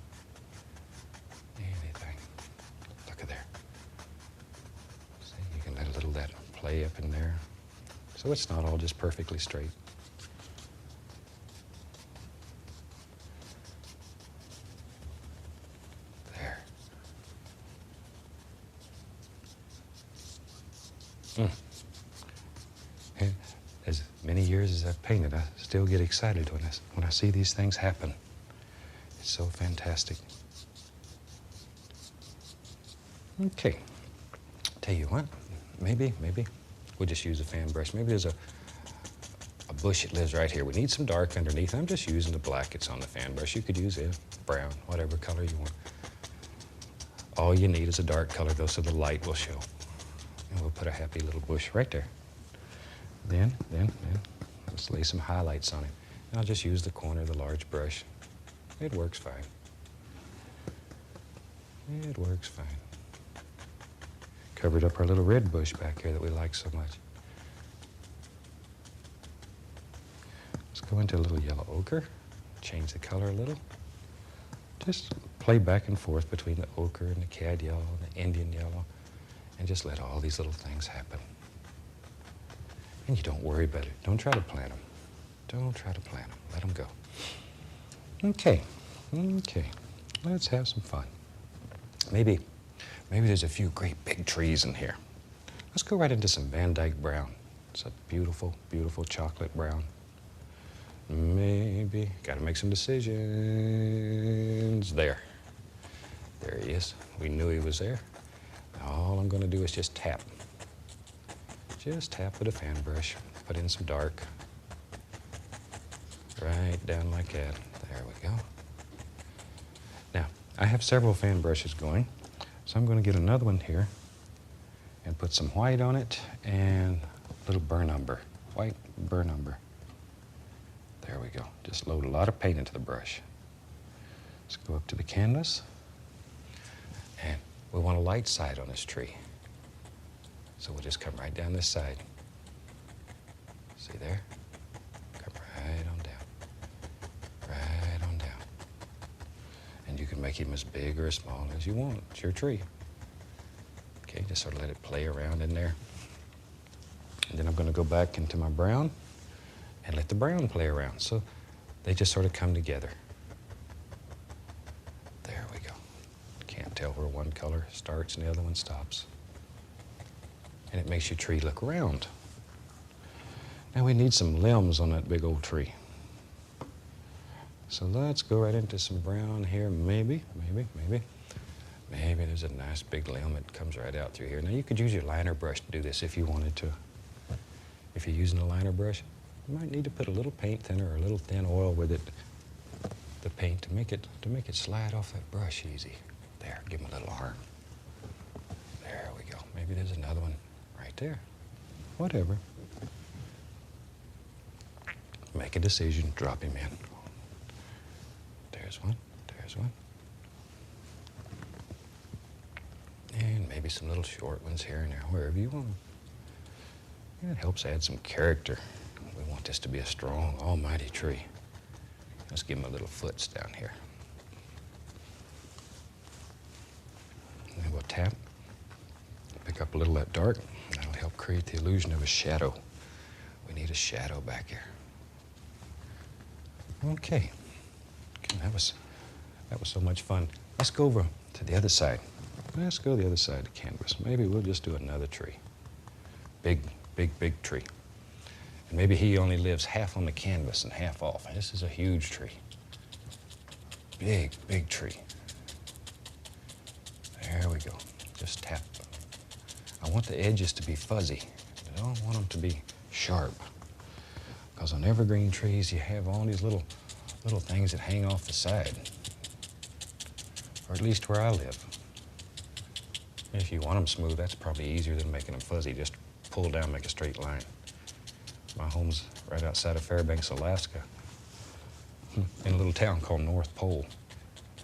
Look at there. See, you can let a little of that play up in there. So it's not all just perfectly straight. And as many years as I've painted, I still get excited when I see these things happen. It's so fantastic. Okay, tell you what, maybe we'll just use a fan brush. Maybe there's a bush that lives right here. We need some dark underneath. I'm just using the black that's on the fan brush. You could use it, brown, whatever color you want. All you need is a dark color though, so the light will show. And we'll put a happy little bush right there. Then, let's lay some highlights on it. And I'll just use the corner of the large brush. It works fine. It works fine. Covered up our little red bush back here that we like so much. Let's go into a little yellow ochre. Change the color a little. Just play back and forth between the ochre and the cad yellow and the Indian yellow, and just let all these little things happen. And you don't worry about it. Don't try to plan them. Don't try to plan them. Let them go. Okay. Let's have some fun. Maybe there's a few great big trees in here. Let's go right into some Van Dyke brown. It's a beautiful, beautiful chocolate brown. Maybe, gotta make some decisions. There he is. We knew he was there. Now all I'm gonna do is just tap. Just tap with a fan brush. Put in some dark. Right down like that. There we go. Now, I have several fan brushes going, so I'm gonna get another one here and put some white on it and a little burn umber. White burn umber. There we go. Just load a lot of paint into the brush. Let's go up to the canvas. And we want a light side on this tree. So we'll just come right down this side. See there? Come right on down. Right on down. And you can make him as big or as small as you want. It's your tree. Okay, just sort of let it play around in there. And then I'm going to go back into my brown and let the brown play around. So they just sort of come together. There we go. Can't tell where one color starts and the other one stops. And it makes your tree look round. Now we need some limbs on that big old tree. So let's go right into some brown here. Maybe there's a nice big limb that comes right out through here. Now you could use your liner brush to do this if you wanted to. If you're using a liner brush, you might need to put a little paint thinner or a little thin oil with it, the paint, to make it slide off that brush easy. There, give him a little arm. There we go. Maybe there's another one right there. Whatever. Make a decision, drop him in. There's one, there's one. And maybe some little short ones here and there, wherever you want them. It helps add some character. We want this to be a strong, almighty tree. Let's give him a little foots down here. And then we'll tap, pick up a little of that dark. That'll help create the illusion of a shadow. We need a shadow back here. Okay. That was so much fun. Let's go over to the other side. Let's go to the other side of the canvas. Maybe we'll just do another tree. Big tree. And maybe he only lives half on the canvas and half off. And this is a huge tree. Big tree. There we go. Just tap. I want the edges to be fuzzy. I don't want them to be sharp. Because on evergreen trees, you have all these little things that hang off the side. Or at least where I live. If you want them smooth, that's probably easier than making them fuzzy. Just pull down, make a straight line. My home's right outside of Fairbanks, Alaska, in a little town called North Pole.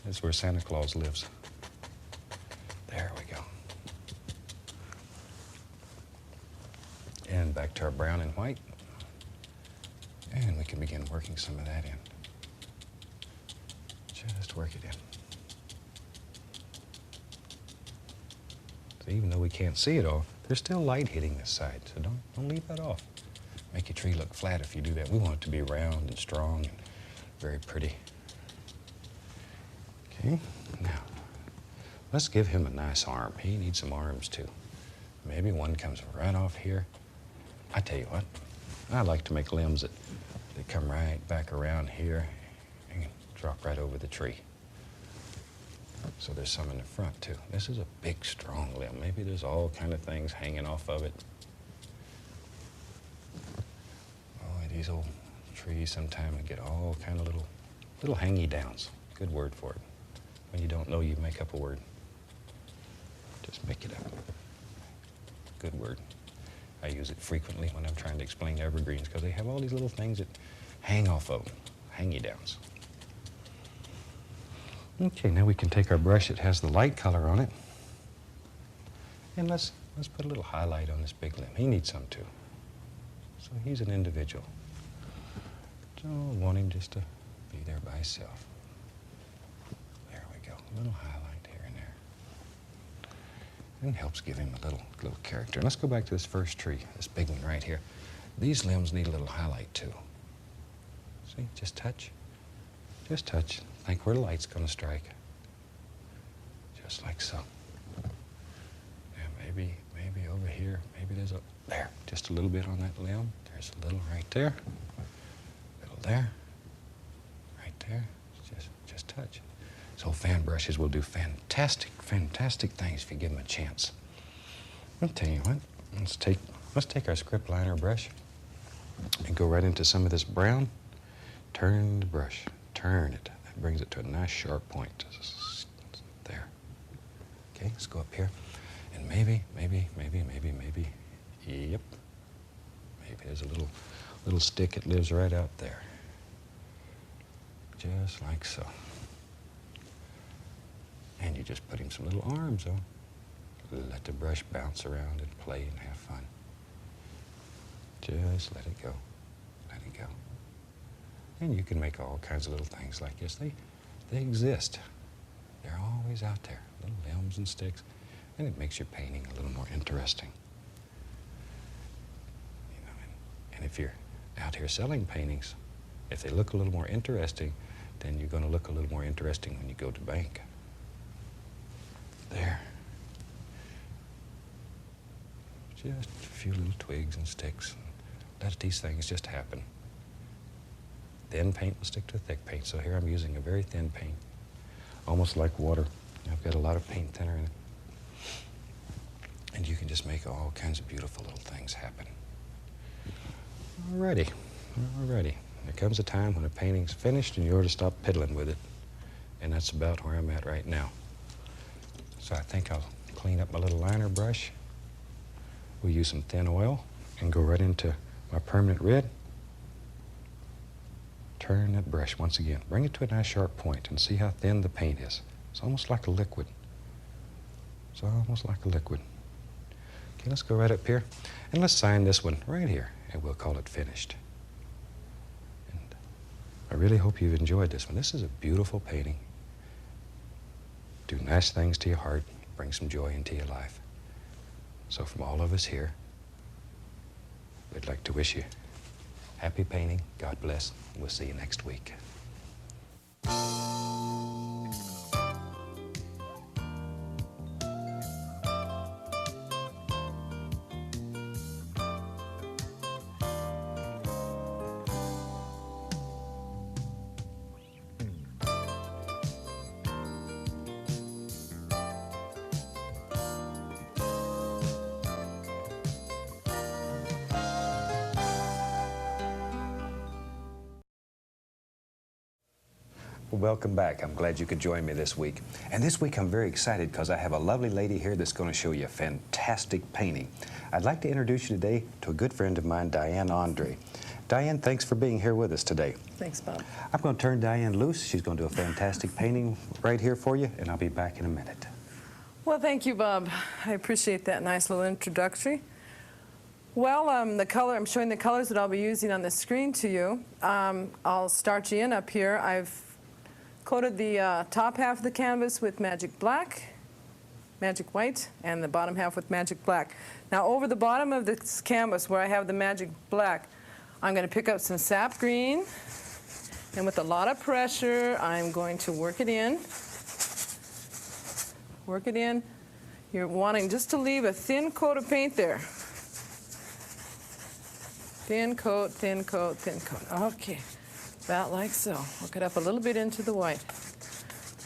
That's where Santa Claus lives. There we go. And back to our brown and white. And we can begin working some of that in. Just work it in. So even though we can't see it all, there's still light hitting this side, so don't leave that off. Make your tree look flat if you do that. We want it to be round and strong and very pretty. Okay, now, let's give him a nice arm. He needs some arms too. Maybe one comes right off here. I tell you what, I like to make limbs that come right back around here and drop right over the tree. So there's some in the front too. This is a big, strong limb. Maybe there's all kind of things hanging off of it. Oh, these old trees sometimes get all kind of little hangy downs. Good word for it. When you don't know, you make up a word. Just pick it up. Good word. I use it frequently when I'm trying to explain evergreens because they have all these little things that hang off of them, hangy-downs. Okay, now we can take our brush that has the light color on it, and let's put a little highlight on this big limb. He needs some too. So he's an individual. So I want him just to be there by himself. There we go, a little highlight here and there. And helps give him a little character. Let's go back to this first tree, this big one right here. These limbs need a little highlight too. See, just touch. Just touch. Think where the light's going to strike. Just like so. Yeah, maybe over here, maybe there's a, there, just a little bit on that limb. There's a little right there. A little there. Right there. Just touch. So fan brushes will do fantastic things if you give them a chance. I'll tell you what, let's take our script liner brush and go right into some of this brown. Turn the brush, turn it. That brings it to a nice sharp point. There. Okay, let's go up here. And maybe, yep. Maybe there's a little stick that lives right out there. Just like so. And you just put him some little arms on. Let the brush bounce around and play and have fun. Just let it go. Let it go. And you can make all kinds of little things like this. They exist. They're always out there, little limbs and sticks. And it makes your painting a little more interesting. You know, and if you're out here selling paintings, if they look a little more interesting, then you're going to look a little more interesting when you go to bank. There. Just a few little twigs and sticks. Let these things just happen. Thin paint will stick to thick paint, so here I'm using a very thin paint, almost like water. I've got a lot of paint thinner in it. And you can just make all kinds of beautiful little things happen. Alrighty. There comes a time when a painting's finished and you ought to stop piddling with it. And that's about where I'm at right now. So I think I'll clean up my little liner brush. We'll use some thin oil and go right into my permanent red. Turn that brush once again. Bring it to a nice sharp point and see how thin the paint is. It's almost like a liquid. It's almost like a liquid. Okay, let's go right up here and let's sign this one right here and we'll call it finished. And I really hope you've enjoyed this one. This is a beautiful painting. Do nice things to your heart, bring some joy into your life. So from all of us here, we'd like to wish you happy painting, God bless, and we'll see you next week. Well, welcome back. I'm glad you could join me this week. And this week I'm very excited because I have a lovely lady here that's going to show you a fantastic painting. I'd like to introduce you today to a good friend of mine, Diane Andre. Diane, thanks for being here with us today. Thanks, Bob. I'm going to turn Diane loose. She's going to do a fantastic painting right here for you, and I'll be back in a minute. Well, thank you, Bob. I appreciate that nice little introductory. Well, I'm showing the colors that I'll be using on the screen to you. I'll start you in up here. I've coated the top half of the canvas with Magic Black, Magic White, and the bottom half with Magic Black. Now, over the bottom of this canvas where I have the Magic Black, I'm going to pick up some sap green, and with a lot of pressure, I'm going to work it in. Work it in. You're wanting just to leave a thin coat of paint there. Thin coat, thin coat, thin coat. Okay. About like so. Work it up a little bit into the white.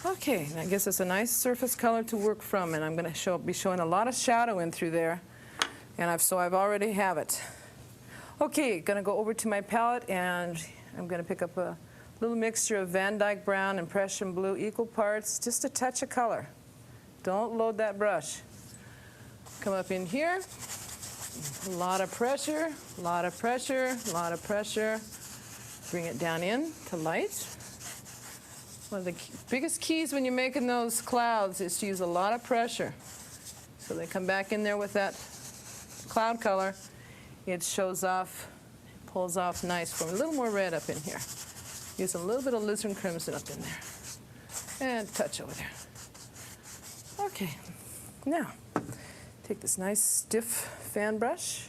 Okay, and that gives us a nice surface color to work from, and I'm going to be showing a lot of shadow in through there, and I've already have it. Okay, going to go over to my palette, and I'm going to pick up a little mixture of Van Dyke Brown and Prussian Blue, equal parts, just a touch of color. Don't load that brush. Come up in here. A lot of pressure, a lot of pressure, a lot of pressure. Bring it down in to light. One of the biggest keys when you're making those clouds is to use a lot of pressure. So they come back in there with that cloud color. It shows off, pulls off nice for a little more red up in here. Use a little bit of alizarin crimson up in there. And touch over there. Okay, now take this nice stiff fan brush,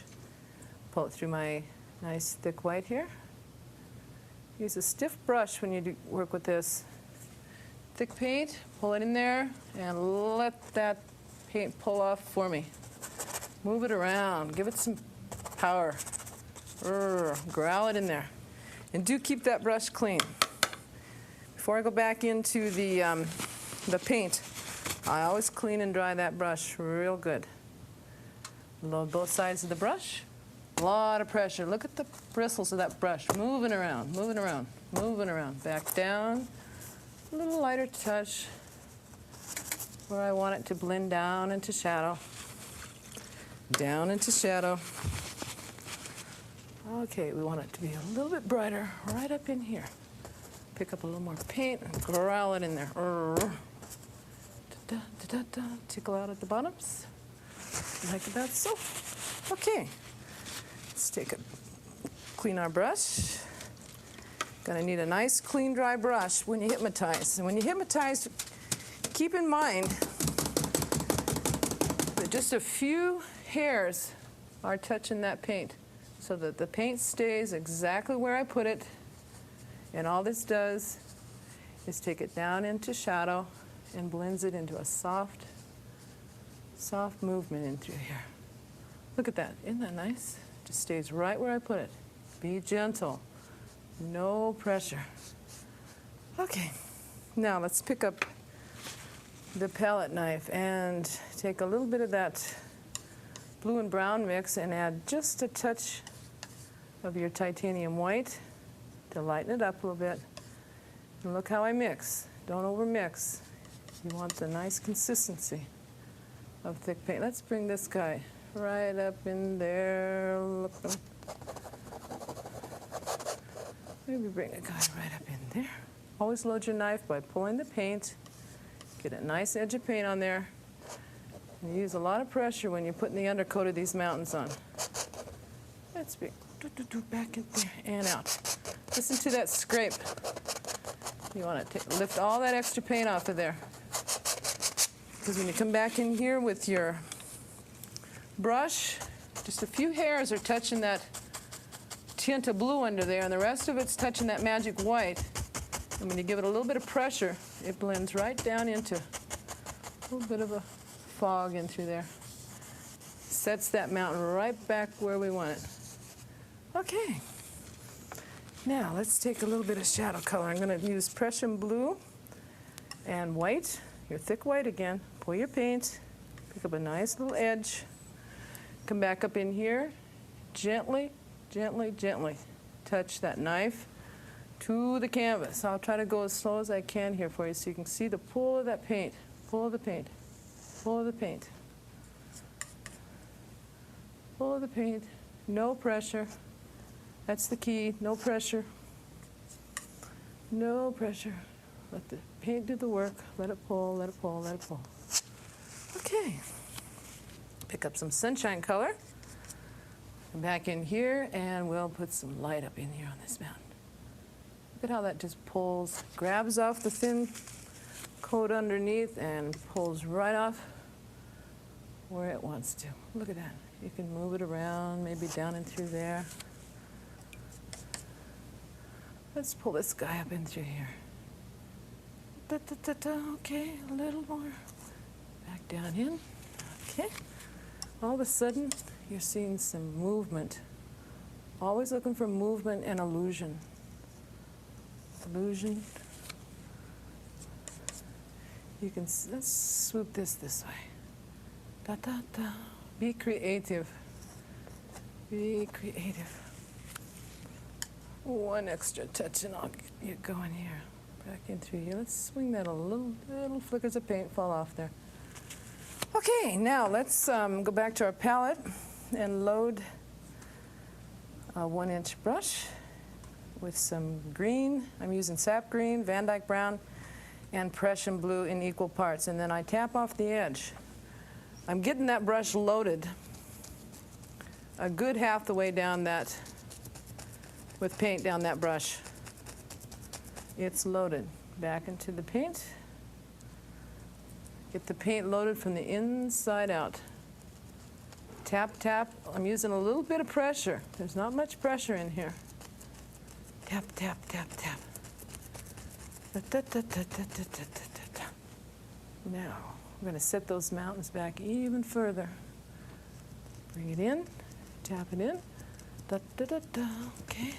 pull it through my nice thick white here. Use a stiff brush when you work with this thick paint. Pull it in there and let that paint pull off for me. Move it around, give it some power. Growl it in there. And do keep that brush clean. Before I go back into the paint, I always clean and dry that brush real good. Load both sides of the brush. A lot of pressure. Look at the bristles of that brush. Moving around, moving around, moving around. Back down. A little lighter touch where I want it to blend down into shadow. Down into shadow. Okay, we want it to be a little bit brighter right up in here. Pick up a little more paint and growl it in there. Tickle out at the bottoms. Like that so. Okay. Let's clean our brush. Gonna need a nice, clean, dry brush when you hypnotize. And when you hypnotize, keep in mind that just a few hairs are touching that paint so that the paint stays exactly where I put it. And all this does is take it down into shadow and blends it into a soft movement in through here. Look at that. Isn't that nice? Just stays right where I put it. Be gentle. No pressure. Okay. Now let's pick up the palette knife and take a little bit of that blue and brown mix and add just a touch of your titanium white to lighten it up a little bit. And look how I mix. Don't over mix. You want the nice consistency of thick paint. Let's bring this guy right up in there. Look. Maybe bring a guy right up in there. Always load your knife by pulling the paint. Get a nice edge of paint on there. And use a lot of pressure when you're putting the undercoat of these mountains on. Let's be back in there and out. Listen to that scrape. You want to lift all that extra paint off of there. Because when you come back in here with your brush, just a few hairs are touching that tint of blue under there, and the rest of it's touching that magic white. And when you give it a little bit of pressure, it blends right down into a little bit of a fog in through there. Sets that mountain right back where we want it. Okay. Now let's take a little bit of shadow color. I'm going to use Prussian blue and white, your thick white again. Pull your paint, pick up a nice little edge. Come back up in here, gently, gently, gently touch that knife to the canvas. I'll try to go as slow as I can here for you so you can see the pull of that paint, pull of the paint, pull of the paint, pull of the paint, no pressure. That's the key, no pressure, no pressure. Let the paint do the work, let it pull, let it pull, let it pull. Okay, pick up some sunshine color. Come back in here and we'll put some light up in here on this mountain. Look at how that just pulls, grabs off the thin coat underneath and pulls right off where it wants to. Look at that. You can move it around, maybe down and through there. Let's pull this guy up in through here. Okay, a little more. Back down in. Okay. All of a sudden, you're seeing some movement. Always looking for movement and illusion. Illusion. You can, let's swoop this way. Da da da. Be creative. Be creative. One extra touch and I'll get you going here. Back in through here. Let's swing that a little flickers of paint fall off there. Okay, now let's go back to our palette and load a 1-inch brush with some green. I'm using sap green, Van Dyke brown, and Prussian blue in equal parts. And then I tap off the edge. I'm getting that brush loaded a good half the way down that, with paint down that brush. It's loaded. Back into the paint. Get the paint loaded from the inside out. Tap, tap. I'm using a little bit of pressure. There's not much pressure in here. Tap, tap, tap, tap. Now, we're going to set those mountains back even further. Bring it in, tap it in. Okay.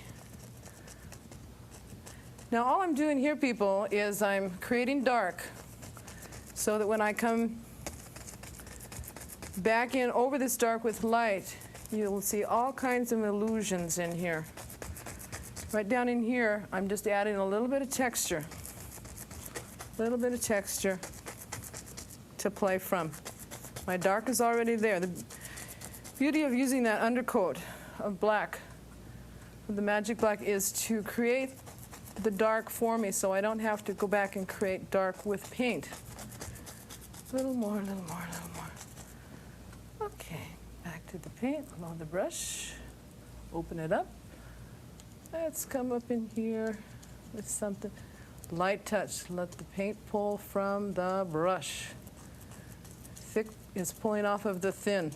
Now, all I'm doing here, people, is I'm creating dark so that when I come back in over this dark with light, you'll see all kinds of illusions in here. Right down in here, I'm just adding a little bit of texture. A little bit of texture to play from. My dark is already there. The beauty of using that undercoat of black, the magic black, is to create the dark for me so I don't have to go back and create dark with paint. A little more, a little more, a little more. Okay, back to the paint, load the brush, open it up. Let's come up in here with something. Light touch, let the paint pull from the brush. Thick is pulling off of the thin.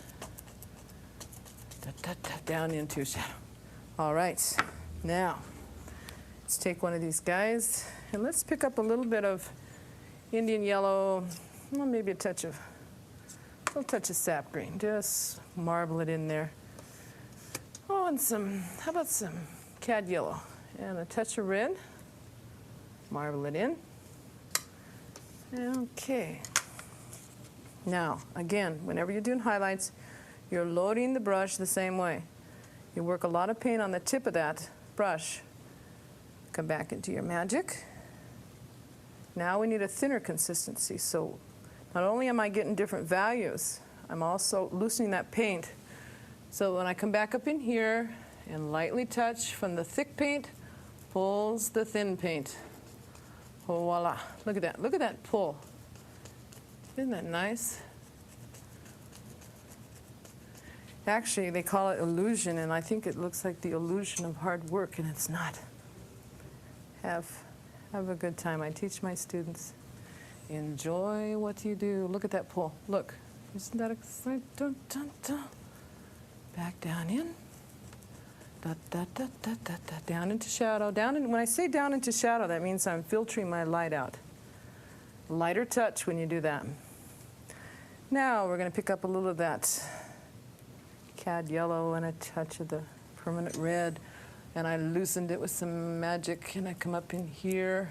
Down into shadow. All right, now let's take one of these guys and let's pick up a little bit of Indian yellow, well, maybe a little touch of sap green. Just marble it in there. Oh, and how about some cad yellow and a touch of red. Marble it in. Okay. Now, again, whenever you're doing highlights, you're loading the brush the same way. You work a lot of paint on the tip of that brush. Come back into your magic. Now we need a thinner consistency. So not only am I getting different values, I'm also loosening that paint. So when I come back up in here and lightly touch from the thick paint, pulls the thin paint. Voila. Look at that. Look at that pull. Isn't that nice? Actually, they call it illusion, and I think it looks like the illusion of hard work, and it's not. Have a good time. I teach my students, enjoy what you do. Look at that pull. Look. Isn't that exciting? Dun, dun, dun. Back down in. Da, da, da, da, da, da. Down into shadow. When I say down into shadow, that means I'm filtering my light out. Lighter touch when you do that. Now we're going to pick up a little of that cad yellow and a touch of the permanent red, and I loosened it with some magic, and I come up in here.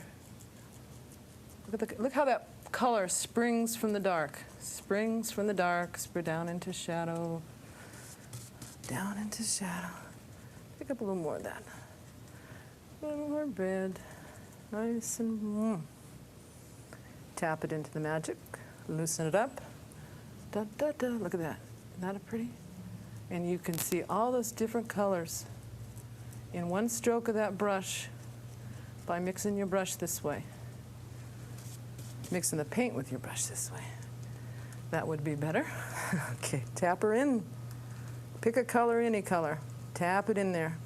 Look how that color springs from the dark. Springs from the dark, down into shadow. Down into shadow. Pick up a little more of that. A little more red. Nice and tap it into the magic. Loosen it up. Da, da, da. Look at that. Isn't that pretty? And you can see all those different colors in one stroke of that brush by mixing your brush this way. Mixing the paint with your brush this way. That would be better. Okay, tap her in. Pick a color, any color. Tap it in there.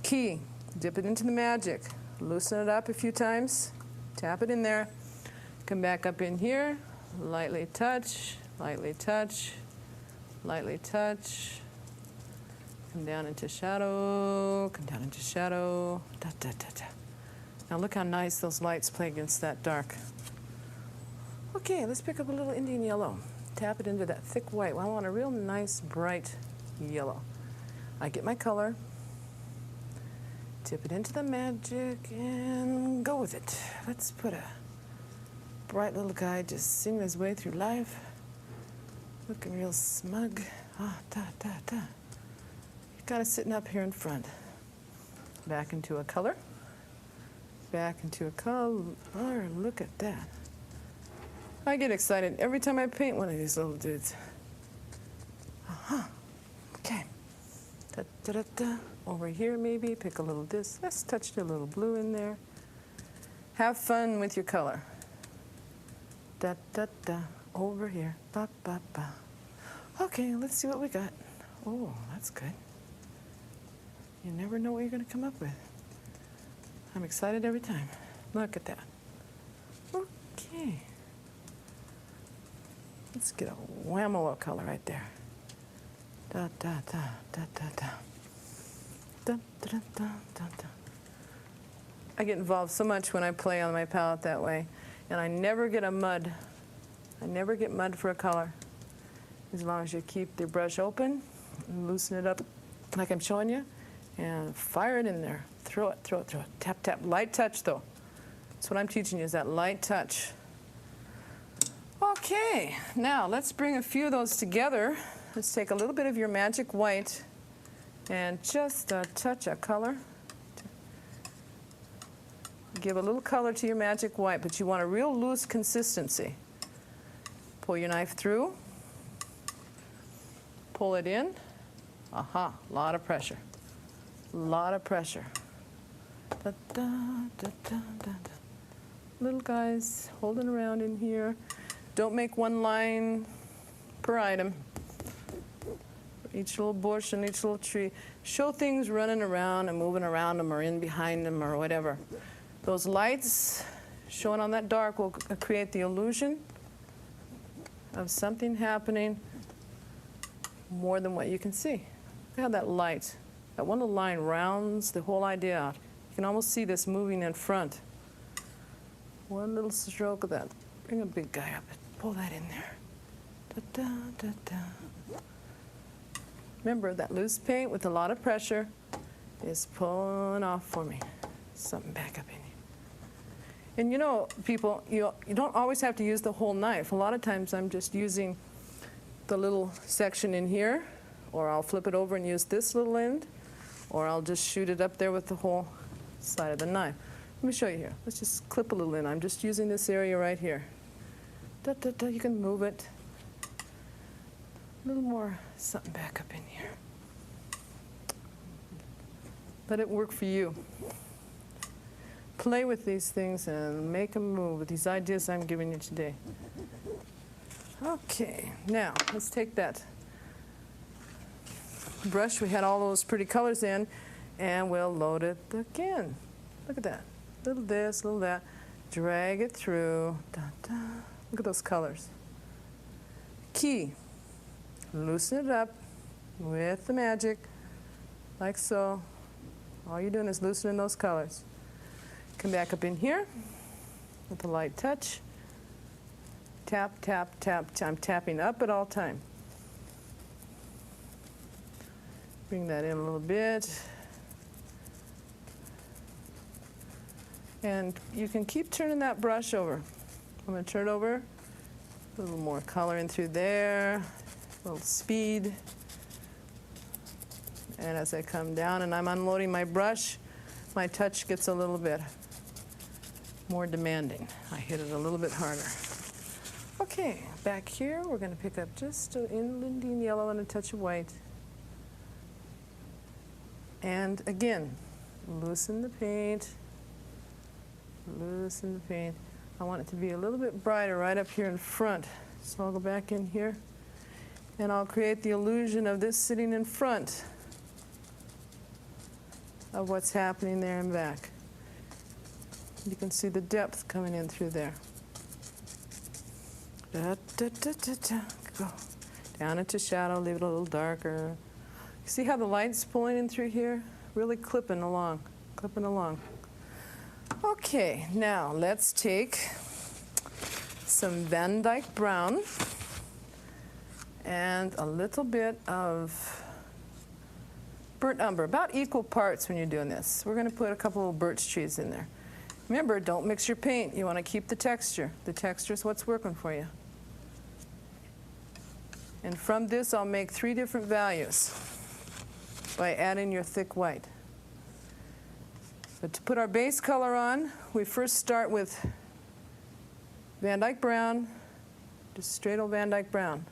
Key, dip it into the magic. Loosen it up a few times. Tap it in there. Come back up in here. Lightly touch, lightly touch, lightly touch. Come down into shadow, come down into shadow. Da, da, da, da. Now look how nice those lights play against that dark. Okay, let's pick up a little Indian yellow. Tap it into that thick white. Well, I want a real nice, bright yellow. I get my color, tip it into the magic, and go with it. Let's put a bright little guy just singing his way through life, looking real smug. Ah, da, da, da. Kind of sitting up here in front. Back into a color. Back into a color. Look at that. I get excited every time I paint one of these little dudes. Okay. Da, da, da, da. Over here maybe, pick a little this. Let's touch a little blue in there. Have fun with your color. Da, da, da. Over here. Ba, ba, ba. Okay, let's see what we got. Oh, that's good. You never know what you're going to come up with. I'm excited every time. Look at that. Okay. Let's get a whammo color right there. Da, da, da, da, da, da. Da, da, da, da, da, da. I get involved so much when I play on my palette that way, and I never get a mud. I never get mud for a color. As long as you keep the brush open and loosen it up like I'm showing you, and fire it in there. Throw it, throw it, throw it. Tap, tap. Light touch, though. That's what I'm teaching you, is that light touch. Okay, now let's bring a few of those together. Let's take a little bit of your magic white and just a touch of color. Give a little color to your magic white, but you want a real loose consistency. Pull your knife through. Pull it in. Aha, a lot of pressure. A lot of pressure. Da, da, da, da, da, da. Little guys holding around in here. Don't make one line per item. Each little bush and each little tree. Show things running around and moving around them or in behind them or whatever. Those lights showing on that dark will create the illusion of something happening more than what you can see. Look how that light, that one little line rounds the whole idea out. You can almost see this moving in front. One little stroke of that. Bring a big guy up and pull that in there. Da, da, da, da. Remember, that loose paint with a lot of pressure is pulling off for me. Something back up in you. And you know, people, you don't always have to use the whole knife. A lot of times I'm just using the little section in here, or I'll flip it over and use this little end, or I'll just shoot it up there with the whole side of the knife. Let me show you here. Let's just clip a little in. I'm just using this area right here. Da, da, da. You can move it. A little more something back up in here. Let it work for you. Play with these things and make them move with these ideas I'm giving you today. Okay, now let's take that brush we had all those pretty colors in, and we'll load it again. Look at that. Little this, little that. Drag it through. Da, da. Look at those colors. Key. Loosen it up with the magic, like so. All you're doing is loosening those colors. Come back up in here with a light touch. Tap, tap, tap. I'm tapping up at all time. Bring that in a little bit. And you can keep turning that brush over. I'm going to turn it over. A little more color in through there. A little speed. And as I come down and I'm unloading my brush, my touch gets a little bit more demanding. I hit it a little bit harder. Okay, back here we're going to pick up just an inlandine yellow and a touch of white. And again, loosen the paint. Loosen the paint. I want it to be a little bit brighter right up here in front. So I'll go back in here and I'll create the illusion of this sitting in front of what's happening there and back. You can see the depth coming in through there. Da, da, da, da, da. Go down into shadow, leave it a little darker. You see how the light's pulling in through here? Really clipping along, clipping along. Okay, now let's take some Van Dyke brown and a little bit of burnt umber, about equal parts when you're doing this. We're going to put a couple of birch trees in there. Remember, don't mix your paint. You want to keep the texture. The texture is what's working for you. And from this, I'll make 3 different values by adding your thick white. But to put our base color on, we first start with Van Dyke brown just straight old Van Dyke brown.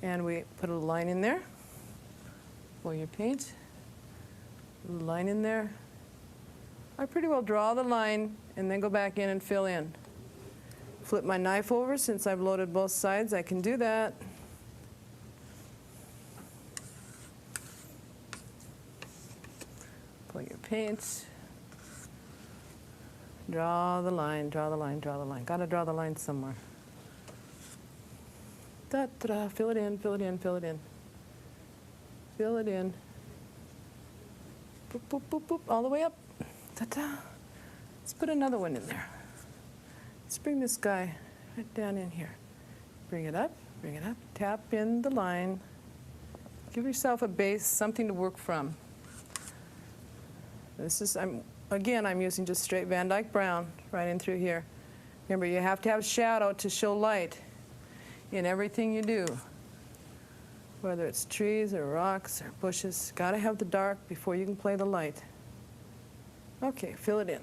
And we put a line in there for your paint. A little line in there. I pretty well draw the line and then go back in and fill in. Flip my knife over. Since I've loaded both sides, I can do that. Pull your paint. Draw the line, draw the line, draw the line. Gotta draw the line somewhere. Da-da-da, fill it in, fill it in, fill it in. Fill it in. Boop, boop, boop, boop, all the way up. Ta-da. Let's put another one in there. Let's bring this guy right down in here. Bring it up, tap in the line. Give yourself a base, something to work from. This is, I'm using just straight Van Dyke brown right in through here. Remember, you have to have shadow to show light in everything you do. Whether it's trees or rocks or bushes, gotta have the dark before you can play the light. Okay, fill it in.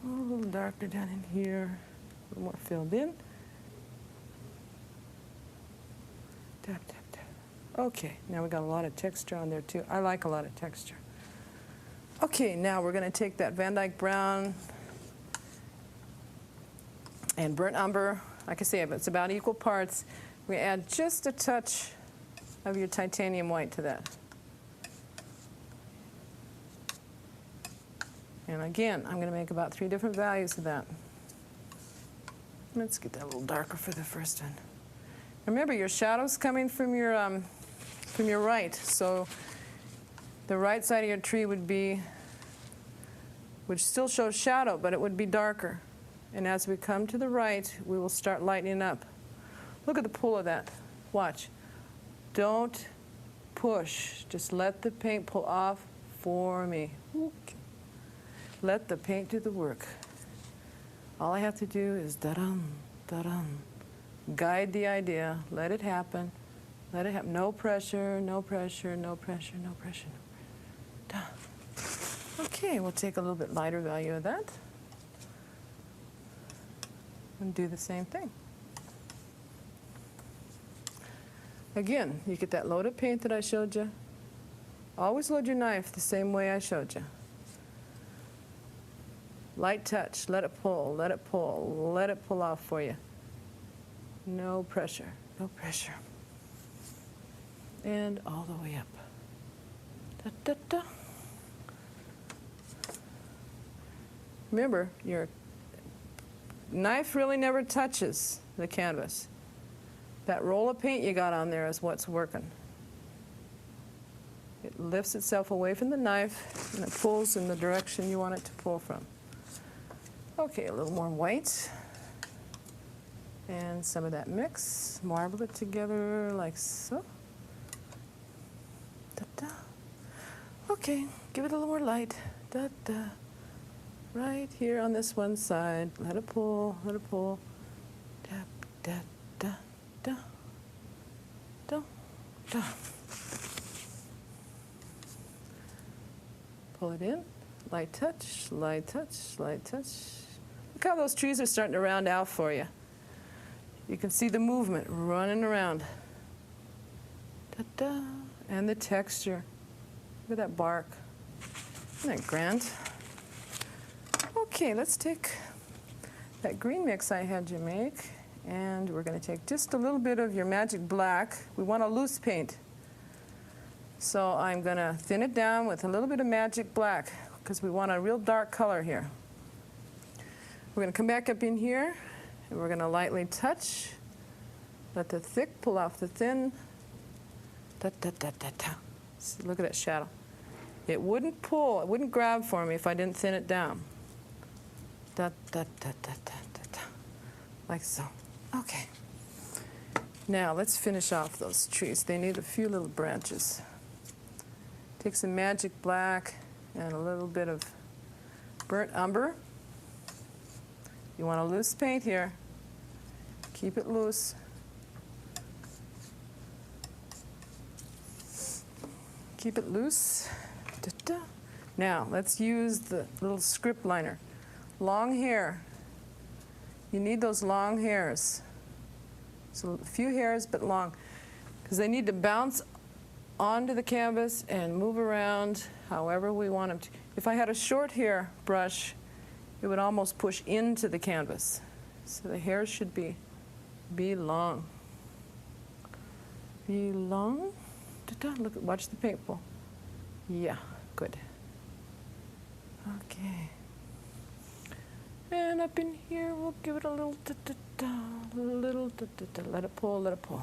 Oh, a little darker down in here. A little more filled in. Tap, tap, tap. Okay, now we got a lot of texture on there too. I like a lot of texture. Okay, now we're gonna take that Van Dyke brown and burnt umber. Like I say, it's about equal parts. We add just a touch of your titanium white to that. And again, I'm going to make about 3 different values of that. Let's get that a little darker for the first one. Remember, your shadow's coming from your right, so the right side of your tree would still show shadow, but it would be darker. And as we come to the right, we will start lightening up. Look at the pull of that. Watch. Don't push. Just let the paint pull off for me. Okay. Let the paint do the work. All I have to do is da-dum, da-dum. Guide the idea. Let it happen. Let it happen. No pressure, no pressure, no pressure, no pressure. Da. Okay, we'll take a little bit lighter value of that. And do the same thing. Again, you get that loaded paint that I showed you. Always load your knife the same way I showed you. Light touch, let it pull, let it pull, let it pull off for you. No pressure, no pressure. And all the way up. Da, da, da. Remember, your knife really never touches the canvas. That roll of paint you got on there is what's working. It lifts itself away from the knife and it pulls in the direction you want it to pull from. Okay, a little more white. And some of that mix. Marble it together like so. Da-da. Okay, give it a little more light. Da-da. Right here on this one side. Let it pull, let it pull. Tap, da, da, da, da, da. Pull it in. Light touch, light touch, light touch. Look how those trees are starting to round out for you. You can see the movement running around. Da-da. And the texture. Look at that bark. Isn't that grand? Okay, let's take that green mix I had you make, and we're going to take just a little bit of your magic black. We want a loose paint. So I'm going to thin it down with a little bit of magic black because we want a real dark color here. We're going to come back up in here, and we're going to lightly touch. Let the thick pull off the thin. Da, da, da, da, da. See, look at that shadow. It wouldn't pull, it wouldn't grab for me if I didn't thin it down. Da, da, da, da, da, da, da. Like so. Okay. Now let's finish off those trees. They need a few little branches. Take some magic black and a little bit of burnt umber. You want a loose paint here. Keep it loose. Keep it loose. Da-da. Now let's use the little script liner. Long hair. You need those long hairs. So a few hairs, but long, because they need to bounce onto the canvas and move around however we want them to. If I had a short hair brush, it would almost push into the canvas. So the hairs should be long. Be long. Look, watch the paint pool. Yeah, good. Okay. And up in here, we'll give it a little let it pull, let it pull.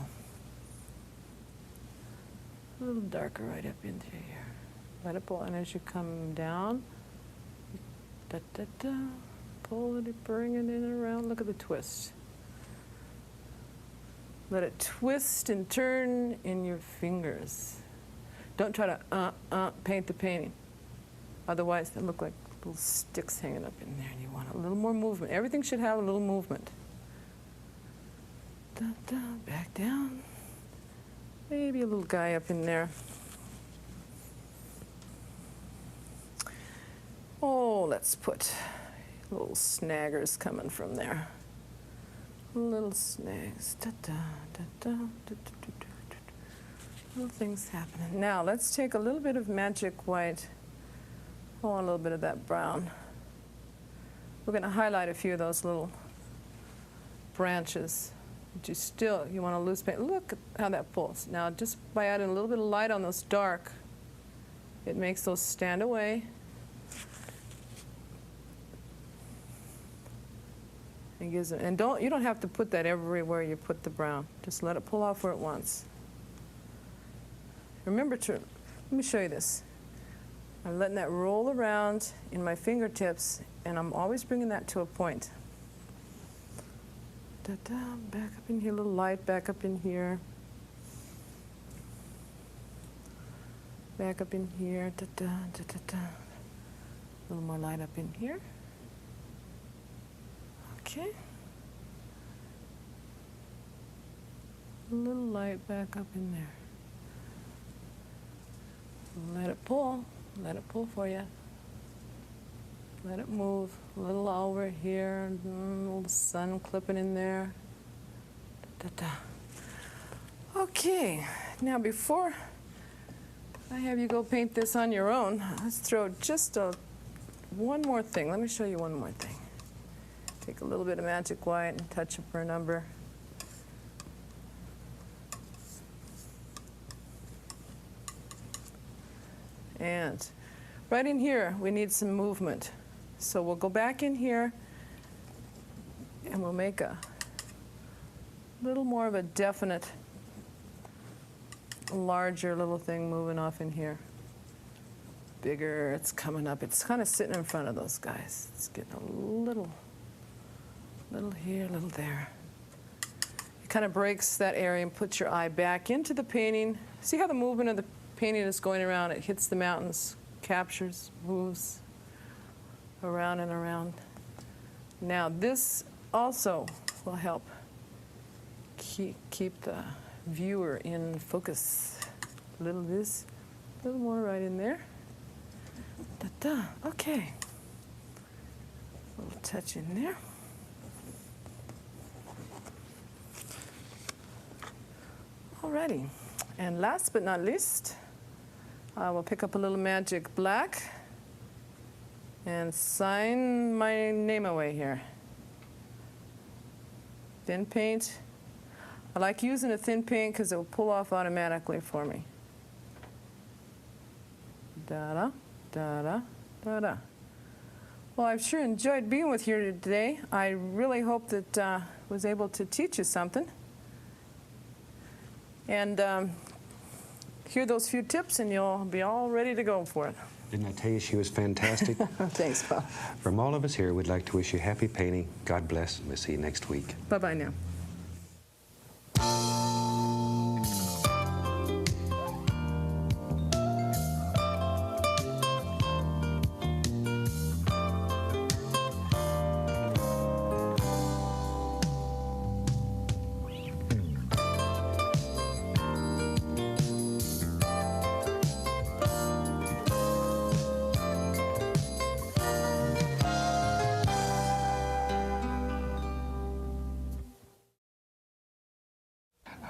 A little darker right up into here. Let it pull, and as you come down, pull it, bring it in and around. Look at the twist. Let it twist and turn in your fingers. Don't try to paint the painting. Otherwise, they look like little sticks hanging up in there, and you want a little more movement. Everything should have a little movement. Back down. Maybe a little guy up in there. Oh, let's put little snaggers coming from there. Little snags. Little things happening. Now, let's take a little bit of magic white. Oh, a little bit of that brown. We're going to highlight a few of those little branches. But you want to loose paint. Look at how that pulls. Now, just by adding a little bit of light on those dark, it makes those stand away. And gives it, and you don't have to put that everywhere you put the brown. Just let it pull off where it wants. Remember let me show you this. I'm letting that roll around in my fingertips, and I'm always bringing that to a point. Back up in here, a little light back up in here. Back up in here. A little more light up in here. Okay. A little light back up in there. Let it pull. Let it pull for you. Let it move. A little over here. A little sun clipping in there. Okay. Now before I have you go paint this on your own, let's throw just one more thing. Let me show you one more thing. Take a little bit of magic white and touch it for a number. And right in here, we need some movement. So we'll go back in here, and we'll make a little more of a definite, larger little thing moving off in here. Bigger, it's coming up. It's kind of sitting in front of those guys. It's getting a little here, a little there. It kind of breaks that area and puts your eye back into the painting. See how the movement of the painting is going around? It hits the mountains, captures, moves around and around. Now this also will help keep the viewer in focus. A little more right in there. Okay. A little touch in there. Alrighty. And last but not least, I will pick up a little magic black and sign my name away here. Thin paint. I like using a thin paint because it will pull off automatically for me. Da-da, da-da, da-da. Well, I've sure enjoyed being with you today. I really hope that I was able to teach you something. And hear those few tips, and you'll be all ready to go for it. Didn't I tell you she was fantastic? Thanks, Bob. From all of us here, we'd like to wish you happy painting. God bless, and we'll see you next week. Bye-bye now.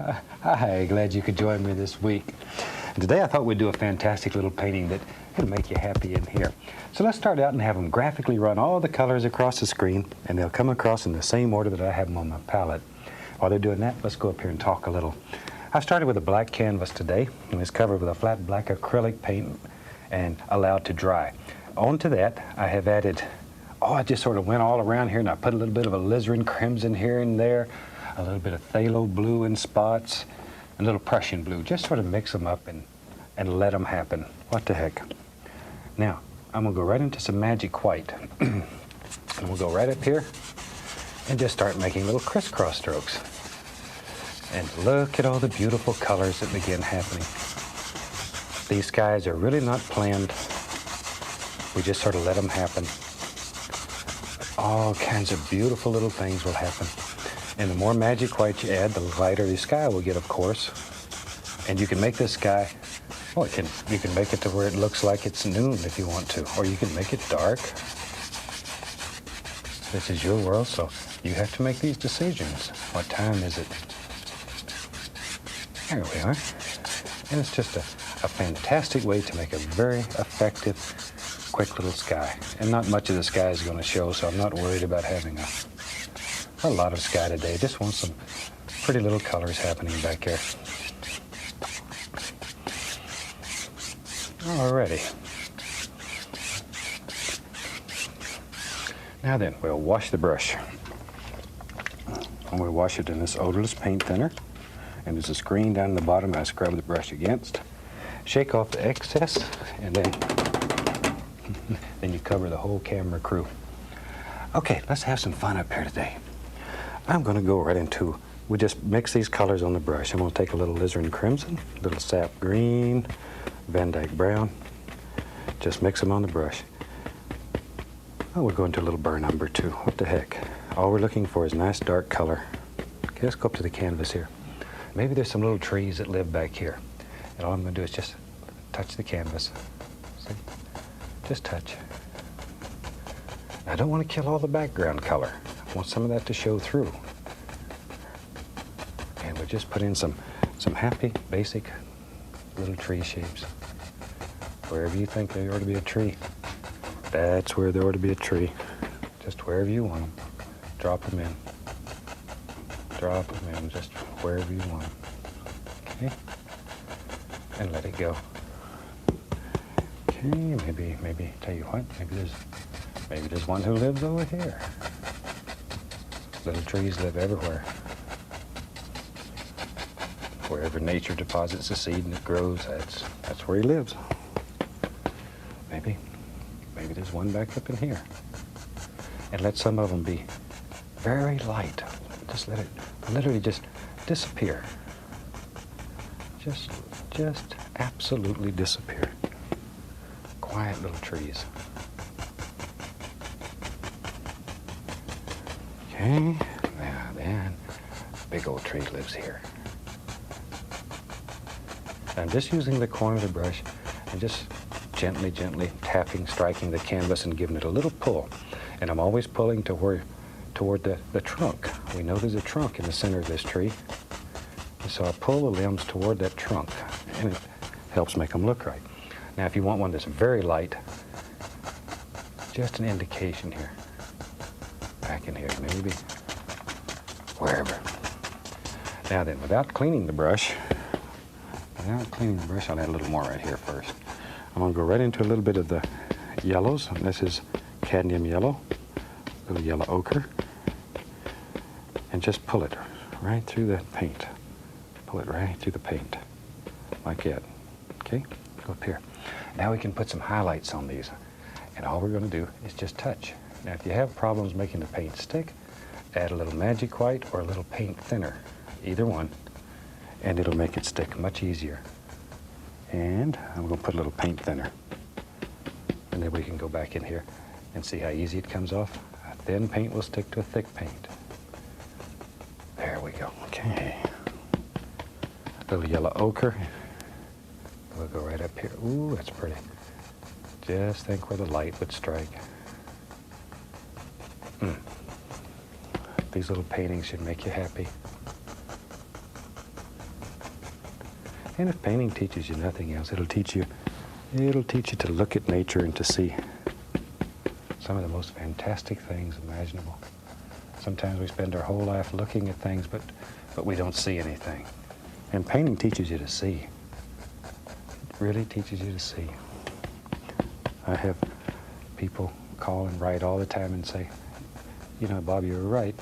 Hi, glad you could join me this week. And today I thought we'd do a fantastic little painting that will make you happy in here. So let's start out and have them graphically run all the colors across the screen, and they'll come across in the same order that I have them on my palette. While they're doing that, let's go up here and talk a little. I started with a black canvas today, and it's covered with a flat black acrylic paint and allowed to dry. Onto that, I have added, I just sort of went all around here, and I put a little bit of alizarin crimson here and there, a little bit of phthalo blue in spots, a little Prussian blue. Just sort of mix them up and let them happen. What the heck. Now, I'm going to go right into some magic white. And we'll go right up here and just start making little crisscross strokes. And look at all the beautiful colors that begin happening. These skies are really not planned. We just sort of let them happen. All kinds of beautiful little things will happen. And the more magic white you add, the lighter the sky will get, of course. And you can make this sky, you can make it to where it looks like it's noon if you want to, or you can make it dark. This is your world, so you have to make these decisions. What time is it? There we are. And it's just a fantastic way to make a very effective, quick little sky. And not much of the sky is going to show, so I'm not worried about having a lot of sky today. Just want some pretty little colors happening back here. Alrighty. Now then, we'll wash the brush. And we'll wash it in this odorless paint thinner. And there's a screen down the bottom I scrub the brush against. Shake off the excess, and then you cover the whole camera crew. Okay, let's have some fun up here today. I'm going to go right into, we just mix these colors on the brush. I'm going to take a little alizarin crimson, a little sap green, Van Dyke brown. Just mix them on the brush. Oh, we're going to a little burn umber too. What the heck? All we're looking for is a nice dark color. Okay, let's go up to the canvas here. Maybe there's some little trees that live back here. And all I'm going to do is just touch the canvas. See? Just touch. I don't want to kill all the background color. I want some of that to show through. And we'll just put in some happy, basic little tree shapes. Wherever you think there ought to be a tree, that's where there ought to be a tree. Just wherever you want them. Drop them in. Drop them in just wherever you want them. Okay? And let it go. Okay, maybe, tell you what, maybe there's one who lives over here. Little trees live everywhere. Wherever nature deposits a seed and it grows, that's where he lives. Maybe there's one back up in here. And let some of them be very light. Just let it literally just disappear. Just absolutely disappear. Quiet little trees. Okay, now then, big old tree lives here. I'm just using the corner of the brush and just gently tapping, striking the canvas and giving it a little pull. And I'm always pulling toward the trunk. We know there's a trunk in the center of this tree. And so I pull the limbs toward that trunk, and it helps make them look right. Now, if you want one that's very light, just an indication here. Back in here, maybe. Wherever. Now then, without cleaning the brush, I'll add a little more right here first. I'm going to go right into a little bit of the yellows. And this is cadmium yellow, a little yellow ochre. And just pull it right through the paint. Pull it right through the paint, like that. Okay, go up here. Now we can put some highlights on these. And all we're going to do is just touch. Now, if you have problems making the paint stick, add a little magic white or a little paint thinner, either one, and it'll make it stick much easier. And I'm going to put a little paint thinner. And then we can go back in here and see how easy it comes off. A thin paint will stick to a thick paint. There we go. Okay. A little yellow ochre. We'll go right up here. Ooh, that's pretty. Just think where the light would strike. These little paintings should make you happy. And if painting teaches you nothing else, it'll teach you to look at nature and to see some of the most fantastic things imaginable. Sometimes we spend our whole life looking at things, but we don't see anything. And painting teaches you to see. It really teaches you to see. I have people call and write all the time and say, you know, Bob, you were right.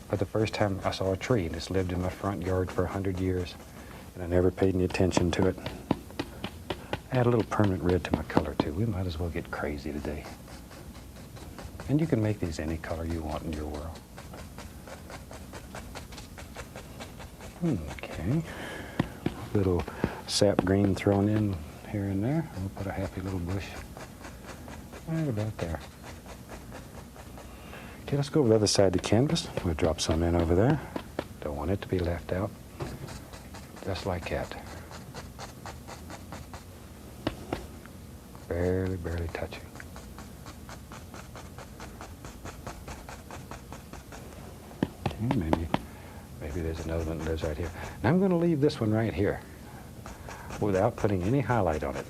For the first time I saw a tree, and it's lived in my front yard for 100 years, and I never paid any attention to it. Add a little permanent red to my color too. We might as well get crazy today. And you can make these any color you want in your world. Okay. Little sap green thrown in here and there. We'll put a happy little bush right about there. Okay, let's go over the other side of the canvas. We'll drop some in over there. Don't want it to be left out. Just like that. Barely, barely touching. Okay, maybe there's another one that lives right here. And I'm going to leave this one right here without putting any highlight on it.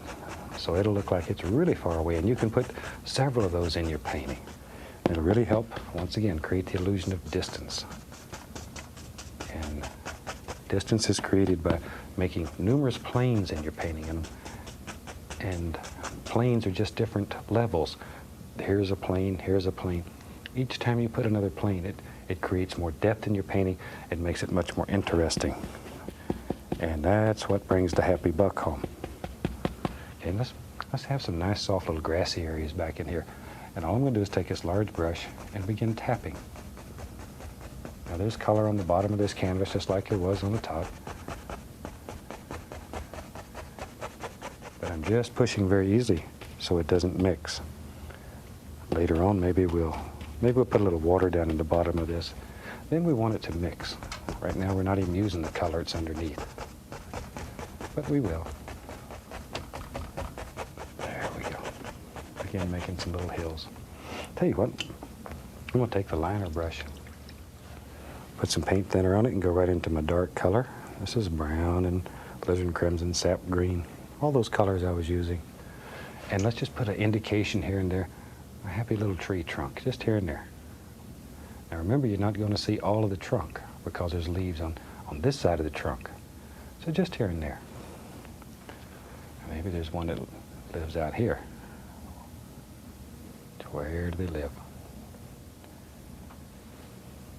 So it'll look like it's really far away, and you can put several of those in your painting. It'll really help, once again, create the illusion of distance. And distance is created by making numerous planes in your painting, and planes are just different levels. Here's a plane, here's a plane. Each time you put another plane, it creates more depth in your painting. It makes it much more interesting. And that's what brings the happy buck home. Okay, let's have some nice soft little grassy areas back in here. And all I'm going to do is take this large brush and begin tapping. Now there's color on the bottom of this canvas just like there was on the top. But I'm just pushing very easy so it doesn't mix. Later on maybe we'll put a little water down in the bottom of this. Then we want it to mix. Right now we're not even using the color, it's underneath. But we will. There we go. Again, making some little hills. Tell you what, I'm going to take the liner brush, put some paint thinner on it, and go right into my dark color. This is brown and alizarin crimson, sap green, all those colors I was using. And let's just put an indication here and there, a happy little tree trunk, just here and there. Now remember, you're not going to see all of the trunk because there's leaves on this side of the trunk. So just here and there. Maybe there's one that lives out here. Where do they live?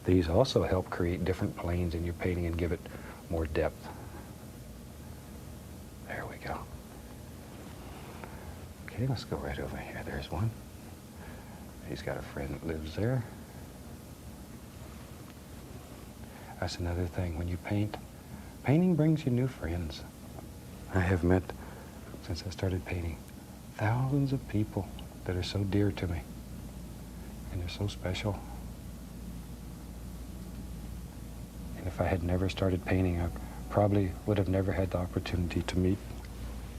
These also help create different planes in your painting and give it more depth. There we go. Okay, let's go right over here. There's one. He's got a friend that lives there. That's another thing. When you paint, painting brings you new friends. I have met, since I started painting, thousands of people that are so dear to me, and they're so special. And if I had never started painting, I probably would have never had the opportunity to meet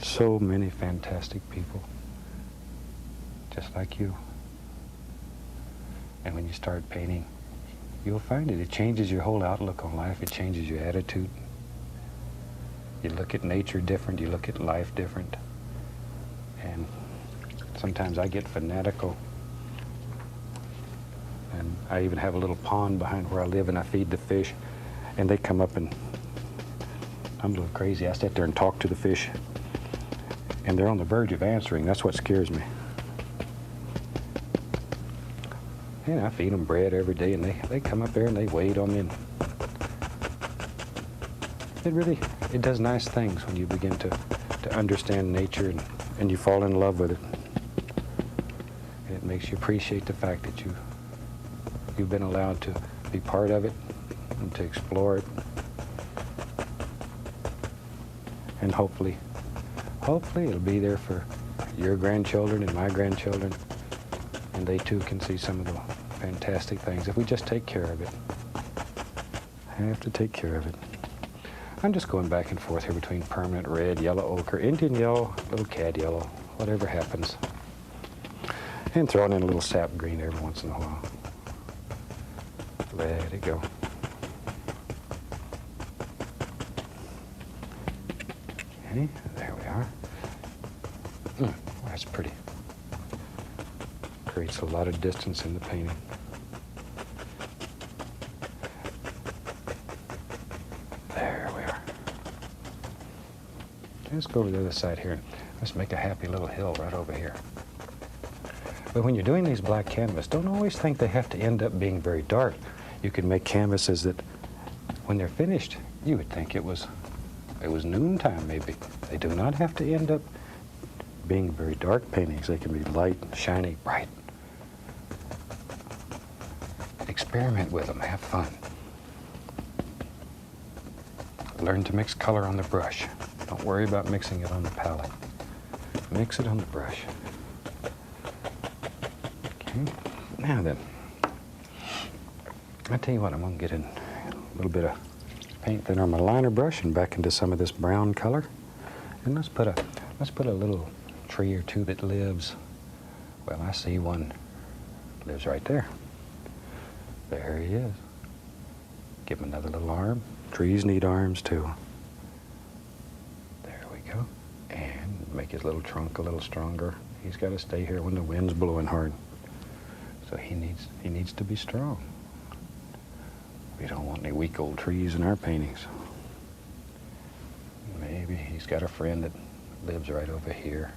so many fantastic people, just like you. And when you start painting, you'll find it changes your whole outlook on life. It changes your attitude. You look at nature different, you look at life different. And sometimes I get fanatical, and I even have a little pond behind where I live, and I feed the fish, and they come up, and I'm a little crazy. I sit there and talk to the fish, and they're on the verge of answering. That's what scares me. And I feed them bread every day, and they come up there and they wait on me. And it does nice things when you begin to understand nature and you fall in love with it. And it makes you appreciate the fact that you've been allowed to be part of it and to explore it. And hopefully it'll be there for your grandchildren and my grandchildren, and they too can see some of the fantastic things if we just take care of it. Have to take care of it. I'm just going back and forth here between permanent red, yellow ochre, Indian yellow, little cad yellow, whatever happens. And throwing in a little sap green every once in a while. Let it go. Okay, there we are. That's pretty. Creates a lot of distance in the painting. There we are. Let's go over the other side here. Let's make a happy little hill right over here. But when you're doing these black canvas, don't always think they have to end up being very dark. You can make canvases that, when they're finished, you would think it was noontime maybe. They do not have to end up being very dark paintings. They can be light, shiny, bright. Experiment with them, have fun. Learn to mix color on the brush. Don't worry about mixing it on the palette. Mix it on the brush. Okay, now then, I'll tell you what, I'm going to get in a little bit of paint thinner on my liner brush and back into some of this brown color. And let's put a little tree or two that lives. Well, I see one lives right there. There he is. Give him another little arm. Trees need arms too. There we go. And make his little trunk a little stronger. He's got to stay here when the wind's blowing hard. So he needs to be strong. We don't want any weak old trees in our paintings. Maybe he's got a friend that lives right over here.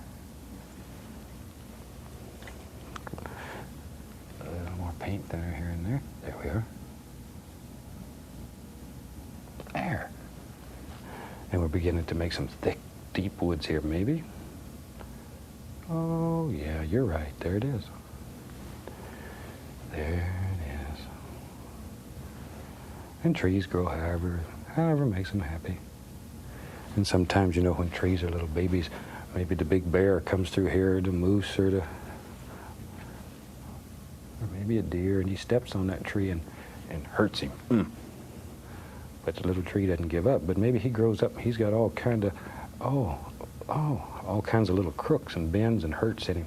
A little more paint thinner here and there. There we are. There. And we're beginning to make some thick, deep woods here, maybe. Oh, yeah, you're right. There it is. There it is. And trees grow however makes them happy. And sometimes, you know, when trees are little babies, maybe the big bear comes through here, the moose, or maybe a deer, and he steps on that tree and hurts him. But the little tree doesn't give up. But maybe he grows up and he's got all kinds of, all kinds of little crooks and bends and hurts in him.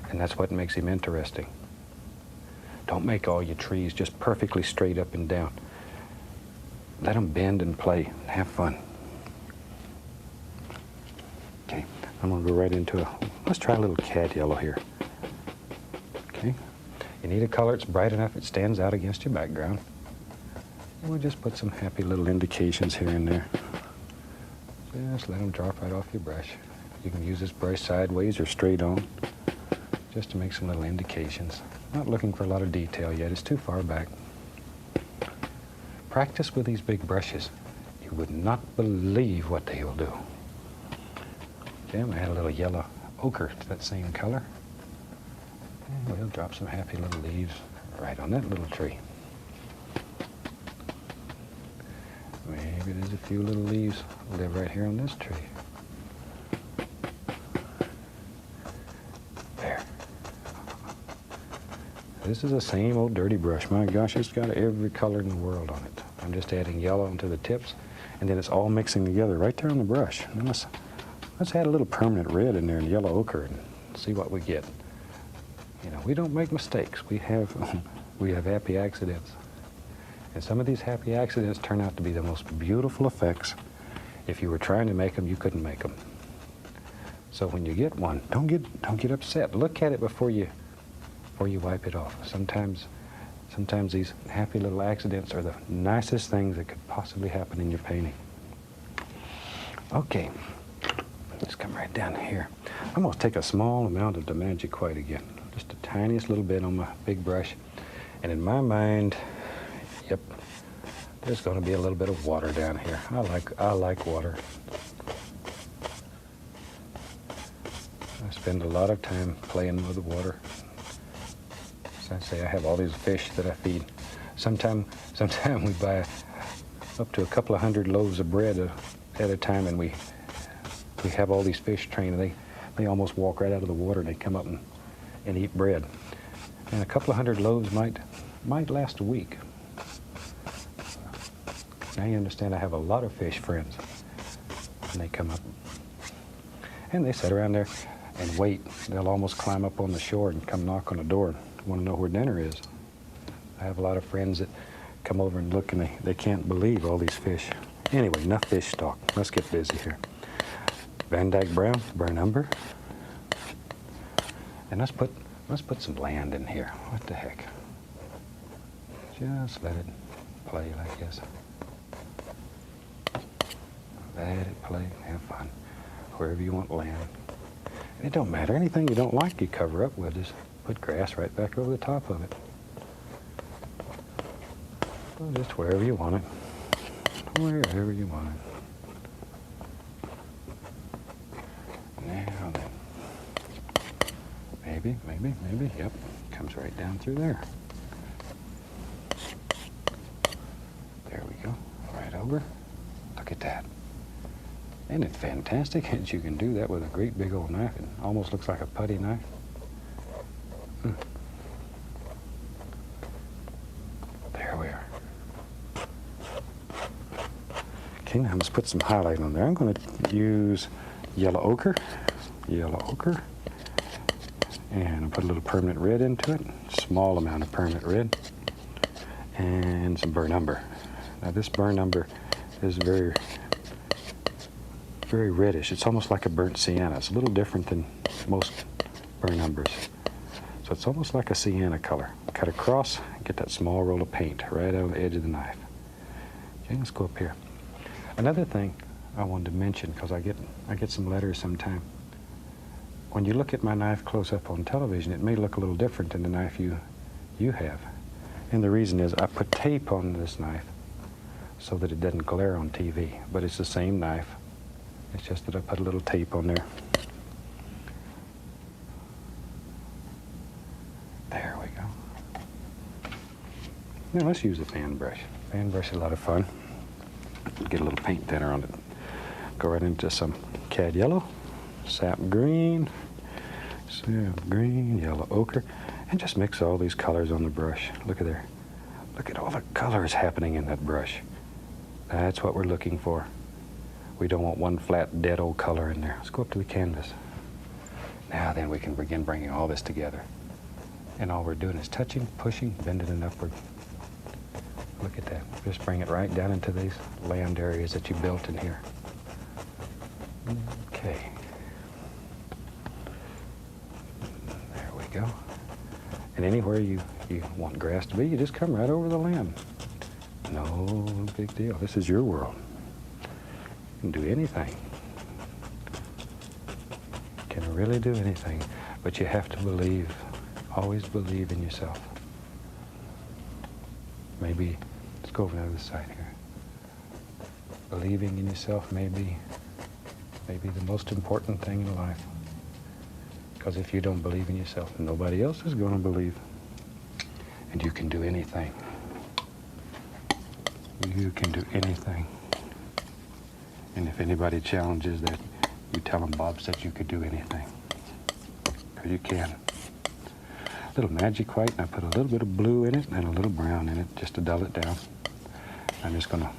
And that's what makes him interesting. Don't make all your trees just perfectly straight up and down. Let them bend and play and have fun. Okay, I'm going to go right into let's try a little cad yellow here. Okay, you need a color that's bright enough it stands out against your background. And we'll just put some happy little indications here and there. Just let them drop right off your brush. You can use this brush sideways or straight on, just to make some little indications. Not looking for a lot of detail yet, it's too far back. Practice with these big brushes. You would not believe what they will do. Okay, I'm going to add a little yellow ochre to that same color. And we'll drop some happy little leaves right on that little tree. Maybe there's a few little leaves live right here on this tree. There. This is the same old dirty brush. My gosh, it's got every color in the world on it. I'm just adding yellow onto the tips, and then it's all mixing together right there on the brush. And let's add a little permanent red in there and yellow ochre and see what we get. You know, we don't make mistakes. We have happy accidents. And some of these happy accidents turn out to be the most beautiful effects. If you were trying to make them, you couldn't make them. So when you get one, don't get upset. Look at it before you wipe it off. Sometimes these happy little accidents are the nicest things that could possibly happen in your painting. Okay, let's come right down here. I'm going to take a small amount of the Magic White again, just the tiniest little bit on my big brush. And in my mind, yep, there's going to be a little bit of water down here. I like water. I spend a lot of time playing with the water. As I say, I have all these fish that I feed. Sometime we buy up to a couple of 100 loaves of bread at a time, and we have all these fish trained, and they almost walk right out of the water, and they come up and eat bread. And a couple of 100 loaves might last a week. Now you understand I have a lot of fish friends, and they come up and they sit around there and wait. They'll almost climb up on the shore and come knock on the door and want to know where dinner is. I have a lot of friends that come over and look, and they can't believe all these fish. Anyway, enough fish talk. Let's get busy here. Van Dyke brown, burn umber. And let's put some land in here. What the heck? Just let it play like this. Let it play, have fun. Wherever you want land. And it don't matter. Anything you don't like, you cover up with. Just put grass right back over the top of it. Well, just wherever you want it. Wherever you want it. Now then. Maybe, yep. Comes right down through there. There we go. Right over. Look at that. Isn't it fantastic that you can do that with a great big old knife? It almost looks like a putty knife. There we are. Okay, now let's put some highlight on there. I'm going to use yellow ochre. And I'll put a little permanent red into it, small amount of permanent red, and some burnt umber. Now this burnt umber is very, very reddish. It's almost like a burnt sienna. It's a little different than most burnt umbers. So it's almost like a sienna color. Cut across and get that small roll of paint right on the edge of the knife. Okay, let's go up here. Another thing I wanted to mention, because I get some letters sometime. When you look at my knife close up on television, it may look a little different than the knife you have. And the reason is I put tape on this knife so that it doesn't glare on TV. But it's the same knife. It's just that I put a little tape on there. There we go. Now let's use a fan brush. Fan brush is a lot of fun. Get a little paint thinner on it. Go right into some cad yellow, sap green, yellow ochre, and just mix all these colors on the brush. Look at there. Look at all the colors happening in that brush. That's what we're looking for. We don't want one flat, dead old color in there. Let's go up to the canvas. Now then we can begin bringing all this together. And all we're doing is touching, pushing, bending it upward. Look at that. Just bring it right down into these land areas that you built in here. Okay. There we go. And anywhere you want grass to be, you just come right over the land. No big deal. This is your world. You can do anything. You can really do anything. But you have to believe. Always believe in yourself. Maybe, let's go over to the other side here. Believing in yourself may be the most important thing in life. Because if you don't believe in yourself, nobody else is going to believe. And you can do anything. You can do anything. And if anybody challenges that, you tell them Bob said you could do anything. Because you can. A little magic white, and I put a little bit of blue in it and a little brown in it just to dull it down. I'm just going to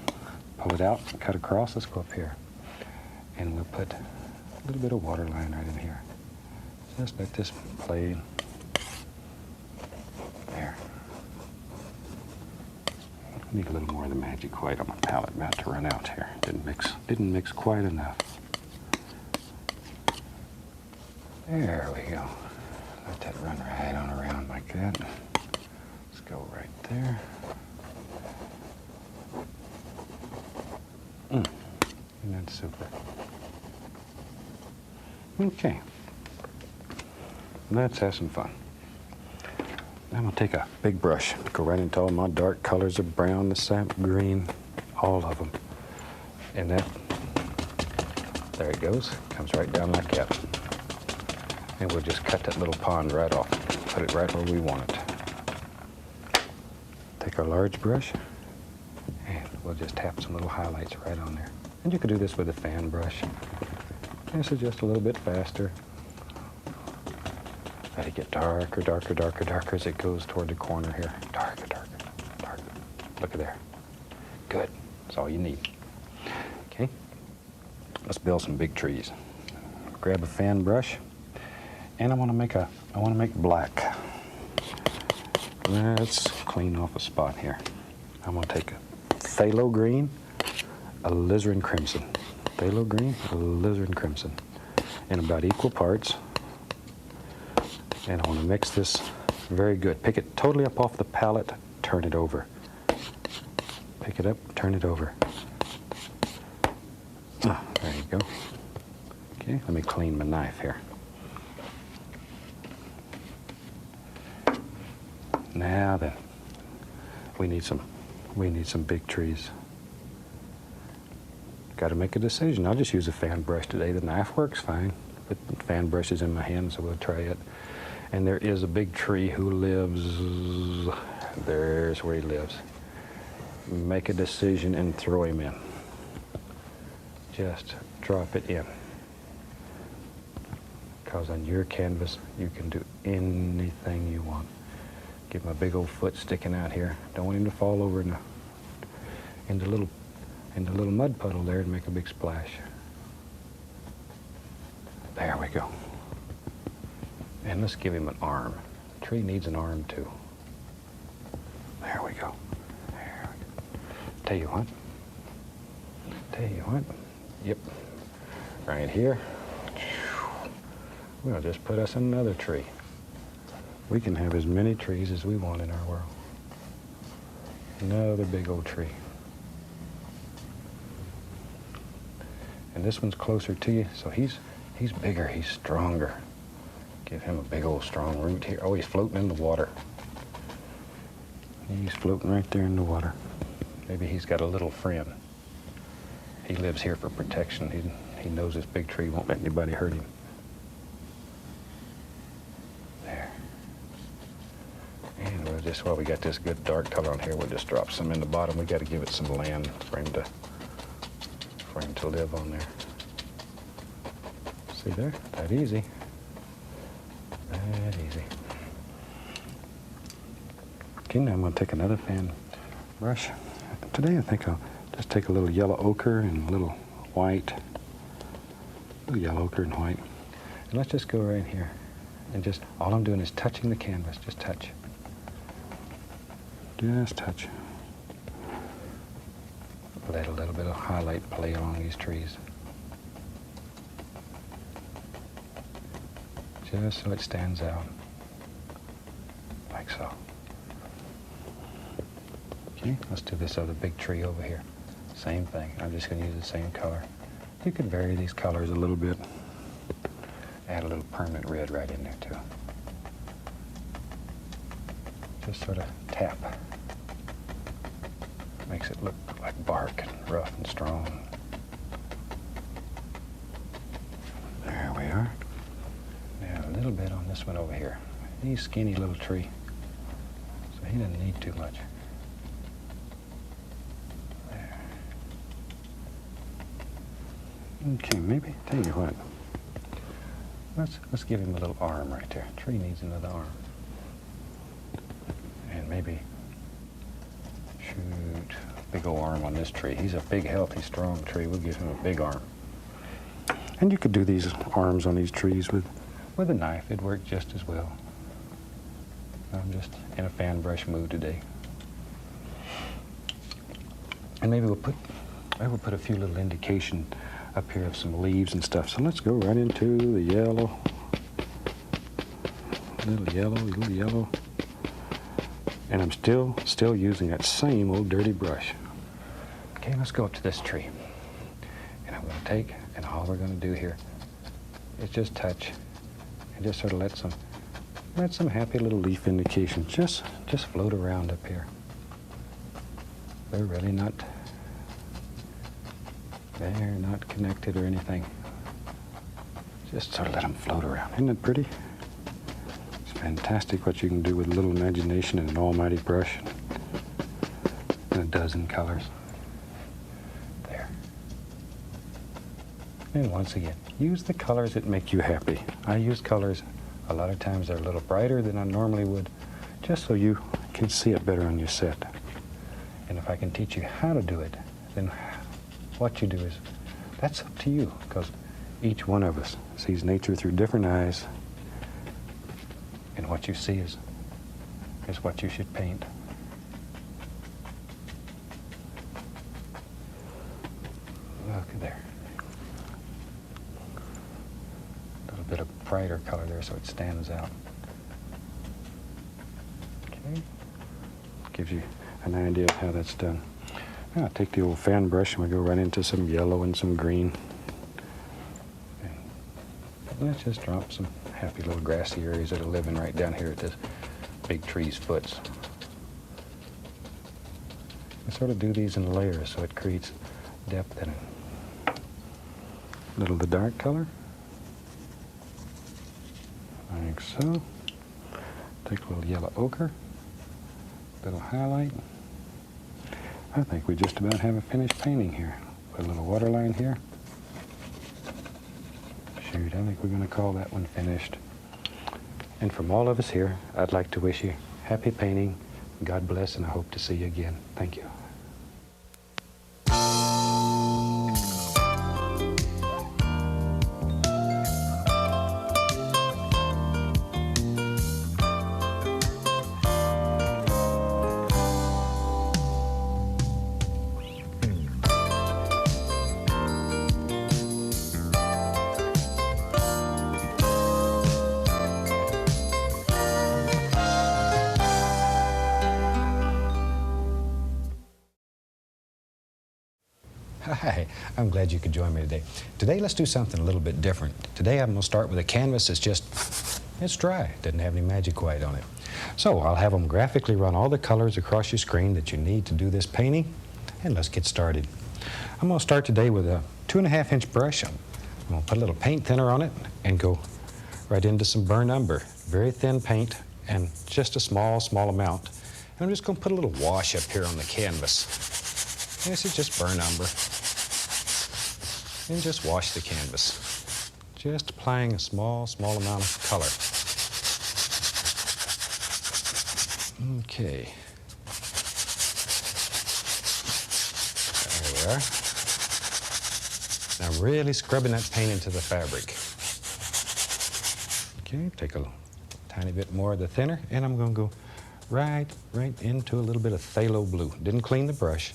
pull it out and cut across. Let's go up here. And we'll put a little bit of waterline right in here. Just let this play. There. I need a little more of the magic white on my palette. About to run out here. Didn't mix quite enough. There we go. Let that run right on around like that. Let's go right there. And that's super. Okay. Let's have some fun. I'm going to take a big brush, go right into all my dark colors of brown, the sap green, all of them. And that, there it goes, comes right down like that. And we'll just cut that little pond right off, put it right where we want it. Take our large brush, and we'll just tap some little highlights right on there. And you could do this with a fan brush. This is just a little bit faster. Let it get darker, darker, darker, darker as it goes toward the corner here. Darker, darker, darker. Look at there. Good. That's all you need. Okay. Let's build some big trees. Grab a fan brush, and I want to make black. Let's clean off a spot here. I'm going to take a phthalo green, alizarin crimson. phthalo green, alizarin crimson, in about equal parts. And I want to mix this very good. Pick it totally up off the palette, turn it over. Pick it up, turn it over. Ah, there you go. Okay, let me clean my knife here. Now then, we need some big trees. Got to make a decision. I'll just use a fan brush today. The knife works fine, but the fan brush is in my hand, so we'll try it. And there is a big tree who lives, there's where he lives. Make a decision and throw him in. Just drop it in. Because on your canvas, you can do anything you want. Get my big old foot sticking out here. Don't want him to fall over in the little mud puddle there and make a big splash. There we go. And let's give him an arm. The tree needs an arm too. There we go. There we go. Tell you what. Yep. Right here. We'll just put us another tree. We can have as many trees as we want in our world. Another big old tree. And this one's closer to you, so he's bigger, he's stronger. Give him a big old strong root here. Oh, he's floating in the water. He's floating right there in the water. Maybe he's got a little friend. He lives here for protection. He knows this big tree won't let anybody hurt him. There. And we'll just, while we got this good dark color on here, we'll just drop some in the bottom. We got to give it some land for him to live on there. See there? That easy. That easy. Okay, now I'm going to take another fan brush. Today I think I'll just take a little yellow ochre and a little white. A little yellow ochre and white. And let's just go right here. And just, all I'm doing is touching the canvas. Just touch. Just touch. Let a little bit of highlight play along these trees. Just so it stands out. Like so. Okay, let's do this other big tree over here. Same thing. I'm just going to use the same color. You could vary these colors a little bit. Add a little permanent red right in there too. Just sort of tap. Makes it look like bark and rough and strong. There we are. Now a little bit on this one over here. He's a skinny little tree, so he doesn't need too much. There. Okay, maybe, tell you what. Let's give him a little arm right there. Tree needs another arm. And maybe shoot, big old arm on this tree. He's a big, healthy, strong tree. We'll give him a big arm. And you could do these arms on these trees with a knife. It'd work just as well. I'm just in a fan brush mood today. And maybe we'll put a few little indication up here of some leaves and stuff. So let's go right into the yellow. Little yellow. And I'm still using that same old dirty brush. Okay, let's go up to this tree. And I'm going to take, and all we're going to do here is just touch and just sort of let some happy little leaf indication just float around up here. They're really not connected or anything. Just sort of let them float around. Isn't it pretty? It's fantastic what you can do with a little imagination and an almighty brush and a dozen colors. There. And once again, use the colors that make you happy. I use colors, a lot of times they're a little brighter than I normally would, just so you can see it better on your set. And if I can teach you how to do it, then what you do is, that's up to you, because each one of us sees nature through different eyes, and what you see is what you should paint. Look there. brighter color there so it stands out. Okay. Gives you an idea of how that's done. Now I'll take the old fan brush and we go right into some yellow and some green. Okay. Let's just drop some happy little grassy areas that are living right down here at this big tree's foots. I sort of do these in layers so it creates depth in it. A little of the dark color, like so. Take a little yellow ochre, little highlight. I think we just about have a finished painting here. Put a little waterline here. Shoot, I think we're going to call that one finished. And from all of us here, I'd like to wish you happy painting. God bless, and I hope to see you again. Thank you. Hi, I'm glad you could join me today. Today, let's do something a little bit different. Today, I'm going to start with a canvas that's it's dry. Doesn't have any magic white on it. So I'll have them graphically run all the colors across your screen that you need to do this painting, and let's get started. I'm going to start today with a 2.5-inch brush. I'm going to put a little paint thinner on it and go right into some burnt umber. Very thin paint and just a small amount. And I'm just going to put a little wash up here on the canvas. This is just burnt umber. And just wash the canvas. Just applying a small amount of color. Okay. There we are. Now really scrubbing that paint into the fabric. Okay, take a tiny bit more of the thinner, and I'm going to go right into a little bit of phthalo blue. Didn't clean the brush.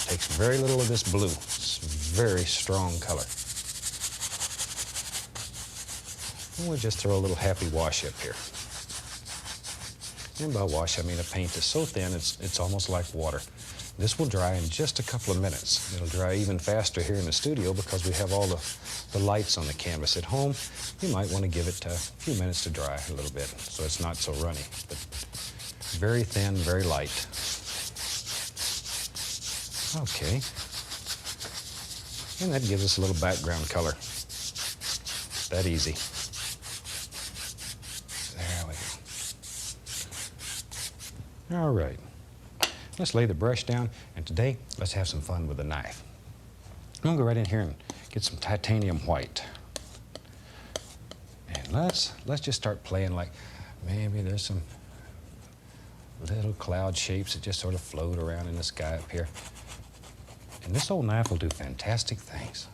Takes very little of this blue. It's a very strong color. And we'll just throw a little happy wash up here. And by wash, I mean a paint that's so thin it's almost like water. This will dry in just a couple of minutes. It'll dry even faster here in the studio because we have all the lights on the canvas. At home, you might want to give it a few minutes to dry a little bit so it's not so runny. But very thin, very light. Okay. And that gives us a little background color. That easy. There we go. All right. Let's lay the brush down, and today, let's have some fun with a knife. I'm going to go right in here and get some titanium white. And let's just start playing like maybe there's some little cloud shapes that just sort of float around in the sky up here. And this old knife will do fantastic things.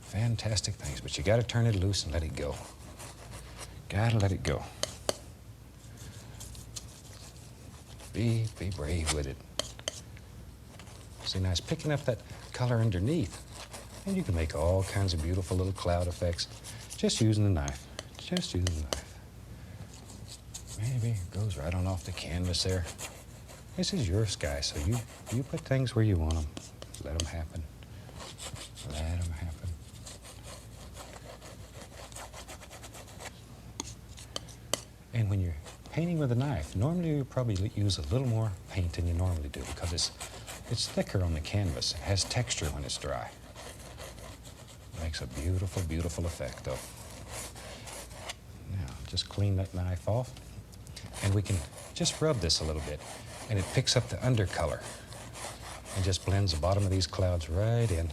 Fantastic things, but you got to turn it loose and let it go. Got to let it go. Be brave with it. See, now it's picking up that color underneath. And you can make all kinds of beautiful little cloud effects just using the knife. Just using the knife. Maybe it goes right on off the canvas there. This is your sky, so you put things where you want them. Let them happen. Let them happen. And when you're painting with a knife, normally you probably use a little more paint than you normally do because it's thicker on the canvas. It has texture when it's dry. It makes a beautiful, beautiful effect, though. Now, just clean that knife off. And we can just rub this a little bit, and it picks up the undercolor and just blends the bottom of these clouds right in.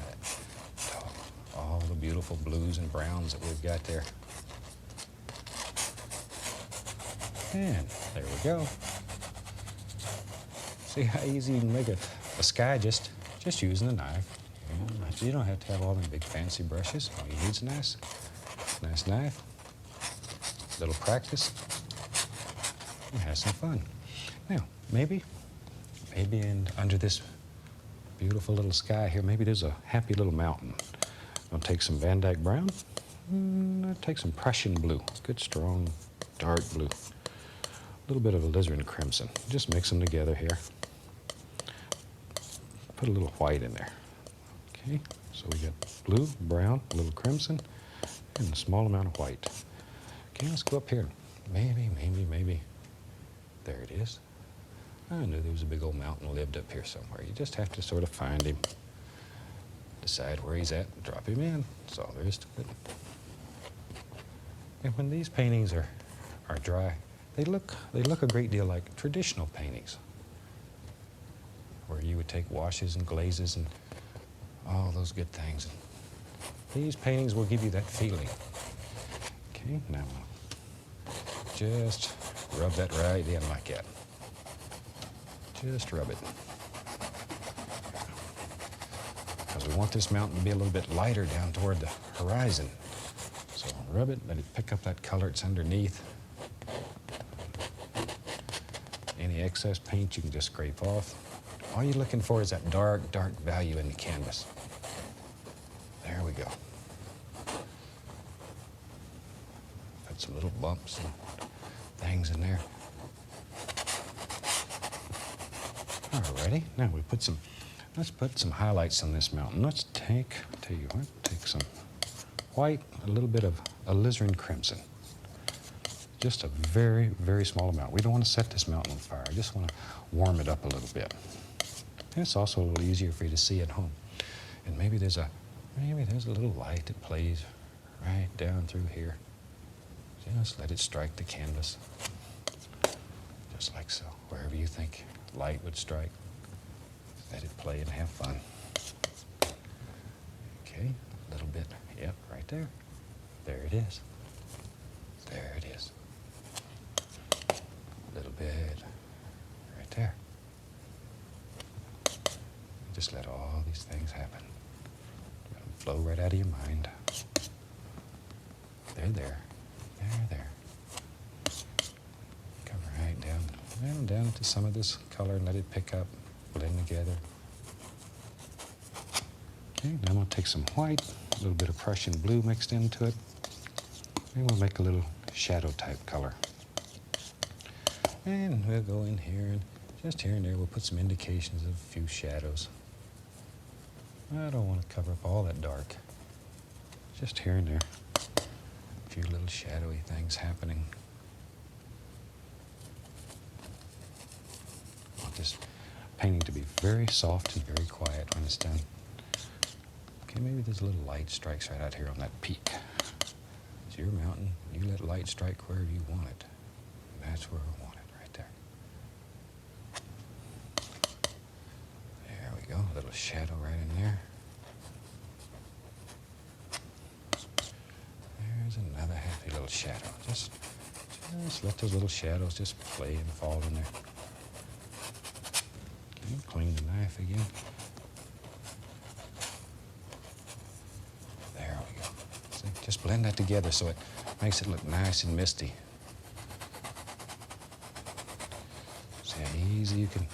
All the beautiful blues and browns that we've got there. And there we go. See how easy you can make a sky just using the knife. You don't have to have all them big fancy brushes. All you need is a nice knife. A little practice. And have some fun. Now, maybe under this beautiful little sky here, maybe there's a happy little mountain. I'll take some Van Dyke brown. I'll take some Prussian blue, good strong dark blue. A little bit of alizarin crimson. Just mix them together here. Put a little white in there. Okay, so we got blue, brown, a little crimson, and a small amount of white. Okay, let's go up here. Maybe. There it is. I knew there was a big old mountain lived up here somewhere. You just have to sort of find him, decide where he's at, and drop him in. That's all there is to it. And when these paintings are dry, they look a great deal like traditional paintings, where you would take washes and glazes and all those good things. These paintings will give you that feeling. Okay, now just rub that right in like that. Just rub it. Because we want this mountain to be a little bit lighter down toward the horizon. So rub it, let it pick up that color it's underneath. Any excess paint you can just scrape off. All you're looking for is that dark value in the canvas. There we go. Put some little bumps and things in there. Alrighty, now let's put some highlights on this mountain. Let's take some white, a little bit of alizarin crimson. Just a very, very small amount. We don't want to set this mountain on fire. I just want to warm it up a little bit. And it's also a little easier for you to see at home. And maybe there's a little light that plays right down through here. Just let it strike the canvas. Just like so. Wherever you think light would strike, let it play and have fun. Okay, a little bit. Yep, right there. There it is. There it is. A little bit right there. Just let all these things happen. Let them flow right out of your mind. They're there. They're there. Come right down to some of this color and let it pick up, blend together. Okay, now I'm going to take some white, a little bit of Prussian blue mixed into it. And we'll make a little shadow type color. And we'll go in here and just here and there we'll put some indications of a few shadows. I don't want to cover up all that dark. Just here and there. A few little shadowy things happening. I want this painting to be very soft and very quiet when it's done. Okay, maybe there's a little light strikes right out here on that peak. It's your mountain. You let light strike wherever you want it. That's where I want it, right there. There we go, a little shadow right in there. There's another happy little shadow. Just let those little shadows just play and fall in there. Okay, clean the knife again. There we go. See, just blend that together so it makes it look nice and misty. See how easy you can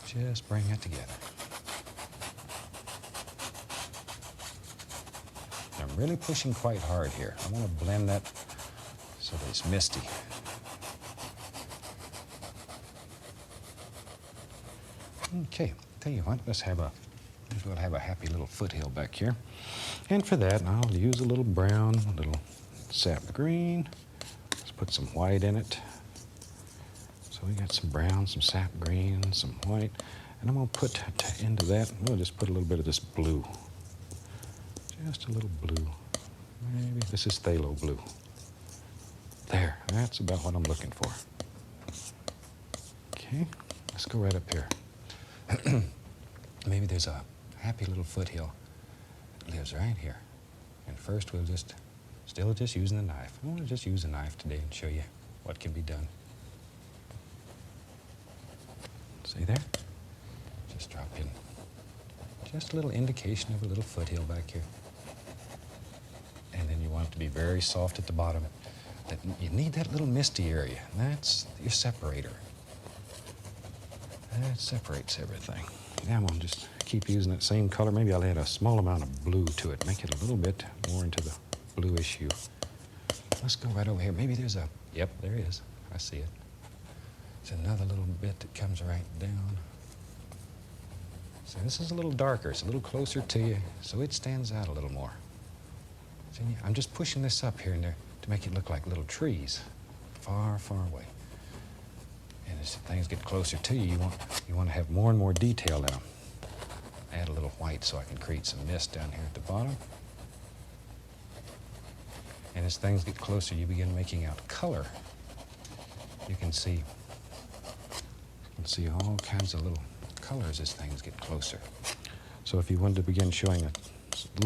just bring that together. I'm really pushing quite hard here. I want to blend that so that it's misty. Okay, tell you what, let's have a happy little foothill back here. And for that, I'll use a little brown, a little sap green. Let's put some white in it. So we got some brown, some sap green, some white. And I'm going to put into that, we'll just put a little bit of this blue. Just a little blue. Maybe this is phthalo blue. There, that's about what I'm looking for. Okay, let's go right up here. Maybe there's a happy little foothill that lives right here. And first we'll still just using the knife. I want to just use a knife today and show you what can be done. See there? Just drop in just a little indication of a little foothill back here. And then you want it to be very soft at the bottom. You need that little misty area. That's your separator. That separates everything. Yeah, I'm gonna just keep using that same color. Maybe I'll add a small amount of blue to it, make it a little bit more into the bluish hue. Let's go right over here. Maybe there's a, yep, there is. I see it. There's another little bit that comes right down. So this is a little darker. It's a little closer to you, so it stands out a little more. See, I'm just pushing this up here and there to make it look like little trees, far, far away. And as things get closer to you, you want to have more and more detail in them. Add a little white so I can create some mist down here at the bottom. And as things get closer, you begin making out color. You can see all kinds of little colors as things get closer. So if you wanted to begin showing a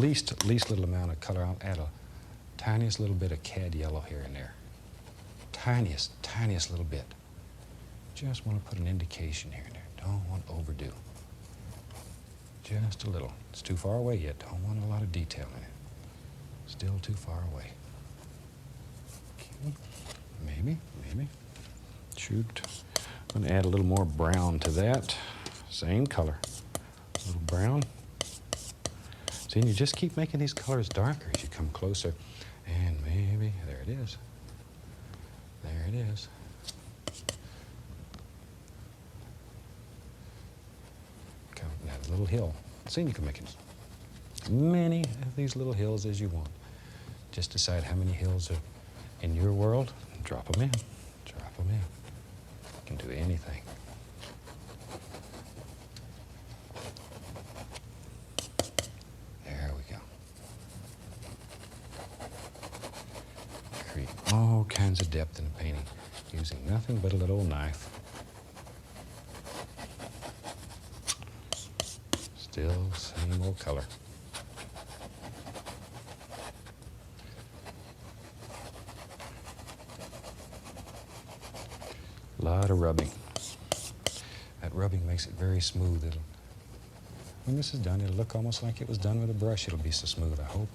least little amount of color, I'll add a tiniest little bit of cad yellow here and there. Tiniest little bit. Just want to put an indication here and there. Don't want to overdo. Just a little. It's too far away yet. Don't want a lot of detail in it. Still too far away. Okay. Maybe. Shoot. I'm going to add a little more brown to that. Same color. A little brown. See, and you just keep making these colors darker as you come closer. And maybe, there it is. There it is. Come, now the little hill. See, you can make as many of these little hills as you want. Just decide how many hills are in your world. Drop them in. Drop them in. You can do anything. There we go. Create all kinds of depth in a painting using nothing but a little knife. Still same old color. A lot of rubbing. That rubbing makes it very smooth. When this is done, it'll look almost like it was done with a brush. It'll be so smooth, I hope.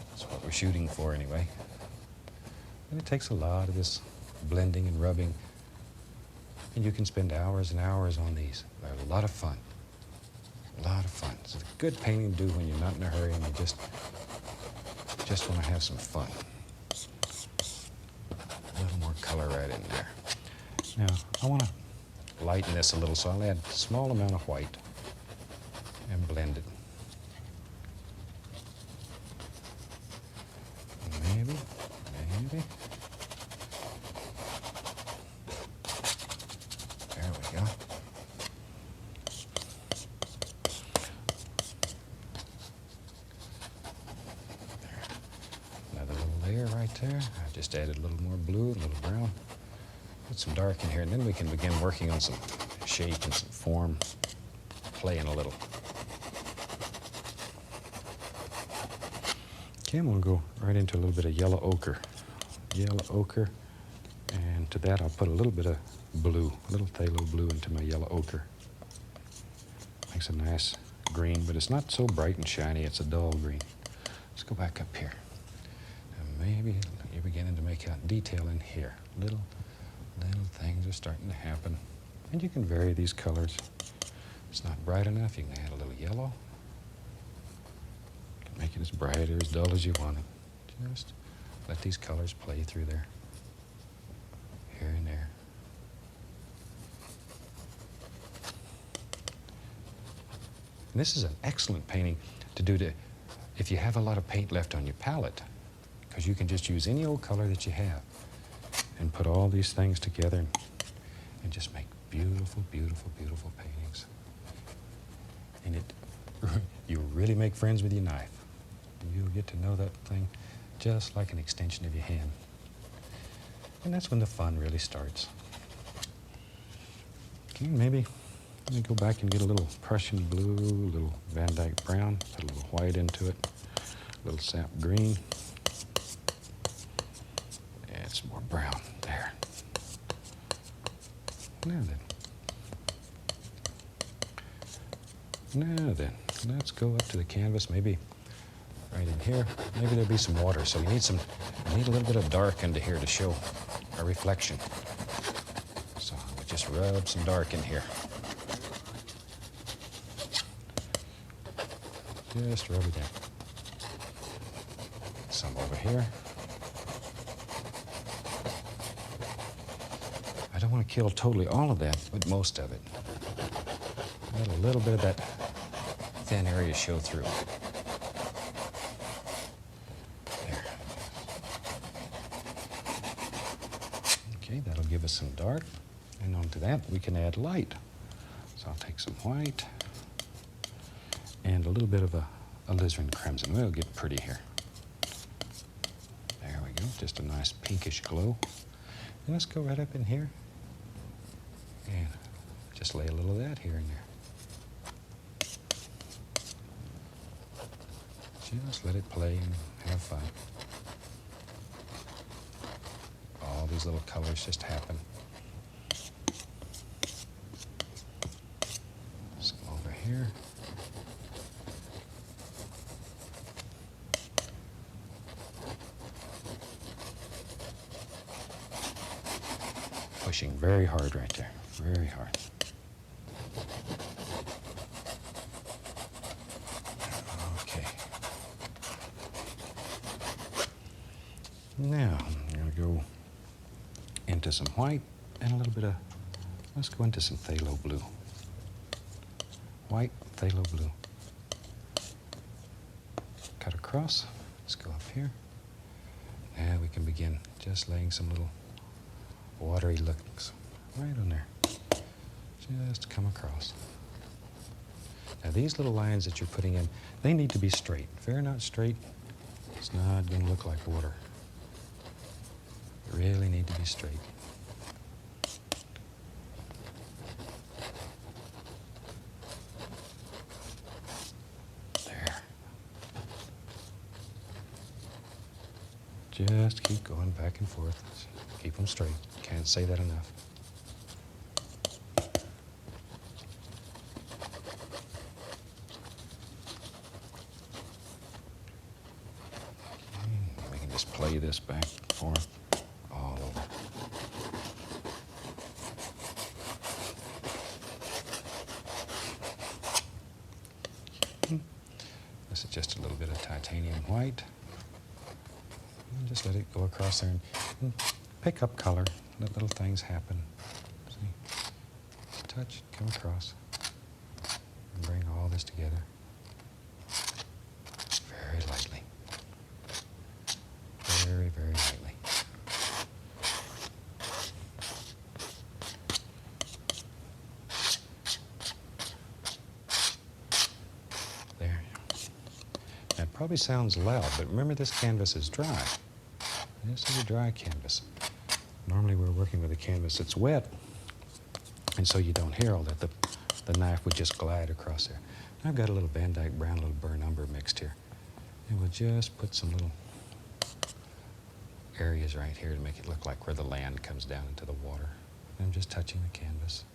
That's what we're shooting for anyway. And it takes a lot of this blending and rubbing. And you can spend hours and hours on these. They're a lot of fun. A lot of fun. It's a good painting to do when you're not in a hurry and you just want to have some fun. A little more color right in there. Now, I want to lighten this a little, so I'll add a small amount of white and blend it. Maybe. There we go. Another little layer right there. I just added a little more blue, a little brown. Put some dark in here, and then we can begin working on some shape and some form, playing a little. Okay, I'm going to go right into a little bit of yellow ochre. Yellow ochre, and to that I'll put a little bit of blue, a little phthalo blue into my yellow ochre. Makes a nice green, but it's not so bright and shiny, it's a dull green. Let's go back up here. And maybe you're beginning to make out detail in here. Little things are starting to happen. And you can vary these colors. If it's not bright enough, you can add a little yellow. You can make it as bright or as dull as you want it. Just let these colors play through there. Here and there. And this is an excellent painting to do if you have a lot of paint left on your palette, because you can just use any old color that you have and put all these things together and just make beautiful, beautiful, beautiful paintings. And you really make friends with your knife. You'll get to know that thing just like an extension of your hand. And that's when the fun really starts. Okay, maybe let me go back and get a little Prussian blue, a little Van Dyke brown, put a little white into it, a little sap green. Add some more brown there. Now then, let's go up to the canvas, maybe right in here. Maybe there'll be some water, so we need a little bit of dark into here to show a reflection. So we just rub some dark in here. Just rub it in. Some over here. I don't want to kill totally all of that, but most of it. Let a little bit of that thin area show through. There. Okay, that'll give us some dark. And onto that, we can add light. So I'll take some white and a little bit of a alizarin crimson. We'll get pretty here. There we go, just a nice pinkish glow. And let's go right up in here and just lay a little of that here and there. Just let it play and have fun. All these little colors just happen. Some over here. Pushing very hard right there, very hard. Okay. Now, I'm going to go into some white and a little bit of, let's go into some phthalo blue. White, phthalo blue. Cut across, let's go up here. And we can begin just laying some little watery looks right on there. Just come across. Now these little lines that you're putting in, they need to be straight. If they're not straight, it's not going to look like water. They really need to be straight. There. Just keep going back and forth. Keep them straight. Can't say that enough. We can just play this back and forth all over. This is just a little bit of titanium white. And just let it go across there and pick up color. Let little things happen. See? Touch, come across, and bring all this together very lightly. Very, very lightly. There. That probably sounds loud, but remember this canvas is dry. This is a dry canvas. Normally we're working with a canvas that's wet, and so you don't hear all that. The knife would just glide across there. I've got a little Van Dyke brown, little burnt umber mixed here. And we'll just put some little areas right here to make it look like where the land comes down into the water. I'm just touching the canvas.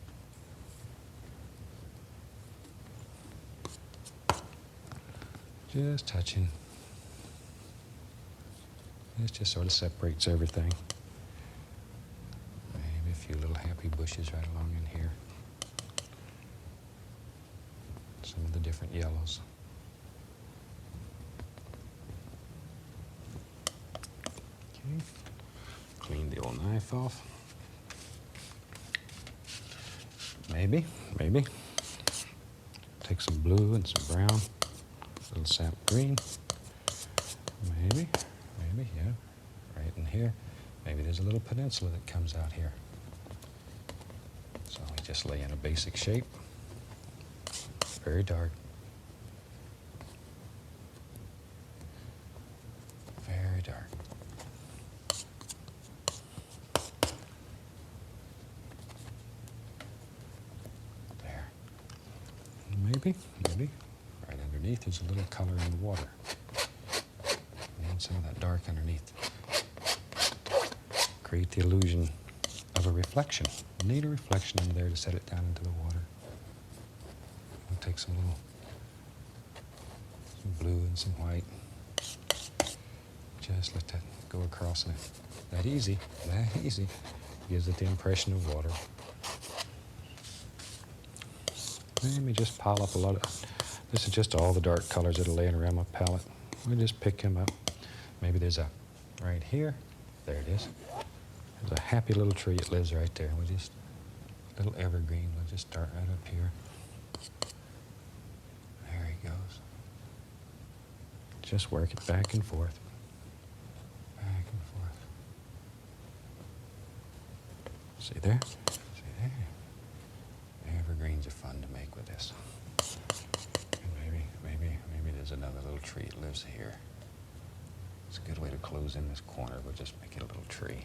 Just touching. This just sort of separates everything. Maybe a few little happy bushes right along in here. Some of the different yellows. Okay. Clean the old knife off. Maybe. Take some blue and some brown. A little sap green. Maybe, yeah. Right in here. Maybe there's a little peninsula that comes out here. So we just lay in a basic shape. Very dark. Very dark. There. Maybe. Right underneath there's a little color in the water. And some of that dark underneath. Create the illusion of a reflection. You need a reflection in there to set it down into the water. We'll take some blue and some white. Just let that go across it. That easy. Gives it the impression of water. Let me just pile up a lot of This is just all the dark colors that are laying around my palette. We just pick them up. Maybe there's a, right here, there it is. There's a happy little tree, it lives right there. We just, little evergreen, we'll just start right up here. There he goes. Just work it back and forth. Back and forth. See there? See there? Evergreens are fun to make with this. And maybe there's another little tree that lives here. It's a good way to close in this corner. We'll just make it a little tree.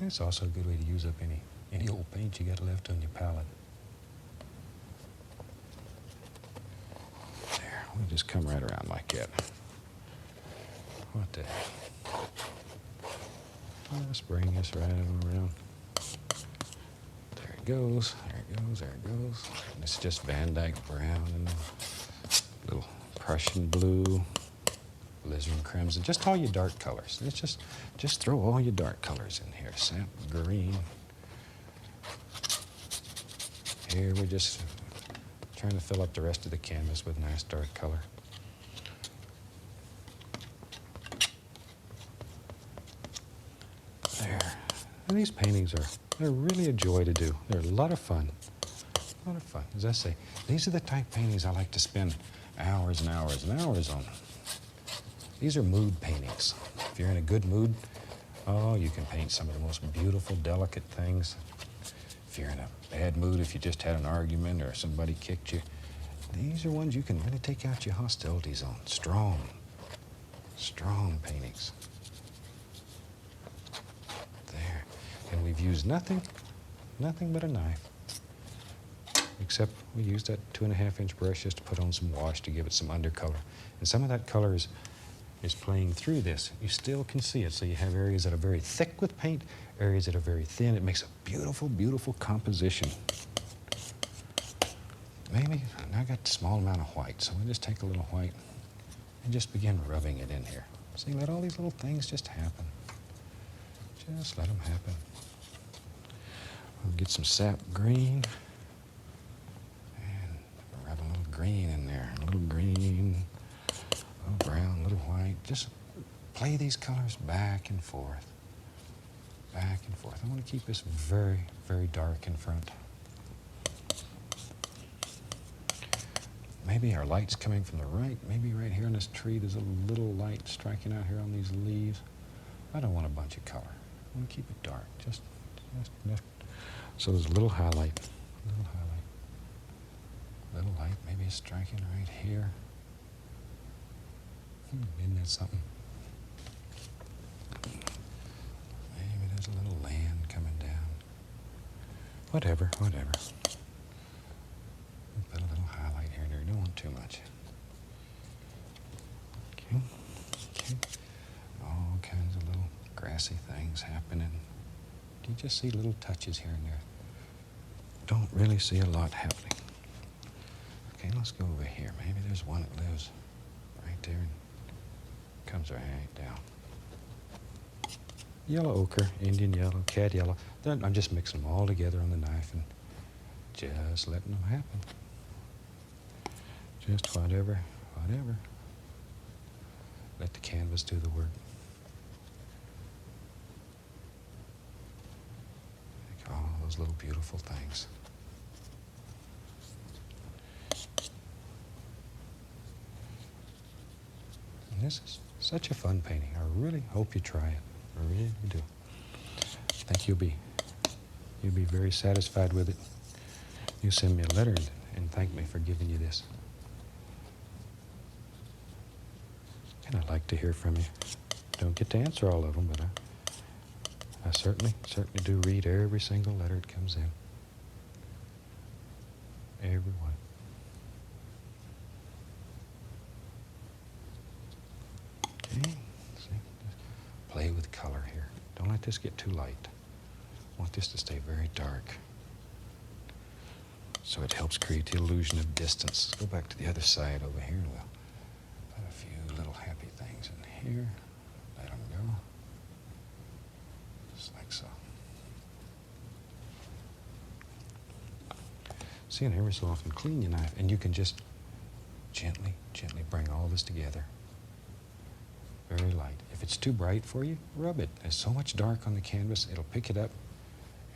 It's also a good way to use up any old paint you got left on your palette. There, we'll just come right around like that. What the heck? Let's bring this right around. There it goes, there it goes, there it goes. And it's just Van Dyke brown and a little Prussian blue, alizarin crimson, just all your dark colors. It's just throw all your dark colors in here. Sap green. Here we're just trying to fill up the rest of the canvas with nice dark color. There. And these paintings they're really a joy to do. They're a lot of fun. A lot of fun. As I say, these are the type paintings I like to spend hours and hours and hours on. These are mood paintings. If you're in a good mood, oh, you can paint some of the most beautiful, delicate things. If you're in a bad mood, if you just had an argument or somebody kicked you, these are ones you can really take out your hostilities on. Strong, strong paintings. There. And we've used nothing but a knife. Except we used that 2.5-inch brush just to put on some wash to give it some undercolor. And some of that color is playing through this. You still can see it. So you have areas that are very thick with paint, areas that are very thin. It makes a beautiful, beautiful composition. Maybe, I got a small amount of white, so we'll just take a little white and just begin rubbing it in here. See, let all these little things just happen. Just let them happen. We'll get some sap green. Rub a little green in there, a little green, a little brown, a little white. Just play these colors back and forth, back and forth. I want to keep this very, very dark in front. Maybe our light's coming from the right. Maybe right here on this tree there's a little light striking out here on these leaves. I don't want a bunch of color. I want to keep it dark. Just. So there's a little highlight, little light, maybe it's striking right here. Isn't that something? Maybe there's a little land coming down. Whatever. Put a little highlight here. You don't want too much. Okay. All kinds of little grassy things happening. You just see little touches here and there. Don't really see a lot happening. Okay, let's go over here. Maybe there's one that lives right there and comes right down. Yellow ochre, Indian yellow, cad yellow. Then I'm just mixing them all together on the knife and just letting them happen. Just whatever. Let the canvas do the work. Like all those little beautiful things. And this is such a fun painting. I really hope you try it. I really do. I think you'll be very satisfied with it. You send me a letter and thank me for giving you this. And I'd like to hear from you. Don't get to answer all of them, but I certainly do read every single letter that comes in. Every one. Okay. See? Play with color here. Don't let this get too light. I want this to stay very dark. So it helps create the illusion of distance. Let's go back to the other side over here and we'll put a few little happy things in here. Let them go. Just like so. See, and every so often clean your knife, and you can just gently, gently bring all this together. Very light. If it's too bright for you, rub it. There's so much dark on the canvas, it'll pick it up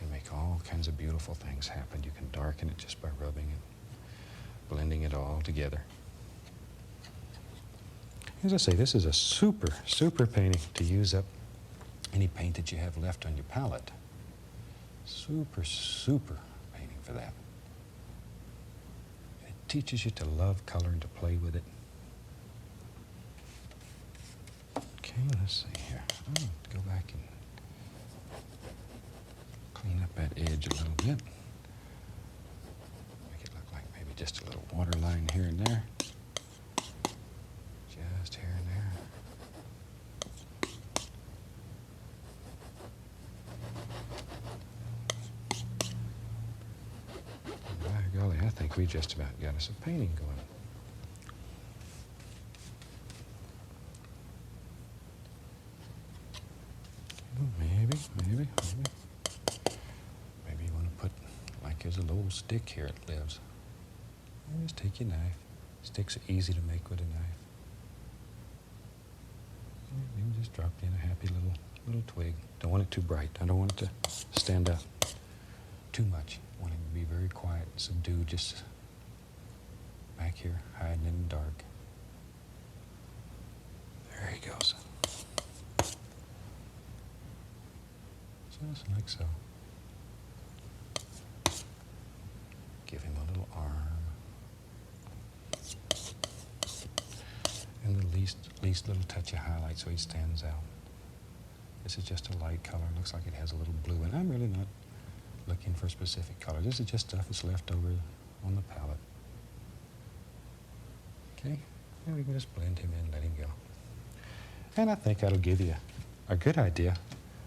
and make all kinds of beautiful things happen. You can darken it just by rubbing it, blending it all together. As I say, this is a super, super painting to use up any paint that you have left on your palette. Super, super painting for that. It teaches you to love color and to play with it. Okay, let's see here. Go back and clean up that edge a little bit. Make it look like maybe just a little water line here and there. Just here and there. By golly, I think we just about got us a painting going. Maybe you want to put, like there's a little stick here it lives. You just take your knife. Sticks are easy to make with a knife. You can just drop in a happy little twig. Don't want it too bright. I don't want it to stand up too much. I want it to be very quiet, subdued, just back here, hiding in the dark. There he goes. Just like so. Give him a little arm. And the least little touch of highlight so he stands out. This is just a light color. Looks like it has a little blue, and I'm really not looking for a specific color. This is just stuff that's left over on the palette. Okay? And we can just blend him in, let him go. And I think that'll give you a good idea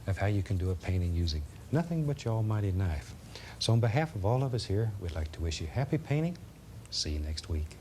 of how you can do a painting using nothing but your almighty knife. So on behalf of all of us here, we'd like to wish you happy painting. See you next week.